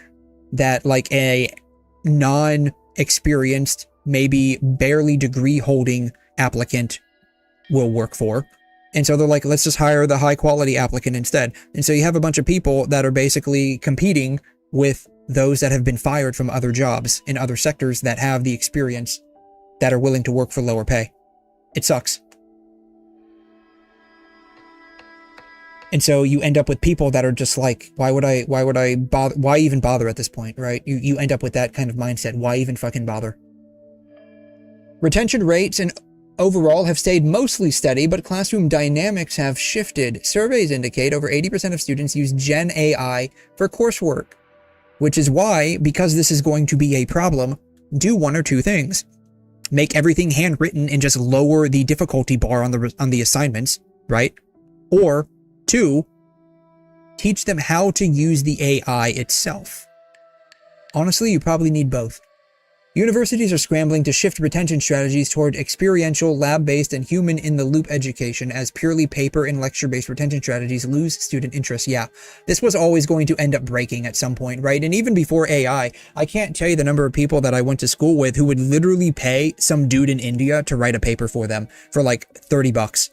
that, like, a non-experienced, maybe barely degree-holding applicant will work for. And so they're like, let's just hire the high-quality applicant instead. And so you have a bunch of people that are basically competing with those that have been fired from other jobs in other sectors that have the experience that are willing to work for lower pay. It sucks. And so you end up with people that are just like, why would I bother? Why even bother at this point, right? You end up with that kind of mindset. Why even fucking bother? Retention rates and overall have stayed mostly steady, but classroom dynamics have shifted. Surveys indicate over 80% of students use Gen AI for coursework, which is why, because this is going to be a problem, do one or two things. Make everything handwritten and just lower the difficulty bar on the assignments, right? Or 2, teach them how to use the AI itself. Honestly, you probably need both. Universities are scrambling to shift retention strategies toward experiential, lab-based, and human-in-the-loop education as purely paper and lecture-based retention strategies lose student interest. Yeah, this was always going to end up breaking at some point, right? And even before AI, I can't tell you the number of people that I went to school with who would literally pay some dude in India to write a paper for them for like $30.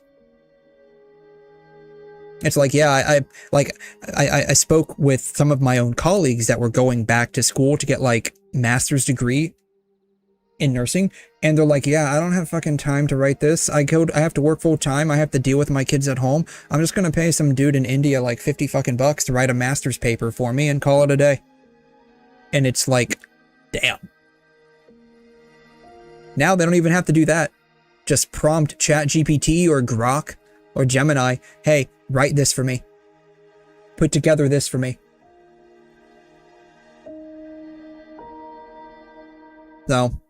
It's like, yeah, I spoke with some of my own colleagues that were going back to school to get like master's degree in nursing, and they're like, yeah, I don't have fucking time to write this. I have to work full time. I have to deal with my kids at home. I'm just gonna pay some dude in India like 50 fucking bucks to write a master's paper for me and call it a day. And it's like, damn. Now they don't even have to do that. Just prompt ChatGPT or Grok or Gemini, hey, write this for me. Put together this for me. So,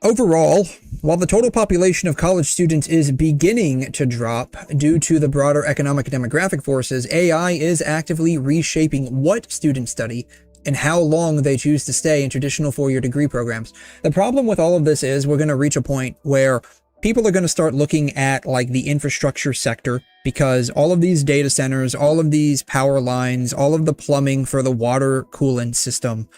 overall, while the total population of college students is beginning to drop due to the broader economic and demographic forces, AI is actively reshaping what students study and how long they choose to stay in traditional 4-year degree programs. The problem with all of this is we're going to reach a point where people are going to start looking at like the infrastructure sector, because all of these data centers, all of these power lines, all of the plumbing for the water coolant system,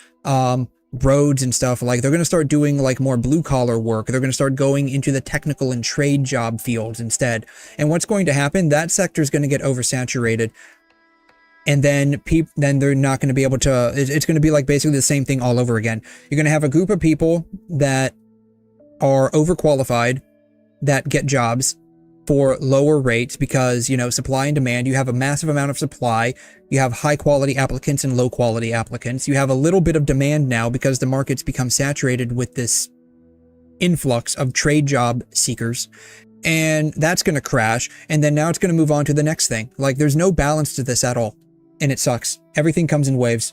roads and stuff, like they're going to start doing like more blue collar work. They're going to start going into the technical and trade job fields instead. And what's going to happen, that sector is going to get oversaturated. And then they're not going to be able to, it's going to be like basically the same thing all over again. You're going to have a group of people that are overqualified that get jobs for lower rates because, you know, supply and demand. You have a massive amount of supply. You have high quality applicants and low quality applicants. You have a little bit of demand now because the market's become saturated with this influx of trade job seekers. And that's going to crash. And then now it's going to move on to the next thing. Like, there's no balance to this at all. And it sucks. Everything comes in waves.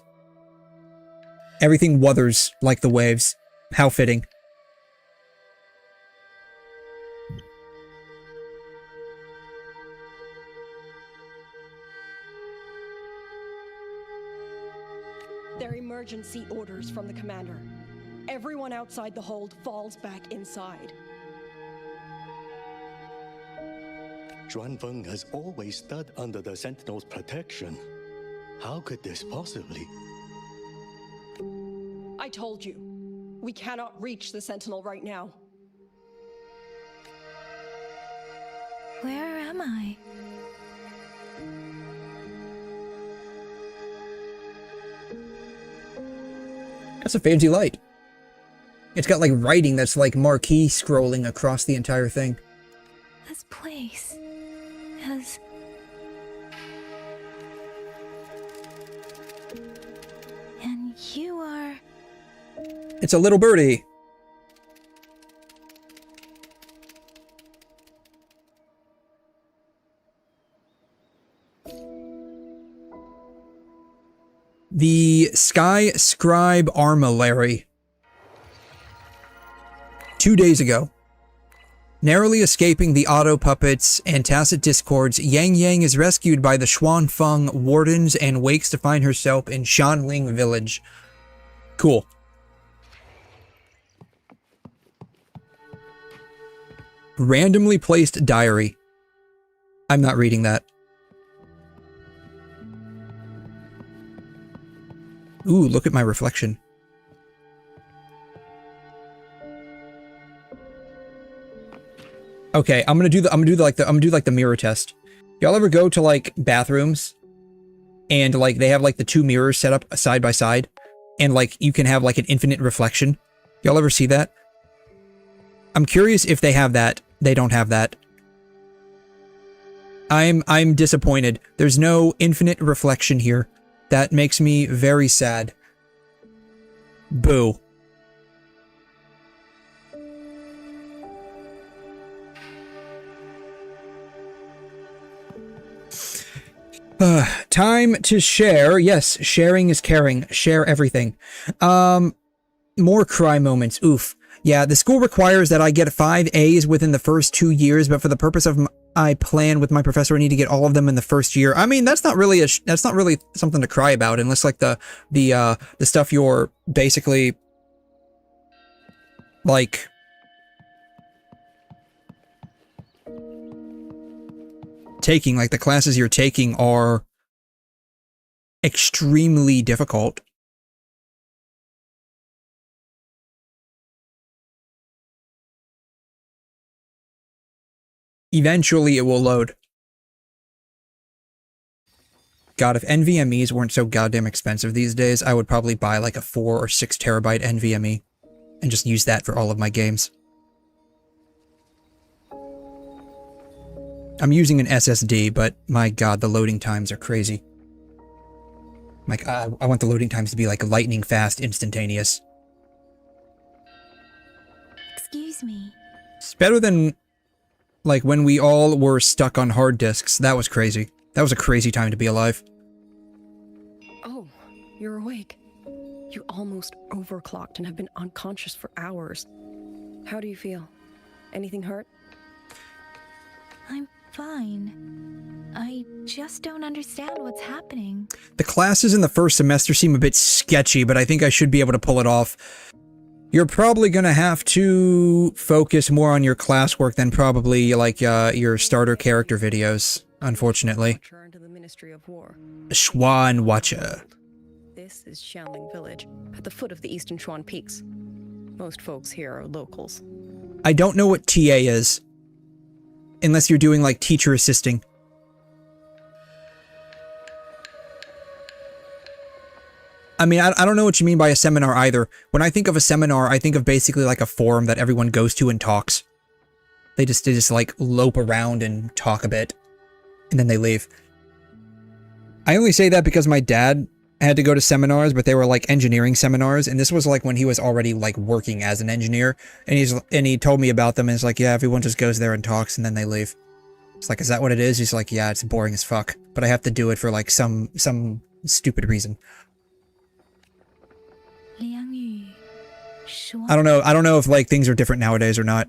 Everything wuthers like the waves. How fitting. There are emergency orders from the commander. Everyone outside the hold falls back inside. Zhuan has always stood under the Sentinel's protection. How could this possibly? I told you, we cannot reach the Sentinel right now. Where am I? That's a fancy light. It's got like writing that's like marquee scrolling across the entire thing. This place has... And you are... It's a little birdie. The 𝘬𝘮 𝘕𝘲. 2 days ago. Narrowly escaping the auto puppets and tacit discords, Yang Yang is rescued by the Xuanfeng wardens and wakes to find herself in Shanling village. Cool. Randomly placed diary. I'm not reading that. Ooh, look at my reflection. Okay, I'm gonna do the mirror test. Y'all ever go to like bathrooms and like they have like the two mirrors set up side by side and like you can have like an infinite reflection? Y'all ever see that? I'm curious if they have that. They don't have that. I'm disappointed. There's no infinite reflection here. That makes me very sad. Boo. Time to share. Yes, sharing is caring. Share everything. More cry moments. Oof. Yeah, the school requires that I get 5 A's within the first 2 years, but for the purpose of my plan with my professor, I need to get all of them in the first year. I mean, that's not really something to cry about, unless like the stuff you're basically like taking, like the classes you're taking are extremely difficult. Eventually it will load. God, if NVMEs weren't so goddamn expensive these days, I would probably buy like a 4 or 6 terabyte NVMe and just use that for all of my games. I'm using an SSD, but my god, the loading times are crazy. Like, I want the loading times to be like lightning fast, instantaneous. Excuse me. It's better than like when we all were stuck on hard disks. That was crazy. That was a crazy time to be alive. Oh, you're awake. You almost overclocked and have been unconscious for hours. How do you feel? Anything hurt? I'm fine. I just don't understand what's happening. The classes in the first semester seem a bit sketchy, but I think I should be able to pull it off. You're probably gonna have to focus more on your classwork than probably, like, your starter character videos, unfortunately. Return to the Ministry of War. 𝘬𝘮 This is Xianling Village, at the foot of the Eastern Chuan Peaks. Most folks here are locals. I don't know what TA is. Unless you're doing, like, teacher assisting. I mean, I don't know what you mean by a seminar either. When I think of a seminar, I think of basically like a forum that everyone goes to and talks. They just like lope around and talk a bit. And then they leave. I only say that because my dad had to go to seminars, but they were like engineering seminars. And this was like when he was already like working as an engineer. And he told me about them and it's like, yeah, everyone just goes there and talks and then they leave. It's like, is that what it is? He's like, yeah, it's boring as fuck. But I have to do it for like some stupid reason. I don't know. I don't know if like things are different nowadays or not.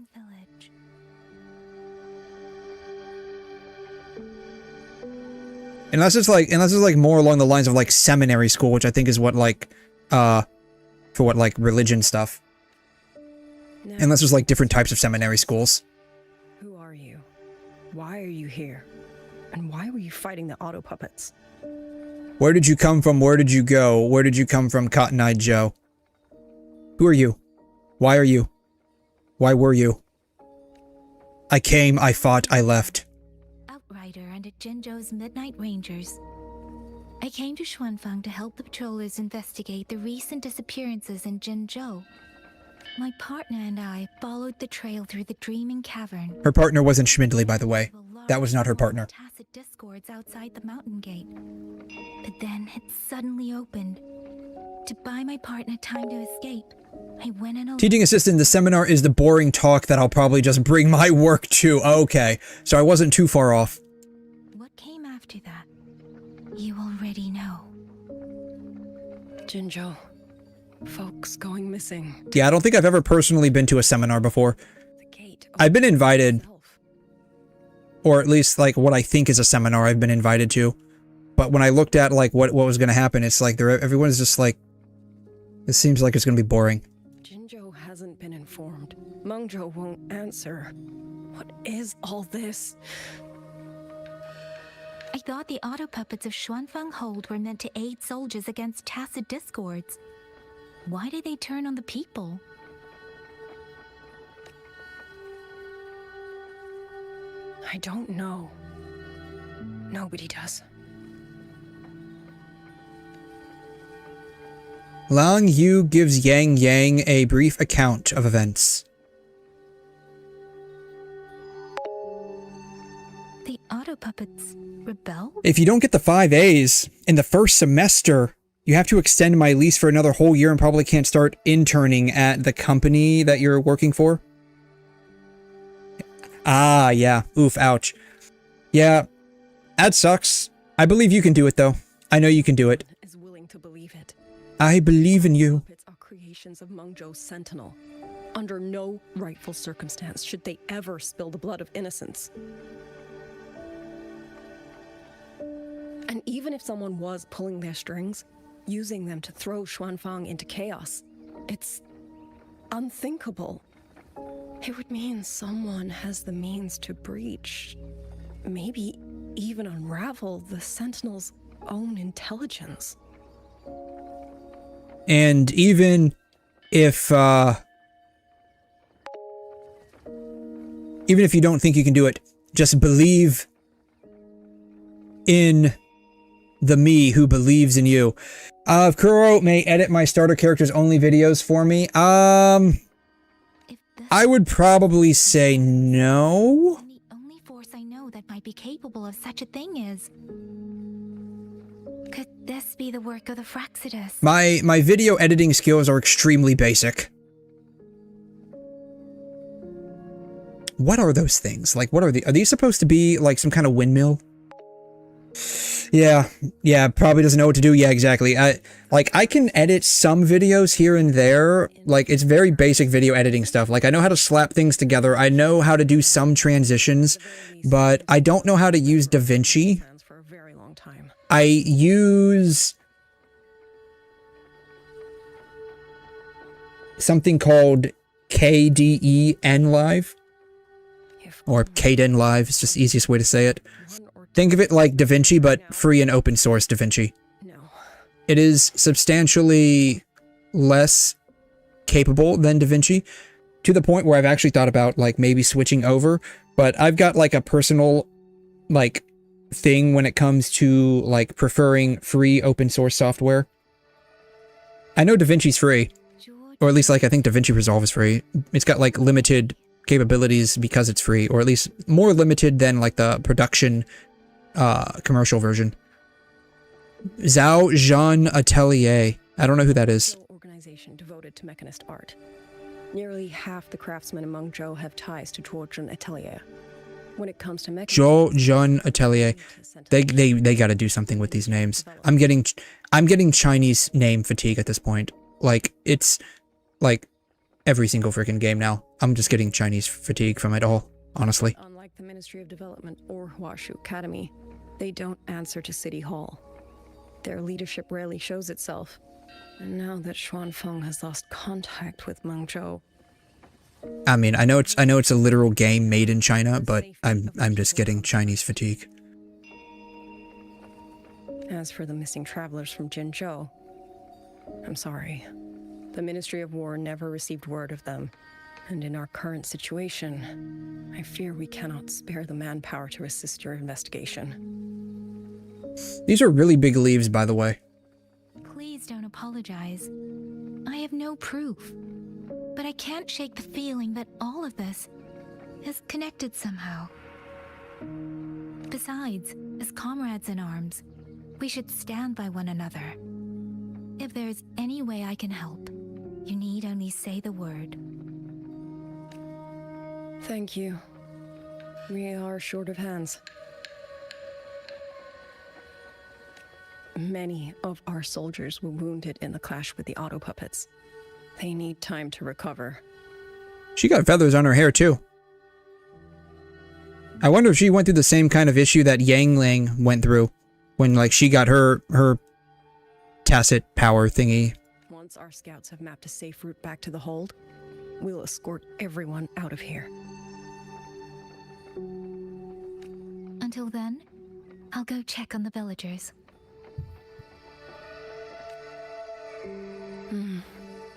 Unless it's like more along the lines of like seminary school, which I think is what like for what like religion stuff. Unless there's like different types of seminary schools. Who are you? Why are you here? And why were you fighting the auto puppets? Where did you come from? Where did you go? Where did you come from, Cotton-Eyed Joe? Who are you? Why are you? Why were you? I came, I fought, I left. Outrider under Jinzhou's Midnight Rangers. I came to Xuanfang to help the patrollers investigate the recent disappearances in Jinzhou. My partner and I followed the trail through the Dreaming Cavern. Her partner wasn't schmidley, by the way. That was not her partner. Tacit discords outside the mountain gate. But then it suddenly opened. To buy my partner time to escape, I went in alone. Teaching assistant, the seminar is the boring talk that I'll probably just bring my work to. Okay, so I wasn't too far off. What came after that? You already know. Jinzhou. Folks going missing. Yeah, I don't think I've ever personally been to a seminar before. I've been invited. Or at least, like, what I think is a seminar I've been invited to. But when I looked at, like, what was going to happen, it's like, everyone's just like... It seems like it's going to be boring. Jinzhou hasn't been informed. Mengzhou won't answer. What is all this? I thought the auto puppets of Xuanfang Hold were meant to aid soldiers against tacit discords. Why did they turn on the people? I don't know. Nobody does. Lang Yu gives Yang Yang a brief account of events. The auto puppets rebelled? If you don't get the 5 A's in the first semester, you have to extend my lease for another whole year and probably can't start interning at the company that you're working for. Ah, yeah. Oof, ouch. Yeah, that sucks. I believe you can do it, though. I know you can do it. Is willing to believe it. I believe in you. Puppets are creations of Mengzhou's Sentinel. Under no rightful circumstance should they ever spill the blood of innocents. And even if someone was pulling their strings, using them to throw Xuanfang into chaos, it's unthinkable. It would mean someone has the means to breach, maybe even unravel the Sentinel's own intelligence. And even if you don't think you can do it, just believe in the me who believes in you. Kuro may edit my starter characters only videos for me. I would probably say no. And the only force I know that might be capable of such a thing is... Could this be the work of the Fraxidus? My video editing skills are extremely basic. What are those things? Like, what are they? Are these supposed to be like some kind of windmill? Yeah, probably doesn't know what to do. Yeah, exactly. I can edit some videos here and there. Like, it's very basic video editing stuff. Like, I know how to slap things together. I know how to do some transitions, but I don't know how to use DaVinci. I use something called KDEN Live. Or KDEN Live, it's just the easiest way to say it. Think of it like DaVinci, but free and open source DaVinci. It is substantially less capable than DaVinci, to the point where I've actually thought about, like, maybe switching over, but I've got, like, a personal, like, thing when it comes to, like, preferring free open source software. I know DaVinci's free, or at least, like, I think DaVinci Resolve is free. It's got, like, limited capabilities because it's free, or at least more limited than, like, the production, commercial version. 𝘬𝘲𝘬𝘦𝘴. I don't know who that is. Organization devoted to mechanist art. Nearly half the craftsmen in Mengzhou have ties to 𝘧𝘢𝘬𝘬𝘦. When it comes to 𝘬𝘲𝘬𝘬𝘦. They got to do something with these names. I'm getting Chinese name fatigue at this point. Like, it's like every single freaking game now. I'm just getting Chinese fatigue from it all, honestly. Unlike the Ministry of Development or Huashu Academy, they don't answer to City Hall. Their leadership rarely shows itself. And now that Xuanfeng has lost contact with Mengzhou. I mean, I know it's a literal game made in China, but I'm just getting Chinese fatigue. As for the missing travelers from Jinzhou, I'm sorry. The Ministry of War never received word of them. And in our current situation, I fear we cannot spare the manpower to assist your investigation. These are really big leaves, by the way. Please don't apologize. I have no proof. But I can't shake the feeling that all of this is connected somehow. Besides, as comrades in arms, we should stand by one another. If there's any way I can help, you need only say the word. Thank you. We are short of hands. Many of our soldiers were wounded in the clash with the auto puppets. They need time to recover. She got feathers on her hair, too. I wonder if she went through the same kind of issue that Yang Ling went through when, like, she got her tacit power thingy. Once our scouts have mapped a safe route back to the hold, we'll escort everyone out of here. Until then, I'll go check on the villagers.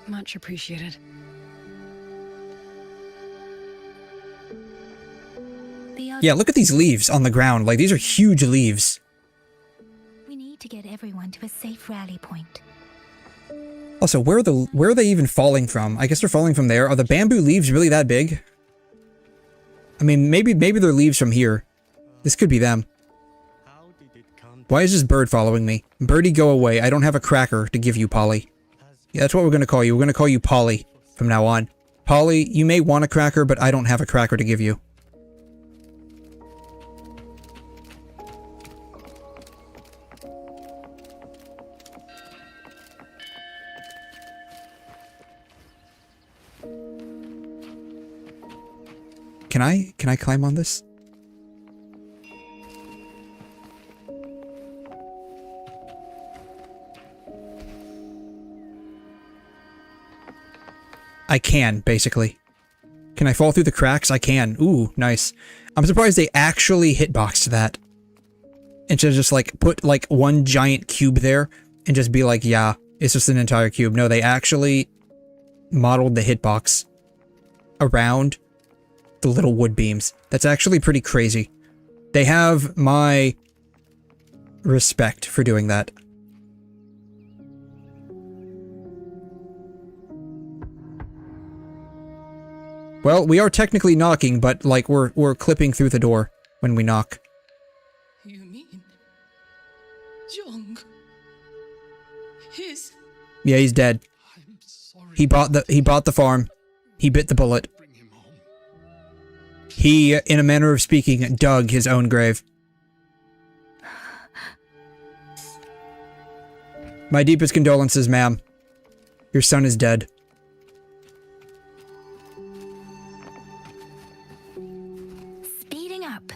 Much appreciated. Yeah, look at these leaves on the ground. Like, these are huge leaves. We need to get everyone to a safe rally point. Also, where are they even falling from? I guess they're falling from there. Are the bamboo leaves really that big? I mean, maybe they're leaves from here. This could be them. Why is this bird following me? Birdie, go away. I don't have a cracker to give you, Polly. Yeah, that's what we're gonna call you. We're gonna call you Polly from now on. Polly, you may want a cracker, but I don't have a cracker to give you. Can I climb on this? I can, basically. Can I fall through the cracks? I can. Ooh, nice. I'm surprised they actually hitboxed that. Instead of just, like, put, like, one giant cube there and just be like, yeah, it's just an entire cube. No, they actually modeled the hitbox around the little wood beams. That's actually pretty crazy. They have my respect for doing that. Well, we are technically knocking, but, like, we're clipping through the door when we knock. You mean... Young... He's... Yeah, he's dead. He bought the farm. He bit the bullet. He, in a manner of speaking, dug his own grave. My deepest condolences, ma'am. Your son is dead. Speeding up.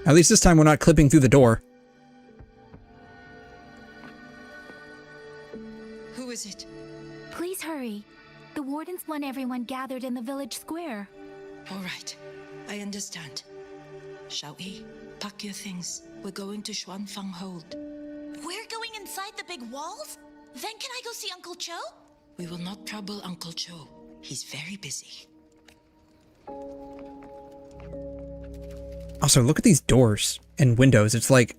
At least this time we're not clipping through the door. Who is it? Please hurry. The wardens want everyone gathered in the village square. All right, I understand. Shall we? Pack your things. We're going to Schwanfang Hold. We're going inside the big walls? Then can I go see Uncle Cho? We will not trouble Uncle Cho. He's very busy. Also, look at these doors and windows. It's like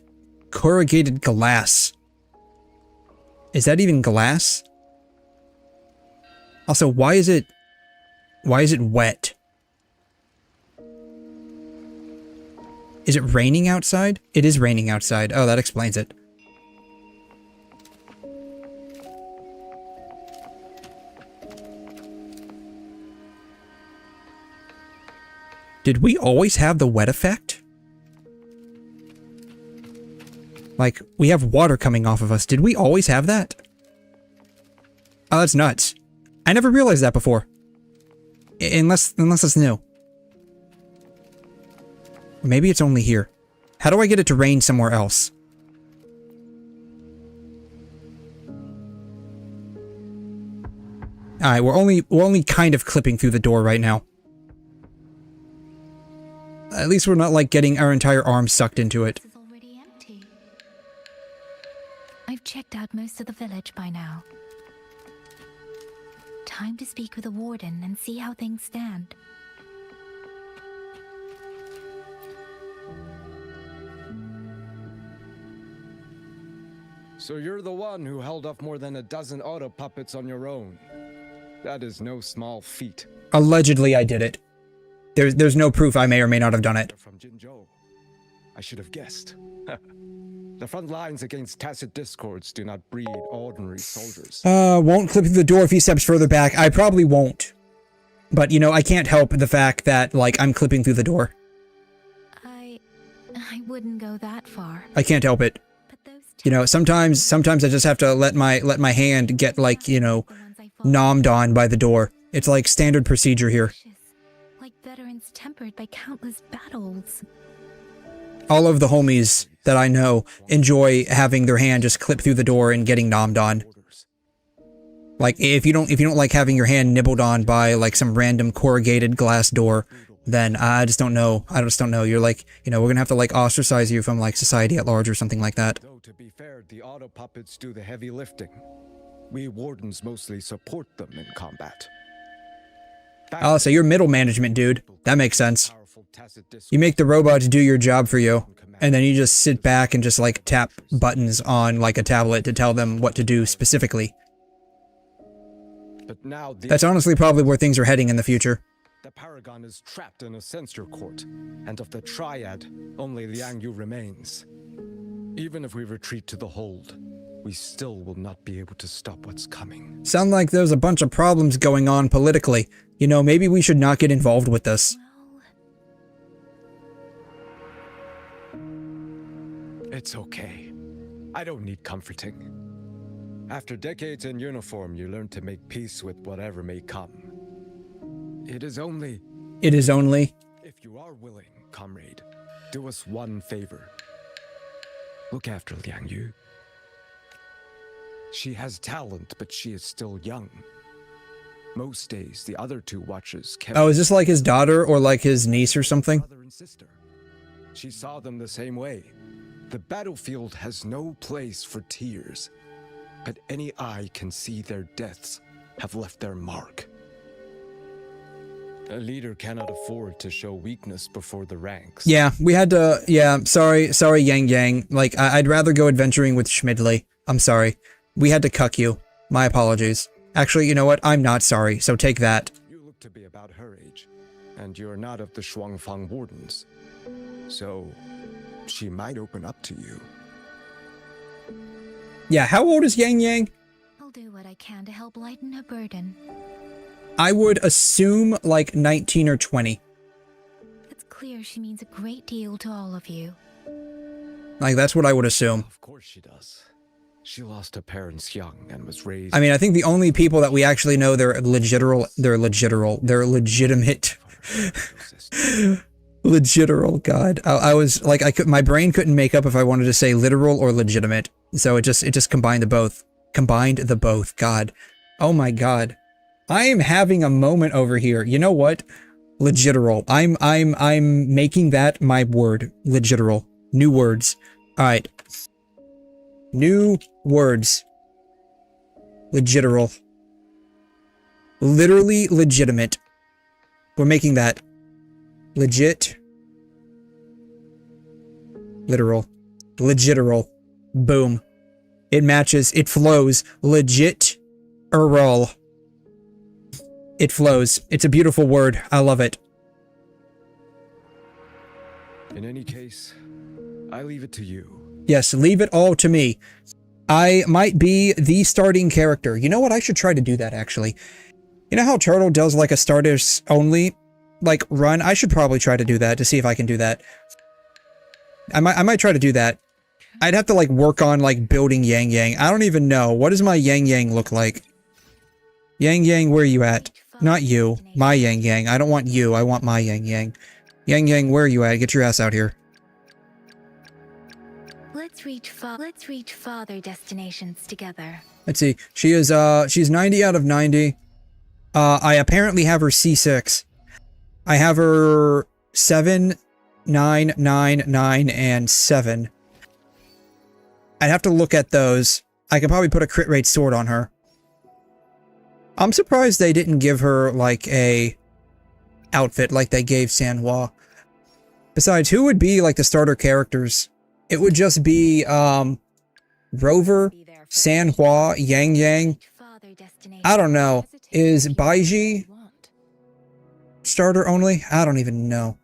corrugated glass. Is that even glass? Also, why is it wet? Is it raining outside? It is raining outside. Oh, that explains it. Did we always have the wet effect? Like, we have water coming off of us. Did we always have that? Oh, that's nuts. I never realized that before. Unless it's new. Maybe it's only here. How do I get it to rain somewhere else? Alright, we're only kind of clipping through the door right now. At least we're not like getting our entire arm sucked into it. It's already empty. I've checked out most of the village by now. Time to speak with the warden and see how things stand. So you're the one who held off more than a dozen auto puppets on your own. That is no small feat. Allegedly, I did it. There's no proof I may or may not have done it. From 𝘕𝘲. I should have guessed. The front lines against tacit discords do not breed ordinary soldiers. Won't clip through the door if he steps further back. I probably won't. But, you know, I can't help the fact that, like, I'm clipping through the door. I wouldn't go that far. I can't help it. You know, sometimes I just have to let my hand get, like, you know, nommed on by the door. It's like standard procedure here. Like veterans tempered by countless battles. All of the homies that I know enjoy having their hand just clip through the door and getting nommed on. Like, if you don't like having your hand nibbled on by, like, some random corrugated glass door, then I just don't know. I just don't know. You're like, you know, we're gonna have to, like, ostracize you from, like, society at large or something like that. Though, to be fair, the auto puppets do the heavy lifting. We wardens mostly support them in combat. Oh, so you're middle management, dude. That makes sense. You make the robots do your job for you, and then you just sit back and just, like, tap buttons on, like, a tablet to tell them what to do specifically. But now that's honestly probably where things are heading in the future. The Paragon is trapped in a censor court, and of the Triad, only Liang Yu remains. Even if we retreat to the hold, we still will not be able to stop what's coming. Sound like there's a bunch of problems going on politically. You know, maybe we should not get involved with this. It's okay. I don't need comforting. After decades in uniform, you learn to make peace with whatever may come. It is only... If you are willing, comrade, do us one favor. Look after Liang Yu. She has talent, but she is still young. Most days, the other two watchers kept... Oh, is this like his daughter or like his niece or something? Brother and sister. She saw them the same way. The battlefield has no place for tears, but any eye can see their deaths have left their mark. A leader cannot afford to show weakness before the ranks. Yeah, we had to... Yeah, sorry Yang Yang. Like, I'd rather go adventuring with schmidley. I'm sorry. We had to cuck you. My apologies. Actually, you know what? I'm not sorry, so take that. You look to be about her age, and you're not of the Schwanfang wardens. So, she might open up to you. Yeah, how old is Yang Yang? I'll do what I can to help lighten her burden. I would assume like 19 or 20. It's clear she means a great deal to all of you. Like, that's what I would assume. Of course she does. She lost her parents young and was raised... I mean, I think the only people that we actually know they're legitimate... Legiteral, God. I was like, my brain couldn't make up if I wanted to say literal or legitimate. So it just combined the both. Combined the both, God. Oh my God. I am having a moment over here. You know what? Legiteral. I'm making that my word. Legiteral. New words. Alright. New words. Legiteral. Literally legitimate. We're making that. Legit. Literal. Legiteral. Boom. It matches. It flows. Legit. Earl. It flows. It's a beautiful word. I love it. In any case, I leave it to you. Yes, leave it all to me. I might be the starting character. You know what? I should try to do that, actually. You know how Turtle does like a starters only like run? I should probably try to do that to see if I can do that. I might try to do that. I'd have to like work on like building Yang Yang. I don't even know. What does my Yang Yang look like? Yang Yang, where are you at? Not you. My Yang Yang. I don't want you. I want my Yang Yang. Yang Yang, where are you at? Get your ass out here. Let's reach farther destinations together. Let's see. She is she's 90 out of 90. I apparently have her C6. I have her 7, 9, 9, 9, and 7. I'd have to look at those. I could probably put a crit rate sword on her. I'm surprised they didn't give her like a outfit like they gave Sanhua. Besides, who would be like the starter characters? It would just be Rover, Sanhua, Yang Yang. I don't know. Is Baiji starter only? I don't even know.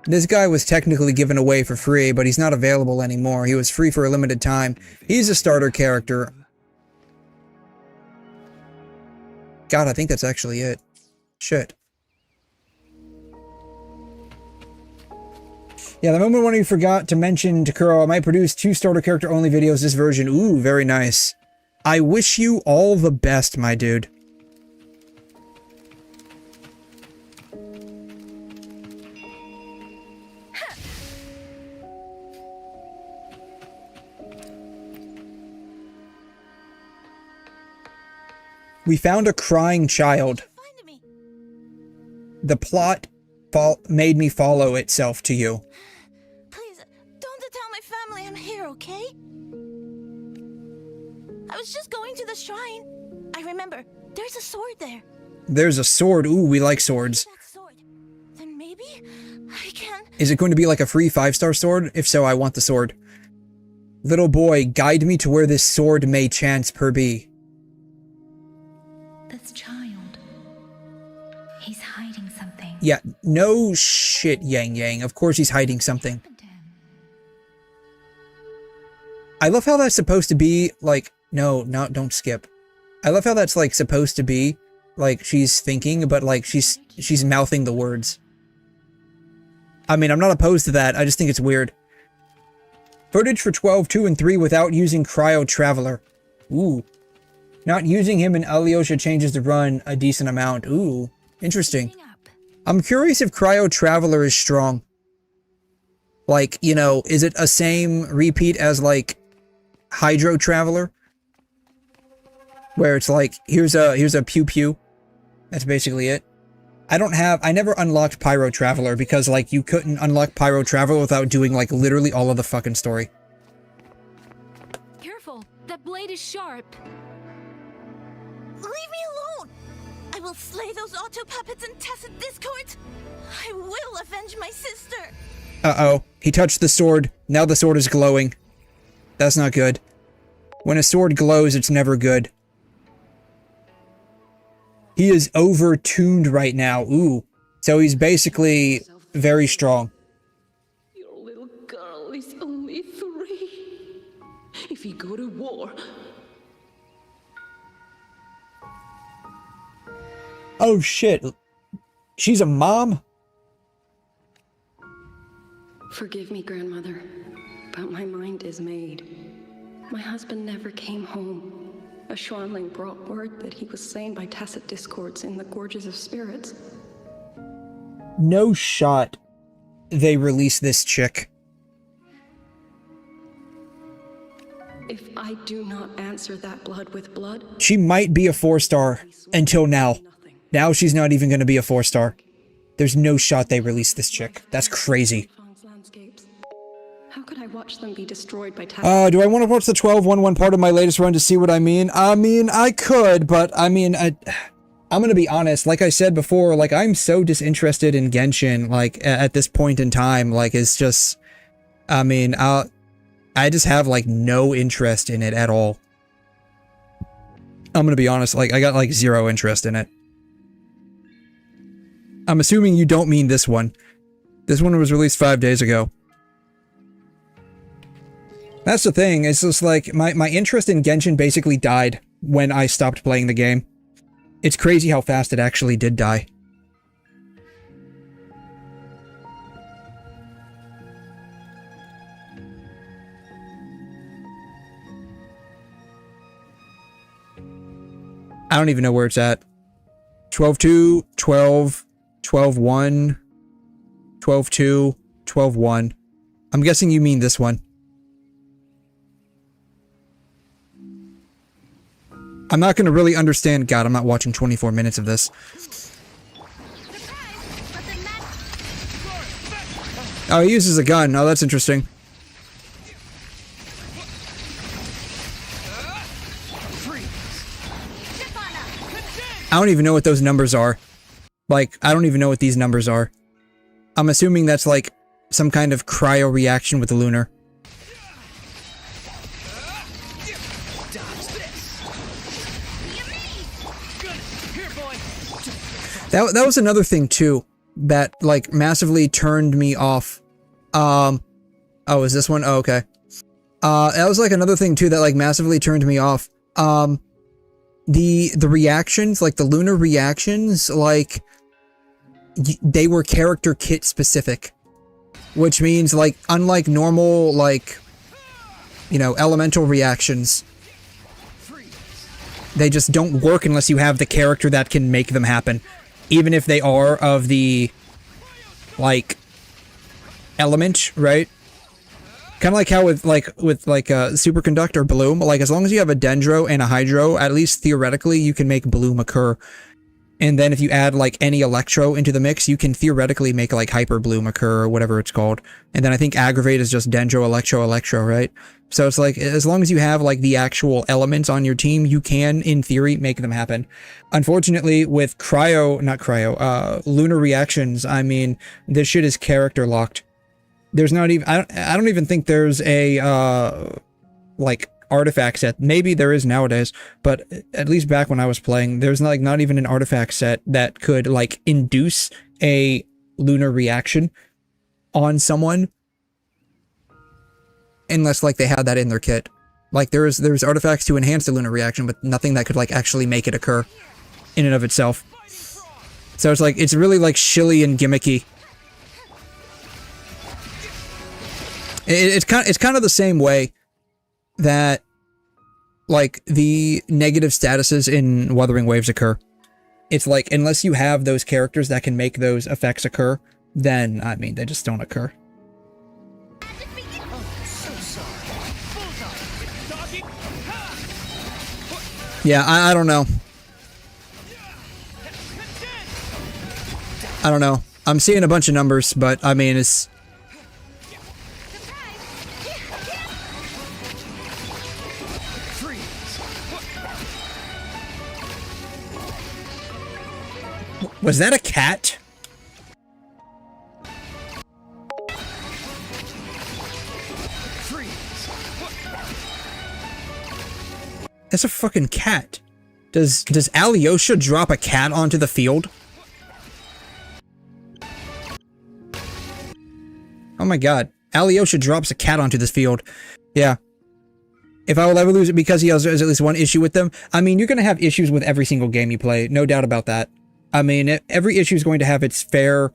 This guy was technically given away for free, but he's not available anymore. He was free for a limited time. He's a starter character. God, I think that's actually it. Shit. Yeah, the moment when you forgot to mention to Kuro, I might produce 2 starter character only videos this version. Ooh, very nice. I wish you all the best, my dude. We found a crying child. The plot made me follow itself to you. Please, don't tell my family I'm here, okay? I was just going to the shrine. I remember, there's a sword there. There's a sword. Ooh, we like swords. Then maybe I can... Is it going to be like a free 5-star sword? If so, I want the sword. Little boy, guide me to where this sword may chance per be. This child. He's hiding something. Yeah, no shit, Yang Yang. Of course he's hiding something. I love how that's supposed to be, like... No, don't skip. I love how that's, like, supposed to be, like, she's thinking, but, like, she's mouthing the words. I mean, I'm not opposed to that, I just think it's weird. Footage for 12, 2, and 3 without using Cryo Traveler. Ooh. Not using him in Alyosha changes the run a decent amount. Ooh. Interesting. I'm curious if Cryo Traveler is strong. Like, you know, is it a same repeat as, like, Hydro Traveler? Where it's like, here's a pew pew. That's basically it. I never unlocked Pyro Traveler because, like, you couldn't unlock Pyro Traveler without doing, like, literally all of the fucking story. Careful, that blade is sharp. Leave me alone! I will slay those auto puppets and Tacit Discord. I will avenge my sister. Uh-oh. He touched the sword. Now the sword is glowing. That's not good. When a sword glows, it's never good. He is over-tuned right now. Ooh. So he's basically very strong. Your little girl is only 3. If you go to war... Oh shit. She's a mom? Forgive me, grandmother, but my mind is made. My husband never came home. A Schwanling brought word that he was slain by Tacit Discords in the Gorges of Spirits. no shot they release this chick. If I do not answer that blood with blood, She might be a 4-star until now. Now she's not even going to be a 4-star. There's no shot they release this chick. That's crazy. how could I watch them be destroyed by Do I want to watch the 12-1-1 part of my latest run to see what I mean? I mean, I could, but I mean, I'm gonna be honest, like I said before, like, I'm so disinterested in Genshin, like, at this point in time, like, it's just, I mean, I just have, like, no interest in it at all. I'm gonna be honest, like, I got, like, 0 interest in it. I'm assuming you don't mean this one. This one was released 5 days ago. That's the thing, it's just like, my interest in Genshin basically died when I stopped playing the game. It's crazy how fast it actually did die. I don't even know where it's at. 12-2, 12, 12-1, 12-2, 12-1. I'm guessing you mean this one. I'm not going to really understand. God, I'm not watching 24 minutes of this. Oh, he uses a gun. Oh, that's interesting. I don't even know what those numbers are. Like, I don't even know what these numbers are. I'm assuming that's like some kind of cryo reaction with the lunar. That was another thing too that like massively turned me off. Oh, is this one? Oh, okay. That was like another thing too that like massively turned me off. The reactions, like the lunar reactions, like they were character kit specific, which means like unlike normal like, you know, elemental reactions, they just don't work unless you have the character that can make them happen. Even if they are of the, like, element, right? Kind of like how with a superconductor bloom, like as long as you have a dendro and a hydro, at least theoretically you can make bloom occur. And then if you add like any electro into the mix, you can theoretically make like hyper bloom occur or whatever it's called. And then I think aggravate is just dendro, electro, right? So it's like, as long as you have like the actual elements on your team, you can, in theory, make them happen. Unfortunately, with lunar reactions, I mean, this shit is character locked. There's not even, I don't even think there's a, like, artifact set. Maybe there is nowadays, but at least back when I was playing, there's like not even an artifact set that could like induce a lunar reaction on someone unless like they had that in their kit. Like there's artifacts to enhance the lunar reaction, but nothing that could like actually make it occur in and of itself. So it's like, it's really like shilly and gimmicky. It's kind of the same way that, like, the negative statuses in Wuthering Waves occur. It's like, unless you have those characters that can make those effects occur, then, I mean, they just don't occur. Yeah, I don't know. I don't know. I'm seeing a bunch of numbers, but, I mean, it's... Was that a cat? That's a fucking cat. Does 𝘬𝘢𝘬𝘦𝘥 drop a cat onto the field? Oh my god. 𝘬𝘢𝘬𝘦 drops a cat onto this field. Yeah. If I will ever lose it because he has at least one issue with them, I mean, you're gonna have issues with every single game you play. No doubt about that. I mean, every issue is going to have its fair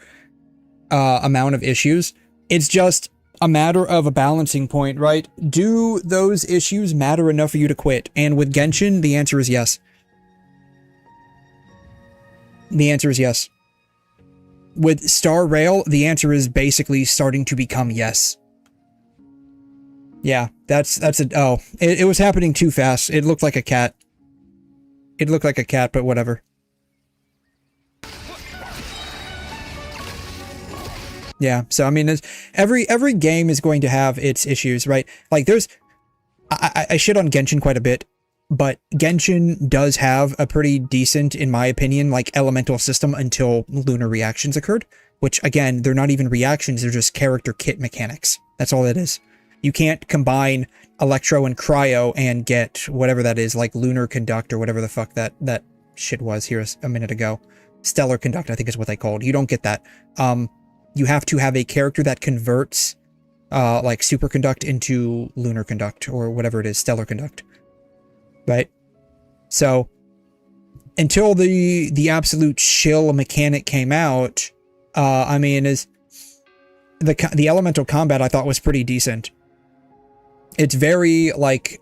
amount of issues. It's just a matter of a balancing point, right? Do those issues matter enough for you to quit? And with Genshin, the answer is yes. The answer is yes. with Star Rail, the answer is basically starting to become yes. Yeah, that's it. Oh, it was happening too fast. It looked like a cat. It looked like a cat, but whatever. Yeah, so I mean, every game is going to have its issues, right? Like I shit on Genshin quite a bit, but Genshin does have a pretty decent, in my opinion, like elemental system until lunar reactions occurred, which again, they're not even reactions, they're just character kit mechanics. That's all it is. You can't combine Electro and Cryo and get whatever that is, like Lunar Conduct or whatever the fuck that shit was here a minute ago. Stellar Conduct, I think is what they called. You don't get that. You have to have a character that converts like Super Conduct into Lunar Conduct or whatever it is, Stellar Conduct. Right? So until the absolute shill mechanic came out, I mean, is the elemental combat I thought was pretty decent. It's very like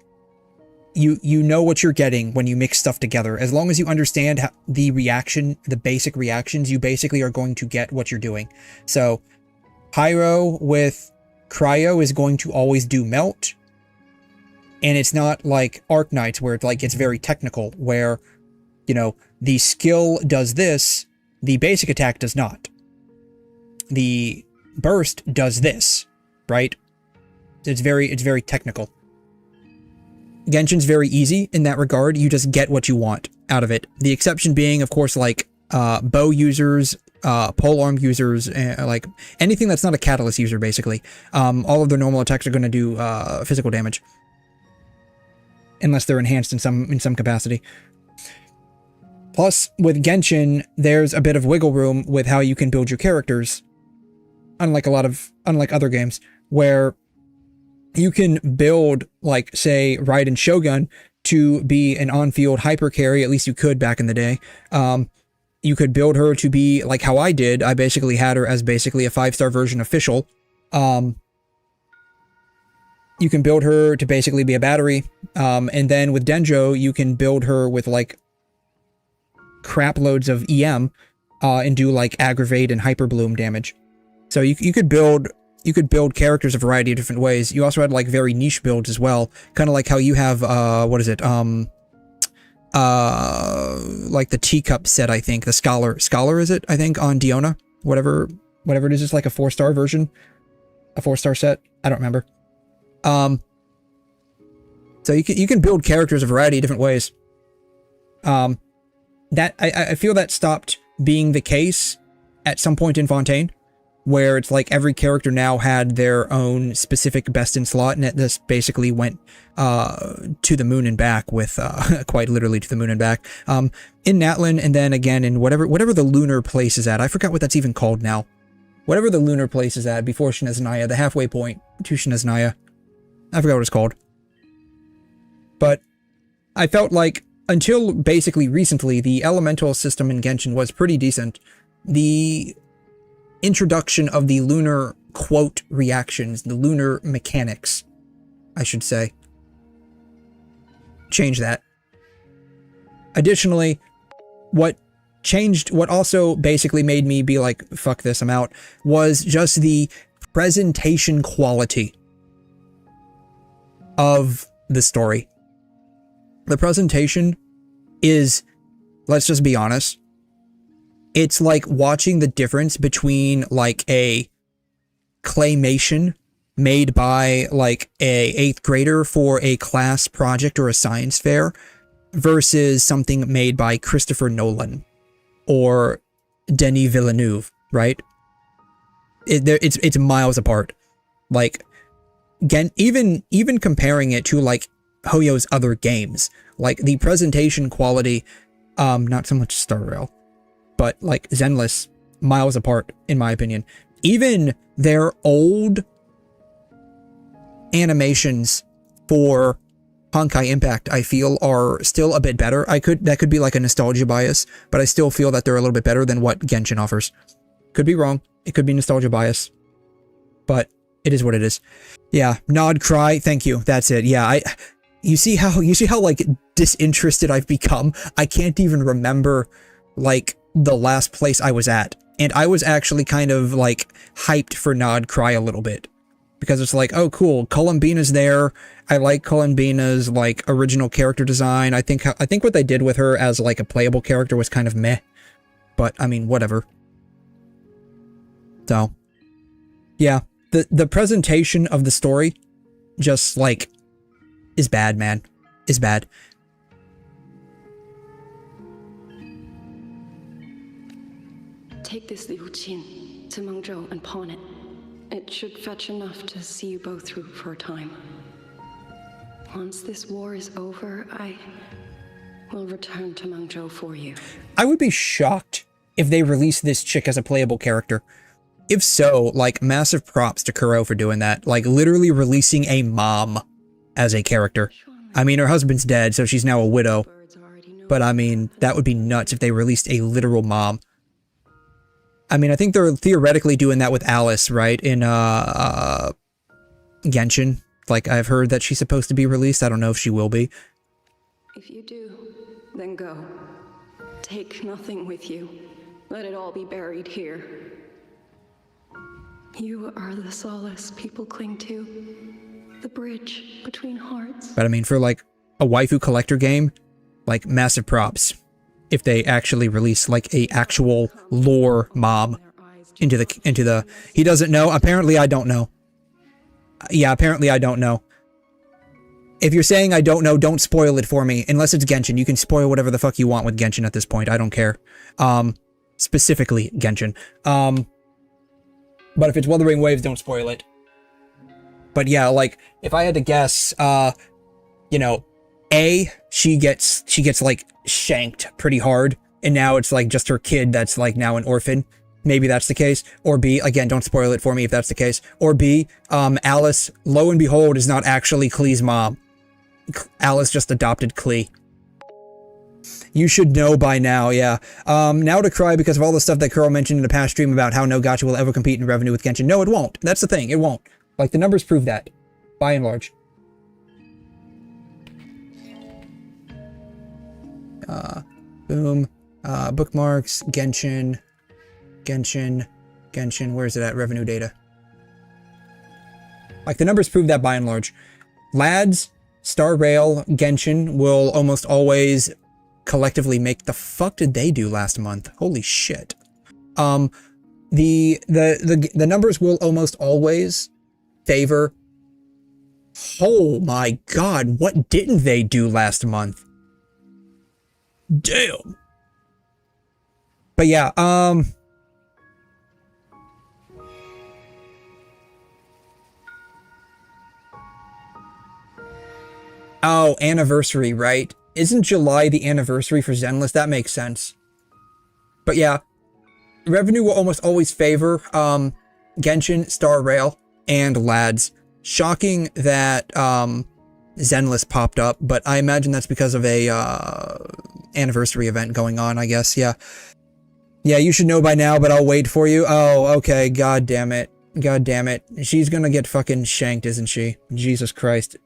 you know what you're getting when you mix stuff together. As long as you understand how the basic reactions, you basically are going to get what you're doing. So Pyro with Cryo is going to always do melt. And it's not like Arknights where it's like it's very technical, where, you know, the skill does this, the basic attack does not. The burst does this, right? It's very technical. Genshin's very easy in that regard. You just get what you want out of it. The exception being, of course, like bow users, polearm users, like anything that's not a catalyst user, basically. All of their normal attacks are going to do physical damage, unless they're enhanced in some capacity. Plus, with Genshin, there's a bit of wiggle room with how you can build your characters, unlike other games, where you can build, like, say, Raiden Shogun to be an on-field hyper carry. At least you could back in the day. You could build her to be like how I did. I basically had her as basically a 5-star version of Fischl. You can build her to basically be a battery. And then with Denjo, you can build her with like crap loads of EM and do like aggravate and hyper bloom damage. So you could build characters a variety of different ways. You also had like very niche builds as well, kind of like how you have what is it? Like the teacup set, I think. The scholar is it? I think on Diona, whatever it is. It's like a 4-star version, a 4-star set. I don't remember. So you can build characters a variety of different ways. That I feel that stopped being the case at some point in Fontaine, where it's like every character now had their own specific best in slot, and this basically went to the moon and back with quite literally to the moon and back in Natlan, and then again in whatever the lunar place is at. I forgot what that's even called now. Whatever the lunar place is at before schmidley, the halfway point to schmidley. I forgot what it's called. But I felt like until basically recently, the elemental system in Genshin was pretty decent. The introduction of the lunar quote reactions, the lunar mechanics, I should say, change that. Additionally, what also basically made me be like, fuck this, I'm out, was just the presentation quality of the story. The presentation is, let's just be honest, it's like watching the difference between like a claymation made by like a 8th grader for a class project or a science fair versus something made by Christopher Nolan or Denis Villeneuve, right? It's miles apart. Like, again, even comparing it to like Hoyo's other games, like the presentation quality, not so much Star Rail, but like Zenless, miles apart in my opinion. Even their old animations for Honkai Impact, I feel, are still a bit better. That could be like a nostalgia bias, but I still feel that they're a little bit better than what Genshin offers. Could be wrong. It could be nostalgia bias, but it is what it is. Yeah, nod, cry, thank you. That's it. Yeah, you see how like disinterested I've become? I can't even remember like the last place I was at And I was actually kind of like hyped for 𝘵𝘮 a little bit. Because it's like, oh cool, 𝘠𝘮 there. I like 𝘠𝘮's like original character design. I think what they did with her as like a playable character was kind of meh. But I mean, whatever. So, yeah, the presentation of the story just like is bad, man. Is bad. Take this Liu Qin to Mengzhou and pawn it. It should fetch enough to see you both through for a time. Once this war is over, I will return to Mengzhou for you. I would be shocked if they released this chick as a playable character. If so, like, massive props to Kuro for doing that. Like, literally releasing a mom as a character. I mean, her husband's dead, so she's now a widow. But I mean, that would be nuts if they released a literal mom. I mean, I think they're theoretically doing that with Alice, right? In, Genshin. Like, I've heard that she's supposed to be released. I don't know if she will be. If you do, then go. Take nothing with you. Let it all be buried here. You are the solace people cling to. The bridge between hearts. But I mean, for like a waifu collector game, like massive props. If they actually release like a actual lore mom into the he doesn't know. Apparently I don't know. Yeah, apparently I don't know. If you're saying I don't know, don't spoil it for me. Unless it's Genshin. You can spoil whatever the fuck you want with Genshin at this point. I don't care. Specifically Genshin. But if it's Wuthering Waves, don't spoil it. But yeah, like, if I had to guess, you know, she gets like shanked pretty hard, and now it's like just her kid that's like now an orphan. Maybe that's the case. Or B, again, don't spoil it for me if that's the case. Or B, Alice, lo and behold, is not actually 𝘬𝘮's mom. Alice just adopted 𝘬𝘮. You should know by now, yeah. Now to cry because of all the stuff that Kuro mentioned in the past stream about how no gacha will ever compete in revenue with Genshin. No, it won't. That's the thing. It won't. Like, the numbers prove that. By and large. Boom. Bookmarks, Genshin, where's it at? Revenue data. Like, the numbers prove that by and large. Lads, Star Rail, Genshin will almost always collectively make... The fuck did they do last month? Holy shit. The numbers will almost always favor... Oh my god, what didn't they do last month? Damn. But yeah, oh, anniversary, right? Isn't July the anniversary for Zenless? That makes sense. But yeah, revenue will almost always favor Genshin, Star Rail, and Lads. Shocking that Zenless popped up, but I imagine that's because of a anniversary event going on, I guess. Yeah. Yeah, you should know by now, but I'll wait for you. Oh, okay. God damn it. God damn it. She's gonna get fucking shanked, isn't she? Jesus Christ.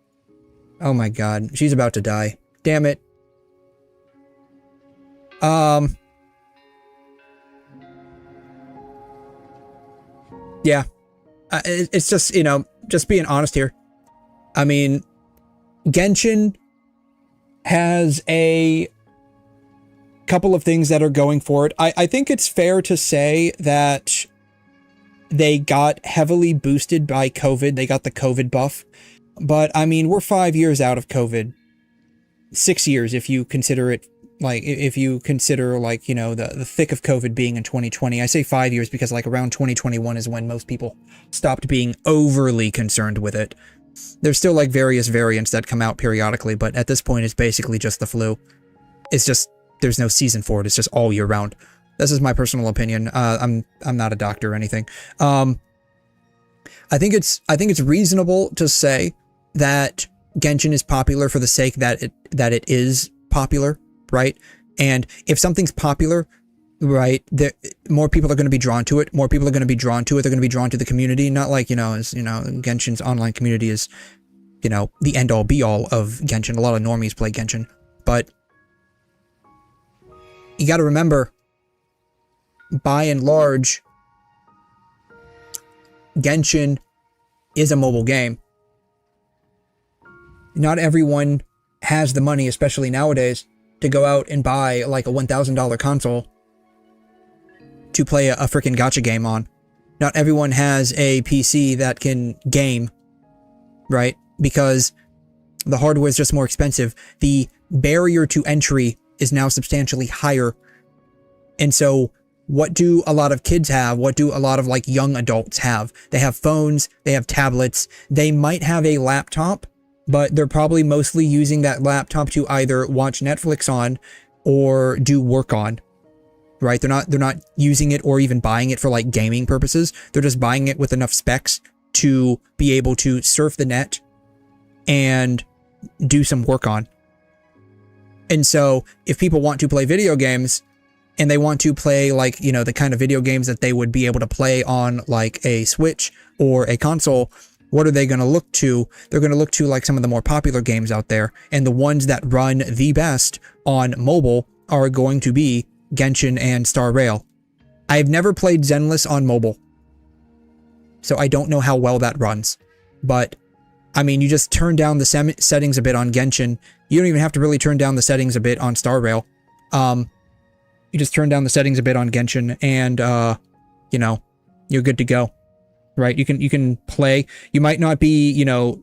Oh my god. She's about to die. Damn it. Yeah. It's just, you know, just being honest here. I mean, Genshin has a couple of things that are going for it. I think it's fair to say that they got heavily boosted by COVID. They got the COVID buff. But, I mean, we're 5 years out of COVID. 6 years if you consider it, like, if you consider, like, you know, the thick of COVID being in 2020. I say 5 years because, like, around 2021 is when most people stopped being overly concerned with it. There's still, like, various variants that come out periodically, but at this point, it's basically just the flu. It's just, there's no season for it. It's just all year round. This is my personal opinion. I'm not a doctor or anything. I think it's reasonable to say that Genshin is popular for the sake that it is popular, right? And if something's popular, right, more people are going to be drawn to it. More people are going to be drawn to it. They're going to be drawn to the community. Not like, you know, as you know, Genshin's online community is, you know, the end all be all of Genshin. A lot of normies play Genshin, but you got to remember, by and large, Genshin is a mobile game. Not everyone has the money, especially nowadays, to go out and buy like a $1,000 console to play a freaking gacha game on. Not everyone has a PC that can game, right? Because the hardware is just more expensive. The barrier to entry is now substantially higher. And so what do a lot of kids have? What do a lot of like young adults have? They have phones, they have tablets, they might have a laptop, but they're probably mostly using that laptop to either watch Netflix on or do work on, right? They're not using it or even buying it for like gaming purposes. They're just buying it with enough specs to be able to surf the net and do some work on. And so if people want to play video games and they want to play like, you know, the kind of video games that they would be able to play on like a Switch or a console, what are they going to look to? They're going to look to like some of the more popular games out there. And the ones that run the best on mobile are going to be Genshin and Star Rail. I've never played Zenless on mobile, so I don't know how well that runs. But, I mean, you just turn down the settings a bit on Genshin. You don't even have to really turn down the settings a bit on Star Rail. You just turn down the settings a bit on Genshin and, you know, you're good to go. Right? You can play. You might not be, you know,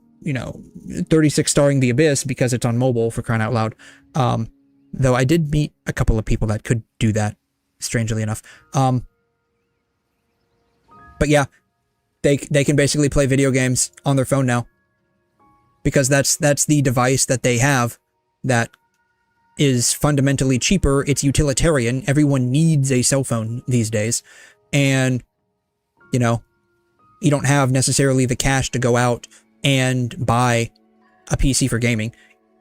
36 starring the Abyss because it's on mobile, for crying out loud. Though I did meet a couple of people that could do that, strangely enough. But yeah, they can basically play video games on their phone now. Because that's the device that they have that is fundamentally cheaper. It's utilitarian. Everyone needs a cell phone these days. And, you know, you don't have necessarily the cash to go out and buy a PC for gaming.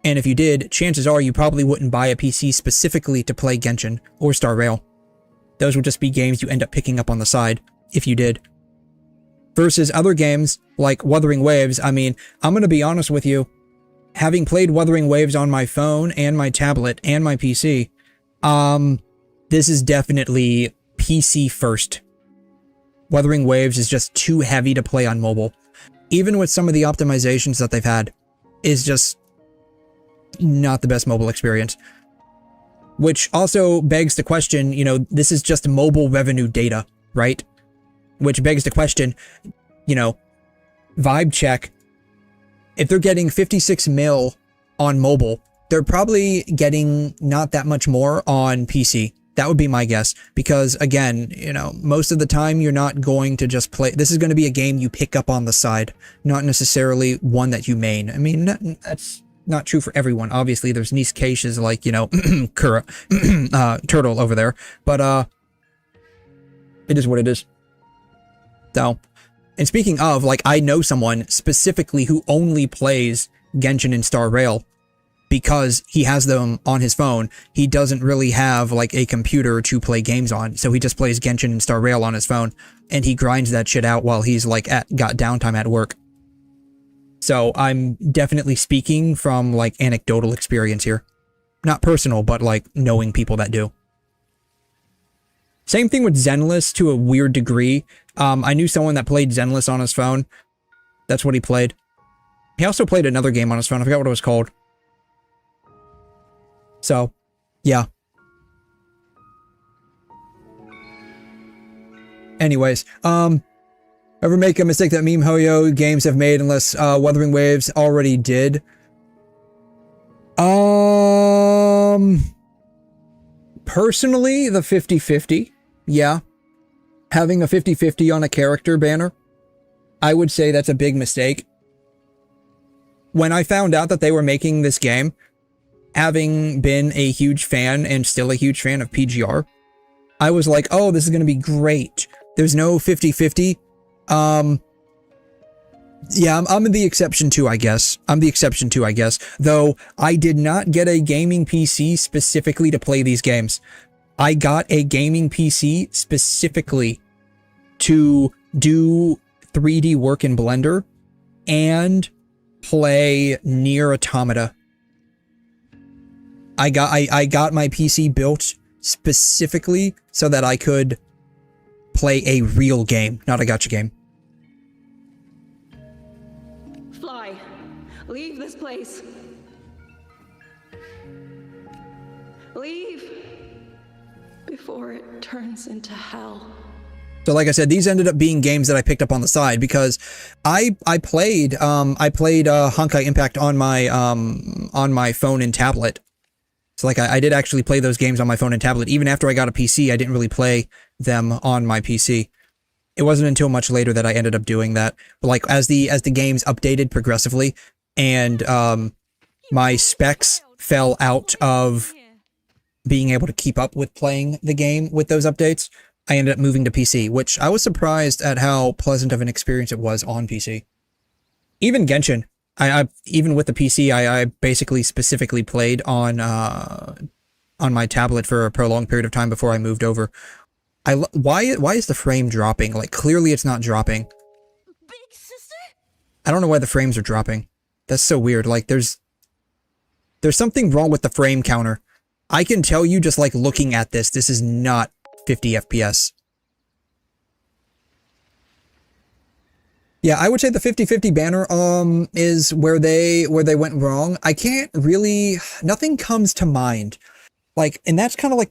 And if you did, chances are you probably wouldn't buy a PC specifically to play Genshin or Star Rail. Those would just be games you end up picking up on the side if you did. Versus other games like Wuthering Waves, I mean, I'm going to be honest with you. Having played Wuthering Waves on my phone and my tablet and my PC, this is definitely PC first. Wuthering Waves is just too heavy to play on mobile. Even with some of the optimizations that they've had, is just not the best mobile experience. Which also begs the question, you know, this is just mobile revenue data, right? Which begs the question, you know, vibe check. If they're getting 56 mil on mobile, they're probably getting not that much more on PC. That would be my guess. Because again, you know, most of the time you're not going to just play. This is going to be a game you pick up on the side, not necessarily one that you main. I mean, that's not true for everyone. Obviously, there's niche cases like, you know, Turtle over there. But it is what it is. So, and speaking of, like, I know someone specifically who only plays Genshin and Star Rail because he has them on his phone. He doesn't really have, like, a computer to play games on, so he just plays Genshin and Star Rail on his phone, and he grinds that shit out while he's, like, got downtime at work. So, I'm definitely speaking from, like, anecdotal experience here. Not personal, but, like, knowing people that do. Same thing with Zenless to a weird degree. I knew someone that played Zenless on his phone. That's what he played. He also played another game on his phone. I forgot what it was called. So, yeah. Anyways, ever make a mistake that 𝘵𝘄𝘗 games have made unless Wuthering Waves already did? Personally, the 50-50, yeah. Having a 50-50 on a character banner, I would say that's a big mistake. When I found out that they were making this game, having been a huge fan and still a huge fan of PGR, I was like, oh, this is going to be great. There's no 50-50. Yeah, I'm the exception too, I guess. I'm the exception too, I guess. Though, I did not get a gaming PC specifically to play these games. I got a gaming PC specifically to do 3D work in Blender and play Nier Automata. I got my PC built specifically so that I could play a real game, not a gacha game. Fly. Leave this place. Leave. Before it turns into hell. So like I said, these ended up being games that I picked up on the side because I played Honkai Impact on my phone and tablet. So like I did actually play those games on my phone and tablet. Even after I got a PC, I didn't really play them on my PC. It wasn't until much later that I ended up doing that. But like as the games updated progressively and my specs fell out of being able to keep up with playing the game with those updates, I ended up moving to PC, which I was surprised at how pleasant of an experience it was on PC. Even Genshin, I even with the PC, I basically specifically played on my tablet for a prolonged period of time before I moved over. Why is the frame dropping? Like clearly it's not dropping. Big sister? I don't know why the frames are dropping. That's so weird. Like there's something wrong with the frame counter. I can tell you just like looking at this is not 50 FPS. Yeah, I would say the 50/50 banner is where they went wrong. I can't really, nothing comes to mind. Like, and that's kind of like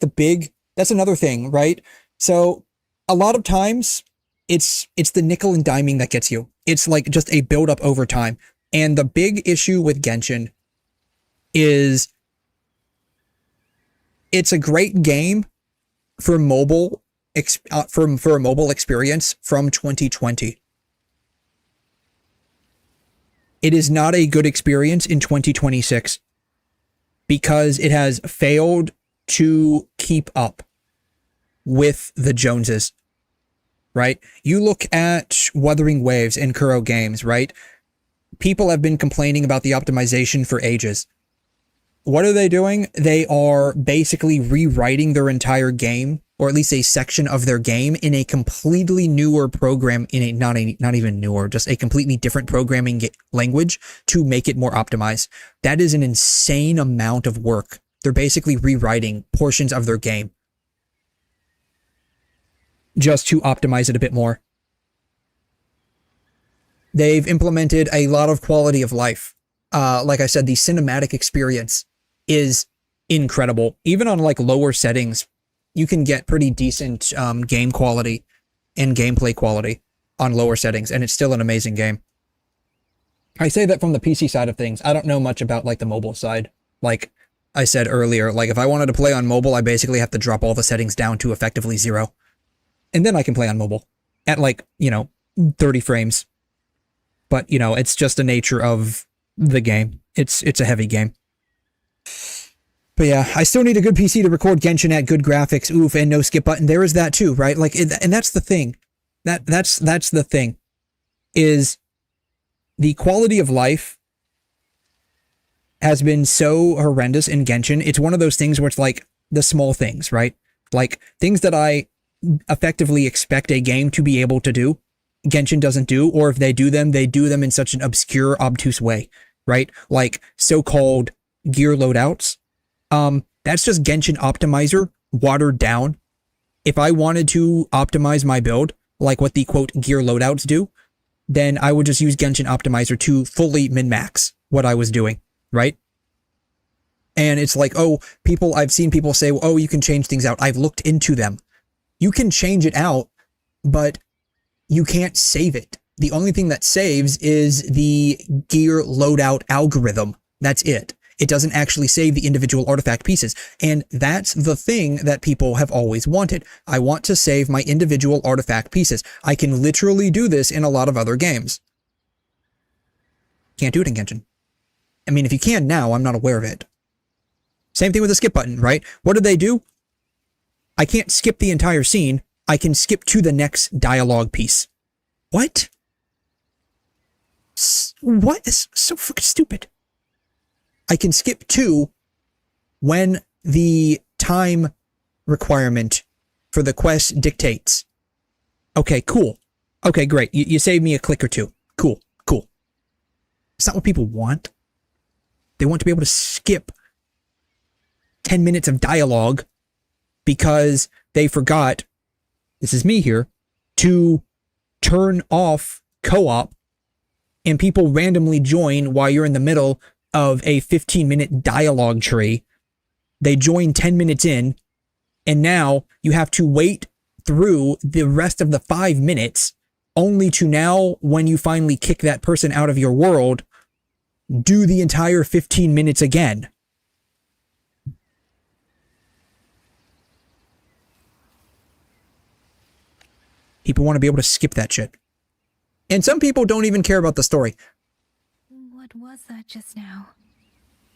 that's another thing, right? So a lot of times it's the nickel and diming that gets you. It's like just a build up over time. And the big issue with Genshin is it's a great game for mobile for a mobile experience from 2020. It is not a good experience in 2026 because it has failed to keep up with the Joneses, right? You look at Wuthering Waves and Kuro Games, right? People have been complaining about the optimization for ages. What are they doing? They are basically rewriting their entire game, or at least a section of their game, in a completely newer program, not even newer, just a completely different programming language to make it more optimized. That is an insane amount of work. They're basically rewriting portions of their game just to optimize it a bit more. They've implemented a lot of quality of life. Like I said, the cinematic experience is incredible. Even on like lower settings, you can get pretty decent game quality and gameplay quality on lower settings, and it's still an amazing game. I say that from the PC side of things. I don't know much about like the mobile side. Like I said earlier, like if I wanted to play on mobile, I basically have to drop all the settings down to effectively 0. And then I can play on mobile at like, 30 frames. But, it's just the nature of the game. It's a heavy game. But yeah, I still need a good PC to record Genshin at good graphics, oof, and no skip button. There is that too, right? Like, and that's the thing. That's the thing. Is the quality of life has been so horrendous in Genshin. It's one of those things where it's like the small things, right? Like things that I effectively expect a game to be able to do, Genshin doesn't do, or if they do them in such an obscure, obtuse way, right? Like so-called gear loadouts. That's just Genshin Optimizer watered down. If I wanted to optimize my build, like what the quote gear loadouts do, then I would just use Genshin Optimizer to fully min-max what I was doing, right? And it's like, oh, I've seen people say, oh, you can change things out. I've looked into them. You can change it out, but you can't save it. The only thing that saves is the gear loadout algorithm. That's it. It doesn't actually save the individual artifact pieces. And that's the thing that people have always wanted. I want to save my individual artifact pieces. I can literally do this in a lot of other games. Can't do it in Genshin. I mean, if you can now, I'm not aware of it. Same thing with the skip button, right? What do they do? I can't skip the entire scene. I can skip to the next dialogue piece. What? What is so fucking stupid? I can skip to when the time requirement for the quest dictates. Okay, cool. Okay, great. You saved me a click or two. Cool, cool. It's not what people want. They want to be able to skip 10 minutes of dialogue because they forgot this is me here, to turn off co-op and people randomly join while you're in the middle of a 15-minute dialogue tree. They join 10 minutes in, and now you have to wait through the rest of the 5 minutes only to now, when you finally kick that person out of your world, do the entire 15 minutes again. People want to be able to skip that shit. And some people don't even care about the story. What was that just now?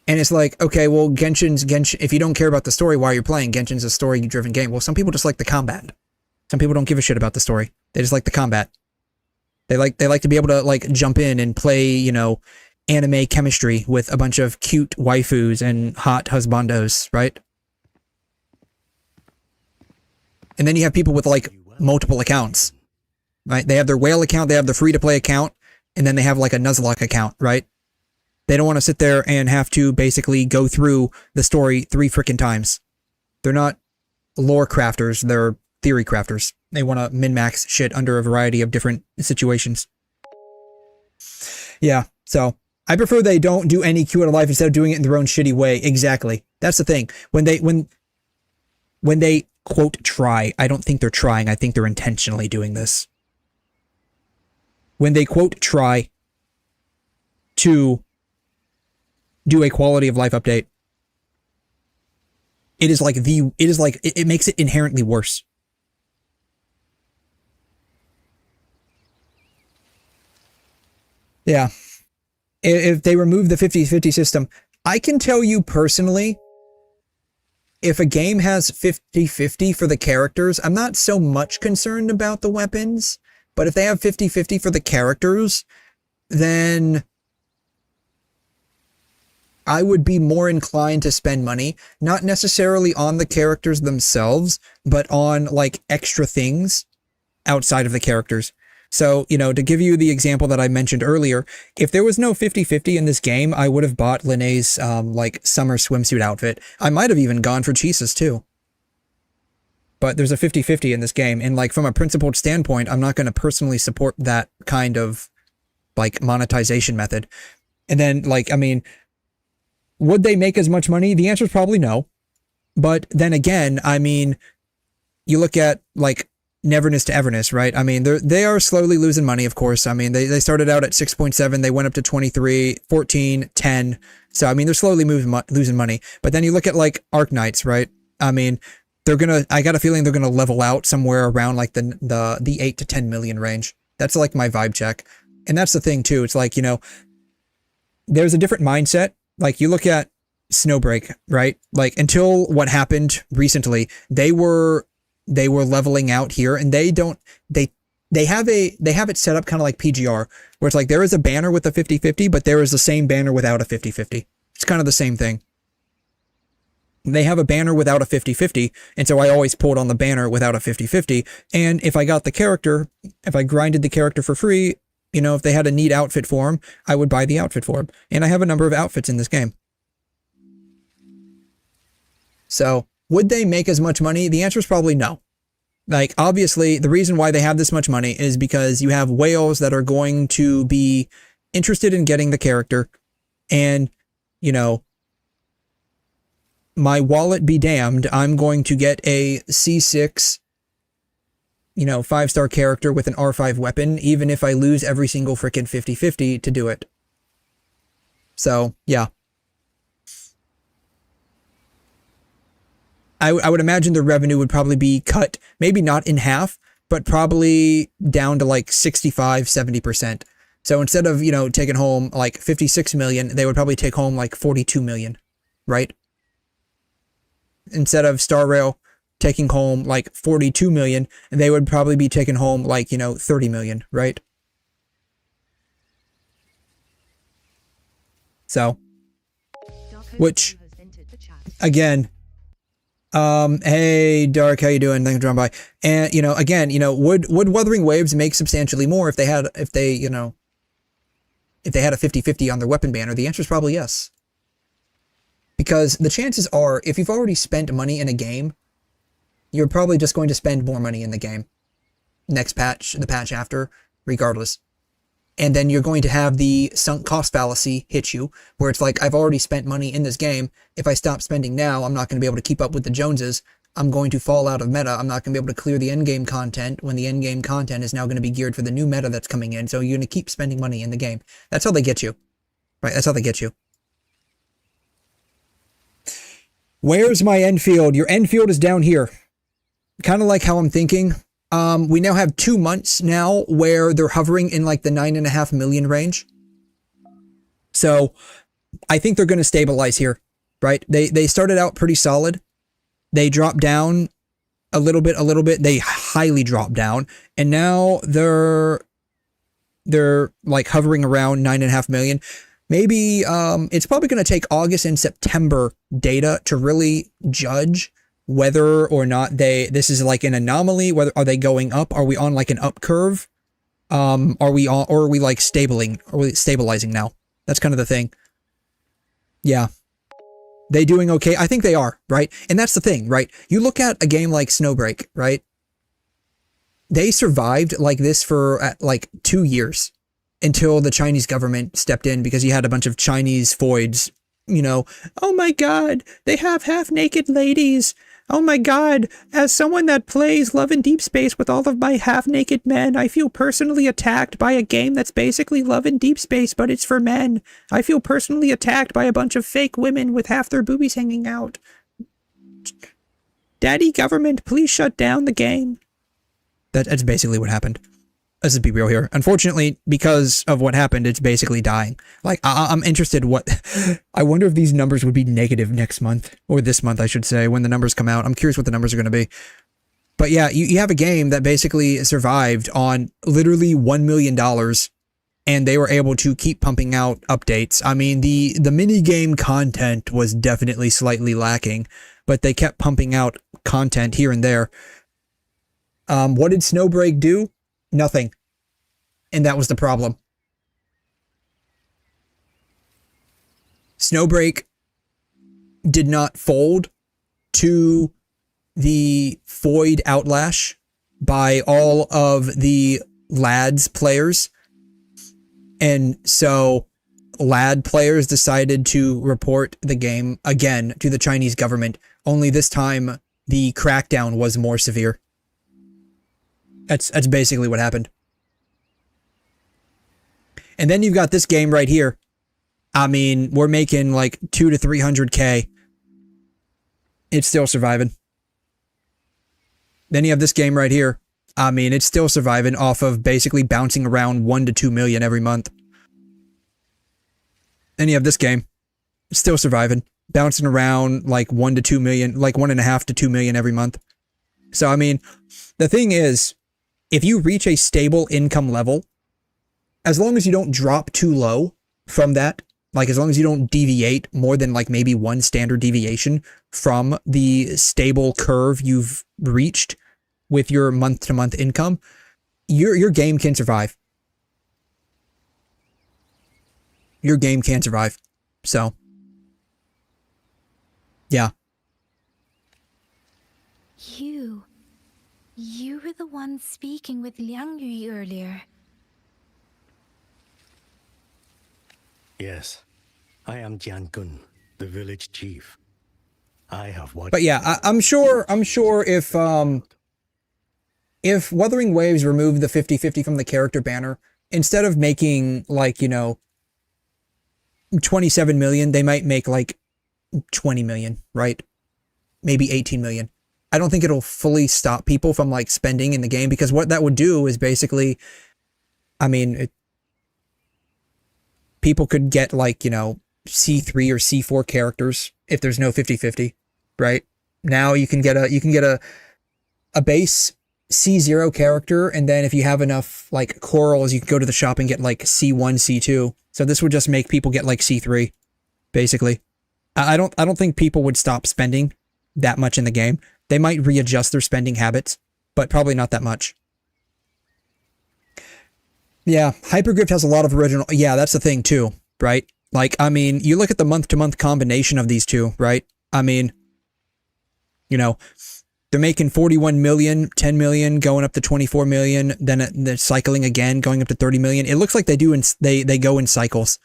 And it's like, okay, well, Genshin, if you don't care about the story while you're playing, Genshin's a story-driven game. Well, some people just like the combat. Some people don't give a shit about the story. They just like the combat. They like to be able to, like, jump in and play, you know, anime chemistry with a bunch of cute waifus and hot husbandos, right? And then you have people with, like, multiple accounts, right? They have their whale account, they have their free-to-play account, and then they have, like, a Nuzlocke account, right? They don't want to sit there and have to basically go through the story 3 frickin' times. They're not lore crafters, they're theory crafters. They want to min-max shit under a variety of different situations. Yeah, so I prefer they don't do any Q out of life instead of doing it in their own shitty way. Exactly. That's the thing. When they quote try, I don't think they're trying. I think they're intentionally doing this. When they quote try to do a quality of life update, it makes it inherently worse. Yeah. If they remove the 50-50 system, I can tell you personally, if a game has 50-50 for the characters, I'm not so much concerned about the weapons, but if they have 50-50 for the characters, then I would be more inclined to spend money, not necessarily on the characters themselves, but on, like, extra things outside of the characters. So, you know, to give you the example that I mentioned earlier, if there was no 50-50 in this game, I would have bought Linnea's, like, summer swimsuit outfit. I might have even gone for Chisa's too. But there's a 50-50 in this game, and, like, from a principled standpoint, I'm not going to personally support that kind of, like, monetization method. And then, like, I mean, would they make as much money? The answer is probably no. But then again, I mean, you look at, like, Neverness to Everness, right? I mean, they are slowly losing money, of course. I mean, they started out at 6.7, they went up to 23, 14, 10. So, I mean, they're slowly losing money. But then you look at, like, Arknights, right? I mean, I got a feeling they're gonna level out somewhere around, like, the 8 to 10 million range. That's, like, my vibe check. And that's the thing, too. It's like, you know, there's a different mindset. Like, you look at Snowbreak, right? Like, until what happened recently, they were leveling out here, and they have it set up kind of like PGR, where it's like there is a banner with a 50-50, but there is the same banner without a 50-50. It's kind of the same thing. They have a banner without a 50-50, and so I always pulled on the banner without a 50-50, and if I got the character, if I grinded the character for free, you know, if they had a neat outfit for him, I would buy the outfit for him. And I have a number of outfits in this game. So, would they make as much money? The answer is probably no. Like, obviously, the reason why they have this much money is because you have whales that are going to be interested in getting the character. And, you know, my wallet be damned, I'm going to get a C6, you know, 5-star character with an R5 weapon, even if I lose every single frickin' 50-50 to do it. So, yeah. I would imagine the revenue would probably be cut, maybe not in half, but probably down to like 65-70%. So instead of, you know, taking home like 56 million, they would probably take home like 42 million, right? Instead of Star Rail taking home like 42 million, they would probably be taking home like, you know, 30 million, right? So, which, again, hey Dark, how you doing? Thanks for dropping by. And, you know, again, you know, would Wuthering Waves make substantially more if they had a 50-50 on their weapon banner? The answer is probably yes. Because the chances are, if you've already spent money in a game, you're probably just going to spend more money in the game. next patch, the patch after, regardless. And then you're going to have the sunk cost fallacy hit you, where it's like, I've already spent money in this game. If I stop spending now, I'm not going to be able to keep up with the Joneses. I'm going to fall out of meta. I'm not going to be able to clear the endgame content when the endgame content is now going to be geared for the new meta that's coming in. So you're going to keep spending money in the game. That's how they get you. Right? That's how they get you. Where's my end field? Your end field is down here. Kind of like how I'm thinking. We now have 2 months now where they're hovering in like the 9.5 million range. So I think they're going to stabilize here, right? They started out pretty solid. They dropped down a little bit. They highly dropped down. And now they're like hovering around 9.5 million. Maybe it's probably going to take August and September data to really judge whether or not this is like an anomaly. Whether are they going up? Are we on like an up curve? Are we like stabilizing now? That's kind of the thing. Yeah. They doing okay? I think they are, right? And that's the thing, right? You look at a game like Snowbreak, right? They survived like this for like 2 years until the Chinese government stepped in because you had a bunch of Chinese foids, you know, oh my God, they have half-naked ladies. Oh my God, as someone that plays Love in Deep Space with all of my half-naked men, I feel personally attacked by a game that's basically Love in Deep Space, but it's for men. I feel personally attacked by a bunch of fake women with half their boobies hanging out. Daddy government, please shut down the game. That's basically what happened. Let's be real here. Unfortunately, because of what happened, it's basically dying. Like, I'm interested I wonder if these numbers would be negative next month, or this month, I should say, when the numbers come out. I'm curious what the numbers are going to be. But yeah, you have a game that basically survived on literally $1 million, and they were able to keep pumping out updates. I mean, the mini-game content was definitely slightly lacking, but they kept pumping out content here and there. What did Snowbreak do? Nothing. And that was the problem. Snowbreak did not fold to the foid outlash by all of the LAD's players. And so LAD players decided to report the game again to the Chinese government. Only this time the crackdown was more severe. That's basically what happened. And then you've got this game right here. I mean, we're making like 200 to 300K. It's still surviving. Then you have this game right here. I mean, it's still surviving off of basically bouncing around 1 to 2 million every month. Then you have this game. It's still surviving. Bouncing around like 1 to 2 million, like 1.5 to 2 million every month. So, I mean, the thing is, if you reach a stable income level, as long as you don't drop too low from that, like as long as you don't deviate more than like maybe one standard deviation from the stable curve you've reached with your month-to-month income, your game can survive. Your game can survive. So, yeah. You were the one speaking with Liang Yu earlier. Yes, I am Jian Gun, the village chief. I have watched. But yeah, I'm sure if Wuthering Waves removed the 50-50 from the character banner, instead of making like, you know, 27 million, they might make like 20 million, right? Maybe 18 million. I don't think it'll fully stop people from like spending in the game, because what that would do is basically, I mean, people could get like, you know, C3 or C4 characters if there's no 50-50, right? Now you can get a base C0 character, and then if you have enough like corals, you can go to the shop and get like C1, C2. So this would just make people get like C3, basically. I don't think people would stop spending that much in the game. They might readjust their spending habits, but probably not that much. Yeah, Hypergrift has a lot of original. Yeah, that's the thing too, right? Like, I mean, you look at the month-to-month combination of these two, right? I mean, you know, They're making 41 million, 10 million, going up to 24 million, then they're cycling again, going up to 30 million. It looks like they go in cycles.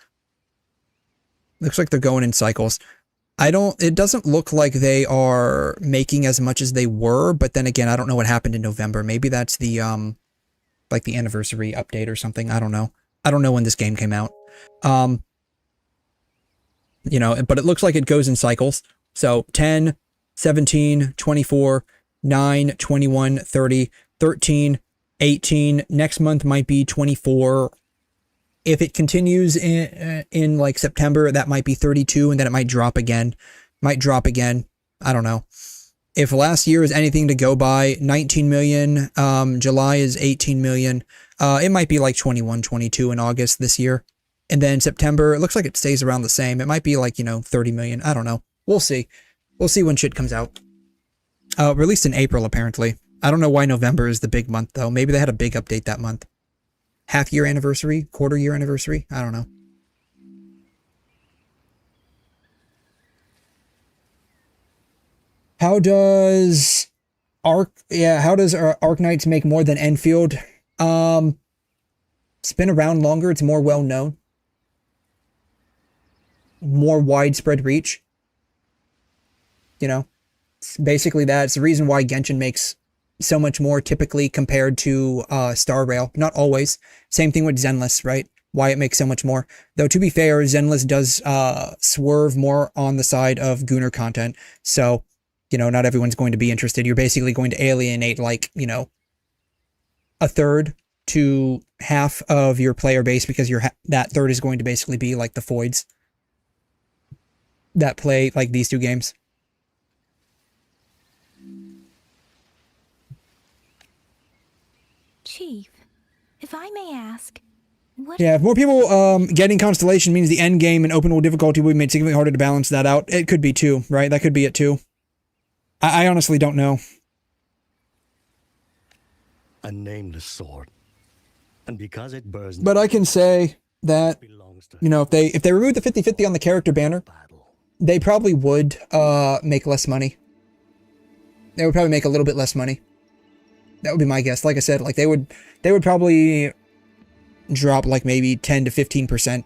Looks like they're going in cycles. It doesn't look like they are making as much as they were, but then again, I don't know what happened in November. Maybe that's the, like the anniversary update or something. I don't know. I don't know when this game came out. You know, but it looks like it goes in cycles. So 10, 17, 24, 9, 21, 30, 13, 18. Next month might be 24. If it continues in like September, that might be 32, and then it might drop again. I don't know. If last year is anything to go by, 19 million, July is 18 million. It might be like 21, 22 in August this year. And then September, it looks like it stays around the same. It might be like, you know, 30 million. I don't know. We'll see. We'll see when shit comes out. Released in April, apparently. I don't know why November is the big month, though. Maybe they had a big update that month. Half-year anniversary? Quarter-year anniversary? I don't know. How does Arknights make more than Enfield? It's been around longer. It's more well-known. More widespread reach. You know? It's basically that. It's the reason why Genshin makes so much more typically compared to Star Rail. Not always. Same thing with Zenless, right? Why it makes so much more. Though to be fair, Zenless does swerve more on the side of Gunnar content. So, you know, not everyone's going to be interested. You're basically going to alienate like, you know, a third to half of your player base because that third is going to basically be like the foids that play like these two games. Chief, if I may ask, what... Yeah, if more people getting Constellation means the end game and open world difficulty will be made significantly harder to balance that out. It could be too, right? That could be it too. I honestly don't know. A nameless sword. And because it burns... But I can say that, you know, if they remove the 50-50 on the character banner, they probably would make less money. They would probably make a little bit less money. That would be my guess. Like I said, like they would probably drop like maybe 10 to 15%.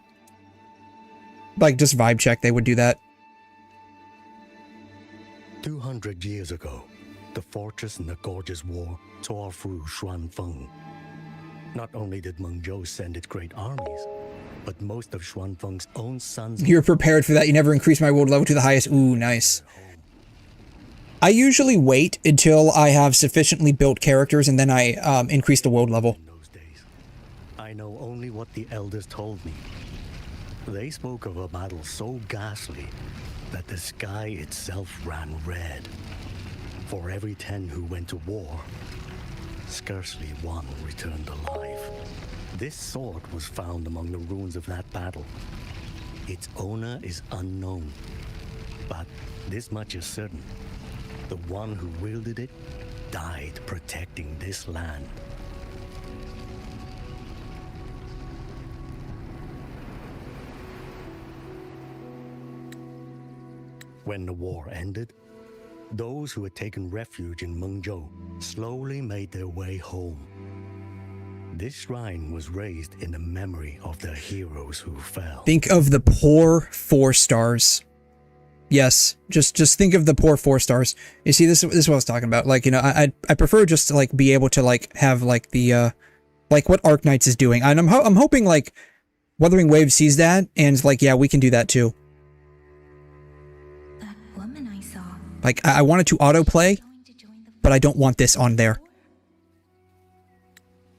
Like just vibe check, they would do that. 200 years ago, the fortress in the gorgeous war tore through Xuanfeng. Not only did Mengzhou send its great armies, but most of Xuanfeng's own sons... You're prepared for that. You never increase my world level to the highest. Ooh, nice. I usually wait until I have sufficiently built characters and then I increase the world level. I know only what the elders told me. They spoke of a battle so ghastly that the sky itself ran red. For every 10 who went to war, scarcely one returned alive. This sword was found among the ruins of that battle. Its owner is unknown, but this much is certain. The one who wielded it died protecting this land. When the war ended, those who had taken refuge in Mengzhou slowly made their way home. This shrine was raised in the memory of the heroes who fell. Think of the poor 4 stars. Yes, just think of the poor 4 stars. You see, this is what I was talking about. Like, you know, I prefer just to like be able to like have like the like what Arknights is doing. And I'm hoping like Wuthering Waves sees that and is like, yeah, we can do that too. That woman I saw. Like I want it to autoplay, but I don't want this on there.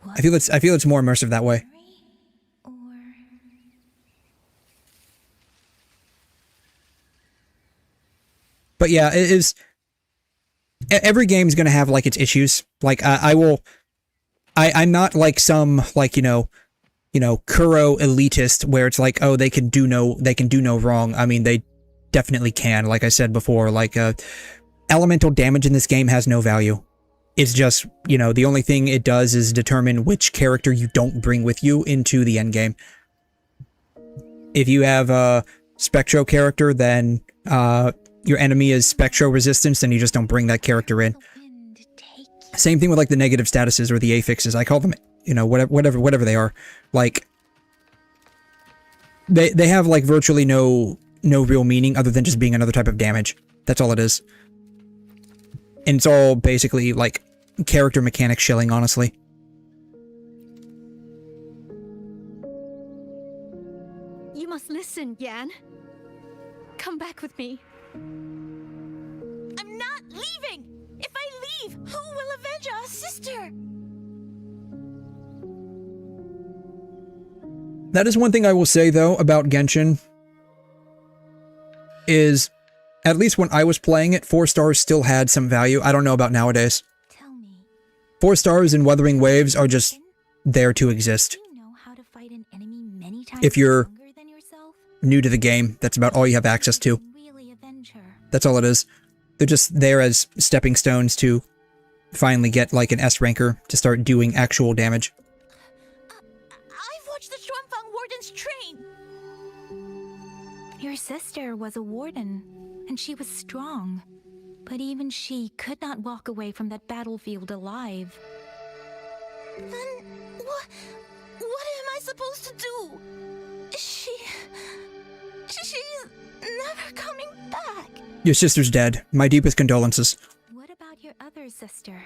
I feel it's more immersive that way. But yeah, it is. Every game is gonna have like its issues. Like I'm not like some like you know Kuro elitist where it's like, oh, they can do no wrong. I mean, they definitely can. Like I said before, like elemental damage in this game has no value. It's just, you know, the only thing it does is determine which character you don't bring with you into the end game. If you have a Spectro character, then your enemy is Spectro resistance, then you just don't bring that character in. Same thing with like the negative statuses or the affixes. I call them, you know, whatever they are. Like, they have like virtually no real meaning other than just being another type of damage. That's all it is. And it's all basically like character mechanic shilling, honestly. You must listen, Yan. Come back with me. I'm not leaving! If I leave, who will avenge our sister? That is one thing I will say, though, about Genshin, is, at least when I was playing it, 4 stars still had some value. I don't know about nowadays. 4 stars and Wuthering Waves are just there to exist. If you're new to the game, that's about all you have access to. That's all it is. They're just there as stepping stones to finally get like an S ranker to start doing actual damage. I've watched the 𝘧𝘉 Warden's train! Your sister was a warden, and she was strong. But even she could not walk away from that battlefield alive. Then what am I supposed to do? She's never coming back. Your sister's dead. My deepest condolences. What about your other sister?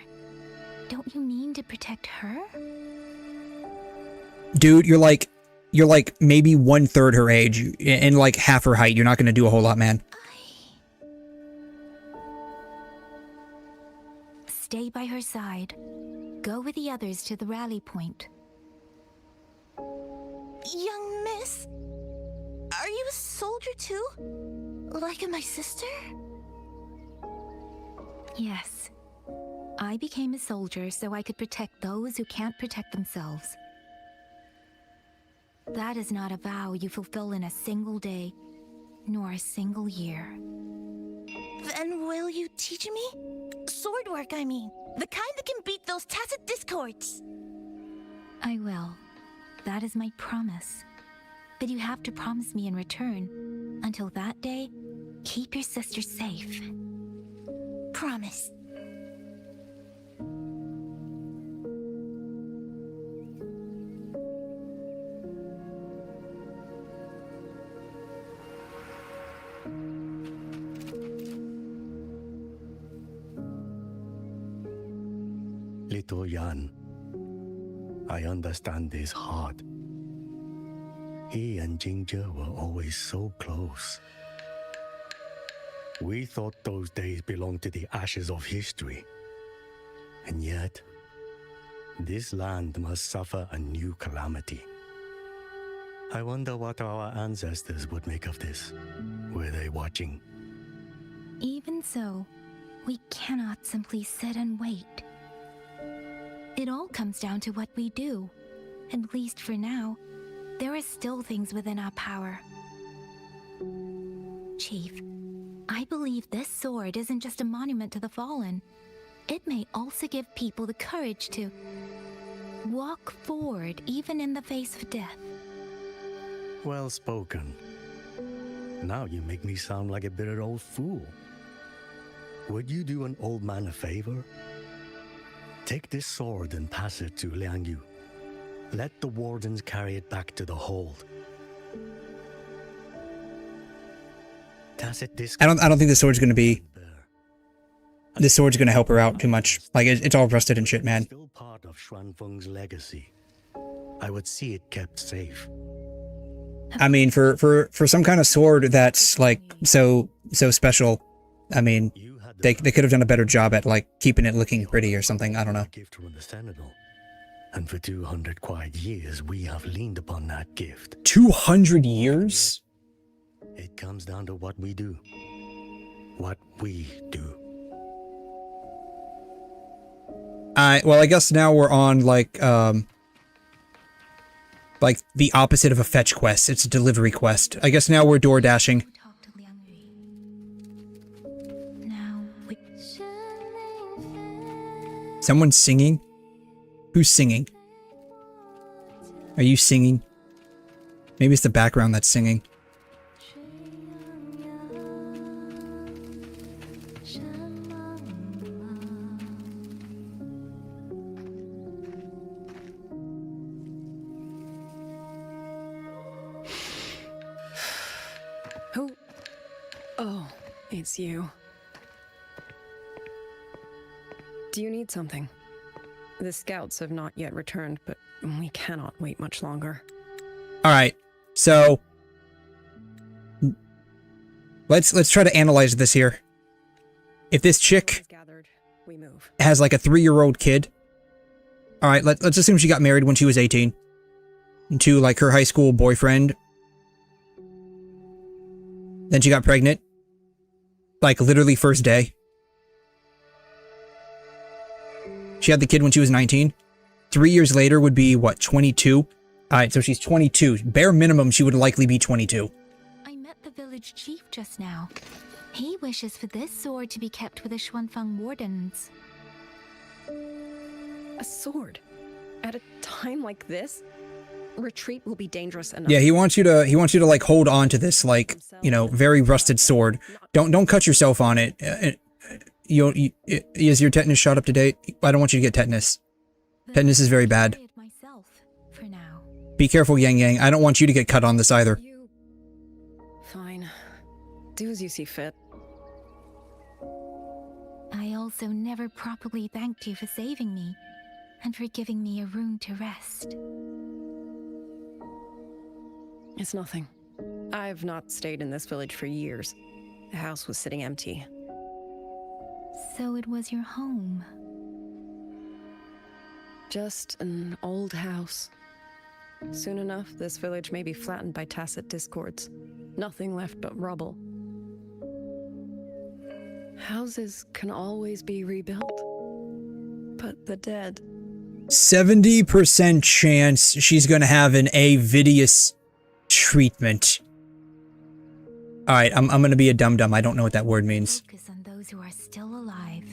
Don't you mean to protect her? Dude, you're like maybe 1/3 her age and like half her height. You're not gonna do a whole lot, man. Stay by her side. Go with the others to the rally point. Young miss, are you a soldier too? Like my sister? Yes. I became a soldier so I could protect those who can't protect themselves. That is not a vow you fulfill in a single day, nor a single year. Then will you teach me? Sword work, I mean. The kind that can beat those tacit discords. I will. That is my promise. But you have to promise me in return. Until that day, keep your sister safe. Promise. Little Yan, I understand this hard. He and 𝘰 were always so close. We thought those days belonged to the ashes of history. And yet, this land must suffer a new calamity. I wonder what our ancestors would make of this. Were they watching? Even so, we cannot simply sit and wait. It all comes down to what we do. At least for now, there are still things within our power. Chief, I believe this sword isn't just a monument to the fallen. It may also give people the courage to walk forward even in the face of death. Well spoken. Now you make me sound like a bitter old fool. Would you do an old man a favor? Take this sword and pass it to Liangyu. Let the wardens carry it back to the hold. I don't think the sword's gonna be. This sword's gonna help her out too much. Like it's all rusted and shit, man. Still part of Xuanfeng's legacy. I would see it kept safe. I mean, for some kind of sword that's like so special, I mean, they could have done a better job at like keeping it looking pretty or something. I don't know. And for 200 quiet years, we have leaned upon that gift. 200 years? It comes down to what we do. What we do. Well, I guess now we're on like the opposite of a fetch quest. It's a delivery quest. I guess now we're door dashing. Someone's singing? Who's singing? Are you singing? Maybe it's the background that's singing. Who? Oh, it's you. Do you need something? The scouts have not yet returned, but we cannot wait much longer. Alright, so... Let's try to analyze this here. If this chick has like a 3-year-old kid, alright, let's assume she got married when she was 18 to like her high school boyfriend. Then she got pregnant. Like literally first day. She had the kid when she was 19. 3 years later would be what, 22? Alright, so she's 22. Bare minimum, she would likely be 22. I met the village chief just now. He wishes for this sword to be kept with the Xuanfang wardens. A sword? At a time like this? Retreat will be dangerous enough. Yeah, he wants you to like hold on to this like, you know, very rusted sword. Don't cut yourself on it. Is your tetanus shot up to date? I don't want you to get tetanus. Tetanus is very bad. Be careful, Yang Yang. I don't want you to get cut on this either. Fine. Do as you see fit. I also never properly thanked you for saving me and for giving me a room to rest. It's nothing. I've not stayed in this village for years. The house was sitting empty. So it was your home. Just an old house. Soon enough, this village may be flattened by tacit discords. Nothing left but rubble. Houses can always be rebuilt. But the dead... 70% chance she's gonna have an 𝘰𝘮𝘦𝘺 treatment. Alright, I'm gonna be a dum-dum. I don't know what that word means. Focus on those who are still alive.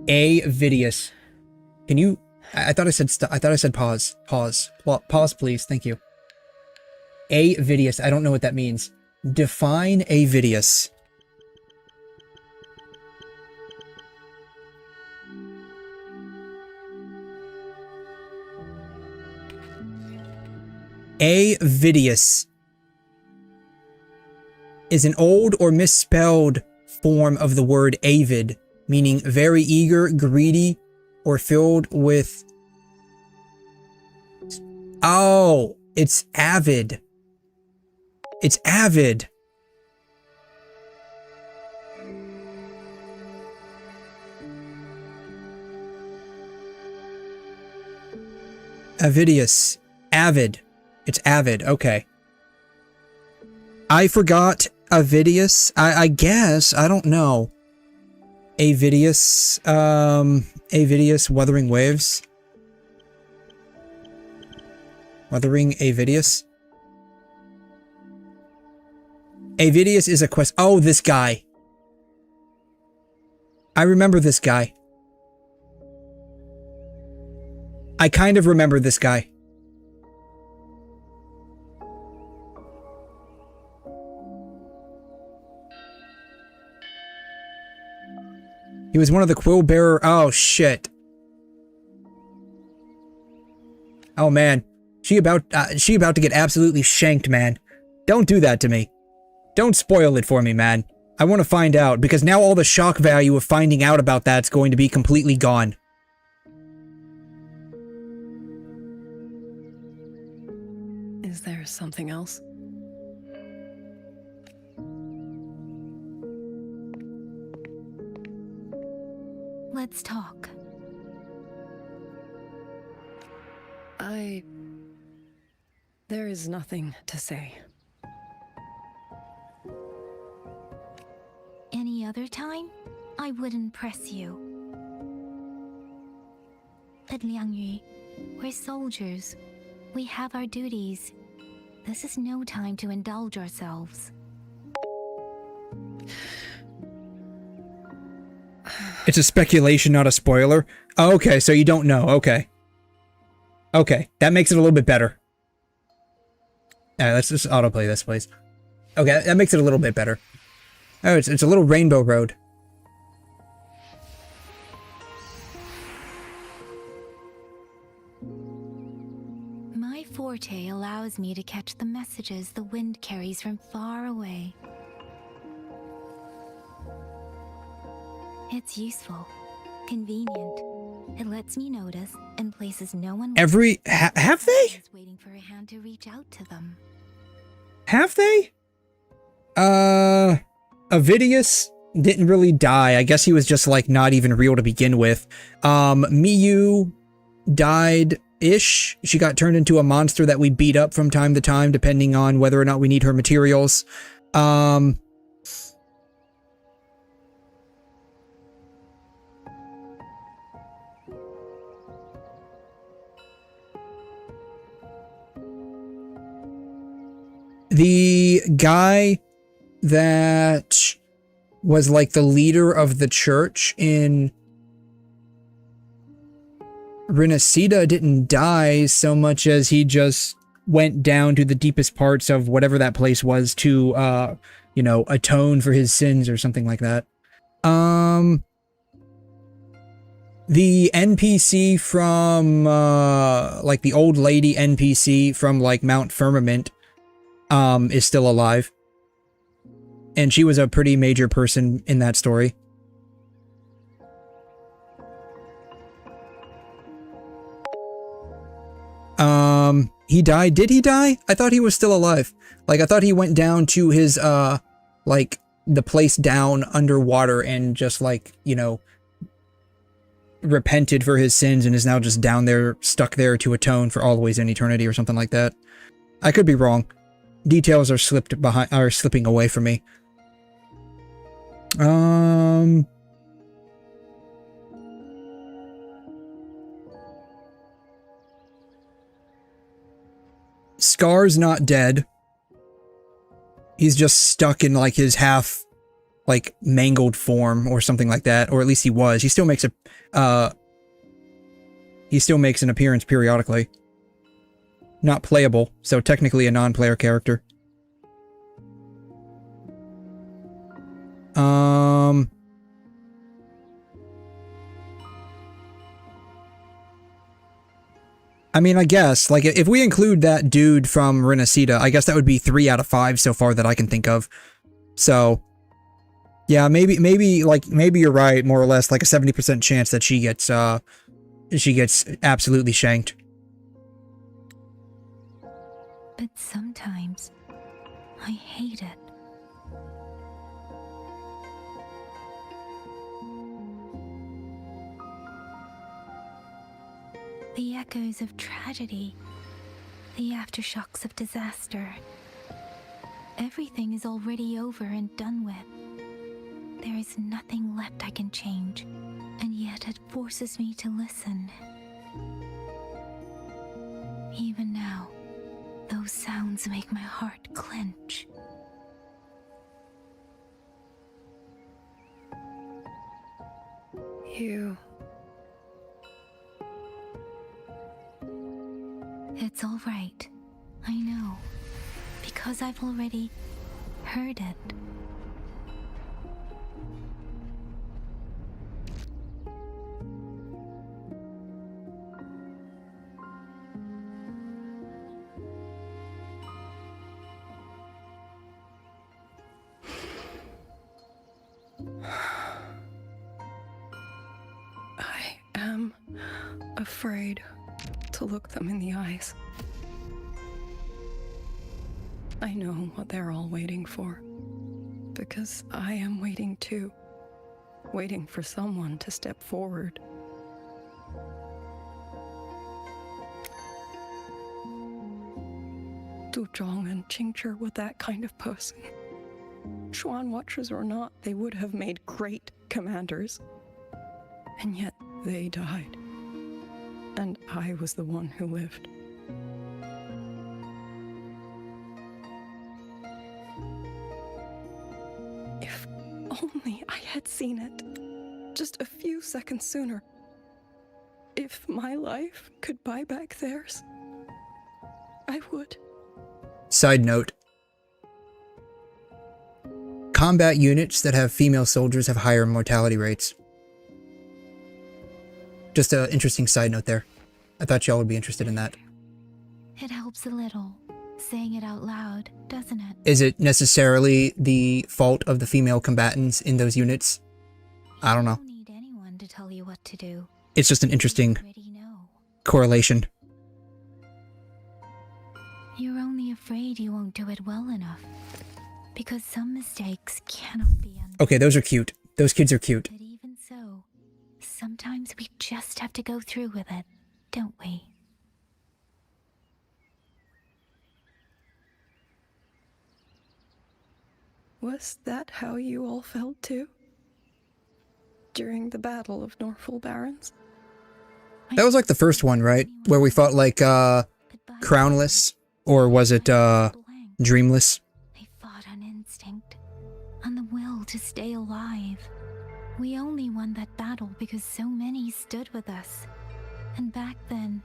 𝘰𝘮𝘦𝘺. Can you... I thought I said pause. Pause. Pause, please. Thank you. 𝘰𝘮𝘦𝘺. I don't know what that means. Define 𝘰𝘮𝘦𝘺. 𝘰𝘮𝘦𝘺 is an old or misspelled form of the word avid, meaning very eager, greedy, or filled with... Oh, it's avid. It's avid. Avidius. Avid. It's avid. Okay. I forgot Avidius. I guess. I don't know. Avidius. Avidius Wuthering Waves. Wuthering Avidius. Avidius is a quest. Oh, this guy. I remember this guy. I kind of remember this guy. He was one of the quill bearer. Oh, shit. Oh, man. She about to get absolutely shanked, man. Don't do that to me. Don't spoil it for me, man. I want to find out, because now all the shock value of finding out about that's going to be completely gone. Is there something else? Let's talk. There is nothing to say. Any other time, I wouldn't press you. At Liangyu, we're soldiers. We have our duties. This is no time to indulge ourselves. It's a speculation, not a spoiler. Oh, okay, so you don't know. Okay. Okay, that makes it a little bit better. Alright, let's just autoplay this, please. Okay, that makes it a little bit better. Oh, it's a little rainbow road. My forte allows me to catch the messages the wind carries from far away. It's useful, convenient. It lets me notice in places no one have they? is waiting for a hand to reach out to them. Have they? Avidius didn't really die. I guess he was just like not even real to begin with. Miyu died-ish. She got turned into a monster that we beat up from time to time, depending on whether or not we need her materials. The guy that was like the leader of the church in Renacida didn't die so much as he just went down to the deepest parts of whatever that place was to, you know, atone for his sins or something like that. The NPC from, like the old lady NPC from like Mount Firmament, is still alive. And she was a pretty major person in that story. He died. Did he die? I thought he was still alive. Like, I thought he went down to his, like, the place down underwater and just, like, you know, repented for his sins and is now just down there, stuck there to atone for always in eternity or something like that. I could be wrong. Details are slipping away from me. Scar's not dead. He's just stuck in like his half, like, mangled form or something like that, or at least he was. He still makes a, he still makes an appearance periodically. Not playable, so technically a non-player character. I mean, I guess, like, if we include that dude from Renacida, I guess that would be 3 out of 5 so far that I can think of. So, yeah, maybe you're right, more or less, like a 70% chance that she gets absolutely shanked. But sometimes, I hate it. The echoes of tragedy, the aftershocks of disaster. Everything is already over and done with. There is nothing left I can change, and yet it forces me to listen. Even now, those sounds make my heart clench. You... It's all right. I know. Because I've already heard it. I am afraid to look them in the eyes. I know what they're all waiting for, because I am waiting too. Waiting for someone to step forward. 𝘬𝘠 and 𝘕𝘠 were that kind of person. Xuan Watchers or not, they would have made great commanders. And yet they died. And I was the one who lived. If only I had seen it, just a few seconds sooner. If my life could buy back theirs, I would. Side note. Combat units that have female soldiers have higher mortality rates. Just an interesting side note there. I thought y'all would be interested in that. It helps a little, saying it out loud, doesn't it? Is it necessarily the fault of the female combatants in those units? I don't know. You don't need anyone to tell you what to do. It's just an interesting correlation. You're only afraid you won't do it well enough. Because some mistakes cannot be undone. Okay, those are cute. Those kids are cute. But even so, sometimes we just have to go through with it, don't we? Was that how you all felt too? During the Battle of Norfolk Barrens? That was like the first one, right? Where we fought like, Crownless? Or was it, Dreamless? They fought on instinct, on the will to stay alive. We only won that battle because so many stood with us. And back then,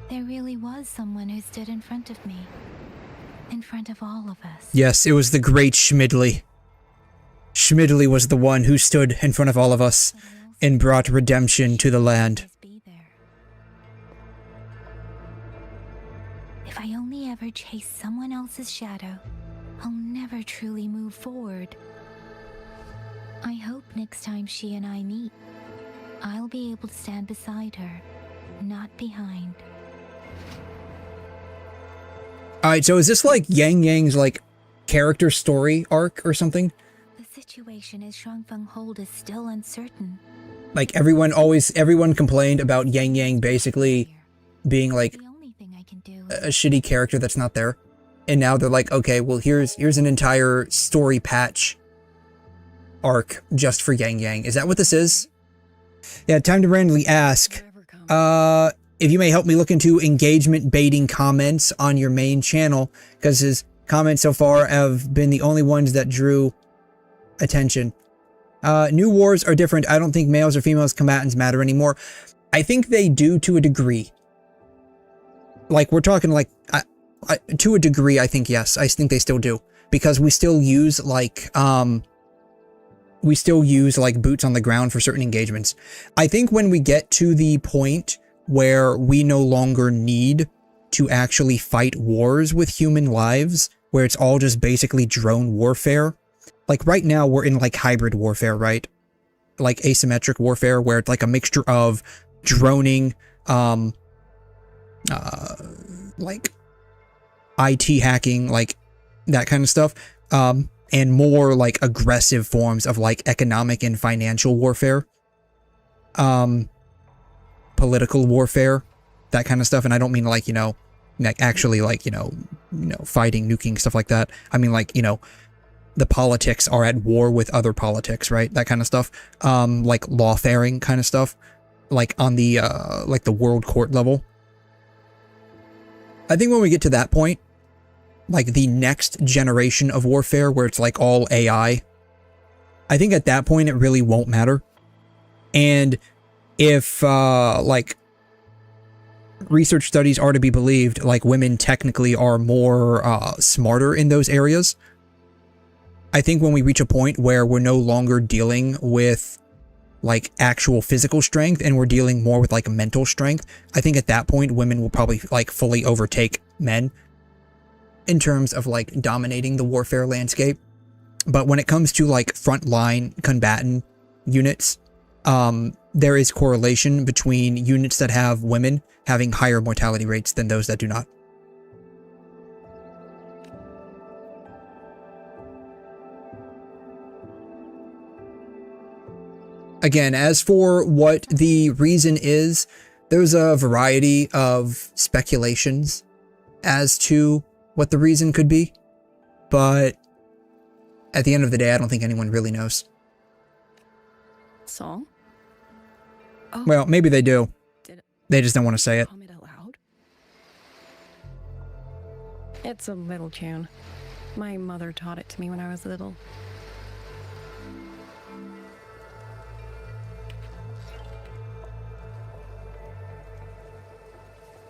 there really was someone who stood in front of me. In front of all of us. Yes, it was the great schmidley. Schmidley was the one who stood in front of all of us and brought redemption to the land. If I only ever chase someone else's shadow, I'll never truly move forward. I hope next time she and I meet, I'll be able to stand beside her, not behind. Alright, so is this like Yang Yang's like character story arc or something? The situation as 𝘧𝘬𝘕 is still uncertain. Like everyone complained about Yang Yang basically being like a shitty character that's not there. And now they're like, okay, well here's an entire story patch arc just for Yang Yang. Is that what this is? Yeah, time to randomly ask. If you may help me look into engagement baiting comments on your main channel, because his comments so far have been the only ones that drew attention. New wars are different. I don't think males or females combatants matter anymore. I think they do to a degree. Like, we're talking like, to a degree, I think yes. I think they still do. Because we still use like, boots on the ground for certain engagements. I think when we get to the point where we no longer need to actually fight wars with human lives, where it's all just basically drone warfare. Like right now we're in like hybrid warfare, right? Like asymmetric warfare where it's like a mixture of droning, like IT hacking, like that kind of stuff, and more like aggressive forms of like economic and financial warfare. Political warfare, that kind of stuff. And I don't mean like, you know, like actually like, you know, fighting, nuking, stuff like that. I mean like, you know, the politics are at war with other politics, right? That kind of stuff. Like lawfaring kind of stuff, like on the, like the world court level. I think when we get to that point, like the next generation of warfare where it's like all AI, I think at that point it really won't matter. And if, like, research studies are to be believed, like, women technically are more, smarter in those areas. I think when we reach a point where we're no longer dealing with, like, actual physical strength and we're dealing more with, like, mental strength, I think at that point women will probably, like, fully overtake men in terms of, like, dominating the warfare landscape. But when it comes to, like, frontline combatant units, there is correlation between units that have women having higher mortality rates than those that do not. Again, as for what the reason is, there's a variety of speculations as to what the reason could be, but at the end of the day, I don't think anyone really knows. Song? Oh, well, maybe they do. They just don't want to say it. Hum it out loud? It's a little tune. My mother taught it to me when I was little.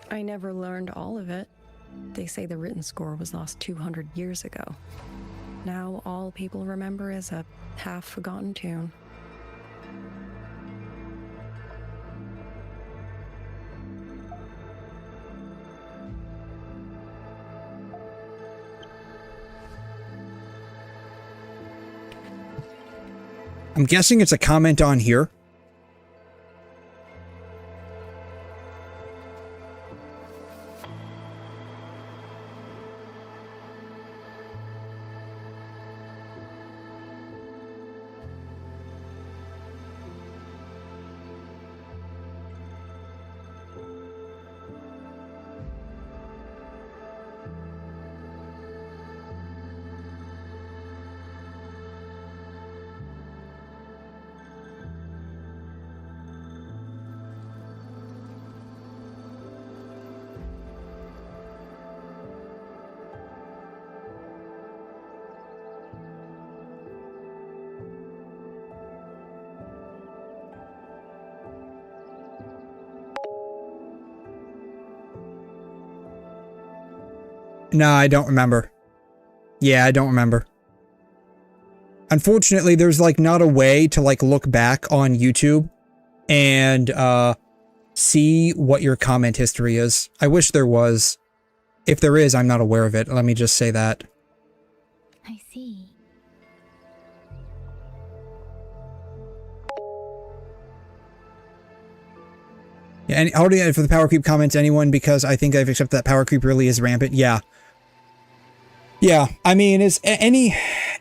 I never learned all of it. They say the written score was lost 200 years ago. Now all people remember is a half-forgotten tune. I'm guessing it's a comment on here. No, I don't remember. Yeah, I don't remember. Unfortunately, there's like not a way to like look back on YouTube and see what your comment history is. I wish there was. If there is, I'm not aware of it. Let me just say that. I see. Yeah, and how do you, for the power creep comments, anyone, because I think I've accepted that power creep really is rampant. Yeah. Yeah, I mean, is any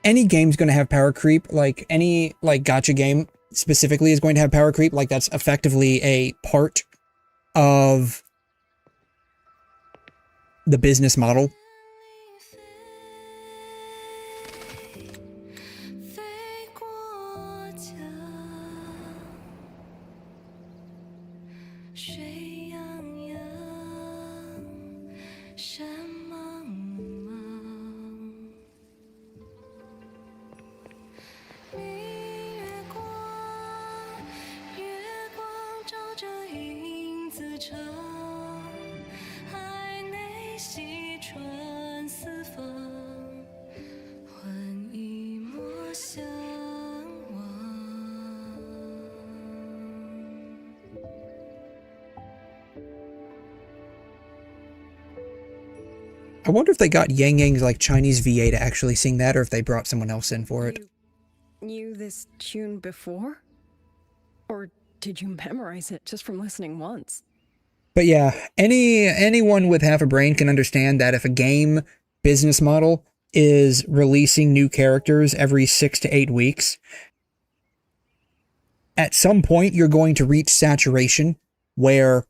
game's going to have power creep. Like any like gacha game specifically is going to have power creep. Like that's effectively a part of the business model. I wonder if they got Yang Yang's like Chinese VA to actually sing that, or if they brought someone else in for it. You knew this tune before? Or did you memorize it just from listening once? But yeah, anyone with half a brain can understand that if a game business model is releasing new characters every 6 to 8 weeks, at some point you're going to reach saturation where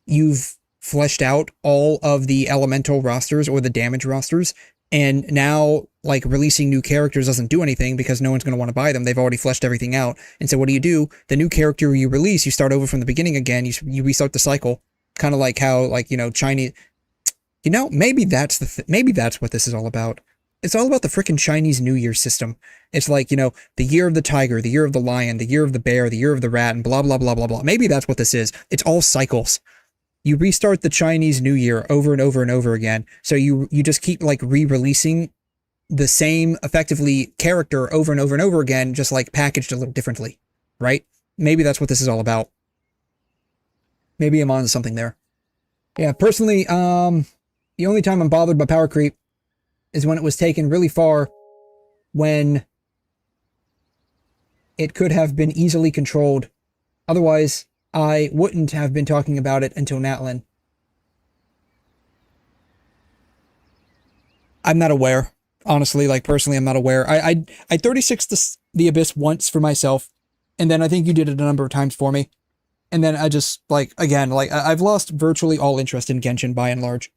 you've fleshed out all of the elemental rosters or the damage rosters, and now like releasing new characters doesn't do anything because no one's going to want to buy them. They've already fleshed everything out. And so what do? The new character you release, you start over from the beginning again. You restart the cycle, kind of like how like, you know, Chinese, you know, maybe that's maybe that's what this is all about. It's all about the frickin' Chinese New Year system. It's like, you know, the year of the tiger, the year of the lion, the year of the bear, the year of the rat, and blah, blah, blah, blah, blah. Maybe that's what this is. It's all cycles. You restart the Chinese New Year over and over and over again. So you just keep like re-releasing the same effectively character over and over and over again, just like packaged a little differently, right? Maybe that's what this is all about. Maybe I'm on something there. Yeah, personally, the only time I'm bothered by power creep is when it was taken really far, when it could have been easily controlled. Otherwise, I wouldn't have been talking about it until Natlin. I'm not aware. Honestly, like personally, I'm not aware. I 36'd the Abyss once for myself, and then I think you did it a number of times for me. And then I just, like, again, like, I've lost virtually all interest in Genshin by and large.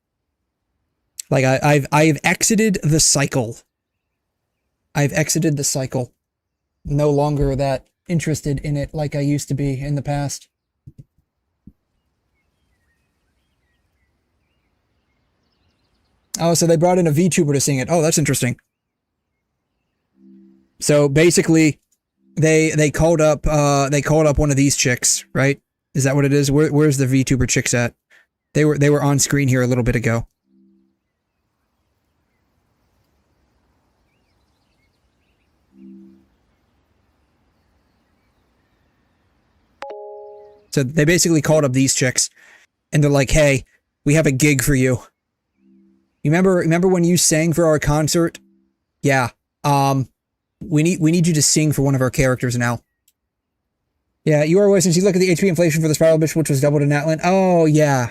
Like, I've exited the cycle. I've exited the cycle. No longer that interested in it like I used to be in the past. Oh, so they brought in a VTuber to sing it. Oh, that's interesting. So basically, they called up one of these chicks, right? Is that what it is? Where's the VTuber chicks at? They were on screen here a little bit ago. So they basically called up these chicks, and they're like, "Hey, we have a gig for you. You remember when you sang for our concert? Yeah. We need you to sing for one of our characters now. Yeah, you are since you look at the HP inflation for the Spiral Bitch, which was doubled in Atlan. Oh yeah.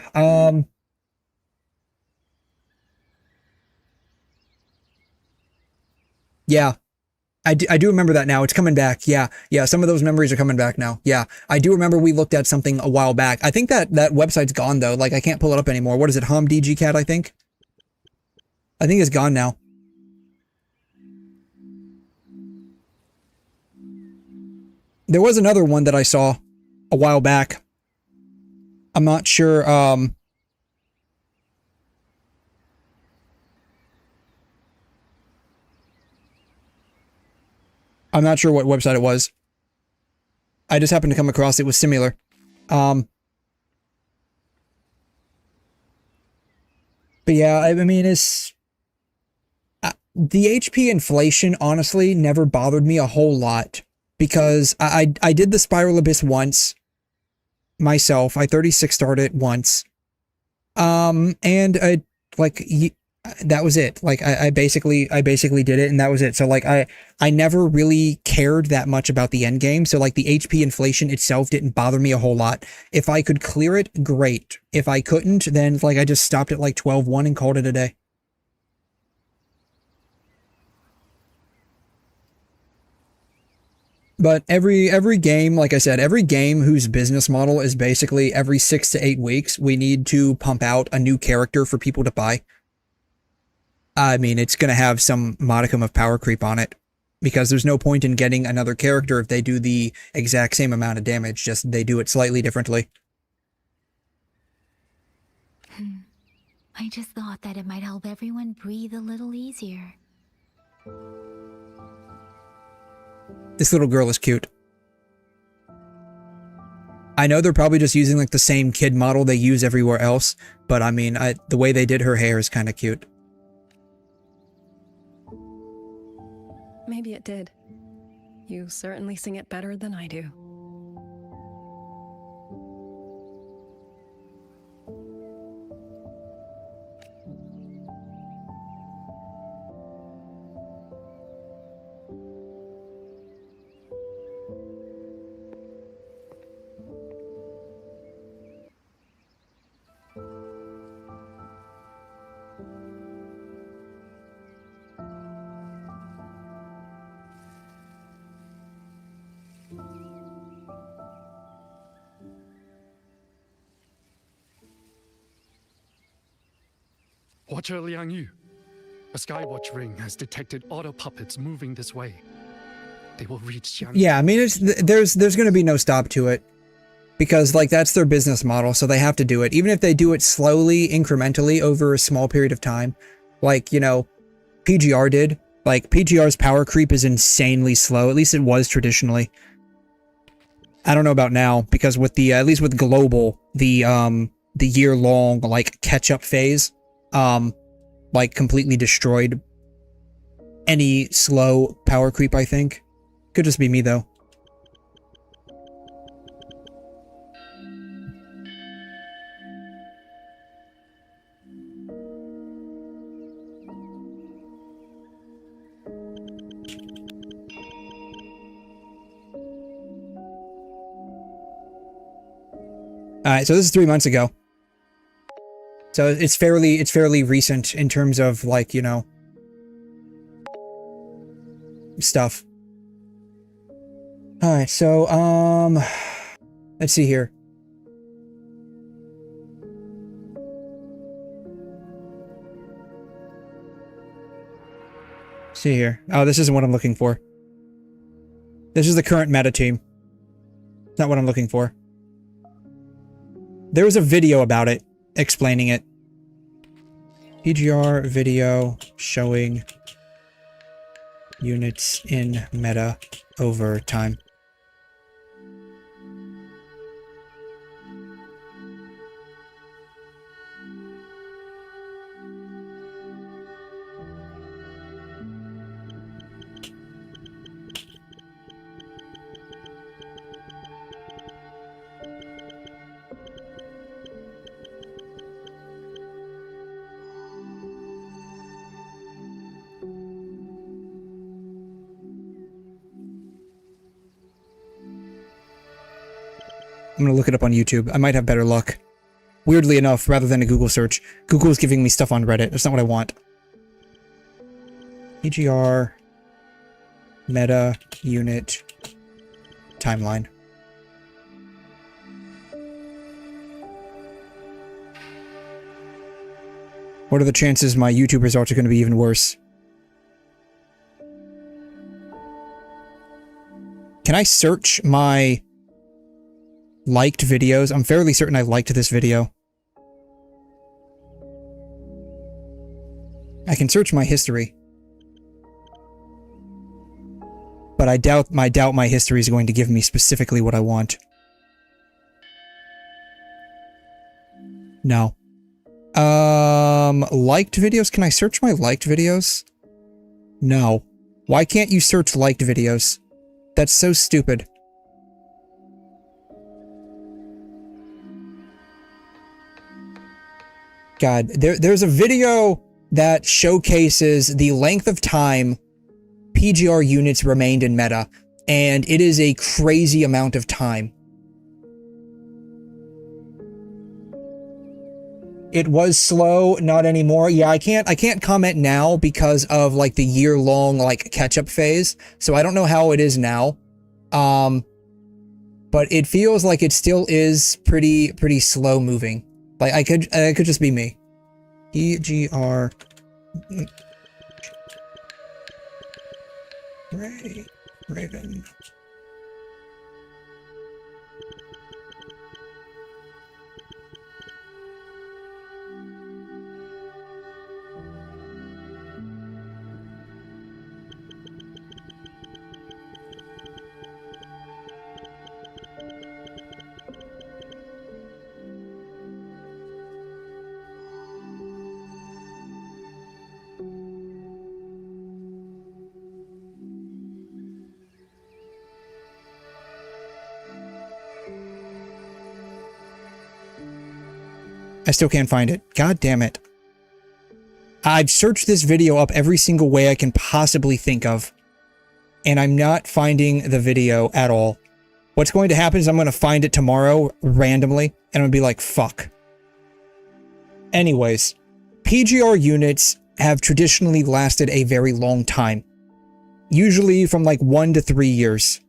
Yeah. I do remember that now. It's coming back. Yeah. Yeah, some of those memories are coming back now. Yeah. I do remember we looked at something a while back. I think that website's gone though. Like I can't pull it up anymore. What is it? HomDGCat, I think? I think it's gone now. There was another one that I saw a while back. I'm not sure, I'm not sure what website it was. I just happened to come across it. It was similar. But yeah, I mean, it's... the HP inflation, honestly, never bothered me a whole lot. Because I did the Spiral Abyss once. Myself. I 36 starred it once. And like... that was it. Like I basically did it and that was it. So like I never really cared that much about the end game. So like the HP inflation itself didn't bother me a whole lot. If I could clear it, great. If I couldn't, then like I just stopped at like 12-1 and called it a day. But every game, like I said, every game whose business model is basically every 6 to 8 weeks, we need to pump out a new character for people to buy. I mean, it's going to have some modicum of power creep on it, because there's no point in getting another character if they do the exact same amount of damage, just they do it slightly differently. I just thought that it might help everyone breathe a little easier. This little girl is cute. I know they're probably just using like the same kid model they use everywhere else, but I mean, the way they did her hair is kind of cute. Maybe it did. You certainly sing it better than I do. Watcher Liang Yu, a Skywatch ring has detected auto puppets moving this way. They will reach Xi'an. Yeah, I mean, there's going to be no stop to it. Because, like, that's their business model, so they have to do it. Even if they do it slowly, incrementally, over a small period of time. Like, you know, PGR did. Like, PGR's power creep is insanely slow. At least it was traditionally. I don't know about now, because with the, at least with Global, the year-long, like, catch-up phase, like, completely destroyed any slow power creep, I think. Could just be me, though. Alright, so this is 3 months ago. So it's fairly recent in terms of, like, you know, stuff. Alright, so, let's see here. See here. Oh, this isn't what I'm looking for. This is the current meta team. Not what I'm looking for. There was a video about it, explaining it. PGR video showing units in meta over time. I'm gonna look it up on YouTube. I might have better luck. Weirdly enough, rather than a Google search, Google is giving me stuff on Reddit. That's not what I want. PGR meta unit timeline. What are the chances my YouTube results are going to be even worse? Can I search my liked videos? I'm fairly certain I liked this video. I can search my history. But I doubt my history is going to give me specifically what I want. No. Liked videos? Can I search my liked videos? No. Why can't you search liked videos? That's so stupid. God, there's a video that showcases the length of time PGR units remained in meta, and it is a crazy amount of time. It was slow, not anymore. Yeah, I can't comment now because of like the year-long like catch-up phase, so I don't know how it is now. But it feels like it still is pretty slow moving. Like it could just be me. PGR Raven. I still can't find it. God damn it. I've searched this video up every single way I can possibly think of, and I'm not finding the video at all. What's going to happen is I'm going to find it tomorrow randomly, and I'm going to be like, fuck. Anyways, PGR units have traditionally lasted a very long time. Usually from like 1 to 3 years.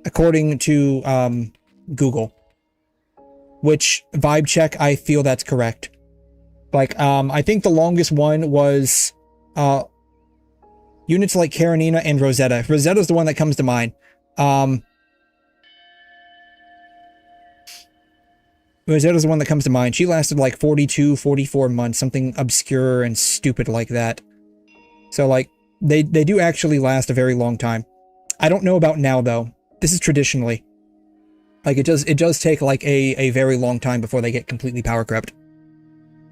According to Google. Which, vibe check, I feel that's correct. Like, I think the longest one was, units like Karenina and Rosetta. Rosetta's the one that comes to mind. Rosetta's the one that comes to mind. She lasted like 42, 44 months, something obscure and stupid like that. So, like, they do actually last a very long time. I don't know about now, though. This is traditionally. Like, it does take, like, a very long time before they get completely power crept.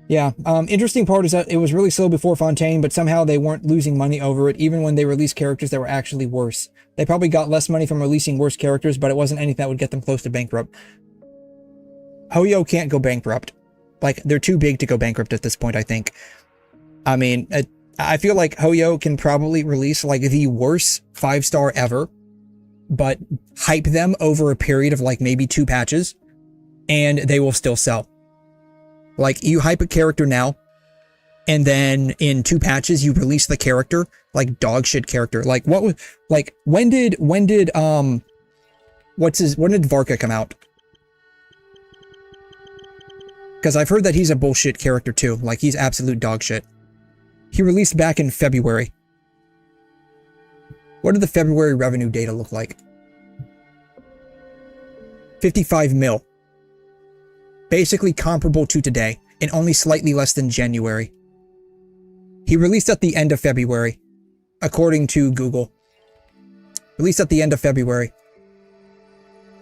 Yeah, interesting part is that it was really slow before Fontaine, but somehow they weren't losing money over it, even when they released characters that were actually worse. They probably got less money from releasing worse characters, but it wasn't anything that would get them close to bankrupt. 𝘬𝘬𝘕 can't go bankrupt. Like, they're too big to go bankrupt at this point, I think. I mean, I feel like 𝘬𝘬𝘕 can probably release, like, the worst 5-star ever, but hype them over a period of like maybe 2 patches, and they will still sell. Like, you hype a character now, and then in 2 patches you release the character, like dog shit character. Like, what was, like, when did Varka come out? Because I've heard that he's a bullshit character too. Like, he's absolute dog shit. He released back in February. What did the February revenue data look like? 55 mil. Basically comparable to today, and only slightly less than January. He released at the end of February, according to Google. Released at the end of February.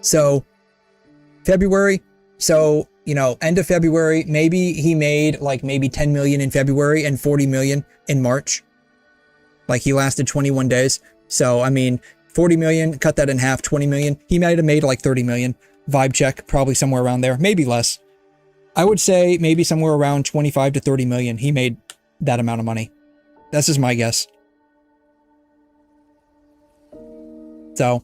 So, February, so, you know, end of February, maybe he made like maybe 10 million in February and 40 million in March. Like, he lasted 21 days. So, I mean, 40 million, cut that in half, 20 million. He might have made like 30 million. Vibe check, probably somewhere around there. Maybe less. I would say maybe somewhere around 25 to 30 million. He made that amount of money. That's just my guess. So,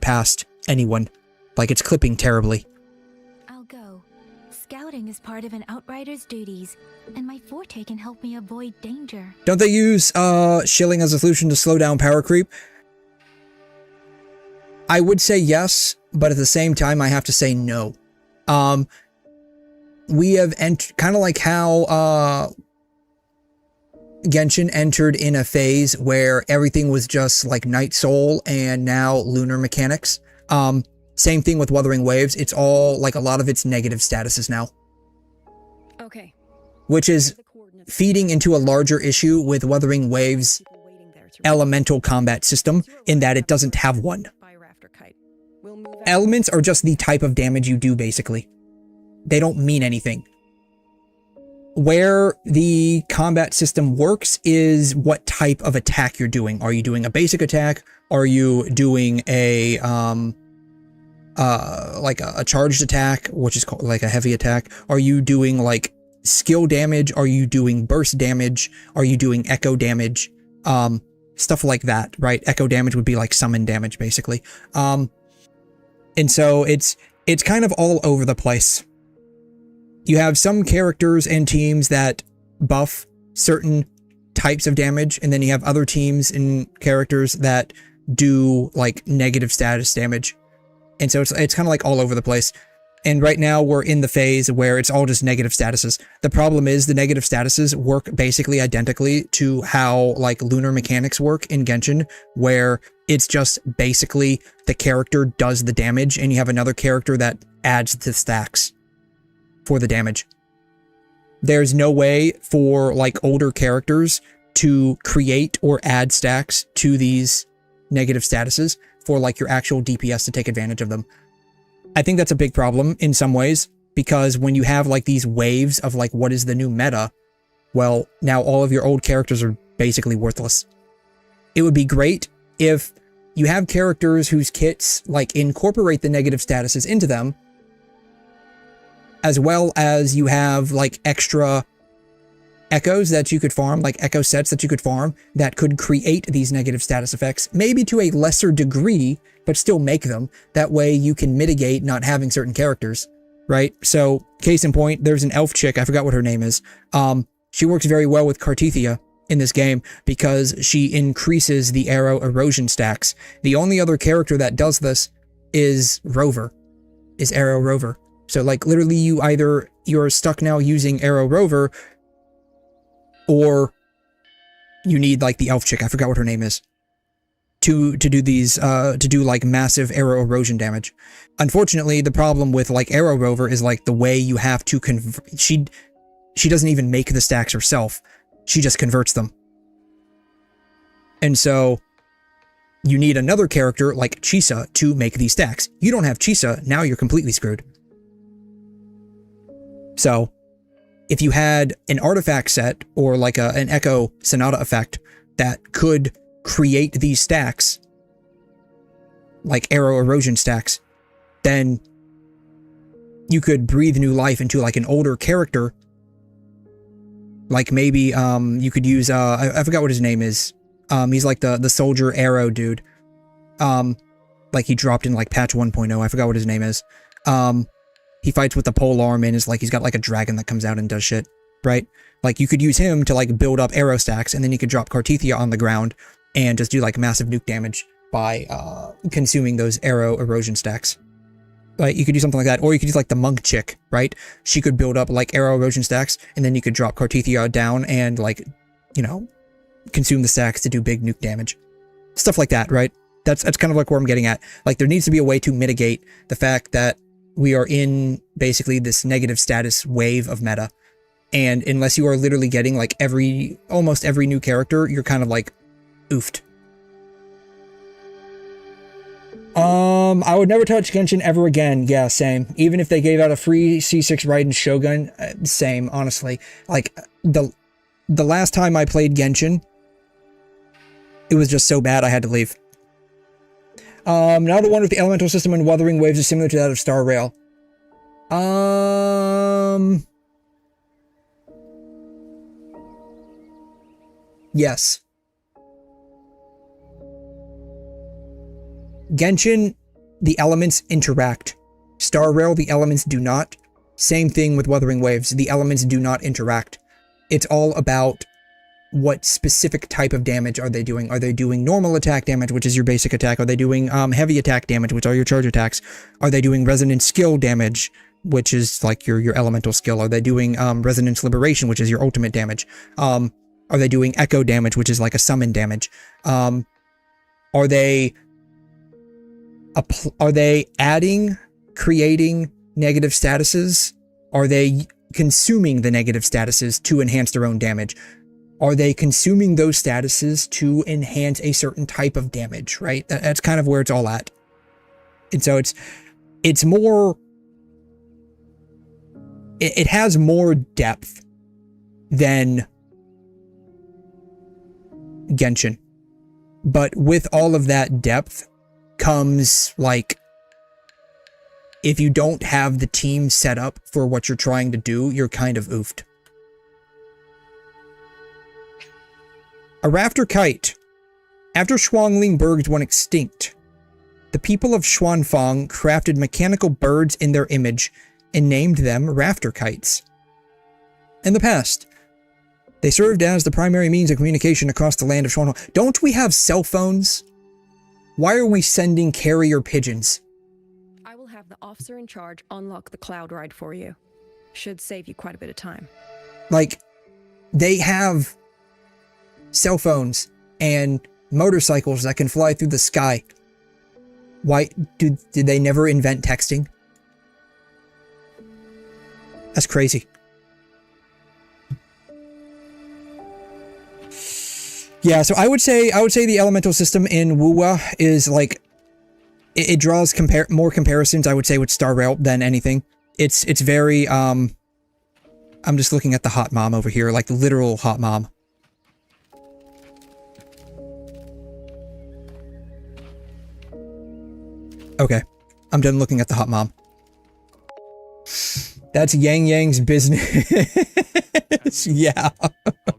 get past anyone. Like, it's clipping terribly. I'll go. Scouting is part of an outrider's duties, and my forte can help me avoid danger. Don't they use shilling as a solution to slow down power creep? I would say yes, but at the same time, I have to say no. We have kind of like how Genshin entered in a phase where everything was just like Night Soul and now lunar mechanics. Same thing with Wuthering Waves. It's all like a lot of its negative statuses now. Okay. Which is feeding into a larger issue with Wuthering Waves' elemental combat system in that it doesn't have one. Elements are just the type of damage you do, basically. They don't mean anything. Where the combat system works is what type of attack you're doing. Are you doing a basic attack? Are you doing a like a charged attack, which is called like a heavy attack? Are you doing like skill damage? Are you doing burst damage? Are you doing echo damage? Stuff like that, right? Echo damage would be like summon damage, basically. And so it's kind of all over the place. You have some characters and teams that buff certain types of damage, and then you have other teams and characters that do like negative status damage. And so it's kind of like all over the place. And right now we're in the phase where it's all just negative statuses. The problem is the negative statuses work basically identically to how like lunar mechanics work in Genshin, where it's just basically the character does the damage and you have another character that adds the stacks for the damage. There's no way for like older characters to create or add stacks to these negative statuses for like your actual DPS to take advantage of them. I think that's a big problem in some ways, because when you have like these waves of like what is the new meta, well, now all of your old characters are basically worthless. It would be great if you have characters whose kits like incorporate the negative statuses into them, as well as you have like extra echoes that you could farm, like echo sets that you could farm that could create these negative status effects, maybe to a lesser degree, but still make them. That way you can mitigate not having certain characters, right? So case in point, there's an elf chick, I forgot what her name is. She works very well with Cartithia in this game because she increases the arrow erosion stacks. The only other character that does this is Arrow Rover. So like literally you're stuck now using Arrow Rover, or you need like the elf chick, I forgot what her name is, to do these, to do like massive arrow erosion damage. Unfortunately, the problem with like Arrow Rover is like the way you have to convert, she doesn't even make the stacks herself. She just converts them. And so you need another character like 𝘵𝘲 to make these stacks. You don't have 𝘵𝘲, now you're completely screwed. So, if you had an artifact set or like an Echo Sonata effect that could create these stacks, like arrow erosion stacks, then you could breathe new life into like an older character. Like maybe you could use I forgot what his name is. He's like the soldier arrow dude. Like he dropped in like patch 1.0. I forgot what his name is. He fights with the pole arm and is like he's got like a dragon that comes out and does shit, right? Like you could use him to like build up arrow stacks, and then you could drop Cartethia on the ground and just do like massive nuke damage by consuming those arrow erosion stacks. Like you could do something like that, or you could use like the monk chick, right? She could build up like arrow erosion stacks, and then you could drop Cartethia down and like, you know, consume the stacks to do big nuke damage. Stuff like that, right? That's kind of like where I'm getting at. Like there needs to be a way to mitigate the fact that we are in basically this negative status wave of meta. And unless you are literally getting like almost every new character, you're kind of like oofed. I would never touch Genshin ever again. Yeah, same. Even if they gave out a free C6 Raiden Shogun, same, honestly. Like the last time I played Genshin, it was just so bad I had to leave. Now the one with the elemental system and Wuthering Waves is similar to that of Star Rail. Yes. Genshin, the elements interact. Star Rail, the elements do not. Same thing with Wuthering Waves. The elements do not interact. It's all about what specific type of damage are they doing. Are they doing normal attack damage, which is your basic attack? Are they doing heavy attack damage, which are your charge attacks? Are they doing resonance skill damage, which is like your elemental skill? Are they doing resonance liberation, which is your ultimate damage? Are they doing echo damage, which is like a summon damage? Are they adding, creating negative statuses? Are they consuming the negative statuses to enhance their own damage? Are they consuming those statuses to enhance a certain type of damage, right? That's kind of where it's all at. And so it's more... It has more depth than Genshin. But with all of that depth comes, like... If you don't have the team set up for what you're trying to do, you're kind of oofed. A rafter kite. After Xuanling birds went extinct, the people of Xuanfang crafted mechanical birds in their image and named them rafter kites. In the past, they served as the primary means of communication across the land of Xuanfang. Don't we have cell phones? Why are we sending carrier pigeons? I will have the officer in charge unlock the cloud ride for you. Should save you quite a bit of time. Like, they have cell phones and motorcycles that can fly through the sky. Why did they never invent texting? That's crazy. Yeah, so I would say the elemental system in WuWa is like it draws more comparisons, I would say, with Star Rail than anything. It's very I'm just looking at the hot mom over here, like the literal hot mom. Okay, I'm done looking at the hot mom. That's Yang Yang's business. Yeah. I'll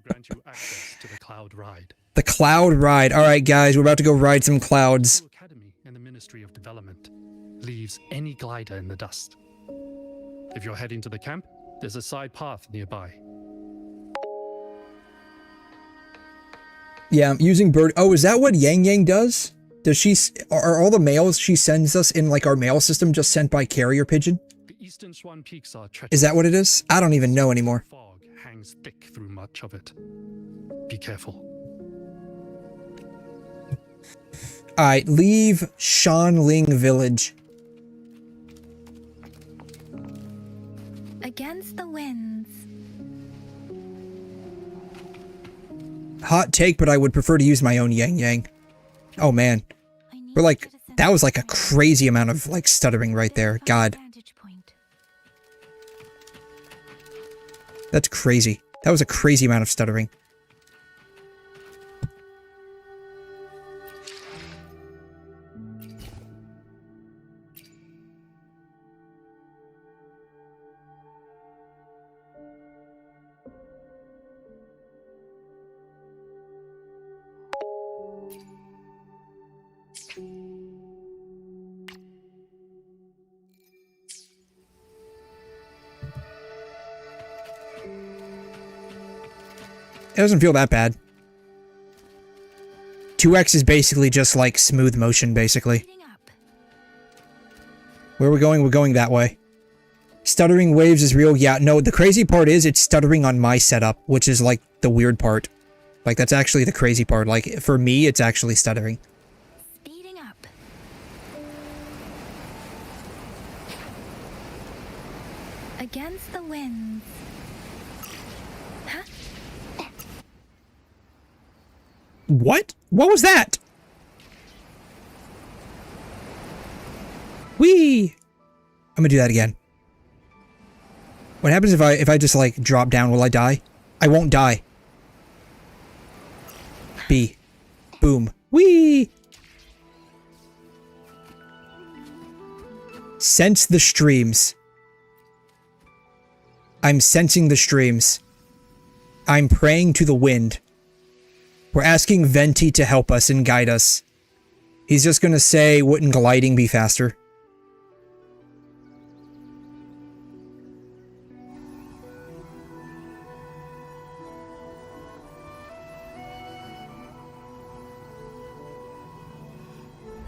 grant you access to the cloud ride. The cloud ride. All right, guys, we're about to go ride some clouds. Academy in the Ministry of Development leaves any glider in the dust. If you're heading to the camp, there's a side path nearby. Yeah, I'm using bird. Oh, is that what Yang Yang does? Does she? Are all the mails she sends us in like our mail system just sent by carrier pigeon? The eastern Xuan peaks are treacherous. Is that what it is? I don't even know anymore. Fog hangs thick through much of it. Be careful. Alright, leave Shanling Village. Against the winds. Hot take, but I would prefer to use my own Yang Yang. Oh man. We're like, that was like a crazy amount of like stuttering right there. God. That's crazy. That was a crazy amount of stuttering. It doesn't feel that bad. 2x is basically just like smooth motion, basically. Where are we going? We're going that way. Stuttering waves is real. Yeah, no, the crazy part is it's stuttering on my setup, which is like the weird part. Like, that's actually the crazy part. Like, for me, it's actually stuttering. Speeding up. Against the winds. Huh? What? What was that? Whee! I'm gonna do that again. What happens if I just like drop down? Will I die? I won't die. B. Boom. Whee! Sense the streams. I'm sensing the streams. I'm praying to the wind. We're asking Venti to help us and guide us. He's just gonna say, wouldn't gliding be faster?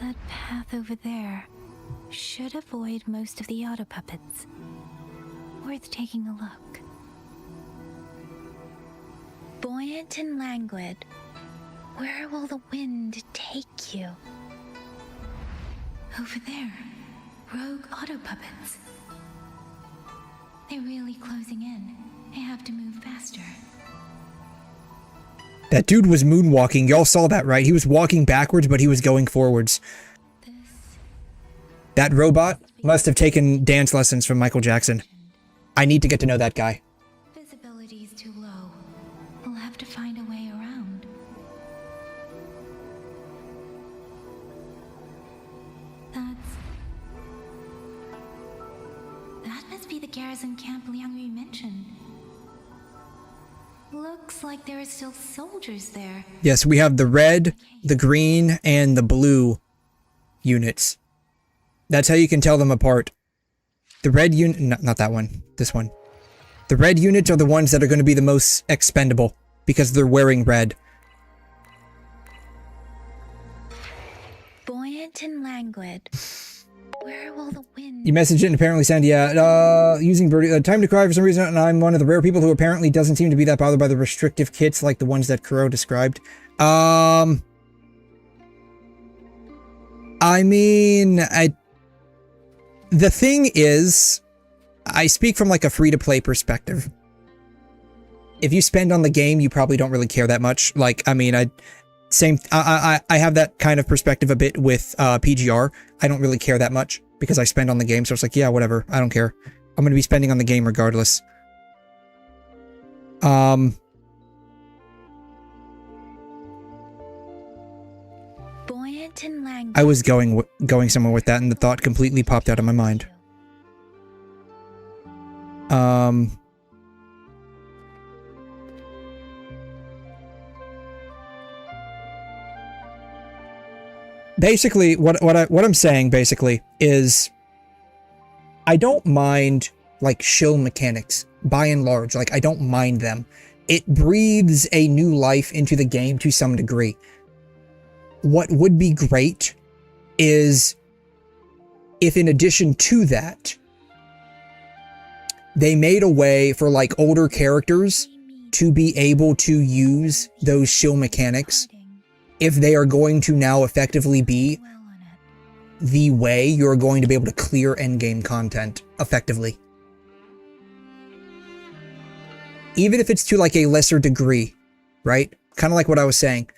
That path over there should avoid most of the auto puppets. Worth taking a look. Buoyant and languid. Where will the wind take you? Over there. Rogue auto puppets. They're really closing in. I have to move faster. That dude was moonwalking. Y'all saw that, right? He was walking backwards, but he was going forwards. That robot must have taken dance lessons from Michael Jackson. I need to get to know that guy. Visibility's too low. We'll have to find a way around. That must be the garrison camp 𝘠𝘠𝘠𝘕 mentioned. Looks like there are still soldiers there. Yes, we have the red, the green, and the blue units. That's how you can tell them apart. The red unit, not that one, this one. The red units are the ones that are going to be the most expendable because they're wearing red. Buoyant and languid. Where will the wind... You messaged it and apparently said, yeah, using birdie, time to cry for some reason, and I'm one of the rare people who apparently doesn't seem to be that bothered by the restrictive kits like the ones that Kuro described. I mean, the thing is, I speak from like a free-to-play perspective. If you spend on the game, you probably don't really care that much. Like, I mean, I have that kind of perspective a bit with PGR. I don't really care that much because I spend on the game, so it's like, yeah, whatever. I don't care. I'm going to be spending on the game regardless. Buoyant and languid. I was going somewhere with that, and the thought completely popped out of my mind. Basically, what I'm saying basically is, I don't mind like shill mechanics by and large. Like, I don't mind them. It breathes a new life into the game to some degree. What would be great is if, in addition to that, they made a way for like older characters to be able to use those shill mechanics if they are going to now effectively be the way you're going to be able to clear endgame content effectively. Even if it's to like a lesser degree, right? Kind of like what I was saying.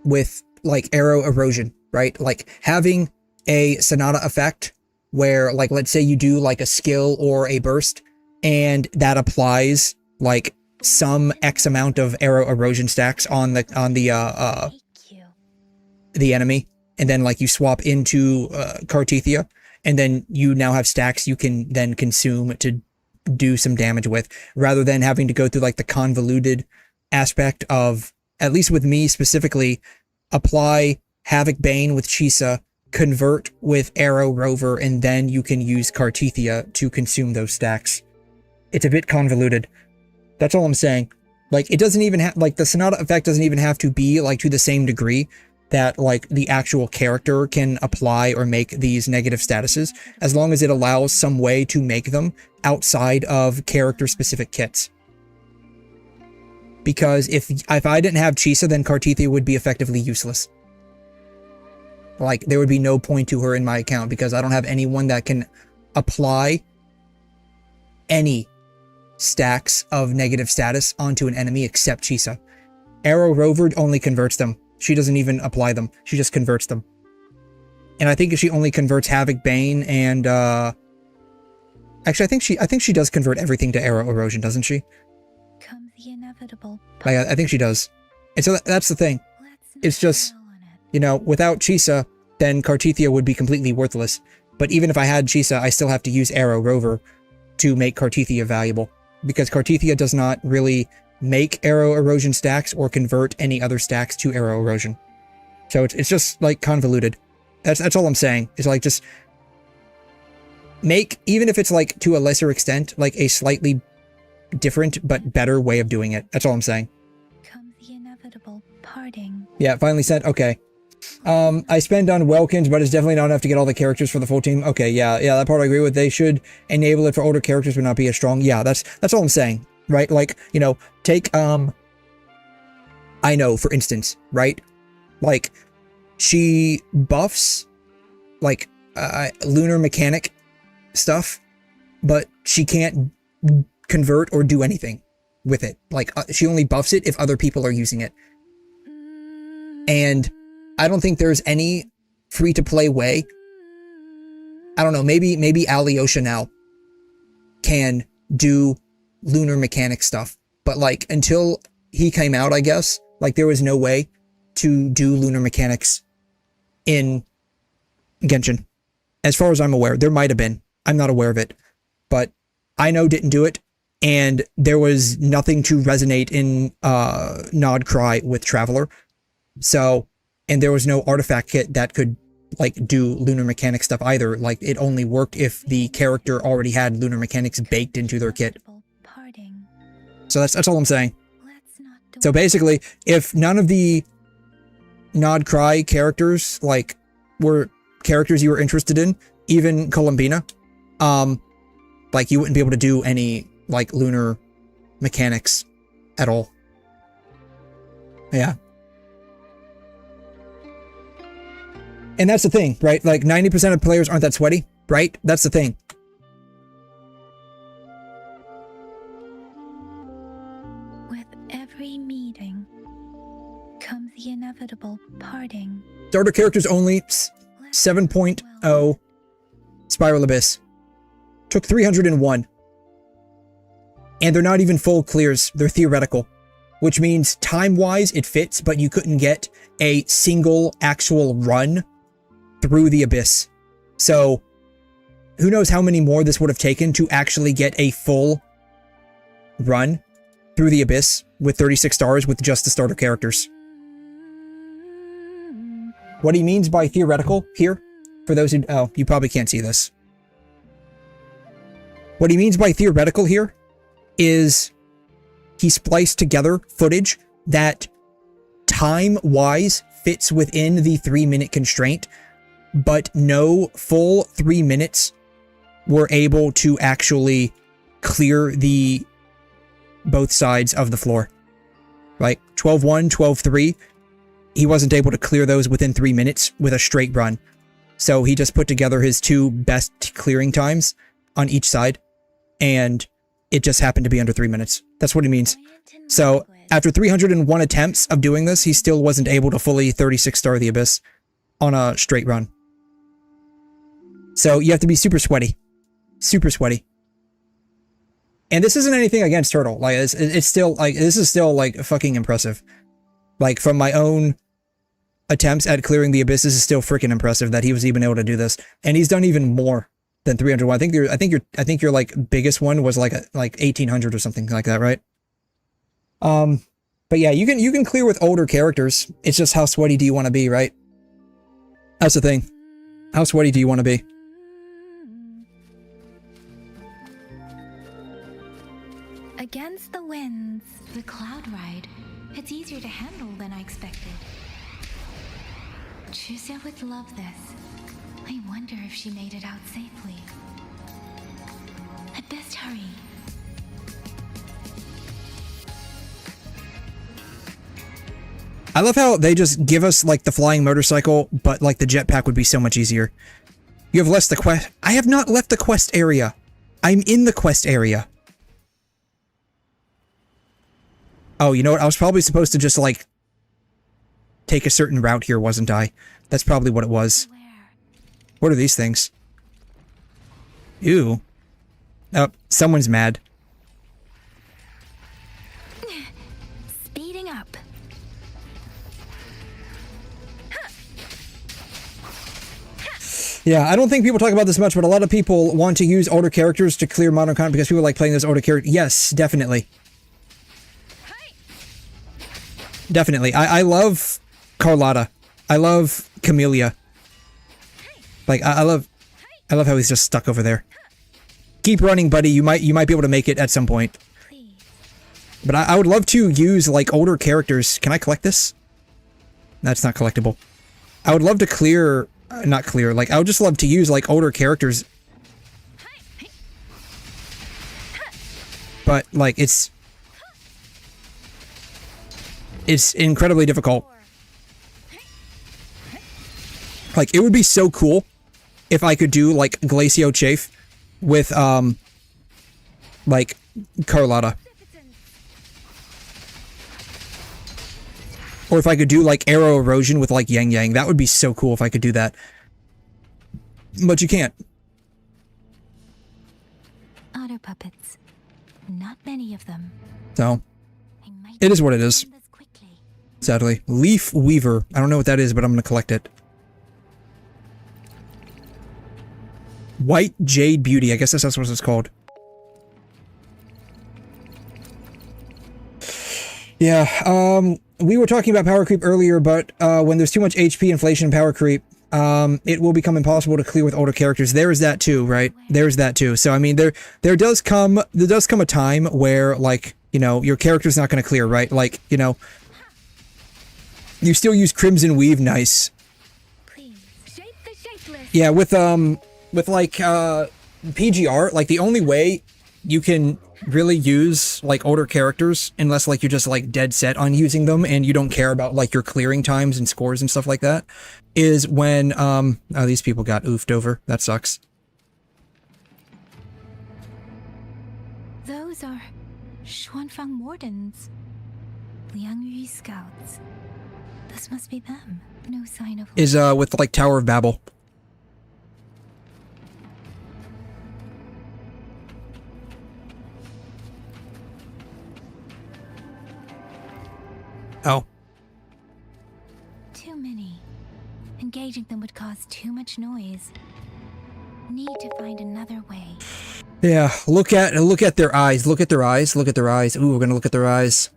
with like arrow erosion, right? Like having a Sonata effect where, like, let's say you do like a skill or a burst and that applies like some X amount of arrow erosion stacks on the enemy, and then like you swap into Cartithia, and then you now have stacks you can then consume to do some damage with, rather than having to go through like the convoluted aspect of, at least with me specifically, apply Havoc Bane with 𝘬𝘳, convert with Arrow Rover, and then you can use Cartithia to consume those stacks. It's a bit convoluted. That's all I'm saying. Like, it doesn't even have, like, the Sonata effect doesn't even have to be, like, to the same degree that, like, the actual character can apply or make these negative statuses, as long as it allows some way to make them outside of character-specific kits. Because if I didn't have 𝘬𝘳, then Cartithia would be effectively useless. Like, there would be no point to her in my account, because I don't have anyone that can apply any stacks of negative status onto an enemy except 𝘬𝘳. Arrow Rover only converts them. She doesn't even apply them. She just converts them. And I think she only converts Havoc Bane and actually I think she does convert everything to arrow erosion, doesn't she? Comes the inevitable. Like, I think she does. And so that's the thing. It's just, you know, without 𝘬𝘳, then Cartithia would be completely worthless. But even if I had 𝘬𝘳, I still have to use Arrow Rover to make Cartithia valuable, because Cartithia does not really make arrow erosion stacks or convert any other stacks to arrow erosion. So it's just like convoluted. That's all I'm saying. It's like, just make, even if it's like to a lesser extent, like a slightly different but better way of doing it. That's all I'm saying. Comes the inevitable parting. Yeah, finally sent. Okay. I spend on Welkins, but it's definitely not enough to get all the characters for the full team. Okay, yeah, that part I agree with. They should enable it for older characters, but not be as strong. Yeah, that's all I'm saying, right? Like, you know, take, I know, for instance, right? Like, she buffs, like, lunar mechanic stuff, but she can't convert or do anything with it. Like, she only buffs it if other people are using it. And I don't think there's any free-to-play way. I don't know, maybe Alyosha now can do lunar mechanic stuff. But, like, until he came out, I guess, like, there was no way to do lunar mechanics in Genshin. As far as I'm aware, there might have been. I'm not aware of it. But I know didn't do it, and there was nothing to resonate in 𝘺𝘁 with Traveler. So, and there was no artifact kit that could, like, do lunar mechanic stuff either. Like, it only worked if the character already had lunar mechanics baked into their kit. So that's all I'm saying. So basically, if none of the 𝘺𝘁 characters, like, were characters you were interested in, even Columbina, like, you wouldn't be able to do any, like, lunar mechanics at all. Yeah. And that's the thing, right? Like, 90% of players aren't that sweaty, right? That's the thing. With every meeting comes the inevitable parting. Starter characters only, 7.0 Spiral Abyss. Took 301. And they're not even full clears, they're theoretical. Which means time-wise it fits, but you couldn't get a single actual run through the Abyss. So, who knows how many more this would have taken to actually get a full run through the Abyss with 36 stars with just the starter characters. What he means by theoretical here, for those who, oh, you probably can't see this. What he means by theoretical here is he spliced together footage that time-wise fits within the 3-minute constraint, but no full 3 minutes were able to actually clear the both sides of the floor. Like 12-1, 12-3, he wasn't able to clear those within 3 minutes with a straight run. So he just put together his 2 best clearing times on each side, and it just happened to be under 3 minutes. That's what he means. So After 301 attempts of doing this, he still wasn't able to fully 36-star the Abyss on a straight run. So you have to be super sweaty. Super sweaty. And this isn't anything against Turtle. Like, it's still, like, this is still, like, fucking impressive. Like, from my own attempts at clearing the Abyss, this is still freaking impressive that he was even able to do this. And he's done even more than 301. I think your like biggest one was like 1800 or something like that, right? But yeah, you can clear with older characters. It's just how sweaty do you want to be, right? That's the thing. How sweaty do you want to be? Against the winds, the cloud ride. It's easier to handle than I expected. 𝘧𝘢𝘬 would love this. I wonder if she made it out safely. I'd best hurry. I love how they just give us like the flying motorcycle, but like the jetpack would be so much easier. You have left the quest. I have not left the quest area. I'm in the quest area. Oh, you know what? I was probably supposed to just like take a certain route here, wasn't I? That's probably what it was. What are these things? Ew. Oh, someone's mad. Speeding up. Yeah, I don't think people talk about this much, but a lot of people want to use older characters to clear modern content because people like playing those older characters. Yes, definitely. Definitely. I love Carlotta. I love Camellia. Like I love how he's just stuck over there. Keep running, buddy. You might be able to make it at some point. But I would love to use like older characters. Can I collect this? That's not collectible. I would love to clear, not clear. Like I would just love to use like older characters. But like it's incredibly difficult. Like it would be so cool if I could do like 𝘬𝘬𝘬𝘬 with like Carlotta. Or if I could do like arrow erosion with like Yang Yang. That would be so cool if I could do that. But you can't. Auto puppets. Not many of them. So it is what it is. Sadly. Leaf Weaver. I don't know what that is, but I'm gonna collect it. White Jade Beauty. I guess that's what it's called. Yeah, we were talking about power creep earlier, but when there's too much HP inflation and power creep, it will become impossible to clear with older characters. There is that too, right? There's that too. So I mean, there does come a time where, like, you know, your character's not going to clear, right? Like, you know, you still use Crimson Weave, nice. Yeah, with like PGR, like the only way you can really use like older characters, unless like you're just like dead set on using them and you don't care about like your clearing times and scores and stuff like that, is when oh, these people got oofed over. That sucks. Those are Xuanfang Wardens. Liangyu scouts. This must be them. No sign of is with like Tower of Babel. Oh. Too many. Engaging them would cause too much noise. Need to find another way. Yeah, look at their eyes. Look at their eyes. Look at their eyes. Ooh, we're gonna look at their eyes.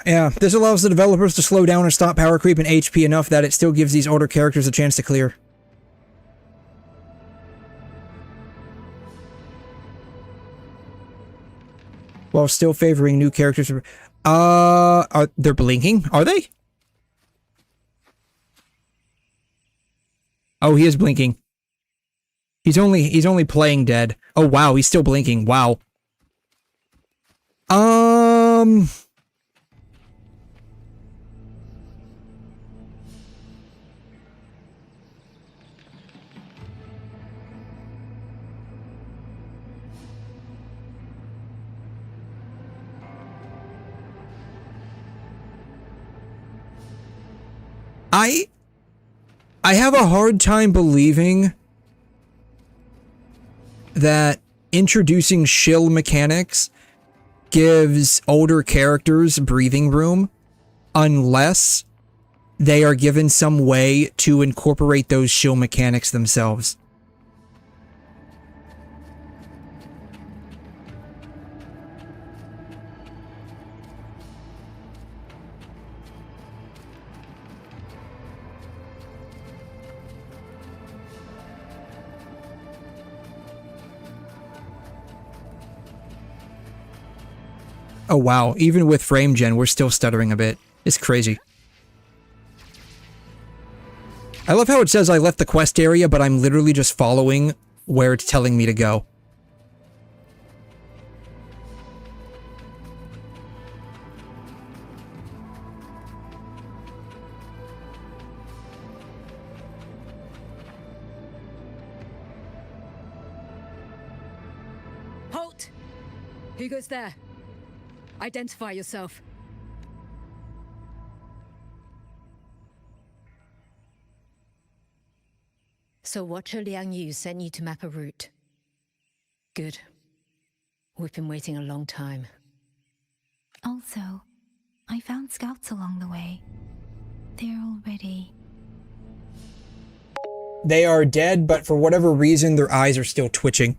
Yeah, this allows the developers to slow down and stop power creep and HP enough that it still gives these older characters a chance to clear. while still favoring new characters. They're blinking? Are they? Oh, he is blinking. He's only playing dead. Oh wow, he's still blinking. Wow. I have a hard time believing that introducing shill mechanics gives older characters breathing room unless they are given some way to incorporate those shill mechanics themselves. Oh wow, even with frame gen, we're still stuttering a bit. It's crazy. I love how it says I left the quest area, but I'm literally just following where it's telling me to go. Halt! Who goes there? Identify yourself. So Watcher Liang Yu sent you to map a route. Good. We've been waiting a long time. Also, I found scouts along the way. They're already... They are dead, but for whatever reason, their eyes are still twitching.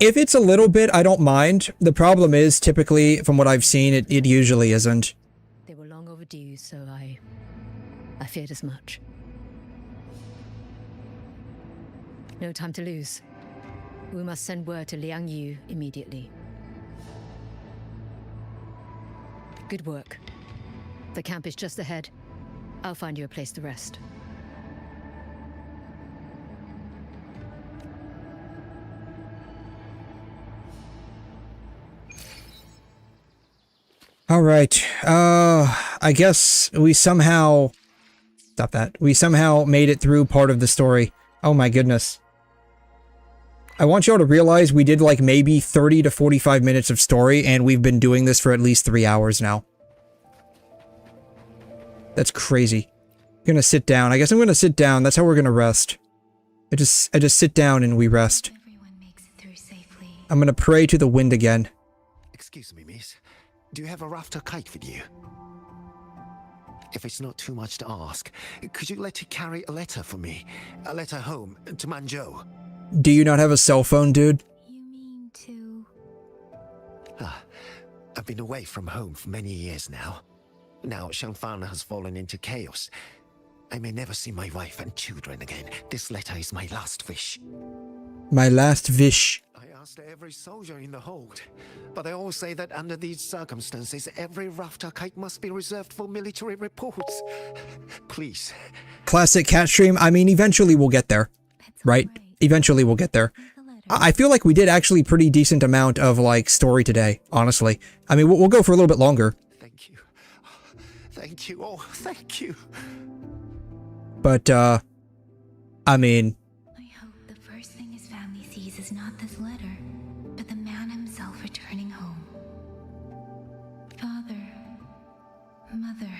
If it's a little bit, I don't mind. The problem is, typically, from what I've seen, it usually isn't. They were long overdue, so I feared as much. No time to lose. We must send word to Liang Yu immediately. Good work. The camp is just ahead. I'll find you a place to rest. Alright, I guess we somehow... Stop that. We somehow made it through part of the story. Oh my goodness. I want y'all to realize we did like maybe 30 to 45 minutes of story, and we've been doing this for at least 3 hours now. That's crazy. I'm gonna sit down. I guess I'm gonna sit down. That's how we're gonna rest. I just sit down and we rest. I'm gonna pray to the wind again. Excuse me, miss. Do you have a rafter kite with you? If it's not too much to ask, could you let it carry a letter for me? A letter home to Manzhou. Do you not have a cell phone, dude? You mean to... I've been away from home for many years now. Now Shangfang has fallen into chaos. I may never see my wife and children again. This letter is my last wish. My last wish. I asked every soldier in the hold, but they all say that under these circumstances, every rafter kite must be reserved for military reports. Please. Classic cat stream. I mean, eventually we'll get there. Right? Eventually we'll get there. I feel like we did actually pretty decent amount of, like, story today, honestly. I mean, we'll go for a little bit longer. Thank you. Thank you. Oh, thank you. But, I mean... I hope the first thing his family sees is not this letter, but the man himself returning home. Father, Mother,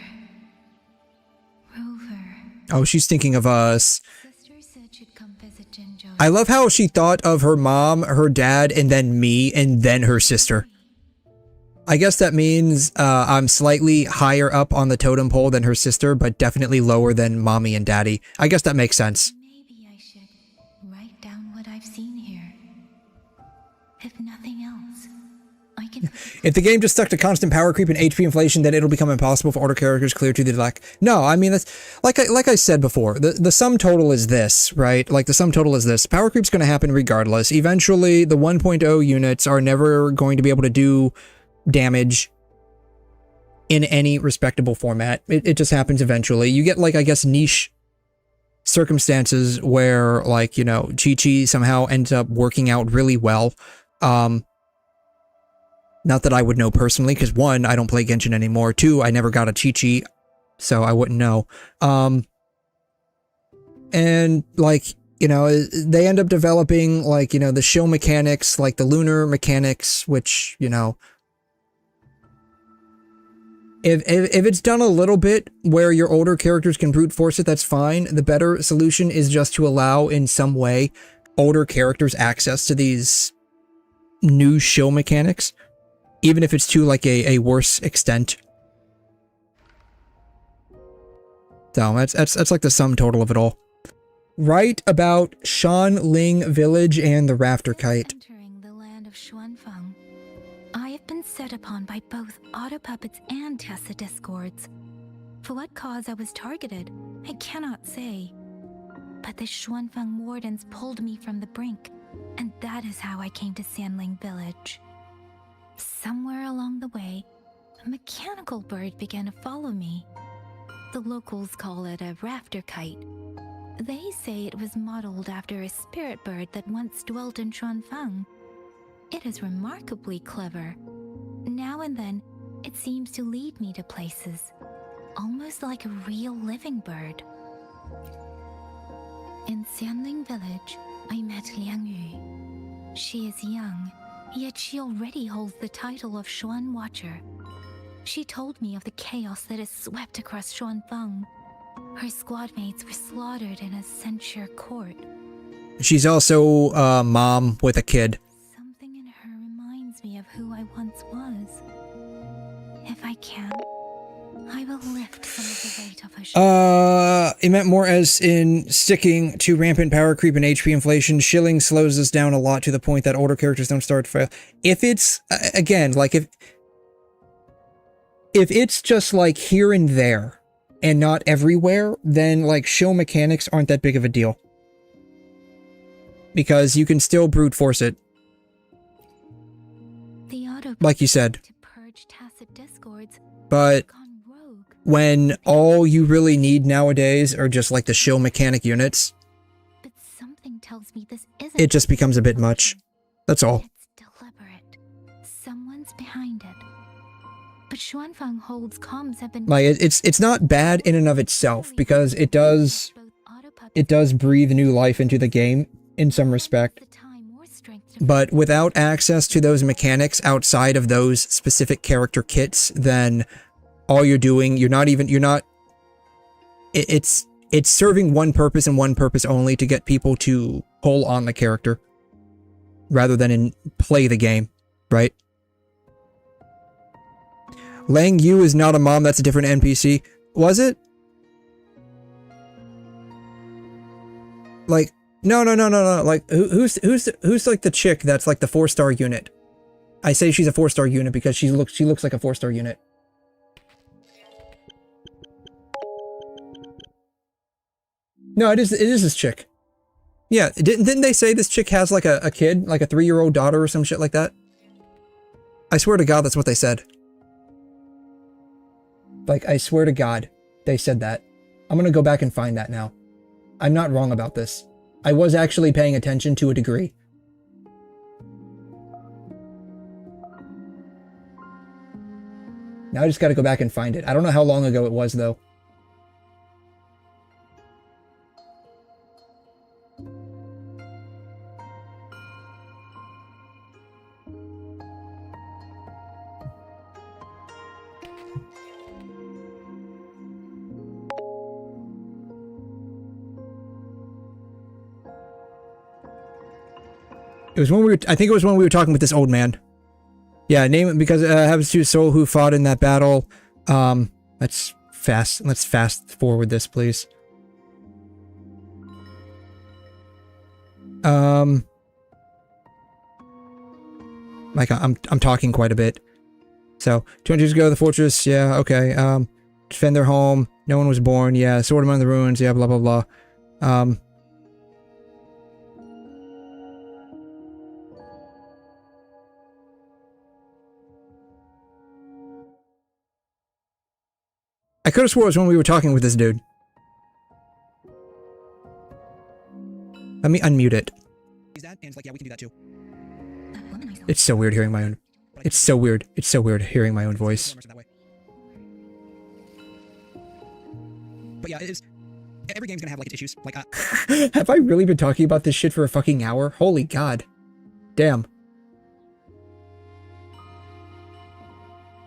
Rover. Oh, she's thinking of us. Sister said she'd come visit Jinzhou. I love how she thought of her mom, her dad, and then me, and then her sister. I guess that means I'm slightly higher up on the totem pole than her sister, but definitely lower than mommy and daddy. I guess that makes sense. Maybe I should write down what I've seen here. If nothing else, I can If the game just stuck to constant power creep and HP inflation, then it'll become impossible for older characters clear to the deck. No, I mean, that's like I said before, the sum total is this, right? Like the sum total is this. Power creep's going to happen regardless. Eventually, the 1.0 units are never going to be able to do damage in any respectable format. It just happens eventually. You get, like, I guess, niche circumstances where, like, you know, 𝘵𝘳 somehow ends up working out really well. Not that I would know personally, because 1, I don't play Genshin anymore. 2, I never got a 𝘵𝘳, so I wouldn't know. And, like, you know, they end up developing, like, you know, the 𝘤𝘗 mechanics, like the lunar mechanics, which, you know, if it's done a little bit where your older characters can brute force it, that's fine. The better solution is just to allow, in some way, older characters access to these new 𝘤𝘗 mechanics, even if it's to, like, a worse extent. So that's like the sum total of it all. Write about Xianling Village and the Rafter Kite. Entering the land of Xuanfeng, I have been set upon by both auto puppets and Tessa discords. For what cause I was targeted, I cannot say. But the Xuanfeng wardens pulled me from the brink, and that is how I came to Xianling Village. Somewhere along the way, a mechanical bird began to follow me. The locals call it a rafter kite. They say it was modeled after a spirit bird that once dwelt in Xuanfeng. It is remarkably clever. Now and then, it seems to lead me to places, almost like a real living bird. In Xianling Village, I met Liang Yu. She is young, yet she already holds the title of Xuan Watcher. She told me of the chaos that has swept across Xuanfeng. Her squad mates were slaughtered in a censure court. She's also a mom with a kid. Something in her reminds me of who I once was. If I can, I will lift some of the weight of her shoulders. It meant more as in sticking to rampant power creep and HP inflation. Shilling slows us down a lot to the point that older characters don't start to fail. If it's, again, like if it's just like here and there and not everywhere, then like 𝘤𝘗 mechanics aren't that big of a deal. Because you can still brute force it. Like you said. But when all you really need nowadays are just like the 𝘤𝘗 mechanic units, it just becomes a bit much. That's all. Someone's behind it. But Xuanfeng holds comms have been like it's not bad in and of itself, because it does breathe new life into the game in some respect. But without access to those mechanics outside of those specific character kits, then all you're doing, it's serving one purpose and one purpose only, to get people to pull on the character rather than play the game, right? Lang Yu is not a mom, that's a different NPC. Was it? Like, no. Like, who's like the chick that's like the 4-star unit? I say she's a 4-star unit because she looks like a 4-star unit. No, it is this chick. Yeah, didn't they say this chick has like a kid, like a 3-year-old daughter or some shit like that? I swear to God, that's what they said. Like, I swear to God, they said that. I'm gonna go back and find that now. I'm not wrong about this. I was actually paying attention to a degree. Now I just gotta go back and find it. I don't know how long ago it was, though. It was when I think it was when we were talking with this old man. Yeah, name it because it happens to Soul who fought in that battle. Let's fast forward this, please. Like, I'm talking quite a bit. So, 200 years ago, the fortress, yeah, okay. Defend their home. No one was born, yeah. Sword among the ruins, yeah, blah, blah, blah. I could have swore it was when we were talking with this dude. Let me unmute it. It's so weird hearing my own. It's so weird. It's so weird hearing my own voice. But yeah, it is. Every game's gonna have like its issues. Like, have I really been talking about this shit for a fucking hour? Holy god. Damn.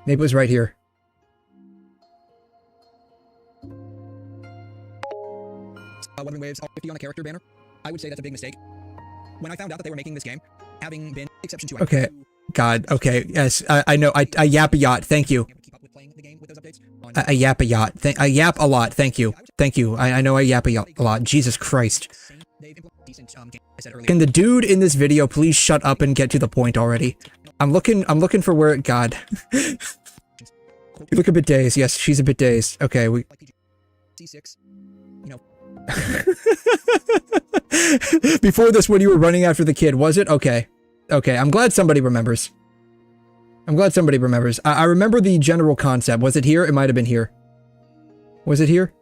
Maybe it was right here. Weapon waves are 50 on the character banner. I would say that's a big mistake. When I found out that they were making this game, having been exception to okay. God, okay, yes, I know, I yap a yacht, thank you. I yap a yacht, I yap a lot, thank you. Thank you, I know I yap a lot, Jesus Christ. Can the dude in this video please shut up and get to the point already? I'm looking for where, God. You look a bit dazed, yes, she's a bit dazed. Okay, we... C6, you know. Before this, when you were running after the kid, was it? Okay. Okay, I'm glad somebody remembers. I'm glad somebody remembers. I remember the general concept. Was it here? It might have been here. Was it here?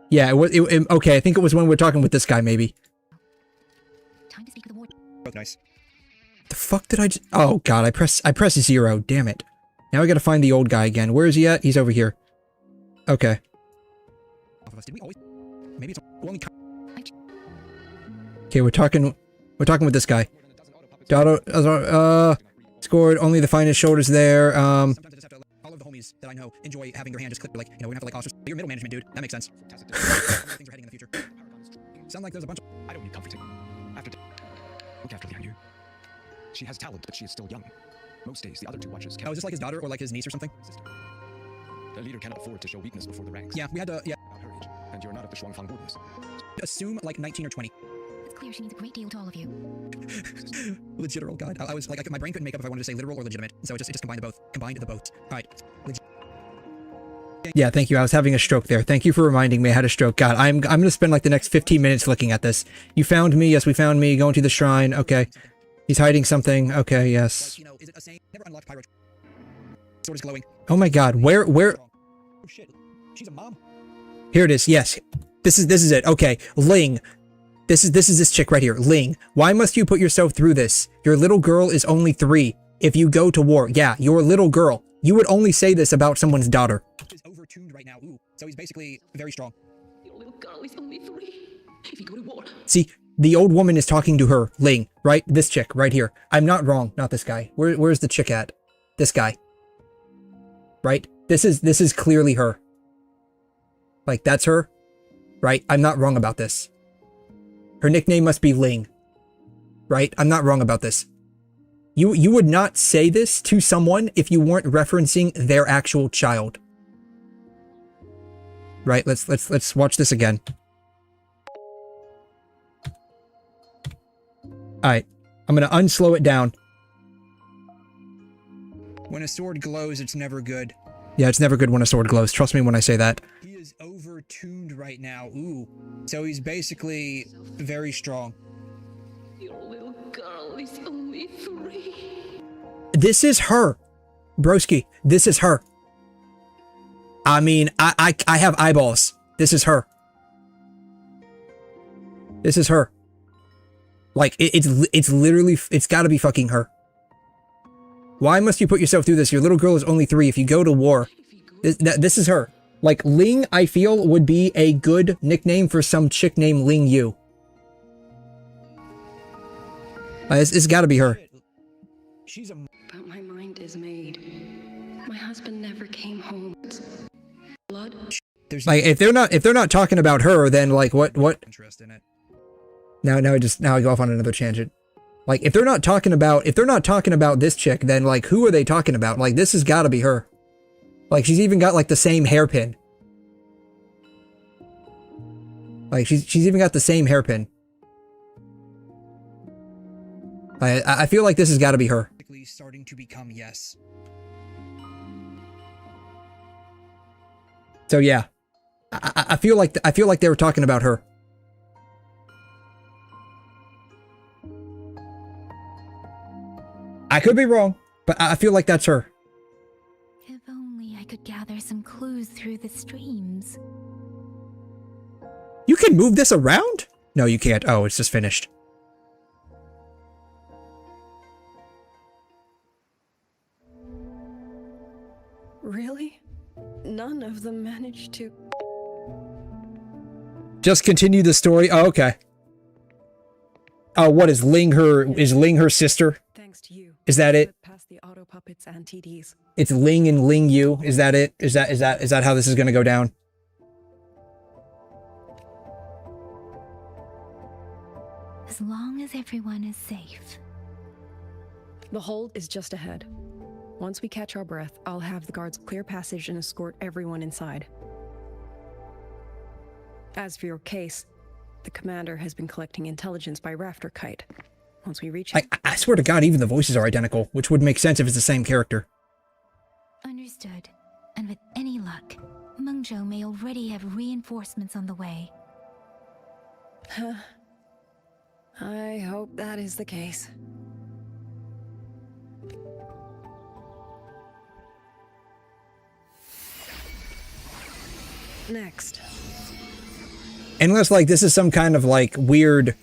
Yeah, it was. Okay, I think it was when we were talking with this guy, maybe. Time to speak with the warden. Both nice. The fuck did I just... Oh, God, I press 0. Damn it. Now I gotta find the old guy again. Where is he at? He's over here. Okay. Did we always... Maybe it's only... Okay, we're talking with this guy. Scored only the finest shoulders there. Sometimes I just have to all of the homies that I know enjoy having their hand just clipped, like, you know, we don't have to like ostrich. You're middle management, dude. That makes sense. Things are heading in the future. Sound like there's a bunch of... I don't need comforting. Look after Liang Yu. She has talent, but she is still young. Most days, the other two watchers can... Oh, is this like his daughter or like his niece or something? The leader cannot afford to show weakness before the ranks. Yeah, we had to... Yeah. Her age, and you're not of the Shuangfang wilderness. Assume like 19 or 20. It's clear she means a great deal to all of you. Literal, God. I was like, my brain couldn't make up if I wanted to say literal or legitimate, so it just combined the both. Combined the both. All right. Yeah, thank you. I was having a stroke there. Thank you for reminding me I had a stroke. God, I'm gonna spend like the next 15 minutes looking at this. You found me. Yes, we found me. Going to the shrine. Okay. He's hiding something. Okay, yes. Like, you know, is it a saying? Never unlocked pyro. Sword is glowing. Oh my God, where? Oh shit. She's a mom. Here it is. Yes. This is it. Okay. Ling. This is this chick right here. Ling. Why must you put yourself through this? Your little girl is only 3. If you go to war, yeah, your little girl. You would only say this about someone's daughter. He's overtuned right now. Ooh. So he's basically very strong. Your little girl is only 3. If you go to war. See, the old woman is talking to her, Ling, right? This chick right here. I'm not wrong. Not this guy. Where's the chick at? This guy. Right? This is clearly her. Like, that's her. Right? I'm not wrong about this. Her nickname must be Ling. Right? I'm not wrong about this. You would not say this to someone if you weren't referencing their actual child. Right? Let's watch this again. Alright. I'm gonna unslow it down. When a sword glows, it's never good. Yeah, it's never good when a sword glows. Trust me when I say that. He is overtuned right now. Ooh. So he's basically very strong. Your little girl is only 3. This is her. Broski, this is her. I mean, I have eyeballs. This is her. This is her. Like, it's literally, it's gotta be fucking her. Why must you put yourself through this? Your little girl is only 3. If you go to war, this is her. Like, Ling, I feel, would be a good nickname for some chick named Ling Yu. It's gotta be her. But my mind is made. My husband never came home. Blood. Like, if they're not talking about her, then like what? Interest in it. Now I go off on another tangent. Like, if they're not talking about this chick, then like who are they talking about? Like, this has got to be her. Like, she's even got like the same hairpin. Like, she's even got the same hairpin. I feel like this has got to be her. Starting to become yes. So yeah, I feel like they were talking about her. I could be wrong, but I feel like that's her. If only I could gather some clues through the streams. You can move this around? No, you can't. Oh, it's just finished. Really? None of them managed to... Just continue the story? Oh, okay. Oh, what is Ling her sister? Thanks to you. Is that it? Past the auto puppets and TDs. It's Ling and 𝘰𝘰𝘢. Is that it? Is that how this is going to go down? As long as everyone is safe. The hold is just ahead. Once we catch our breath, I'll have the guards clear passage and escort everyone inside. As for your case, the commander has been collecting intelligence by Rafter Kite. Once we reach him... I swear to God, even the voices are identical, which would make sense if it's the same character. Understood. And with any luck, 𝘮 may already have reinforcements on the way. I hope that is the case. Next. Unless, like, this is some kind of, like, weird,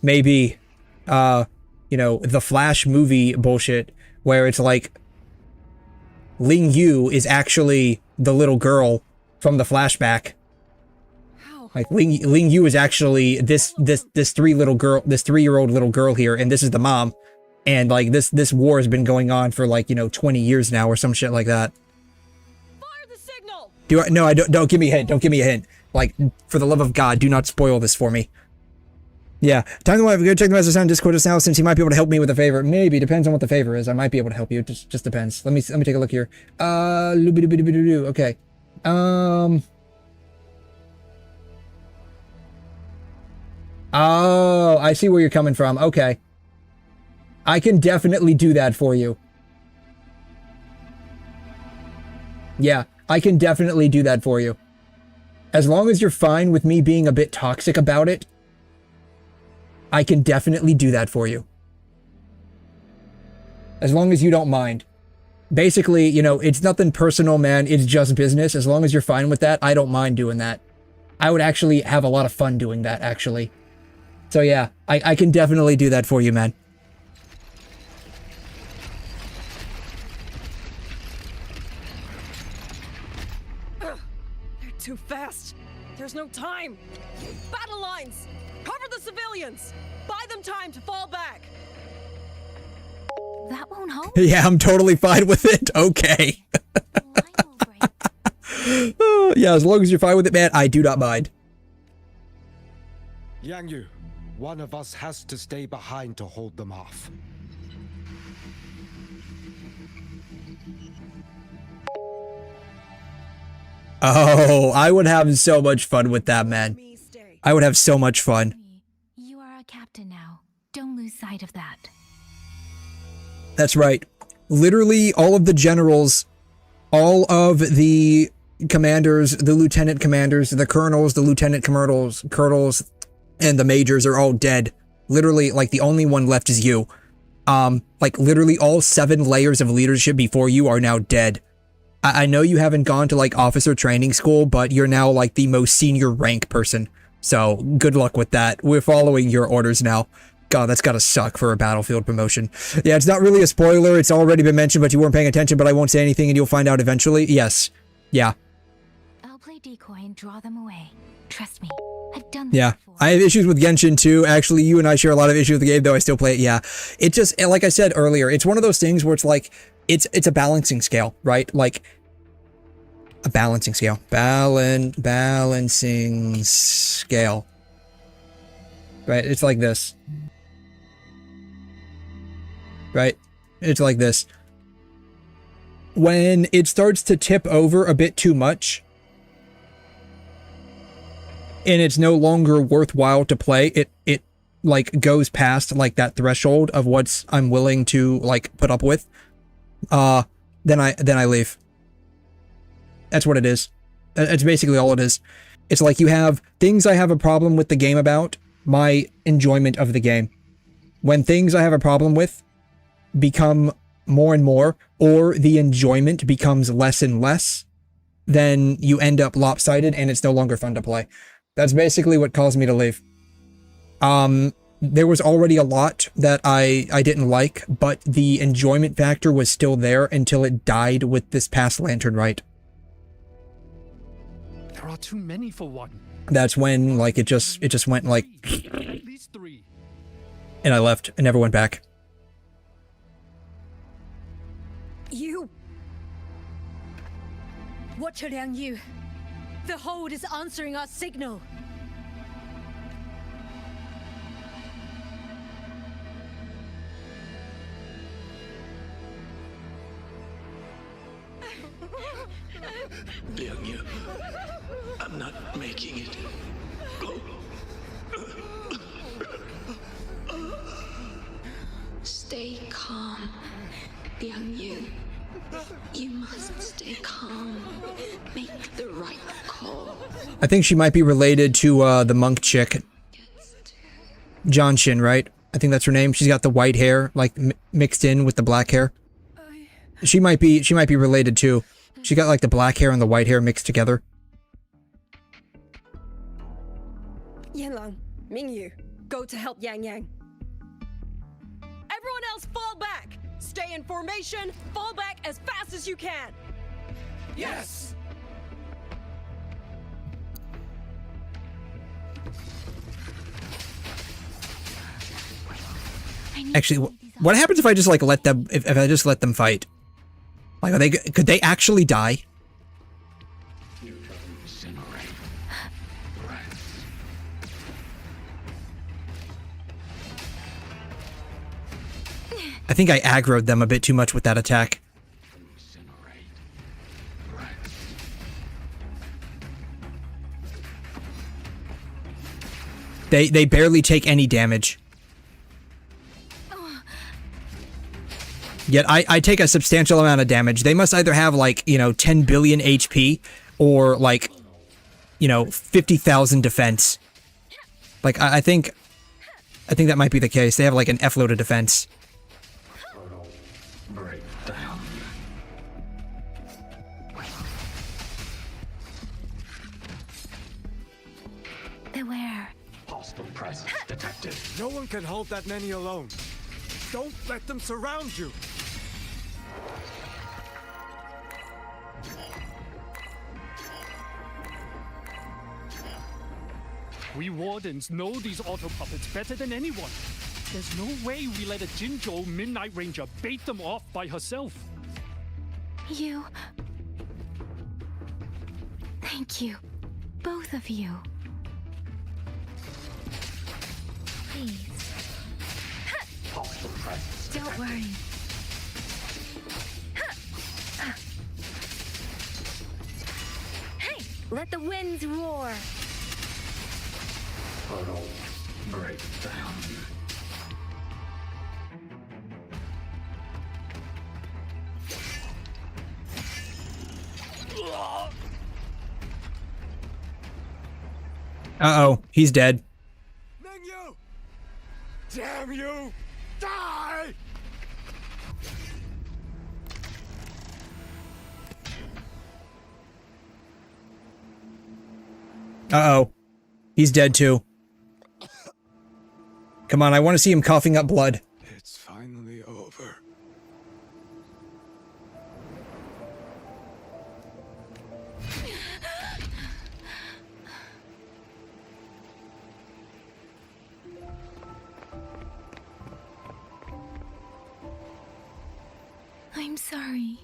maybe, you know, the Flash movie bullshit, where it's like, 𝘰𝘰𝘢 is actually the little girl from the flashback. Like, 𝘰𝘰𝘢 is actually this 3-year-old little girl here, and this is the mom. And, like, this war has been going on for, like, you know, 20 years now, or some shit like that. No, don't give me a hint. Don't give me a hint. Like, for the love of God, do not spoil this for me. Yeah. Time to go check the message on Discord just now, since he might be able to help me with a favor. Maybe. Depends on what the favor is. I might be able to help you. It just depends. Let me take a look here. Okay. Oh, I see where you're coming from. Okay. I can definitely do that for you. Yeah, I can definitely do that for you. As long as you're fine with me being a bit toxic about it, I can definitely do that for you. As long as you don't mind. Basically, you know, it's nothing personal, man. It's just business. As long as you're fine with that, I don't mind doing that. I would actually have a lot of fun doing that, actually. So yeah, I can definitely do that for you, man. They're too fast. There's no time. Battle lines! Cover the civilians! Buy them time to fall back! That won't help? Yeah, I'm totally fine with it. Okay. Yeah, as long as you're fine with it, man, I do not mind. 𝘰𝘢𝘢, one of us has to stay behind to hold them off. Oh, I would have so much fun with that, man. I would have so much fun. You are a captain now. Don't lose sight of that. That's right. Literally, all of the generals, all of the commanders, the lieutenant commanders, the colonels, the lieutenant colonels, and the majors are all dead. Literally, like, the only one left is you. Like, literally all 7 layers of leadership before you are now dead. I know you haven't gone to, like, officer training school, but you're now, like, the most senior rank person. So, good luck with that. We're following your orders now. God, that's gotta suck for a battlefield promotion. Yeah, it's not really a spoiler. It's already been mentioned, but you weren't paying attention, but I won't say anything and you'll find out eventually. Yes. Yeah. I'll play decoy and draw them away. Trust me. I've done this Yeah. before. I have issues with Genshin too. Actually, you and I share a lot of issues with the game, though I still play it. Yeah. It just, like I said earlier, it's one of those things where it's like, it's a balancing scale, right? Like, a balancing scale. Balancing scale. Right? It's like this. Right? It's like this. When it starts to tip over a bit too much, and it's no longer worthwhile to play, like goes past like that threshold of what's I'm willing to like put up with, then I leave. That's what it is. It's basically all it is. It's like you have things I have a problem with the game about, my enjoyment of the game. When things I have a problem with become more and more, or the enjoyment becomes less and less, then you end up lopsided and it's no longer fun to play. That's basically what caused me to leave. There was already a lot that I didn't like, but the enjoyment factor was still there until it died with this past Lantern Rite. There are too many for one. That's when, like, it just went, like... At least 3. And I left and never went back. You! Watcher Liang Yu! The hold is answering our signal! Liang Yu, I'm not making it. Stay calm, Liang Yu. You must stay calm. Make the right call. I think she might be related to the monk chick. Genshin, right? I think that's her name. She's got the white hair, like mixed in with the black hair. She might be related too. She got like the black hair and the white hair mixed together. Yanlang, Mingyu, go to help Yang Yang. Everyone else fall back! Stay in formation, fall back as fast as you can! Yes! Actually, what happens if I just like let them, if I just let them fight? Like, could they actually die? I think I aggroed them a bit too much with that attack. They barely take any damage. Yet I take a substantial amount of damage. They must either have like, 10 billion HP or like, 50,000 defense. Like I think that might be the case. They have like an F load of defense. Beware. Hostile presence detected. No one can hold that many alone. Don't let them surround you. We wardens know these auto puppets better than anyone. There's no way we let a 𝘵𝘮 Midnight Ranger bait them off by herself. You... Thank you. Both of you. Please. Don't worry. Hey! Let the winds roar! Portal breakdown. Uh-oh, he's dead. Mingyu! Damn you! Die! Uh-oh. He's dead too. Come on, I want to see him coughing up blood. It's finally over. I'm sorry.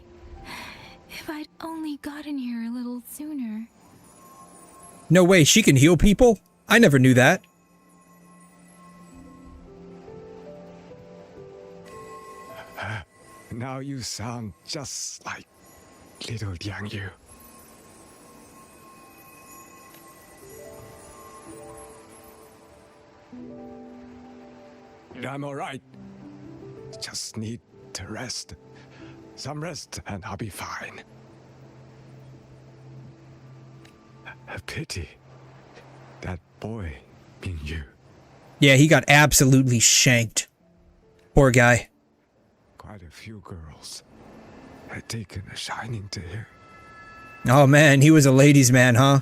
If I'd only gotten here a little sooner. No way, she can heal people? I never knew that. Now you sound just like little Liang Yu. I'm all right. Just need to rest. Some rest, and I'll be fine. A pity. That boy, Mingyu. Yeah, he got absolutely shanked. Poor guy. Quite a few girls had taken a shining to him. Oh man, he was a ladies' man, huh?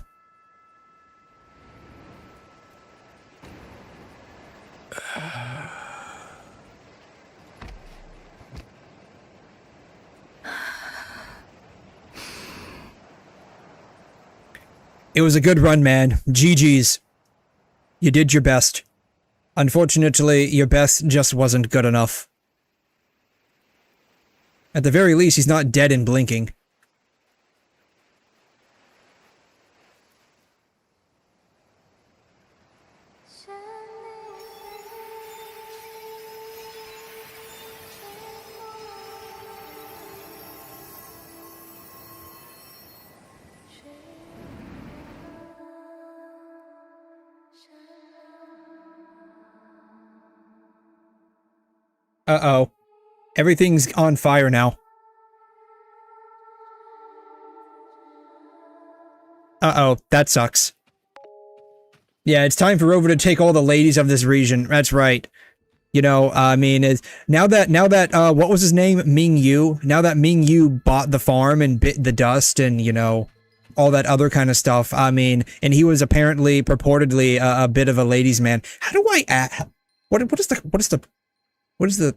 It was a good run, man. GG's. You did your best. Unfortunately, your best just wasn't good enough. At the very least, he's not dead and blinking. Uh-oh. Everything's on fire now. Uh-oh, that sucks. Yeah, it's time for Rover to take all the ladies of this region. That's right. You know, I mean, now that, what was his name? Mingyu. Now that Mingyu bought the farm and bit the dust and, you know, all that other kind of stuff. I mean, and he was apparently, purportedly, a bit of a ladies' man. How do I, what is the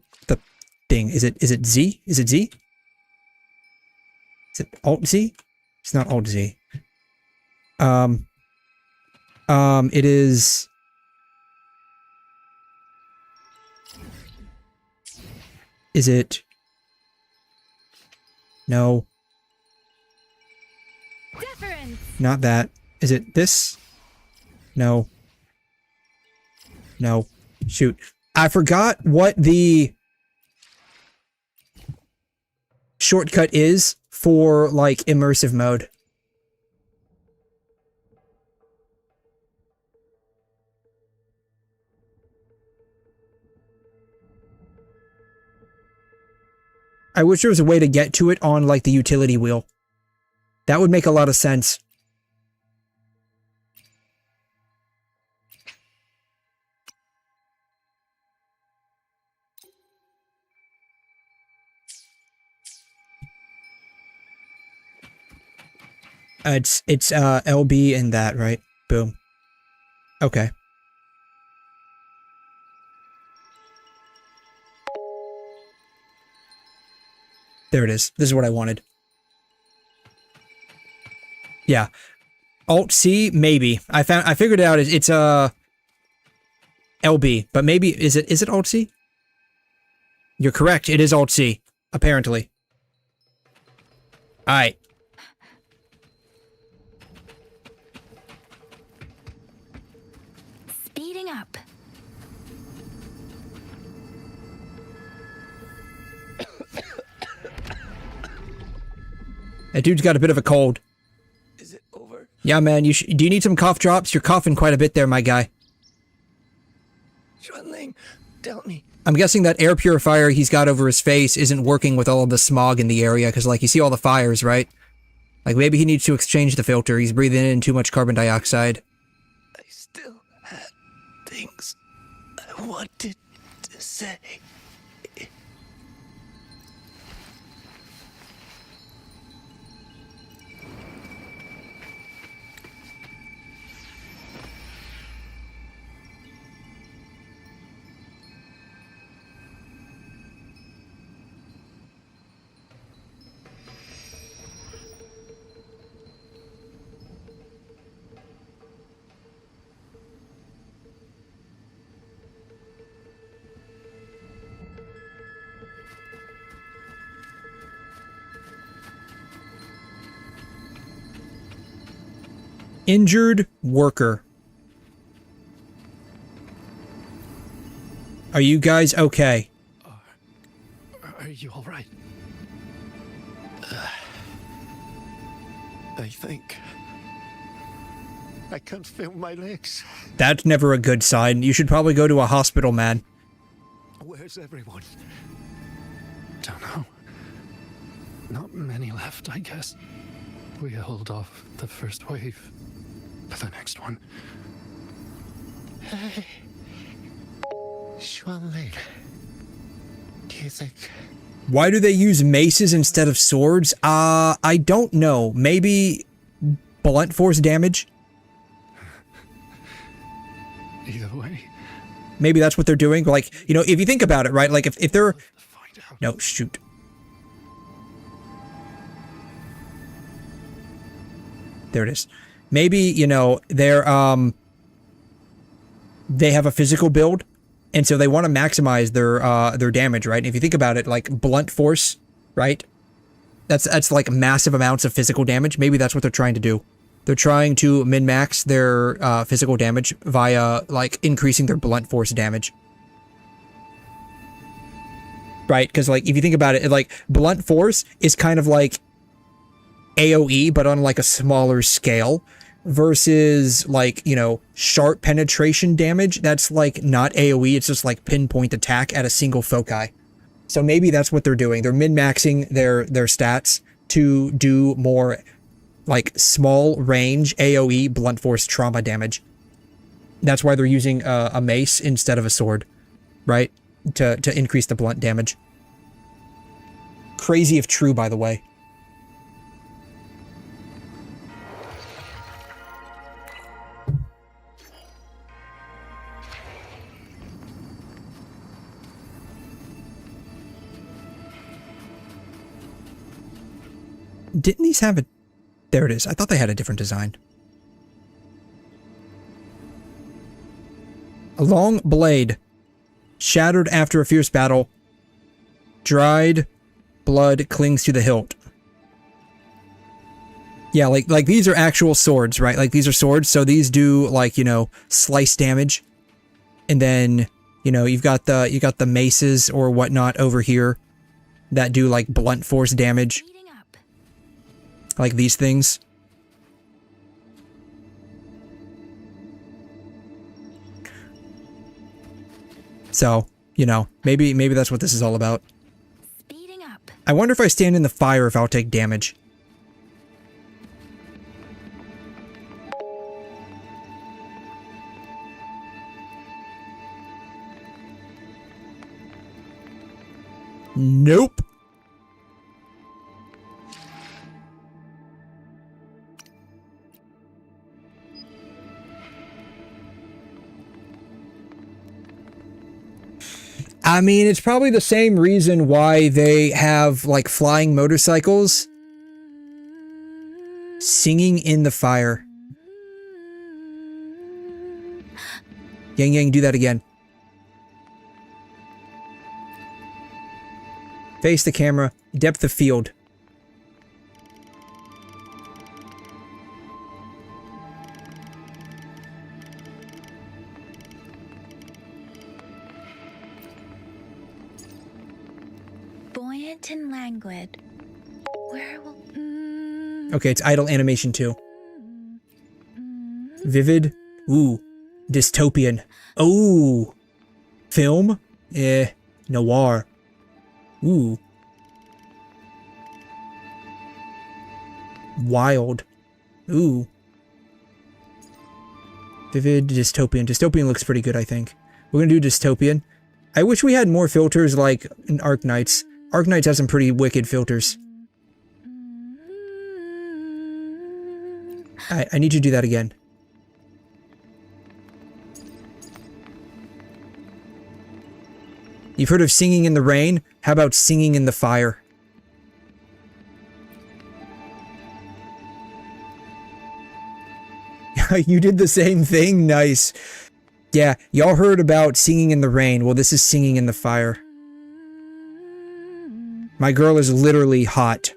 thing? Is it Z? Is it Z? Is it Alt Z? It's not Alt Z. It is... Is it... No. Deference. Not that. Is it this? No. No. Shoot. I forgot what the shortcut is for, like, immersive mode. I wish there was a way to get to it on, like, the utility wheel. That would make a lot of sense. It's LB and that, right? Boom. Okay. There it is. This is what I wanted. Yeah. Alt C, maybe. I figured it out. It's LB, but maybe is it Alt C? You're correct. It is Alt C, apparently. All right. Speeding up. That dude's got a bit of a cold. Is it over? Yeah, man. Do you need some cough drops? You're coughing quite a bit there, my guy. Xuanling, tell me. I'm guessing that air purifier he's got over his face isn't working with all of the smog in the area, because, like, you see all the fires, right? Like, maybe he needs to exchange the filter. He's breathing in too much carbon dioxide. I still had things I wanted to say. Injured worker. Are you guys okay? Are you all right? I think I can't feel my legs. That's never a good sign. You should probably go to a hospital, man. Where's everyone? Don't know. Not many left, I guess. We held off the first wave, but the next one. Hey, Xuanling, do you think? Why do they use maces instead of swords? I don't know. Maybe blunt force damage? Either way. Maybe that's what they're doing. Like, you know, if you think about it, right? Like, if they're... No, shoot. There it is. Maybe, you know, they're, they have a physical build, and so they want to maximize their damage, right? And if you think about it, like, blunt force, right? That's like massive amounts of physical damage. Maybe that's what they're trying to do. They're trying to min-max their physical damage via, like, increasing their blunt force damage. Right? Because, like, if you think about it, like, blunt force is kind of like AoE, but on, like, a smaller scale, versus, like, you know, sharp penetration damage. That's, like, not AoE. It's just, like, pinpoint attack at a single foci. So maybe that's what they're doing. They're min-maxing their stats to do more, like, small range AoE blunt force trauma damage. That's why they're using a mace instead of a sword, right? To increase the blunt damage. Crazy if true, by the way. Didn't these have a... There it is. I thought they had a different design. A long blade. Shattered after a fierce battle. Dried blood clings to the hilt. Yeah, like these are actual swords, right? Like, these are swords, so these do, like, you know, slice damage. And then, you know, you've got the maces or whatnot over here that do, like, blunt force damage. Like these things. So, you know, maybe that's what this is all about. Speeding up. I wonder if I stand in the fire if I'll take damage. Nope. I mean, it's probably the same reason why they have, like, flying motorcycles. Singing in the fire. Yang Yang, do that again. Face the camera. Depth of field. Buoyant and languid. Where will... Okay, it's idle animation too. Vivid. Ooh. Dystopian. Oh. Film. Noir. Ooh. Wild. Ooh. Vivid, dystopian. Dystopian looks pretty good, I think. We're gonna do dystopian. I wish we had more filters like in Arknights. Arknights has some pretty wicked filters. I need you to do that again. You've heard of singing in the rain? How about singing in the fire? You did the same thing? Nice. Yeah, y'all heard about singing in the rain. Well, this is singing in the fire. My girl is literally hot.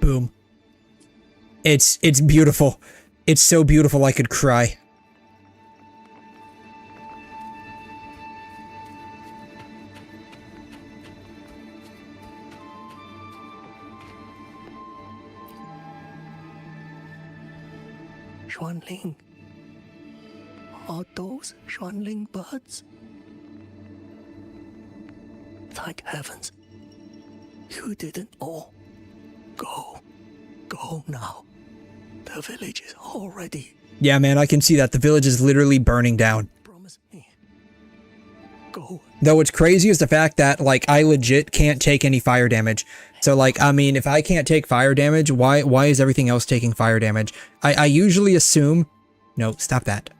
Boom. It's beautiful. It's so beautiful I could cry. Xuanling. Are those Xuanling birds? Thank heavens. You didn't all. Go. Go now. The village is already... Yeah, man, I can see that. The village is literally burning down. Promise me. Go. Though what's crazy is the fact that, like, I legit can't take any fire damage. So, like, I mean, if I can't take fire damage, why is everything else taking fire damage? I usually assume... No, stop that.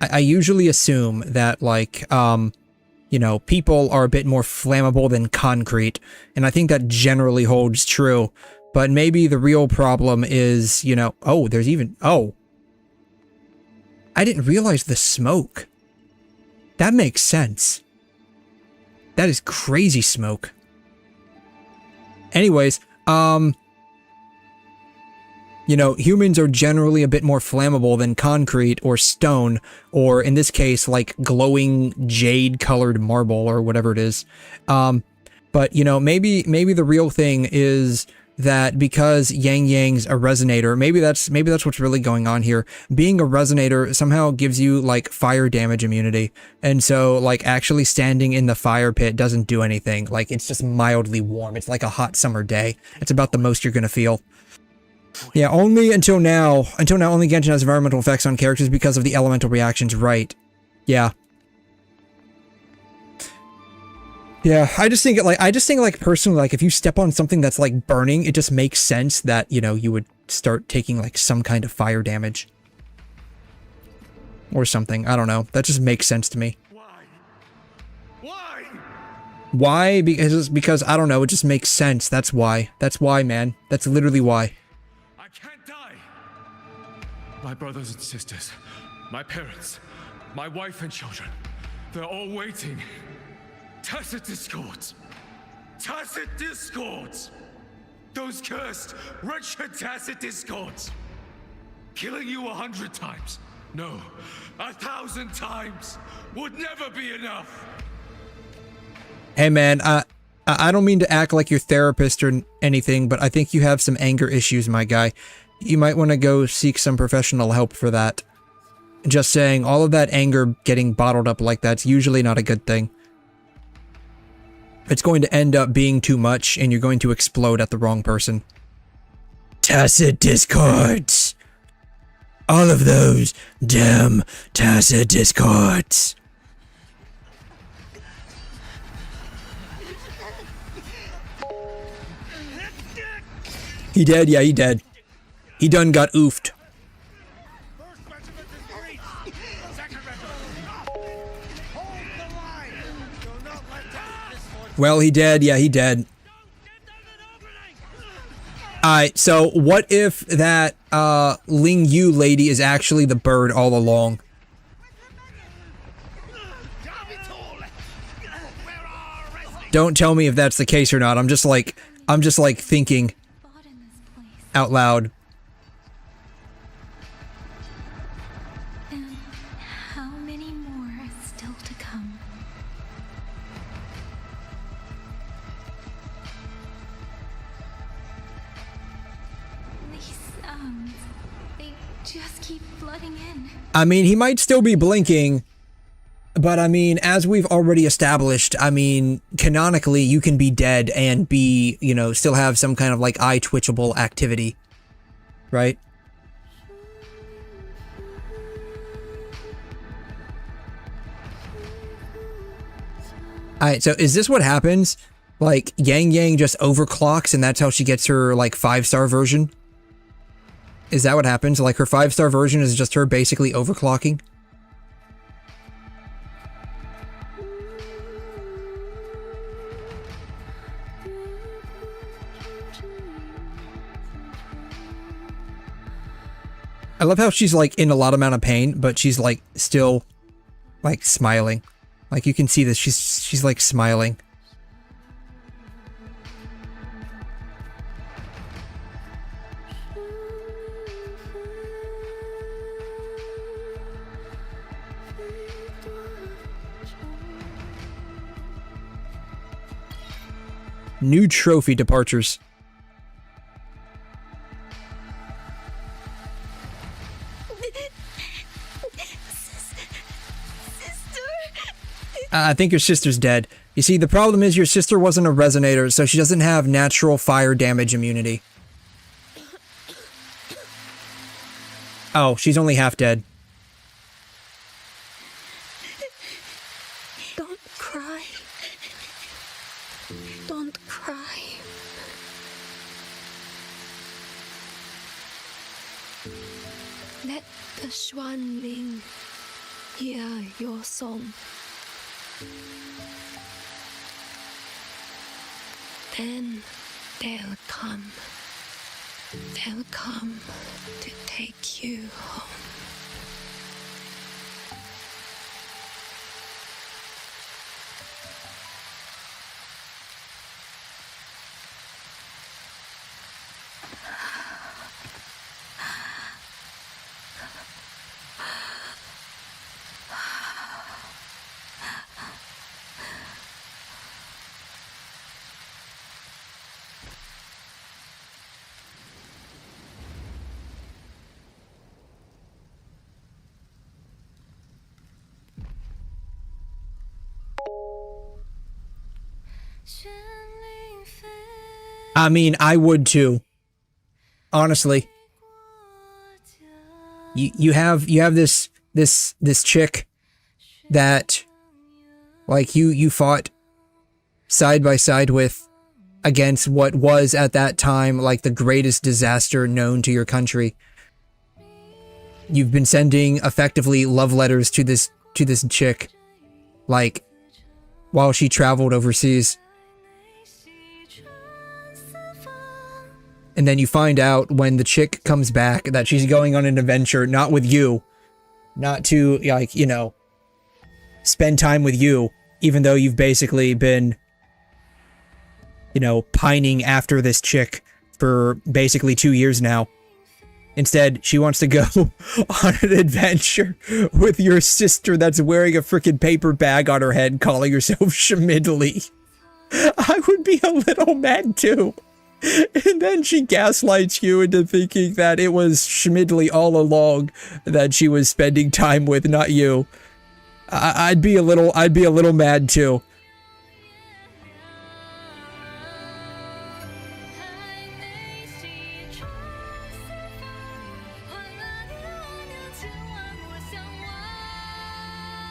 I usually assume that, like, you know, people are a bit more flammable than concrete. And I think that generally holds true. But maybe the real problem is, you know... Oh, there's even... Oh. I didn't realize the smoke. That makes sense. That is crazy smoke. Anyways, you know, humans are generally a bit more flammable than concrete or stone, or in this case, like glowing jade-colored marble or whatever it is. But, you know, maybe the real thing is that because Yang Yang's a resonator, maybe that's what's really going on here. Being a resonator somehow gives you like fire damage immunity, and so like actually standing in the fire pit doesn't do anything. Like it's just mildly warm. It's like a hot summer day. It's about the most you're gonna feel. Yeah, only until now only Genshin has environmental effects on characters because of the elemental reactions, right? Yeah. Yeah, I just think like personally, like if you step on something that's like burning, it just makes sense that, you know, you would start taking like some kind of fire damage. Or something, I don't know. That just makes sense to me. Why? Because I don't know, it just makes sense. That's why. That's why, man. That's literally why. I can't die. My brothers and sisters, my parents, my wife and children, they're all waiting. Tacit discords! Tacit discords! Those cursed, wretched tacit discords! Killing you 100 times, no, 1,000 times, would never be enough! Hey man, I don't mean to act like your therapist or anything, but I think you have some anger issues, my guy. You might want to go seek some professional help for that. Just saying, all of that anger getting bottled up like that's usually not a good thing. It's going to end up being too much, and you're going to explode at the wrong person. Tacit discords! All of those damn tacit discords! He dead? Yeah, he dead. He done got oofed. Well, he dead. Yeah, he dead. Alright, so what if that Ling Yu lady is actually the bird all along? Don't tell me if that's the case or not. I'm just like thinking out loud. And how many more are still to come? These sounds, they just keep flooding in. I mean, he might still be blinking, but I mean, as we've already established, I mean, canonically, you can be dead and be, you know, still have some kind of like eye twitchable activity, right? Alright, so is this what happens? Like, Yang Yang just overclocks and that's how she gets her, like, 5-star version? Is that what happens? Like, her 5-star version is just her basically overclocking? I love how she's, like, in a lot amount of pain, but she's, like, still, like, smiling. Like, you can see this. She's like, smiling. New trophy departures. I think your sister's dead. You see, the problem is your sister wasn't a resonator, so she doesn't have natural fire damage immunity. Oh, she's only half dead. Don't cry. Don't cry. Let the Xuanling hear your song. Then they'll come. They'll come to take you home. I mean, I would too. Honestly. You have this chick that like you fought side by side with against what was at that time like the greatest disaster known to your country. You've been sending effectively love letters to this chick like while she traveled overseas. And then you find out when the chick comes back that she's going on an adventure, not with you, not to, like, you know, spend time with you, even though you've basically been, you know, pining after this chick for basically 2 years now. Instead, she wants to go on an adventure with your sister that's wearing a freaking paper bag on her head, calling herself schmidley. I would be a little mad too. And then she gaslights you into thinking that it was schmidley all along that she was spending time with, not you. I'd be a little mad too.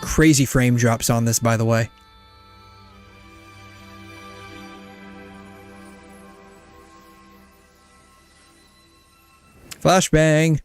Crazy frame drops on this, by the way. Flashbang.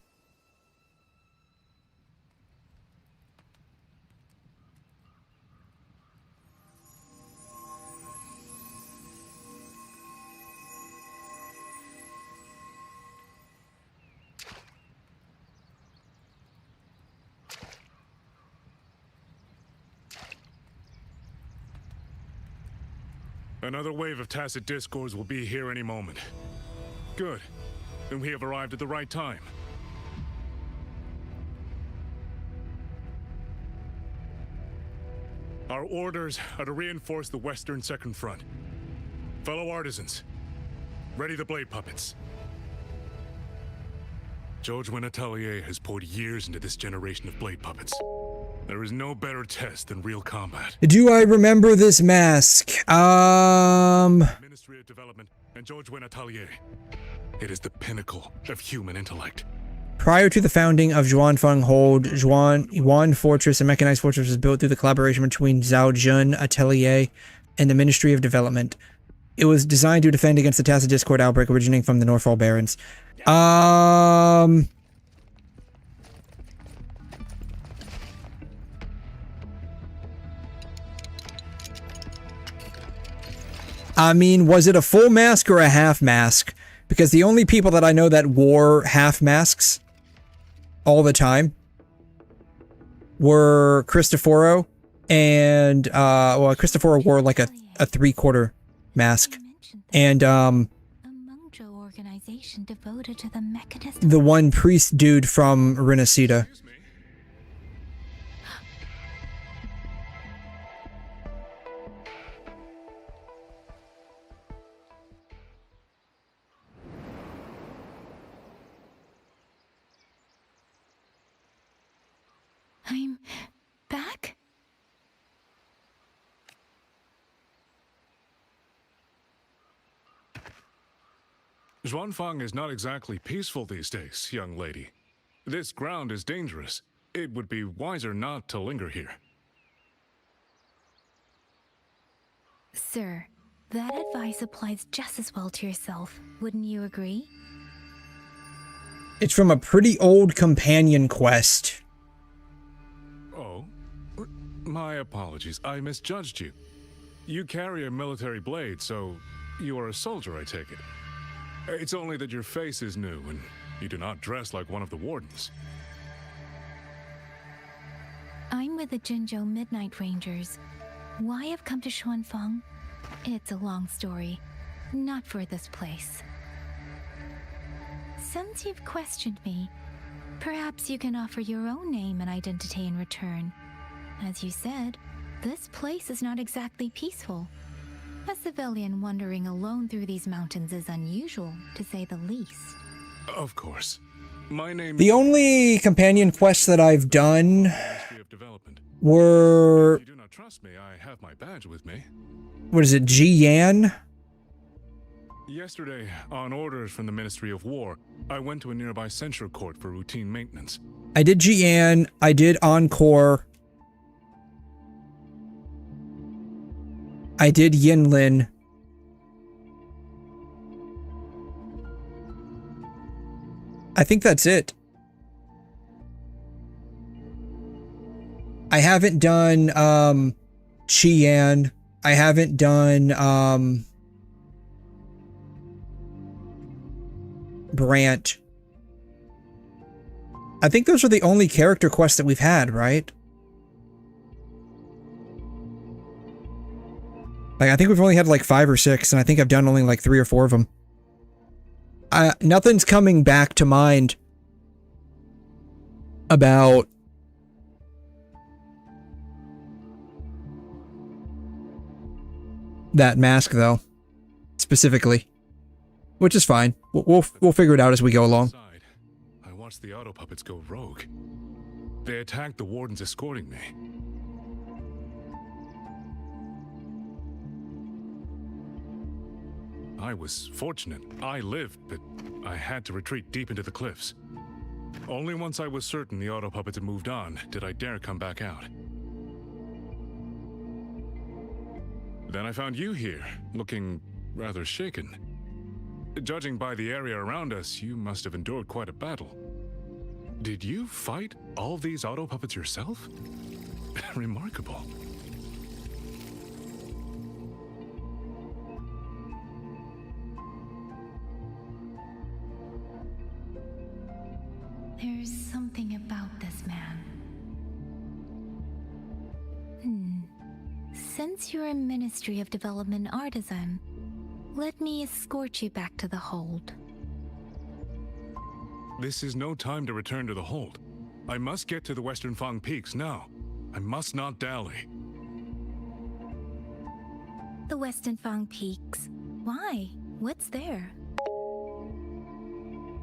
Another wave of tacit discords will be here any moment. Good. Then we have arrived at the right time. Our orders are to reinforce the western second front. Fellow artisans, ready the blade puppets. 𝘧𝘬𝘦𝘺 has poured years into this generation of blade puppets. There is no better test than real combat. Do I remember this mask? Ministry of Development and 𝘧𝘬𝘦𝘺. It is the pinnacle of human intellect. Prior to the founding of 𝘧𝘬𝘕, Yuan Fortress, a mechanized fortress, was built through the collaboration between 𝘧𝘬𝘦𝘺 and the Ministry of Development. It was designed to defend against the tacit discord outbreak originating from the 𝘺𝘯𝘵𝘦𝘥 barons. I mean, was it a full mask or a half mask? Because the only people that I know that wore half masks all the time were Cristoforo and, well, Cristoforo wore like a 3/4 mask. And, organization devoted to the mechanism. The one priest dude from Renacida. I'm back? Xuanfang is not exactly peaceful these days, young lady. This ground is dangerous. It would be wiser not to linger here. Sir, that advice applies just as well to yourself, wouldn't you agree? It's from a pretty old companion quest. Oh? My apologies. I misjudged you. You carry a military blade, so you are a soldier, I take it. It's only that your face is new, and you do not dress like one of the wardens. I'm with the 𝘵𝘲 Midnight Rangers. Why I've come to Xuanfang? It's a long story. Not for this place. Since you've questioned me, perhaps you can offer your own name and identity in return. As you said, this place is not exactly peaceful. A civilian wandering alone through these mountains is unusual, to say the least. Of course. My name... The only companion quests that I've done were... If you do not trust me, I have my badge with me. What is it, 𝘰𝘄? Yesterday, on orders from the Ministry of War, I went to a nearby censure court for routine maintenance. I did 𝘰𝘄, I did Encore. I did Yinlin. I think that's it. I haven't done 𝘰𝘄. I haven't done Brant. I think those are the only character quests that we've had, right? Like, I think we've only had like 5 or 6, and I think I've done only like 3 or 4 of them. Nothing's coming back to mind about that mask, though, specifically, which is fine. We'll figure it out as we go along. I watched the auto puppets go rogue. They attacked the wardens escorting me. I was fortunate. I lived, but I had to retreat deep into the cliffs. Only once I was certain the auto puppets had moved on did I dare come back out. Then I found you here, looking rather shaken. Judging by the area around us, you must have endured quite a battle. Did you fight all these auto puppets yourself? Remarkable. There's something about this man. Since you're a Ministry of Development artisan, let me escort you back to the hold. This is no time to return to the hold. I must get to the Western Fang Peaks now. I must not dally. The Western Fang Peaks? Why? What's there?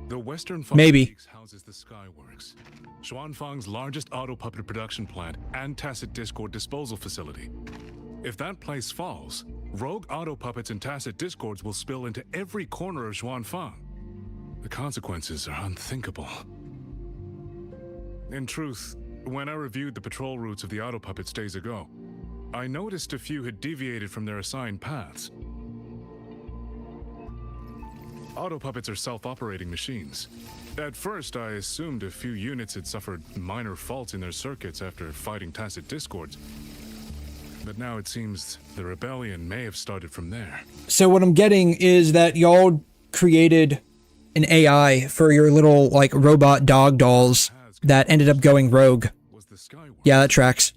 The Western Fang Peaks houses the Skyworks, Xuanfang's largest auto puppet production plant and tacit discord disposal facility. If that place falls, rogue auto puppets and tacit discords will spill into every corner of Xuanfang. The consequences are unthinkable. In truth, when I reviewed the patrol routes of the auto puppets days ago, I noticed a few had deviated from their assigned paths. Auto puppets are self-operating machines. At first, I assumed a few units had suffered minor faults in their circuits after fighting tacit discords. But now it seems the rebellion may have started from there. So what I'm getting is that y'all created an AI for your little, like, robot dog dolls that ended up going rogue. Yeah, that tracks.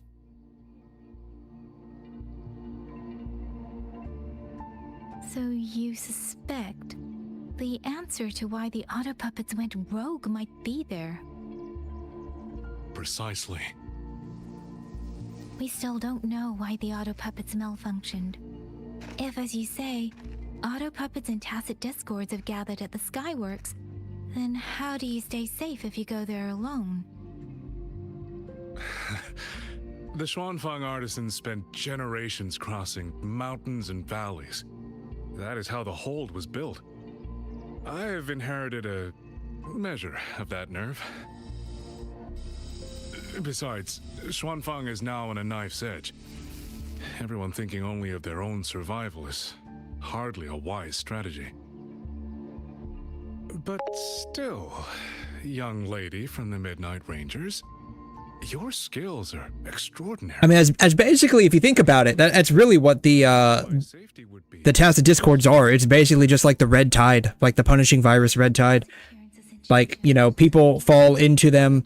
So you suspect the answer to why the auto puppets went rogue might be there. Precisely. We still don't know why the auto puppets malfunctioned. If, as you say, auto puppets and tacit discords have gathered at the Skyworks, then how do you stay safe if you go there alone? The Xuanfang artisans spent generations crossing mountains and valleys. That is how the hold was built. I have inherited a measure of that nerve. Besides, Xuanfang is now on a knife's edge. Everyone thinking only of their own survival is hardly a wise strategy. But still, young lady from the Midnight Rangers, your skills are extraordinary. I mean, as basically, if you think about it, that's really what the Tacet Discords are. It's basically just like the red tide, like the punishing virus red tide. Like, you know, people fall into them,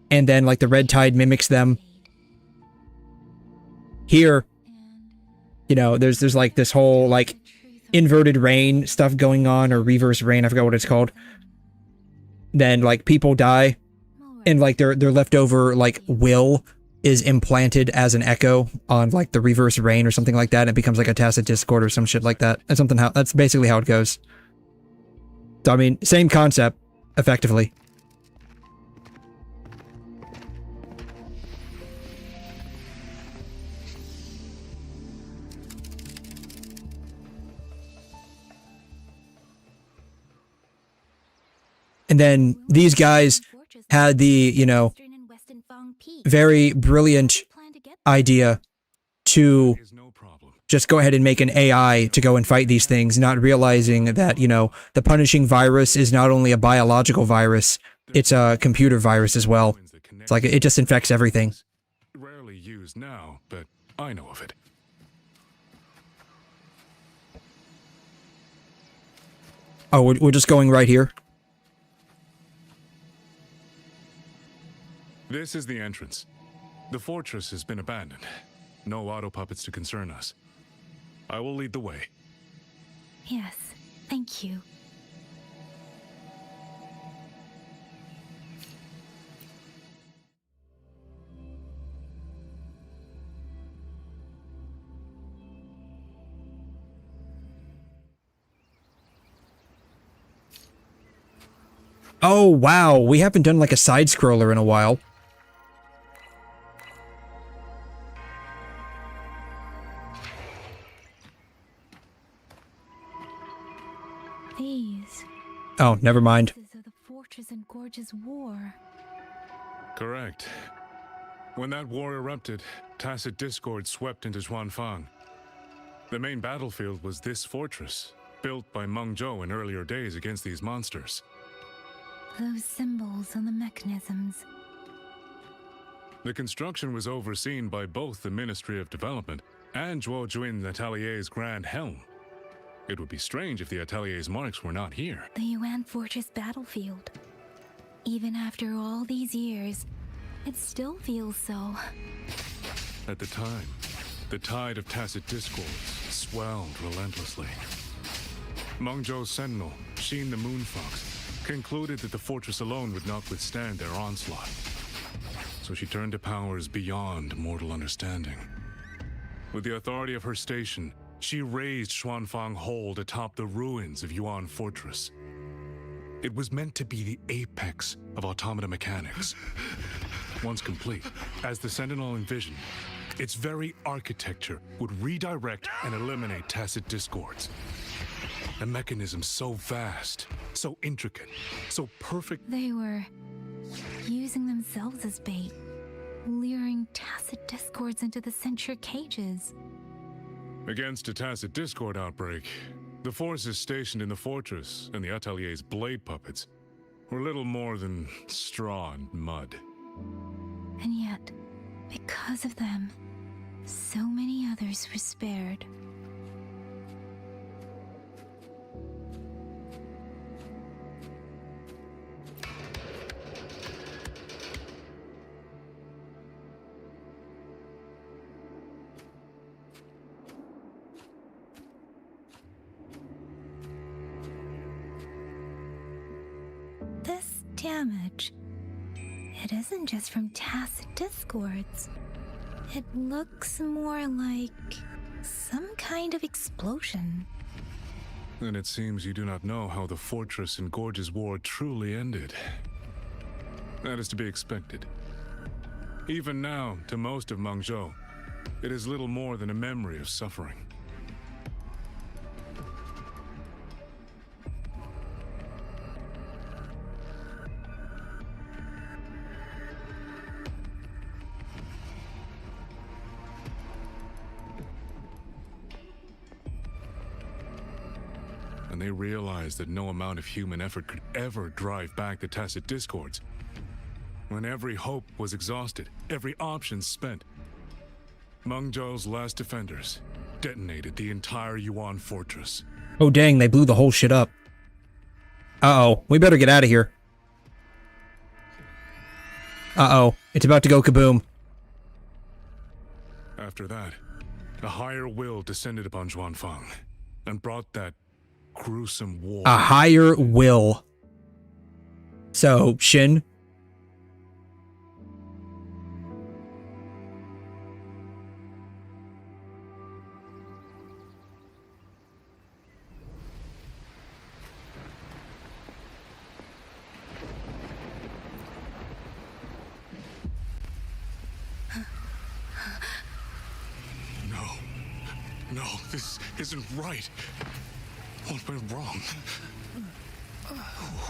and then like the red tide mimics them. Here, you know, there's like this whole like inverted rain stuff going on, or reverse rain, I forgot what it's called. Then like people die, and like their leftover like will is implanted as an echo on like the reverse rain or something like that, and it becomes like a Tacet Discord or some shit like that. That's basically how it goes. So I mean, same concept, effectively. And then these guys had the, you know, very brilliant idea to just go ahead and make an AI to go and fight these things, not realizing that, you know, the punishing virus is not only a biological virus, it's a computer virus as well. It's like, it just infects everything. Rarely used now, but I know of it. Oh, we're just going right here? This is the entrance. The fortress has been abandoned. No auto puppets to concern us. I will lead the way. Yes, thank you. Oh, wow. We haven't done like a side-scroller in a while. These. Oh, never mind. Of the Fortress and Gorge's war. Correct. When that war erupted, Tacet Discord swept into Xuanfang. The main battlefield was this fortress, built by Meng-Zhou in earlier days against these monsters. Those symbols on the mechanisms. The construction was overseen by both the Ministry of Development and Zhuo-Jun Atelier's Grand Helm. It would be strange if the Atelier's marks were not here. The Yuan Fortress battlefield. Even after all these years, it still feels so. At the time, the tide of Tacet Discords swelled relentlessly. Meng-Zhou's sentinel, Xin the Moonfox, concluded that the fortress alone would not withstand their onslaught. So she turned to powers beyond mortal understanding. With the authority of her station, she raised Xuanfang Hold atop the ruins of Yuan Fortress. It was meant to be the apex of automata mechanics. Once complete, as the Sentinel envisioned, its very architecture would redirect and eliminate Tacet Discords. A mechanism so vast, so intricate, so perfect. They were using themselves as bait, luring Tacet Discords into the censure cages. Against a Tacet Discord outbreak, the forces stationed in the fortress and the Atelier's blade puppets were little more than straw and mud. And yet, because of them, so many others were spared. This damage, it isn't just from Tacet Discords. It looks more like some kind of explosion. Then it seems you do not know how the fortress in Gorge's war truly ended. That is to be expected. Even now, to most of 𝘺𝘮, it is little more than a memory of suffering. And they realized that no amount of human effort could ever drive back the tacit discords. When every hope was exhausted, every option spent, �𝘮's last defenders detonated the entire Yuan fortress. Oh dang, they blew the whole shit up. Uh-oh, we better get out of here. Uh-oh, it's about to go kaboom. After that, a higher will descended upon Xuanfang and brought that gruesome war. A higher will. So, Shin? No, this isn't right. What went wrong?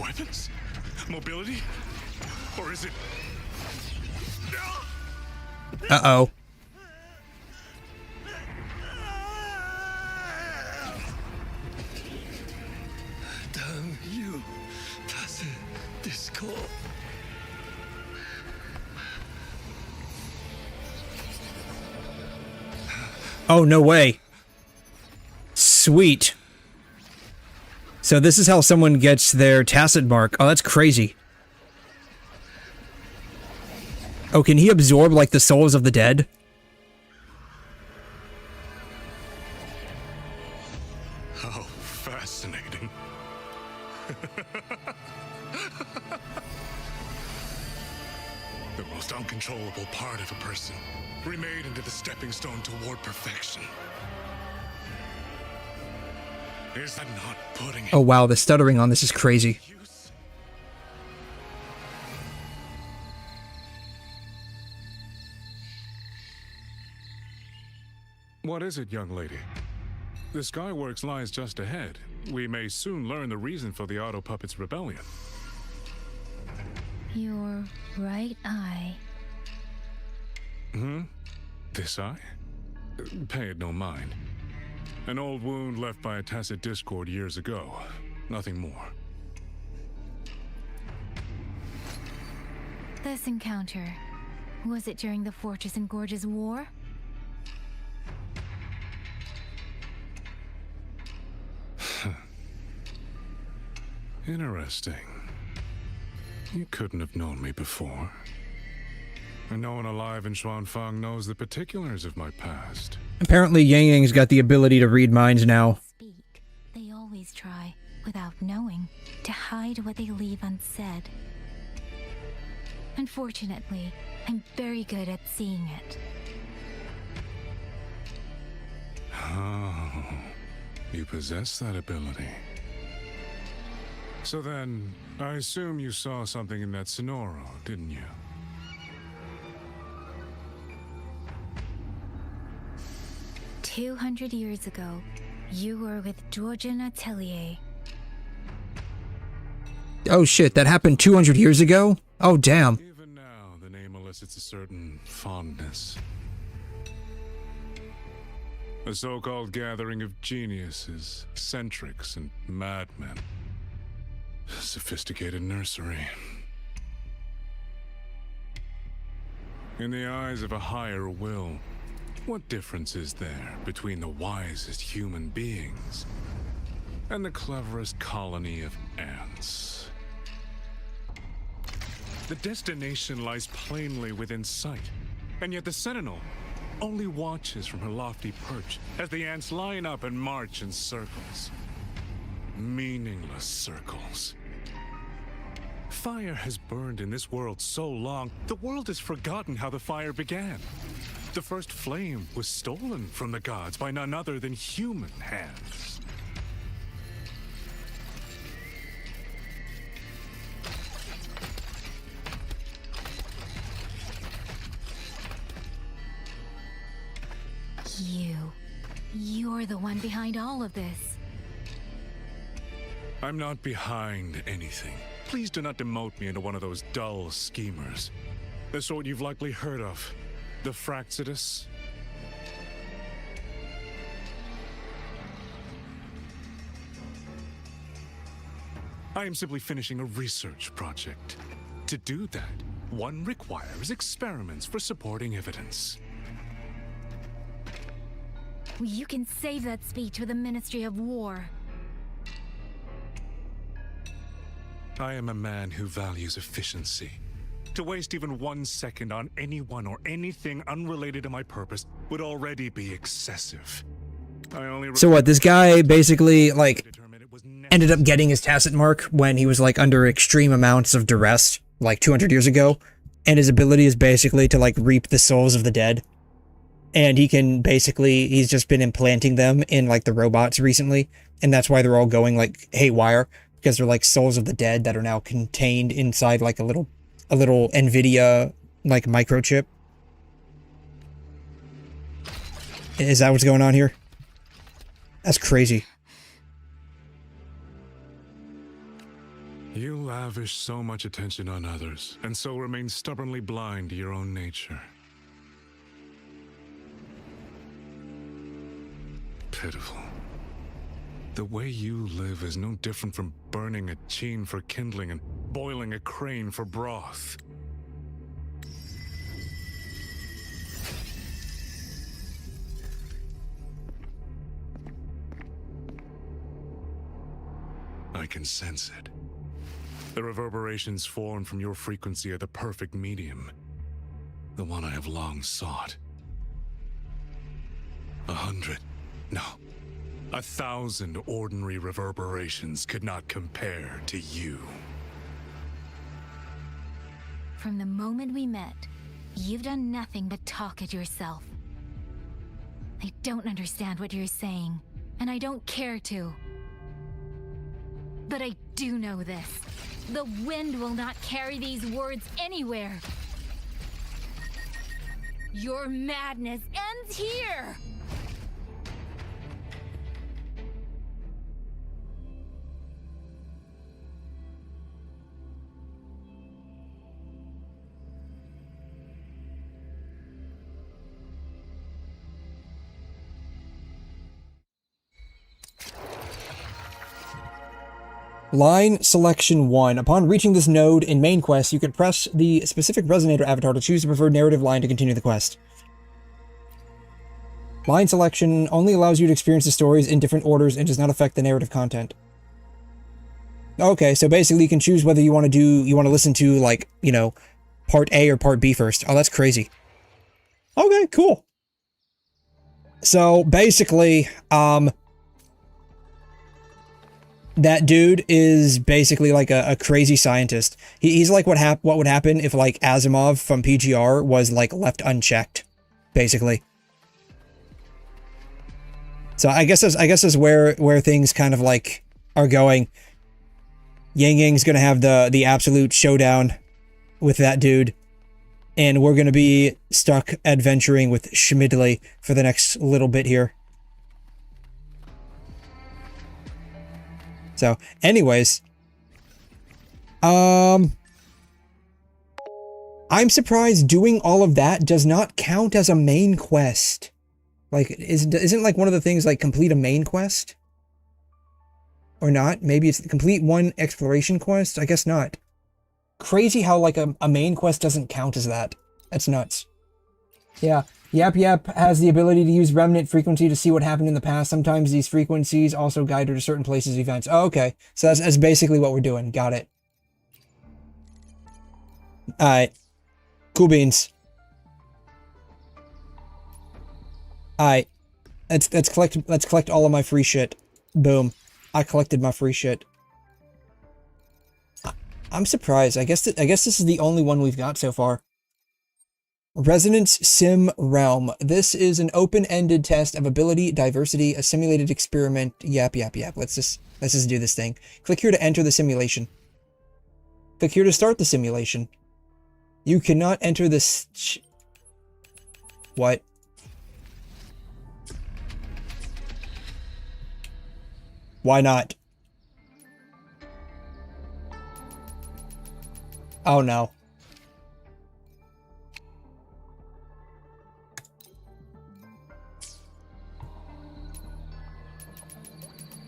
Weapons? Mobility? Or is it... Uh-oh. Damn you, tacit discord. Oh, no way. Sweet. So this is how someone gets their tacit mark. Oh, that's crazy. Oh, can he absorb, like, the souls of the dead? How fascinating. The most uncontrollable part of a person, remade into the stepping stone toward perfection. Is that not putting it? Oh wow, the stuttering on this is crazy. What is it, young lady? The Skyworks lies just ahead. We may soon learn the reason for the Auto Puppets' rebellion. Your right eye. Hmm? This eye? Pay it no mind. An old wound left by a tacit discord years ago. Nothing more. This encounter, was it during the Fortress and Gorge's war? Interesting. You couldn't have known me before. And no one alive in Xuanfang knows the particulars of my past. Apparently Yang Yang's got the ability to read minds now. They always try, without knowing, to hide what they leave unsaid. Unfortunately, I'm very good at seeing it. Oh, you possess that ability. So then, I assume you saw something in that 𝘺𝘯, didn't you? "200 years ago, you were with 𝘧𝘮 Atelier." Oh shit, that happened 200 years ago? Oh damn. Even now, the name elicits a certain fondness. A so-called gathering of geniuses, eccentrics, and madmen. A sophisticated nursery. In the eyes of a higher will, what difference is there between the wisest human beings and the cleverest colony of ants? The destination lies plainly within sight, and yet the Sentinel only watches from her lofty perch as the ants line up and march in circles. Meaningless circles. Fire has burned in this world so long, the world has forgotten how the fire began. The first flame was stolen from the gods by none other than human hands. You're the one behind all of this. I'm not behind anything. Please do not demote me into one of those dull schemers. The sort you've likely heard of. The 𝘭𝘬𝘕. I am simply finishing a research project. To do that, one requires experiments for supporting evidence. You can save that speech with the Ministry of War. I am a man who values efficiency. To waste even 1 second on anyone or anything unrelated to my purpose would already be excessive. So what, this guy basically, like, ended up getting his tacit mark when he was, like, under extreme amounts of duress, like, 200 years ago, and his ability is basically to, like, reap the souls of the dead. And he can basically, he's just been implanting them in, like, the robots recently, and that's why they're all going, like, haywire, because they're, like, souls of the dead that are now contained inside, like, a little NVIDIA, like, microchip. Is that what's going on here? That's crazy. You lavish so much attention on others, and so remain stubbornly blind to your own nature. Pitiful. The way you live is no different from burning a 𝘵 for kindling and boiling a 𝘭𝘰 for broth. I can sense it. The reverberations formed from your frequency are the perfect medium. The one I have long sought. 100, no, 1,000 ordinary reverberations could not compare to you. From the moment we met, you've done nothing but talk at yourself. I don't understand what you're saying, and I don't care to. But I do know this. The wind will not carry these words anywhere. Your madness ends here! Line Selection 1. Upon reaching this node in main quest, you can press the specific resonator avatar to choose the preferred narrative line to continue the quest. Line selection only allows you to experience the stories in different orders and does not affect the narrative content. Okay, so basically you can choose whether you want to listen to, like, you know, part A or part B first. Oh, that's crazy. Okay, cool. So basically, that dude is basically like a crazy scientist. He's like what would happen if, like, Asimov from PGR was, like, left unchecked, basically. So I guess that's where things kind of, like, are going. Yang Yang's gonna have the absolute showdown with that dude, and we're gonna be stuck adventuring with schmidley for the next little bit here. So, anyways, I'm surprised doing all of that does not count as a main quest. Like, isn't like one of the things like complete a main quest? Or not? Maybe it's complete one exploration quest? I guess not. Crazy how like a main quest doesn't count as that. That's nuts. Yeah. Yap has the ability to use remnant frequency to see what happened in the past. Sometimes these frequencies also guide her to certain places, events. Oh, okay. So that's basically what we're doing. Got it. Alright. Cool beans. Alright. Let's collect all of my free shit. Boom. I collected my free shit. I'm surprised. I guess this is the only one we've got so far. Resonance Sim Realm. This is an open-ended test of ability, diversity, a simulated experiment. Yap. Let's just do this thing. Click here to enter the simulation. Click here to start the simulation. You cannot enter this. What? Why not? Oh no.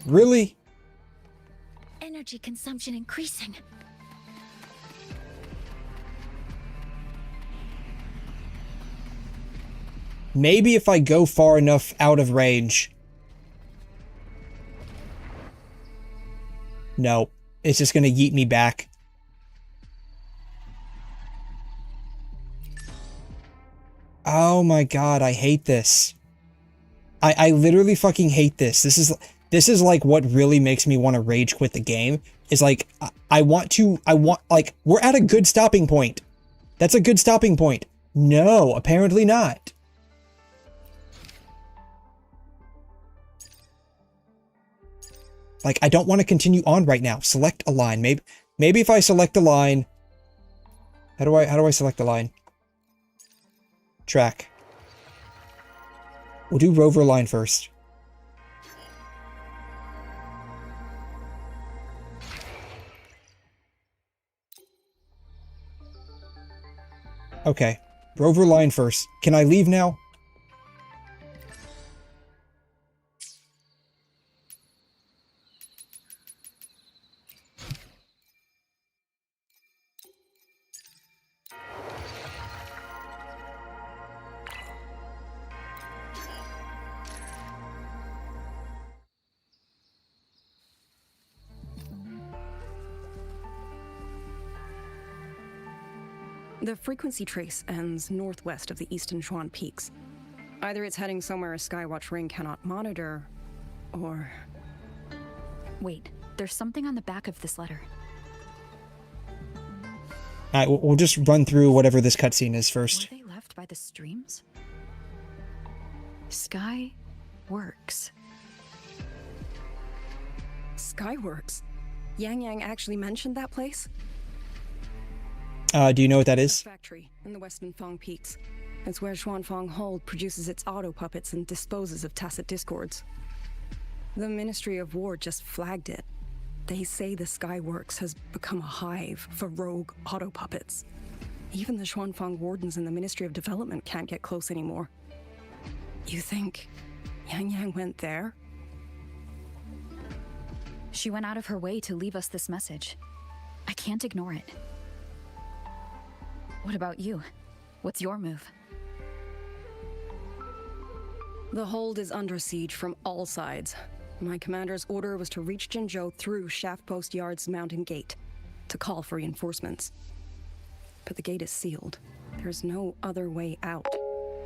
Really? Energy consumption increasing. Maybe if I go far enough out of range. No, it's just gonna yeet me back. Oh my god, I hate this. I literally fucking hate this. This is like what really makes me want to rage quit the game. Is like, like, we're at a good stopping point. That's a good stopping point. No, apparently not. Like, I don't want to continue on right now. Select a line. Maybe if I select a line. How do I select a line? Track. We'll do rover line first. Okay. Rover line first. Can I leave now? The frequency trace ends northwest of the eastern 𝘬𝘯 peaks. Either it's heading somewhere a Skywatch ring cannot monitor, or... Wait, there's something on the back of this letter. Alright, we'll just run through whatever this cutscene is first. Were they left by the streams? Skyworks. Skyworks? Yang actually mentioned that place? Do you know what that is? Factory in the western Phong Peaks. It's where 𝘬𝘯𝘬𝘺 produces its auto puppets and disposes of tacit discords. The Ministry of War just flagged it. They say the Skyworks has become a hive for rogue auto puppets. Even the 𝘬𝘯 wardens in the Ministry of Development can't get close anymore. You think Yang went there? She went out of her way to leave us this message. I can't ignore it. What about you? What's your move? The hold is under siege from all sides. My commander's order was to reach Jinzhou through Shaft Post Yard's mountain gate, to call for reinforcements. But the gate is sealed. There's no other way out.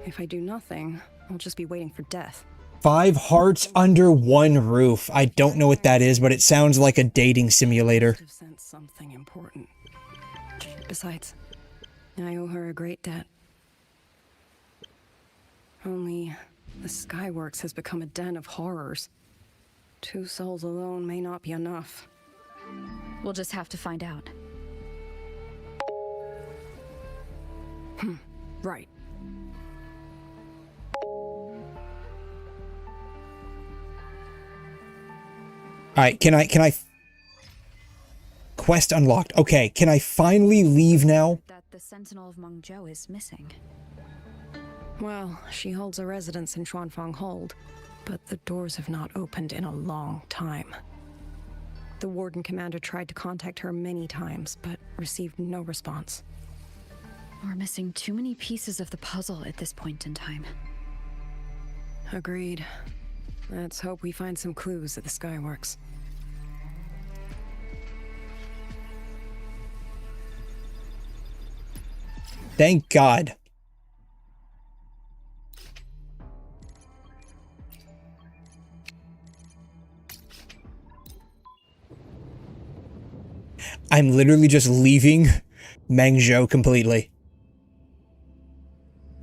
If I do nothing, I'll just be waiting for death. 5 hearts under one roof. I don't know what that is, but it sounds like a dating simulator. Must have sent something important. Besides, I owe her a great debt. Only the Skyworks has become a den of horrors. 2 souls alone may not be enough. We'll just have to find out. Right. Alright, can I... Quest unlocked. Okay, can I finally leave now? That the Sentinel of 𝘺𝘮 is missing. Well, she holds a residence in 𝘬𝘯 Hold, but the doors have not opened in a long time. The Warden Commander tried to contact her many times, but received no response. We're missing too many pieces of the puzzle at this point in time. Agreed. Let's hope we find some clues at the Skyworks. Thank God. I'm literally just leaving 𝘺𝘮 completely.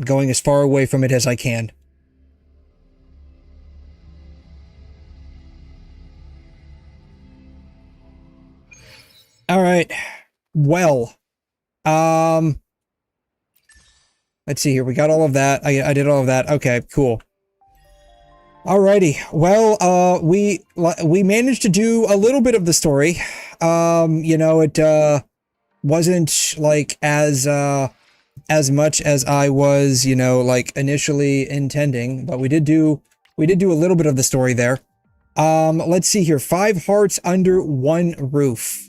Going as far away from it as I can. Alright. Well. Let's see here. We got all of that. I did all of that. Okay, cool. Alrighty. Well, we managed to do a little bit of the story. You know, it wasn't like as much as I was, you know, like initially intending, but we did do a little bit of the story there. Let's see here. 5 hearts under one roof.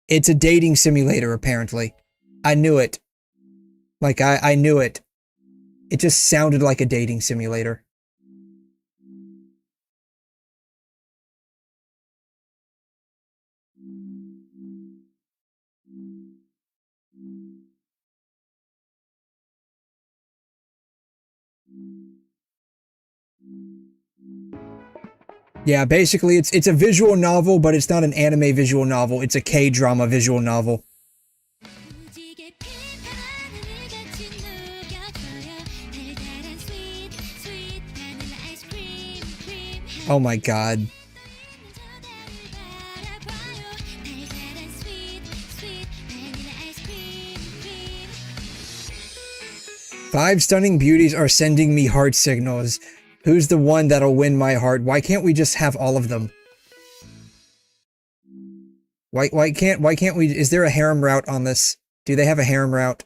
It's a dating simulator, apparently. I knew it. Like, I knew it. It just sounded like a dating simulator. Yeah, basically it's a visual novel, but it's not an anime visual novel. It's a K-drama visual novel. Oh my god. Five stunning beauties are sending me heart signals. Who's the one that'll win my heart? Why can't we just have all of them? Why can't we? Is there a harem route on this? Do they have a harem route?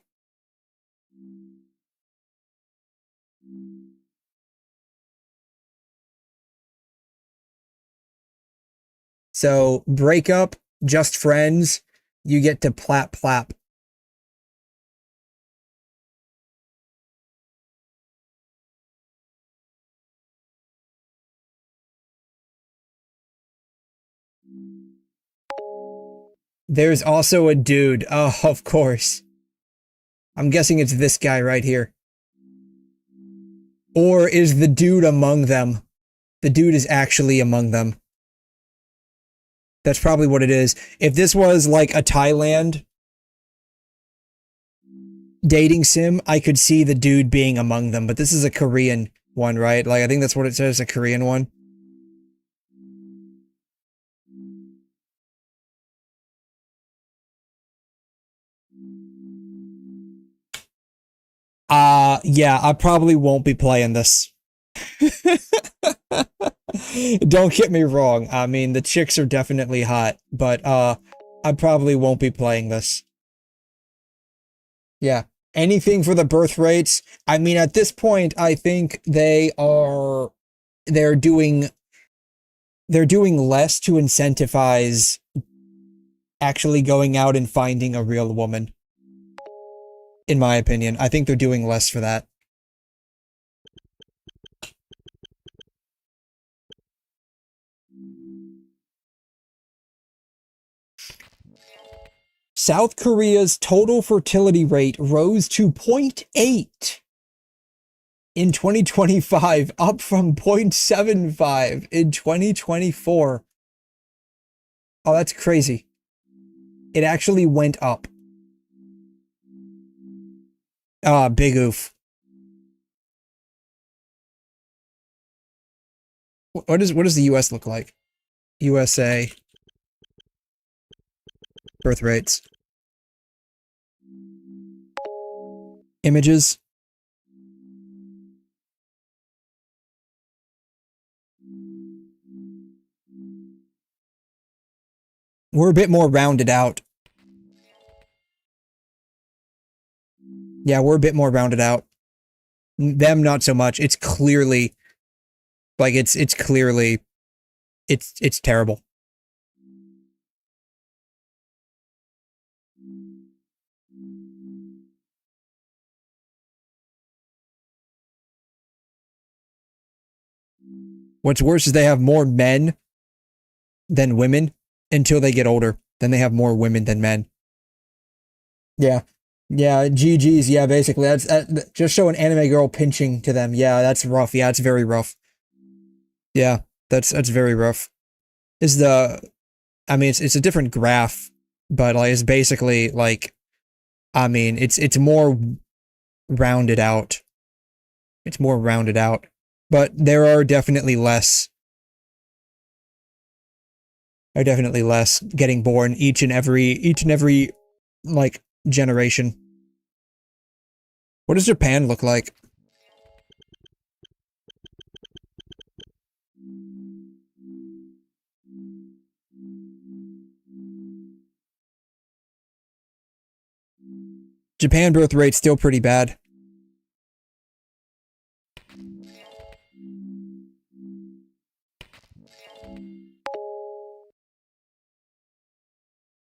So, break up, just friends, you get to plap plap. There's also a dude. Oh, of course. I'm guessing it's this guy right here. Or is the dude among them? The dude is actually among them. That's probably what it is. If this was like a Thailand dating sim, I could see the dude being among them, but this is a Korean one, right? Like, I think that's what it says, a Korean one. Yeah, I probably won't be playing this. Don't get me wrong. I mean, the chicks are definitely hot, but, I probably won't be playing this. Yeah. Anything for the birth rates. I mean, at this point, I think they're doing less to incentivize actually going out and finding a real woman. In my opinion, I think they're doing less for that. South Korea's total fertility rate rose to 0.8 in 2025, up from 0.75 in 2024. Oh, that's crazy. It actually went up. Ah, big oof. What does the US look like? USA birth rates. Images. We're a bit more rounded out. Yeah, we're a bit more rounded out. Them, not so much. It's clearly, like, it's clearly, it's terrible. What's worse is they have more men than women until they get older. Then they have more women than men. Yeah. Yeah, GG's, yeah, basically. That's just show an anime girl pinching to them. Yeah, that's rough. Yeah, it's very rough. Yeah, that's very rough. I mean, it's a different graph, but like it's basically like, I mean, it's more rounded out. It's more rounded out. But there are definitely less. Are definitely less getting born each and every like generation. What does Japan look like? Japan birth rate's still pretty bad.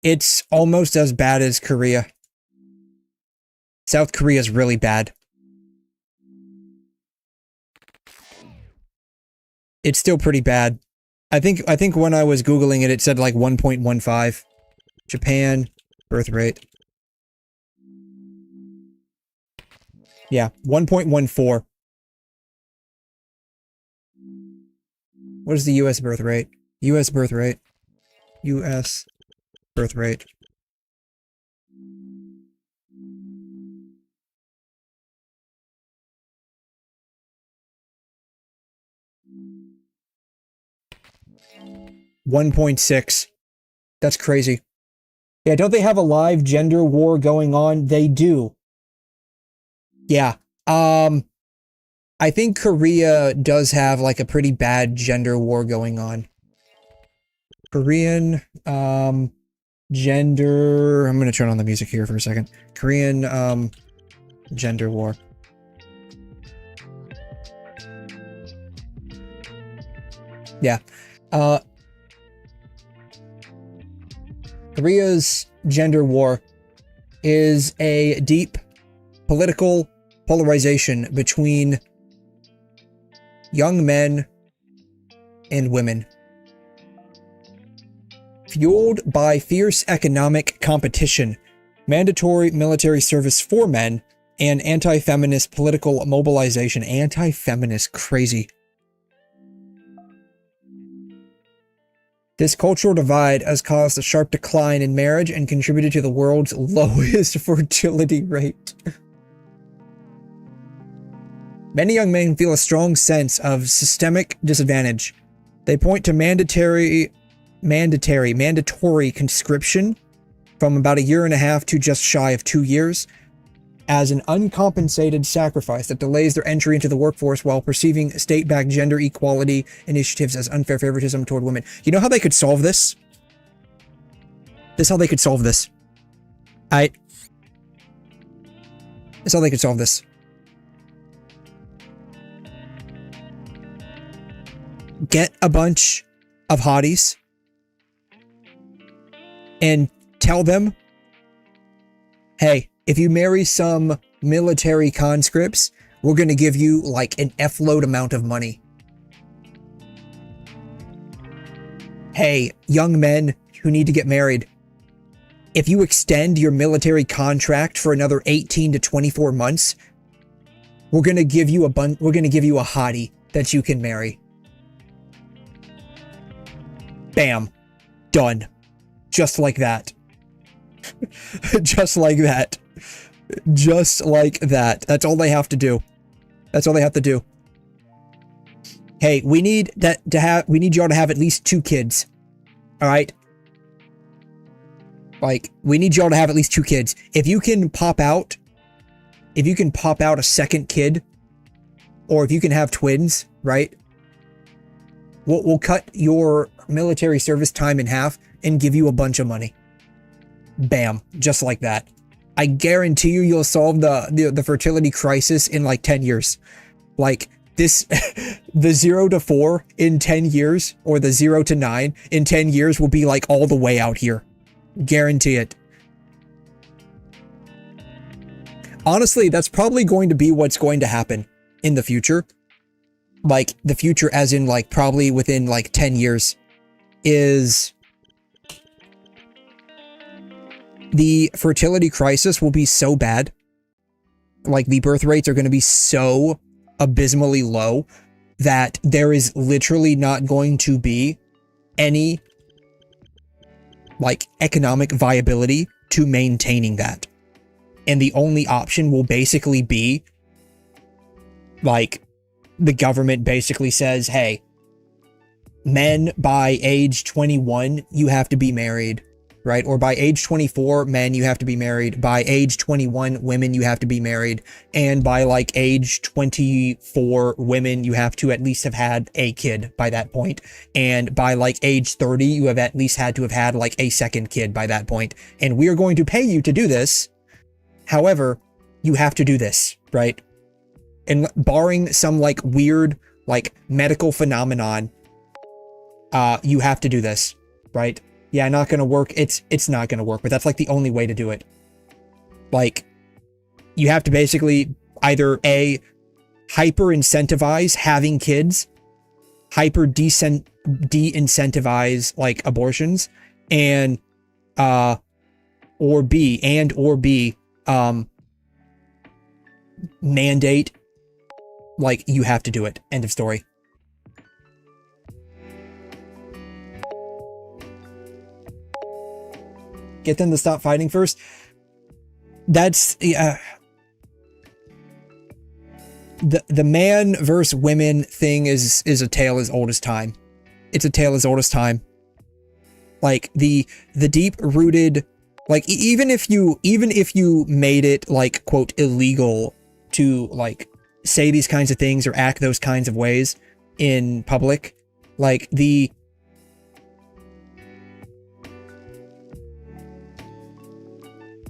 It's almost as bad as Korea. South Korea's really bad. It's still pretty bad. I think when I was Googling it, it said like 1.15. Japan birth rate. Yeah, 1.14. What is the US birth rate? US birth rate. US birth rate. .6. That's crazy. Yeah, don't they have a live gender war going on? They do. Yeah. I think Korea does have like a pretty bad gender war going on. Korean gender, I'm going to turn on the music here for a second. Korean gender war. Yeah. Korea's gender war is a deep political polarization between young men and women, fueled by fierce economic competition, mandatory military service for men, and anti-feminist political mobilization. Anti-feminist, crazy. This cultural divide has caused a sharp decline in marriage and contributed to the world's lowest fertility rate. Many young men feel a strong sense of systemic disadvantage. They point to mandatory conscription from about 1.5 years to just shy of 2 years as an uncompensated sacrifice that delays their entry into the workforce while perceiving state-backed gender equality initiatives as unfair favoritism toward women. You know how they could solve this? This is how they could solve this. This is how they could solve this. Get a bunch of hotties and tell them, hey, if you marry some military conscripts, we're going to give you like an F-load amount of money. Hey, young men who need to get married, if you extend your military contract for another 18 to 24 months, we're going to give you a hottie that you can marry. Bam. Done. Just like that. Just like that. Just like that. That's all they have to do. That's all they have to do. Hey, we need y'all to have at least 2 kids. All right? Like, we need y'all to have at least 2 kids. If you can pop out a second kid, or if you can have twins, right? We'll cut your military service time in half and give you a bunch of money. Bam. Just like that. I guarantee you'll solve the fertility crisis in like 10 years. Like this, the 0 to 4 in 10 years, or the 0 to 9 in 10 years will be like all the way out here. Guarantee it. Honestly, that's probably going to be what's going to happen in the future. Like the future as in like probably within like 10 years is the fertility crisis will be so bad. Like the birth rates are going to be so abysmally low that there is literally not going to be any like economic viability to maintaining that. And the only option will basically be like the government basically says, hey, men by age 21, you have to be married, right? Or by age 24, men, you have to be married. By age 21, women, you have to be married. And by like age 24, women, you have to at least have had a kid by that point. And by like age 30, you have at least had to have had like a second kid by that point. And we are going to pay you to do this However, you have to do this, right? And barring some like weird like medical phenomenon, you have to do this, right? Yeah, not gonna work. It's not gonna work, but that's like the only way to do it. Like, you have to basically either A, hyper incentivize having kids, hyper de-incentivize like abortions, and or B, mandate like you have to do it. End of story. Get them to stop fighting first. That's the man versus women thing is a tale as old as time. It's a tale as old as time. Like the deep rooted, like even if you made it like quote illegal to like say these kinds of things or act those kinds of ways in public, like the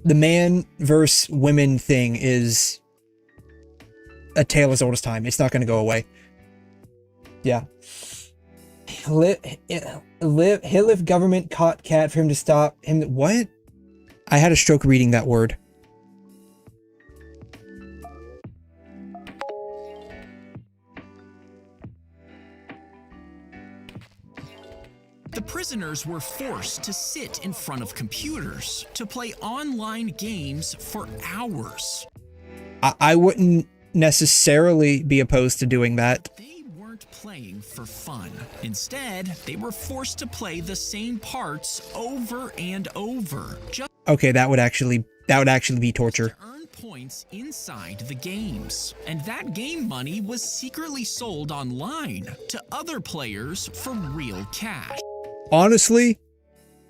man versus women thing is a tale as old as time. It's not going to go away. Yeah. If government caught cat for him to stop him. What? I had a stroke reading that word. The prisoners were forced to sit in front of computers to play online games for hours. I wouldn't necessarily be opposed to doing that. They weren't playing for fun. Instead, they were forced to play the same parts over and over. Okay, that would actually be torture. Earn points inside the games, and that game money was secretly sold online to other players for real cash. Honestly,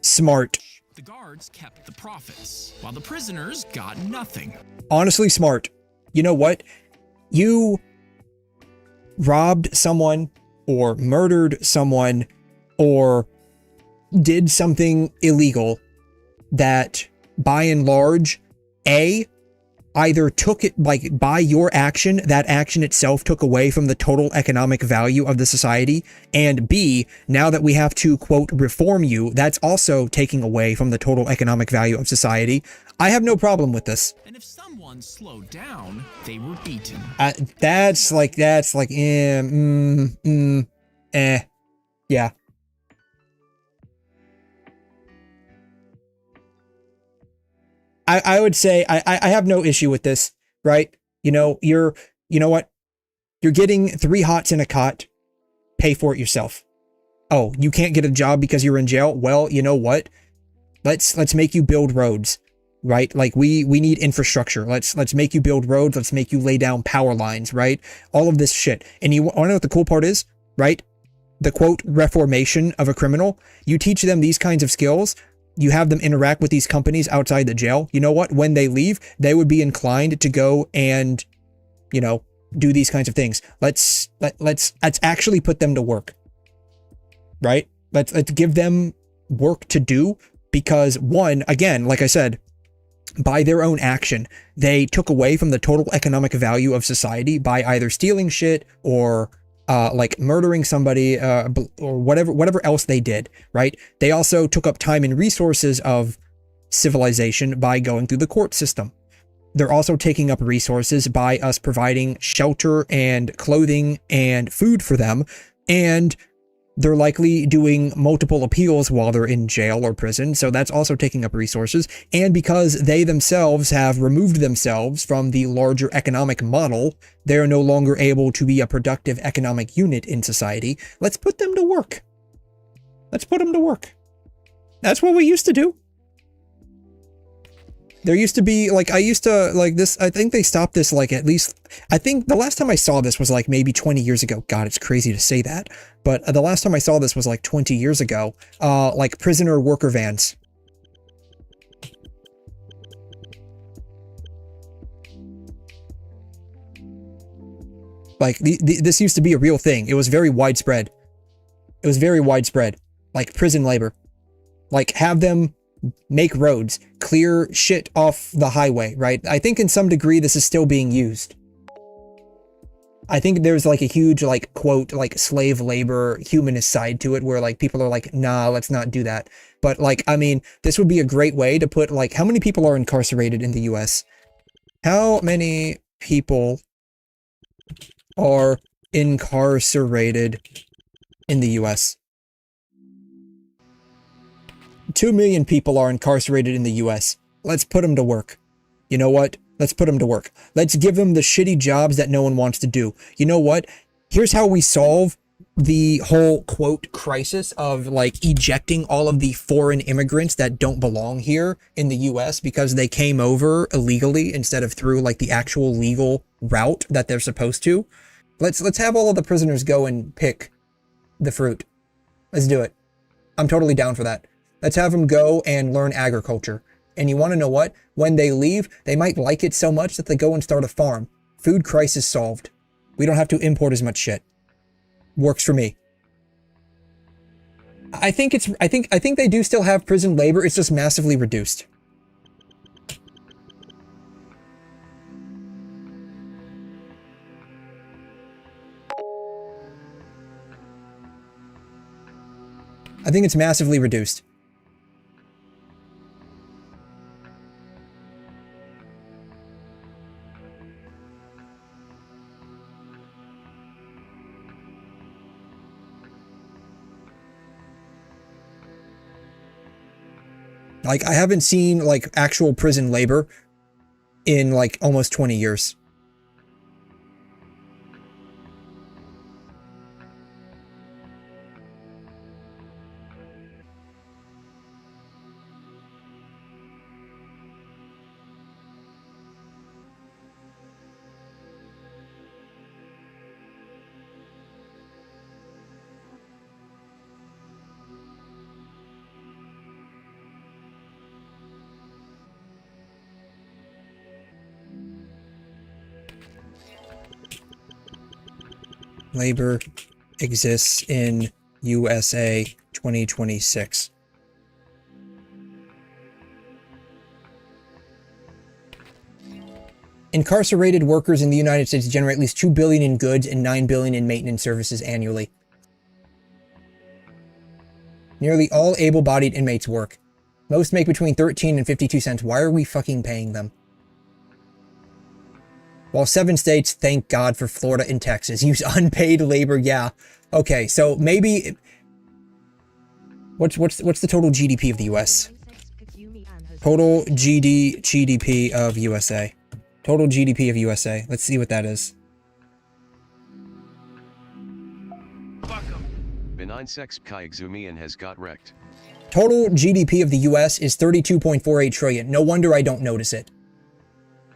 smart. The guards kept the profits, while the prisoners got nothing. Honestly, smart. You know what? You robbed someone or murdered someone or did something illegal that, by and large, A, either took it, like, by your action, that action itself took away from the total economic value of the society, and B, now that we have to, quote, reform you, that's also taking away from the total economic value of society. I have no problem with this. And if someone slowed down, they were beaten. That's like, yeah. I would say I have no issue with this, right? You know what? You're getting 3 hots in a cot. Pay for it yourself. Oh, you can't get a job because you're in jail? Well, you know what? Let's make you build roads, right? Like we need infrastructure. Let's make you build roads. Let's make you lay down power lines, right? All of this shit. And you want to know what the cool part is, right? The quote reformation of a criminal. You teach them these kinds of skills. You have them interact with these companies outside the jail. You know what? When they leave, they would be inclined to go and, you know, do these kinds of things. Let's actually put them to work, right? Let's give them work to do, because one, again, like I said, by their own action, they took away from the total economic value of society by either stealing shit or like murdering somebody, or whatever else they did, right? They also took up time and resources of civilization by going through the court system. They're also taking up resources by us providing shelter and clothing and food for them, and they're likely doing multiple appeals while they're in jail or prison, so that's also taking up resources. And because they themselves have removed themselves from the larger economic model, they're no longer able to be a productive economic unit in society. Let's put them to work. Let's put them to work. That's what we used to do. There used to be, like, I think they stopped this, like, at least, I think the last time I saw this was, like, maybe 20 years ago. God, it's crazy to say that. But the last time I saw this was, like, 20 years ago. Like, prisoner worker vans. Like, this used to be a real thing. It was very widespread. It was very widespread. Like, prison labor. Like, have them make roads, clear shit off the highway, right? I think in some degree this is still being used. I think there's like a huge like quote like slave labor humanist side to it where like people are like, nah, let's not do that. But like, I mean, this would be a great way to put like, how many people are incarcerated in the US? How many people are incarcerated in the US? 2 million people are incarcerated in the US. Let's put them to work. You know what? Let's put them to work. Let's give them the shitty jobs that no one wants to do. You know what? Here's how we solve the whole quote crisis of like ejecting all of the foreign immigrants that don't belong here in the US because they came over illegally instead of through like the actual legal route that they're supposed to. Let's have all of the prisoners go and pick the fruit. Let's do it. I'm totally down for that. Let's have them go and learn agriculture. And you want to know what? When they leave, they might like it so much that they go and start a farm. Food crisis solved. We don't have to import as much shit. Works for me. I think they do still have prison labor. It's just massively reduced. I think it's massively reduced. Like, I haven't seen, like, actual prison labor in, like, almost 20 years. Labor exists in USA 2026. Incarcerated workers in the United States generate at least $2 billion in goods and $9 billion in maintenance services annually. Nearly all able-bodied inmates work. Most make between 13 and 52 cents. Why are we fucking paying them? While 7 states, thank God for Florida and Texas, use unpaid labor. Yeah. Okay, so maybe what's the total GDP of the US? Total GDP of USA. Total GDP of USA. Let's see what that is. Benign sex 𝘐'𝘮 has got wrecked. Total GDP of the US is 32.48 trillion. No wonder I don't notice it.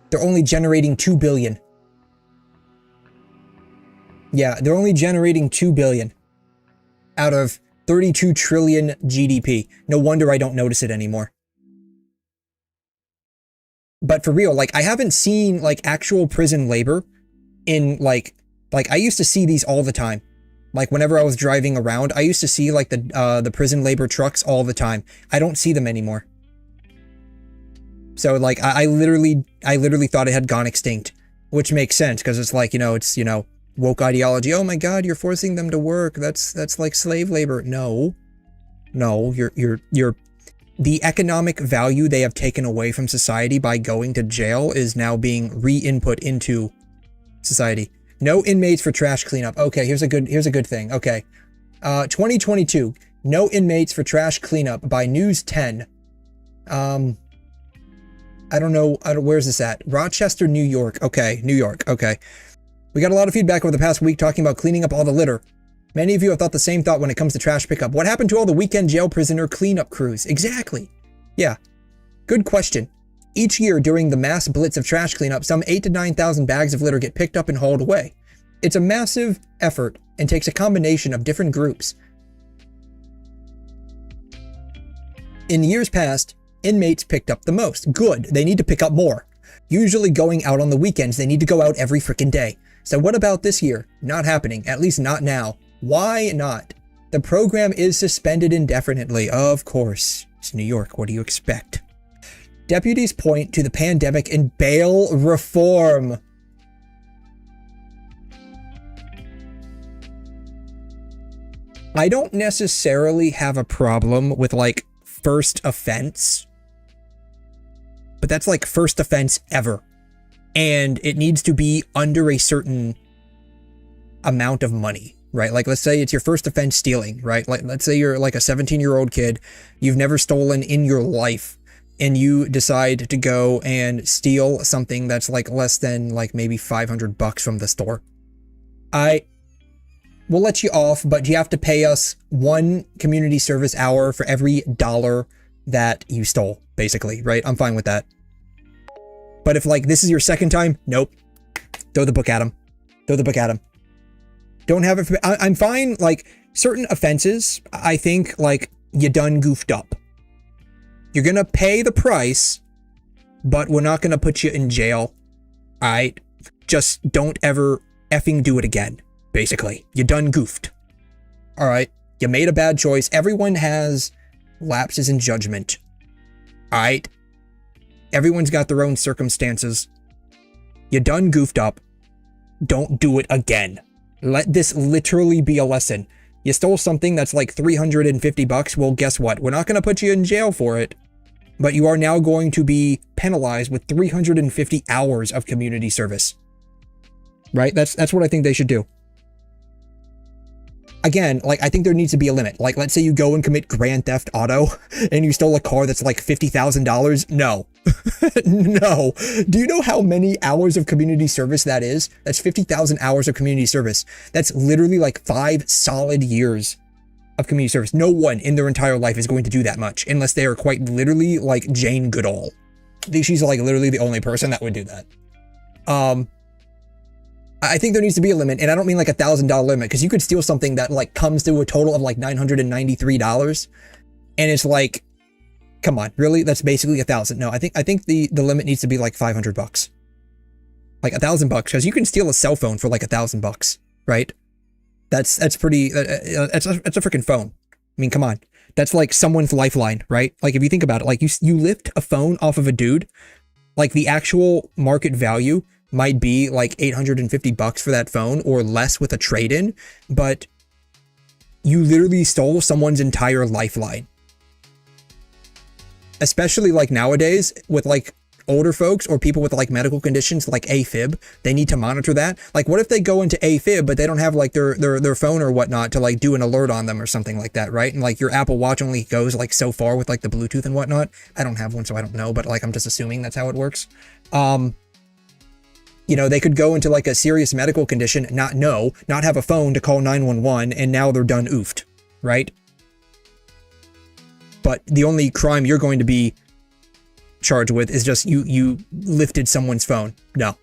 They're only generating 2 billion. Yeah, they're only generating 2 billion out of 32 trillion GDP. No wonder I don't notice it anymore. But for real, like, I haven't seen, like, actual prison labor in, like, I used to see these all the time. Like, whenever I was driving around, I used to see, like, the prison labor trucks all the time. I don't see them anymore. So, like, I literally thought it had gone extinct, which makes sense, because it's like, you know, it's, you know, woke ideology. Oh my God, you're forcing them to work. That's like slave labor. No, the economic value they have taken away from society by going to jail is now being re-input into society. No inmates for trash cleanup. Okay, here's a good thing. Okay, 2022, no inmates for trash cleanup by News 10. I don't know, where's this at? Rochester, New York. Okay, New York, okay. We got a lot of feedback over the past week talking about cleaning up all the litter. Many of you have thought the same thought when it comes to trash pickup. What happened to all the weekend jail prisoner cleanup crews? Exactly. Yeah. Good question. Each year during the mass blitz of trash cleanup, some 8,000 to 9,000 bags of litter get picked up and hauled away. It's a massive effort and takes a combination of different groups. In years past, inmates picked up the most. Good. They need to pick up more. Usually going out on the weekends, they need to go out every freaking day. So what about this year? Not happening. At least not now. Why not? The program is suspended indefinitely. Of course. It's New York. What do you expect? Deputies point to the pandemic and bail reform. I don't necessarily have a problem with like first offense, but that's like first offense ever. And it needs to be under a certain amount of money, right? Like, let's say it's your first offense stealing, right? Like, let's say you're like a 17-year-old kid, you've never stolen in your life, and you decide to go and steal something that's like less than like maybe $500 from the store. We'll let you off, but you have to pay us 1 community service hour for every $1 that you stole, basically, right? I'm fine with that. But if like this is your second time, nope. Throw the book at him. Throw the book at him. Don't have it. I'm fine. Like certain offenses, I think like you done goofed up. You're going to pay the price, but we're not going to put you in jail. All right. Just don't ever effing do it again. Basically, you done goofed. All right. You made a bad choice. Everyone has lapses in judgment. All right. Everyone's got their own circumstances. You done goofed up. Don't do it again. Let this literally be a lesson. You stole something that's like $350. Well, guess what? We're not going to put you in jail for it, but you are now going to be penalized with 350 hours of community service. Right? That's what I think they should do. Again, like, I think there needs to be a limit. Like, let's say you go and commit Grand Theft Auto and you stole a car that's like $50,000. No. No. Do you know how many hours of community service that is? That's 50,000 hours of community service. That's literally like 5 solid years of community service. No one in their entire life is going to do that much unless they are quite literally like Jane Goodall. I think she's like literally the only person that would do that. I think there needs to be a limit, and I don't mean like $1,000 limit, because you could steal something that like comes to a total of like $993, and it's like, come on, really? That's basically $1,000. No, I think the limit needs to be like $500, like $1,000, because you can steal a cell phone for like $1,000, right? That's pretty. That's a freaking phone. I mean, come on, that's like someone's lifeline, right? Like if you think about it, like you lift a phone off of a dude, like the actual market value might be like $850 for that phone or less with a trade-in, but you literally stole someone's entire lifeline. Especially like nowadays with like older folks or people with like medical conditions like AFib, they need to monitor that. Like what if they go into AFib, but they don't have like their phone or whatnot to like do an alert on them or something like that, right? And like your Apple Watch only goes like so far with like the Bluetooth and whatnot. I don't have one, so I don't know, but like I'm just assuming that's how it works. You know, they could go into like a serious medical condition, not have a phone to call 911, and now they're done oofed, right? But the only crime you're going to be charged with is just you lifted someone's phone. No.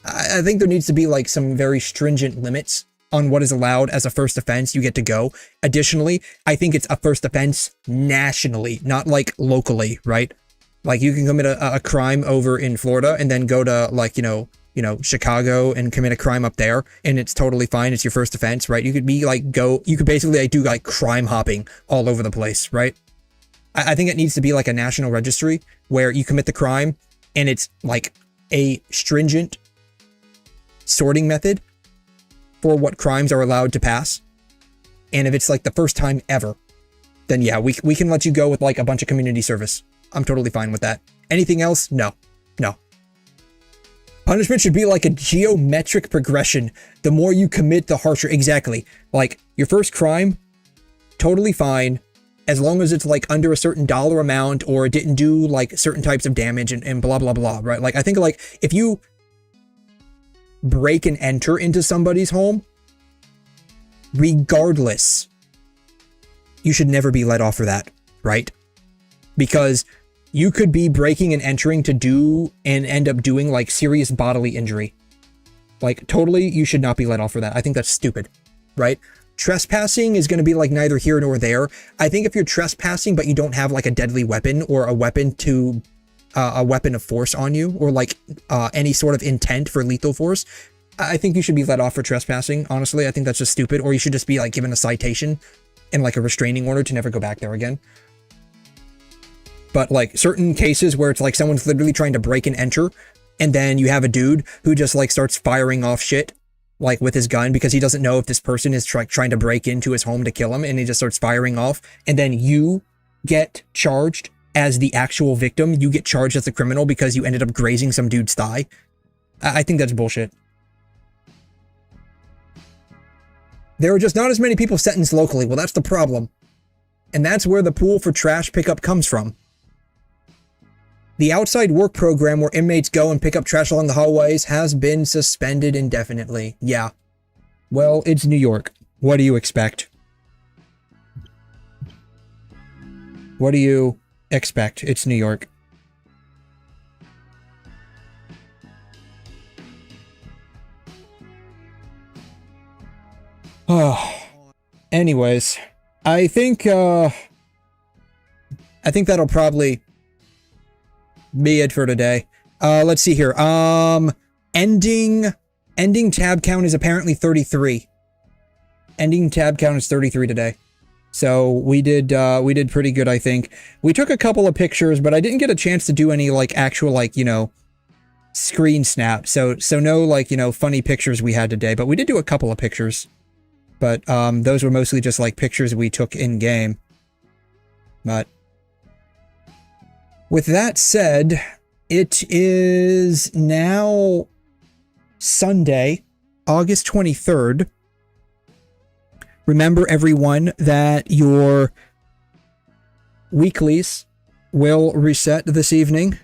I think there needs to be like some very stringent limits on what is allowed as a first offense you get to go. Additionally, I think it's a first offense nationally, not like locally, right? Like you can commit a crime over in Florida and then go to like, you know, Chicago and commit a crime up there, and it's totally fine. It's your first offense, right? You could be like, you could basically like do like crime hopping all over the place, right? I think it needs to be like a national registry where you commit the crime and it's like a stringent sorting method for what crimes are allowed to pass. And if it's like the first time ever, then yeah, we can let you go with like a bunch of community service. I'm totally fine with that. Anything else? No. Punishment should be like a geometric progression. The more you commit, the harsher. Exactly. Like your first crime, totally fine, as long as it's like under a certain dollar amount or it didn't do like certain types of damage and blah, blah, blah, right? Like I think like if you break and enter into somebody's home, regardless, you should never be let off for that, right? Because you could be breaking and entering to do and end up doing like serious bodily injury. Like totally, you should not be let off for that. I think that's stupid, right? Trespassing is going to be like neither here nor there. I think if you're trespassing, but you don't have like a deadly weapon or a weapon of force on you, or like any sort of intent for lethal force, I think you should be let off for trespassing. Honestly, I think that's just stupid. Or you should just be like given a citation and like a restraining order to never go back there again. but like certain cases where it's like someone's literally trying to break and enter, and then you have a dude who just like starts firing off shit like with his gun because he doesn't know if this person is trying to break into his home to kill him, and he just starts firing off, and then you get charged as the actual victim. You get charged as a criminal because you ended up grazing some dude's thigh. I think that's bullshit. There are just not as many people sentenced locally. Well, that's the problem. And that's where the pool for trash pickup comes from. The outside work program where inmates go and pick up trash along the hallways has been suspended indefinitely. Yeah. Well, it's New York. What do you expect? What do you expect? It's New York. Oh. Anyways, I think that'll probably be it for today. Let's see here. Ending tab count is apparently 33. Ending tab count is 33 today. So we did pretty good, I think. We took a couple of pictures, but I didn't get a chance to do any like actual like, you know, screen snap. So no like, you know, funny pictures we had today, but we did do a couple of pictures. But those were mostly just like pictures we took in game. But with that said, it is now Sunday, August 23rd. Remember, everyone, that your weeklies will reset this evening.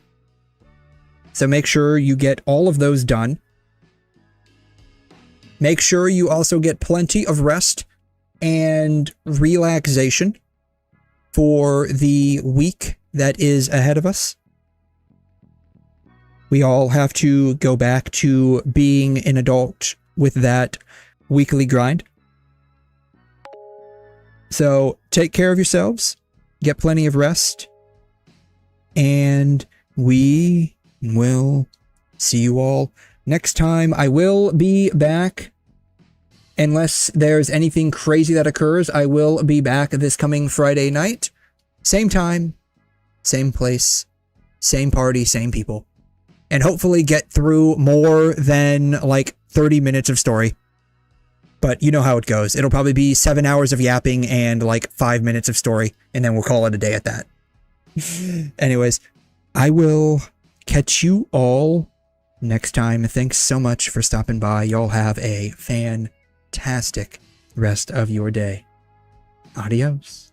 So make sure you get all of those done. Make sure you also get plenty of rest and relaxation for the week that is ahead of us. We all have to go back to being an adult with that weekly grind. So take care of yourselves, get plenty of rest, and we will see you all next time. I will be back. Unless there's anything crazy that occurs, I will be back this coming Friday night. Same time, same place, same party, same people. And hopefully get through more than like 30 minutes of story. But you know how it goes. It'll probably be 7 hours of yapping and like 5 minutes of story. And then we'll call it a day at that. Anyways, I will catch you all next time. Thanks so much for stopping by. Y'all have a fantastic rest of your day. Adios.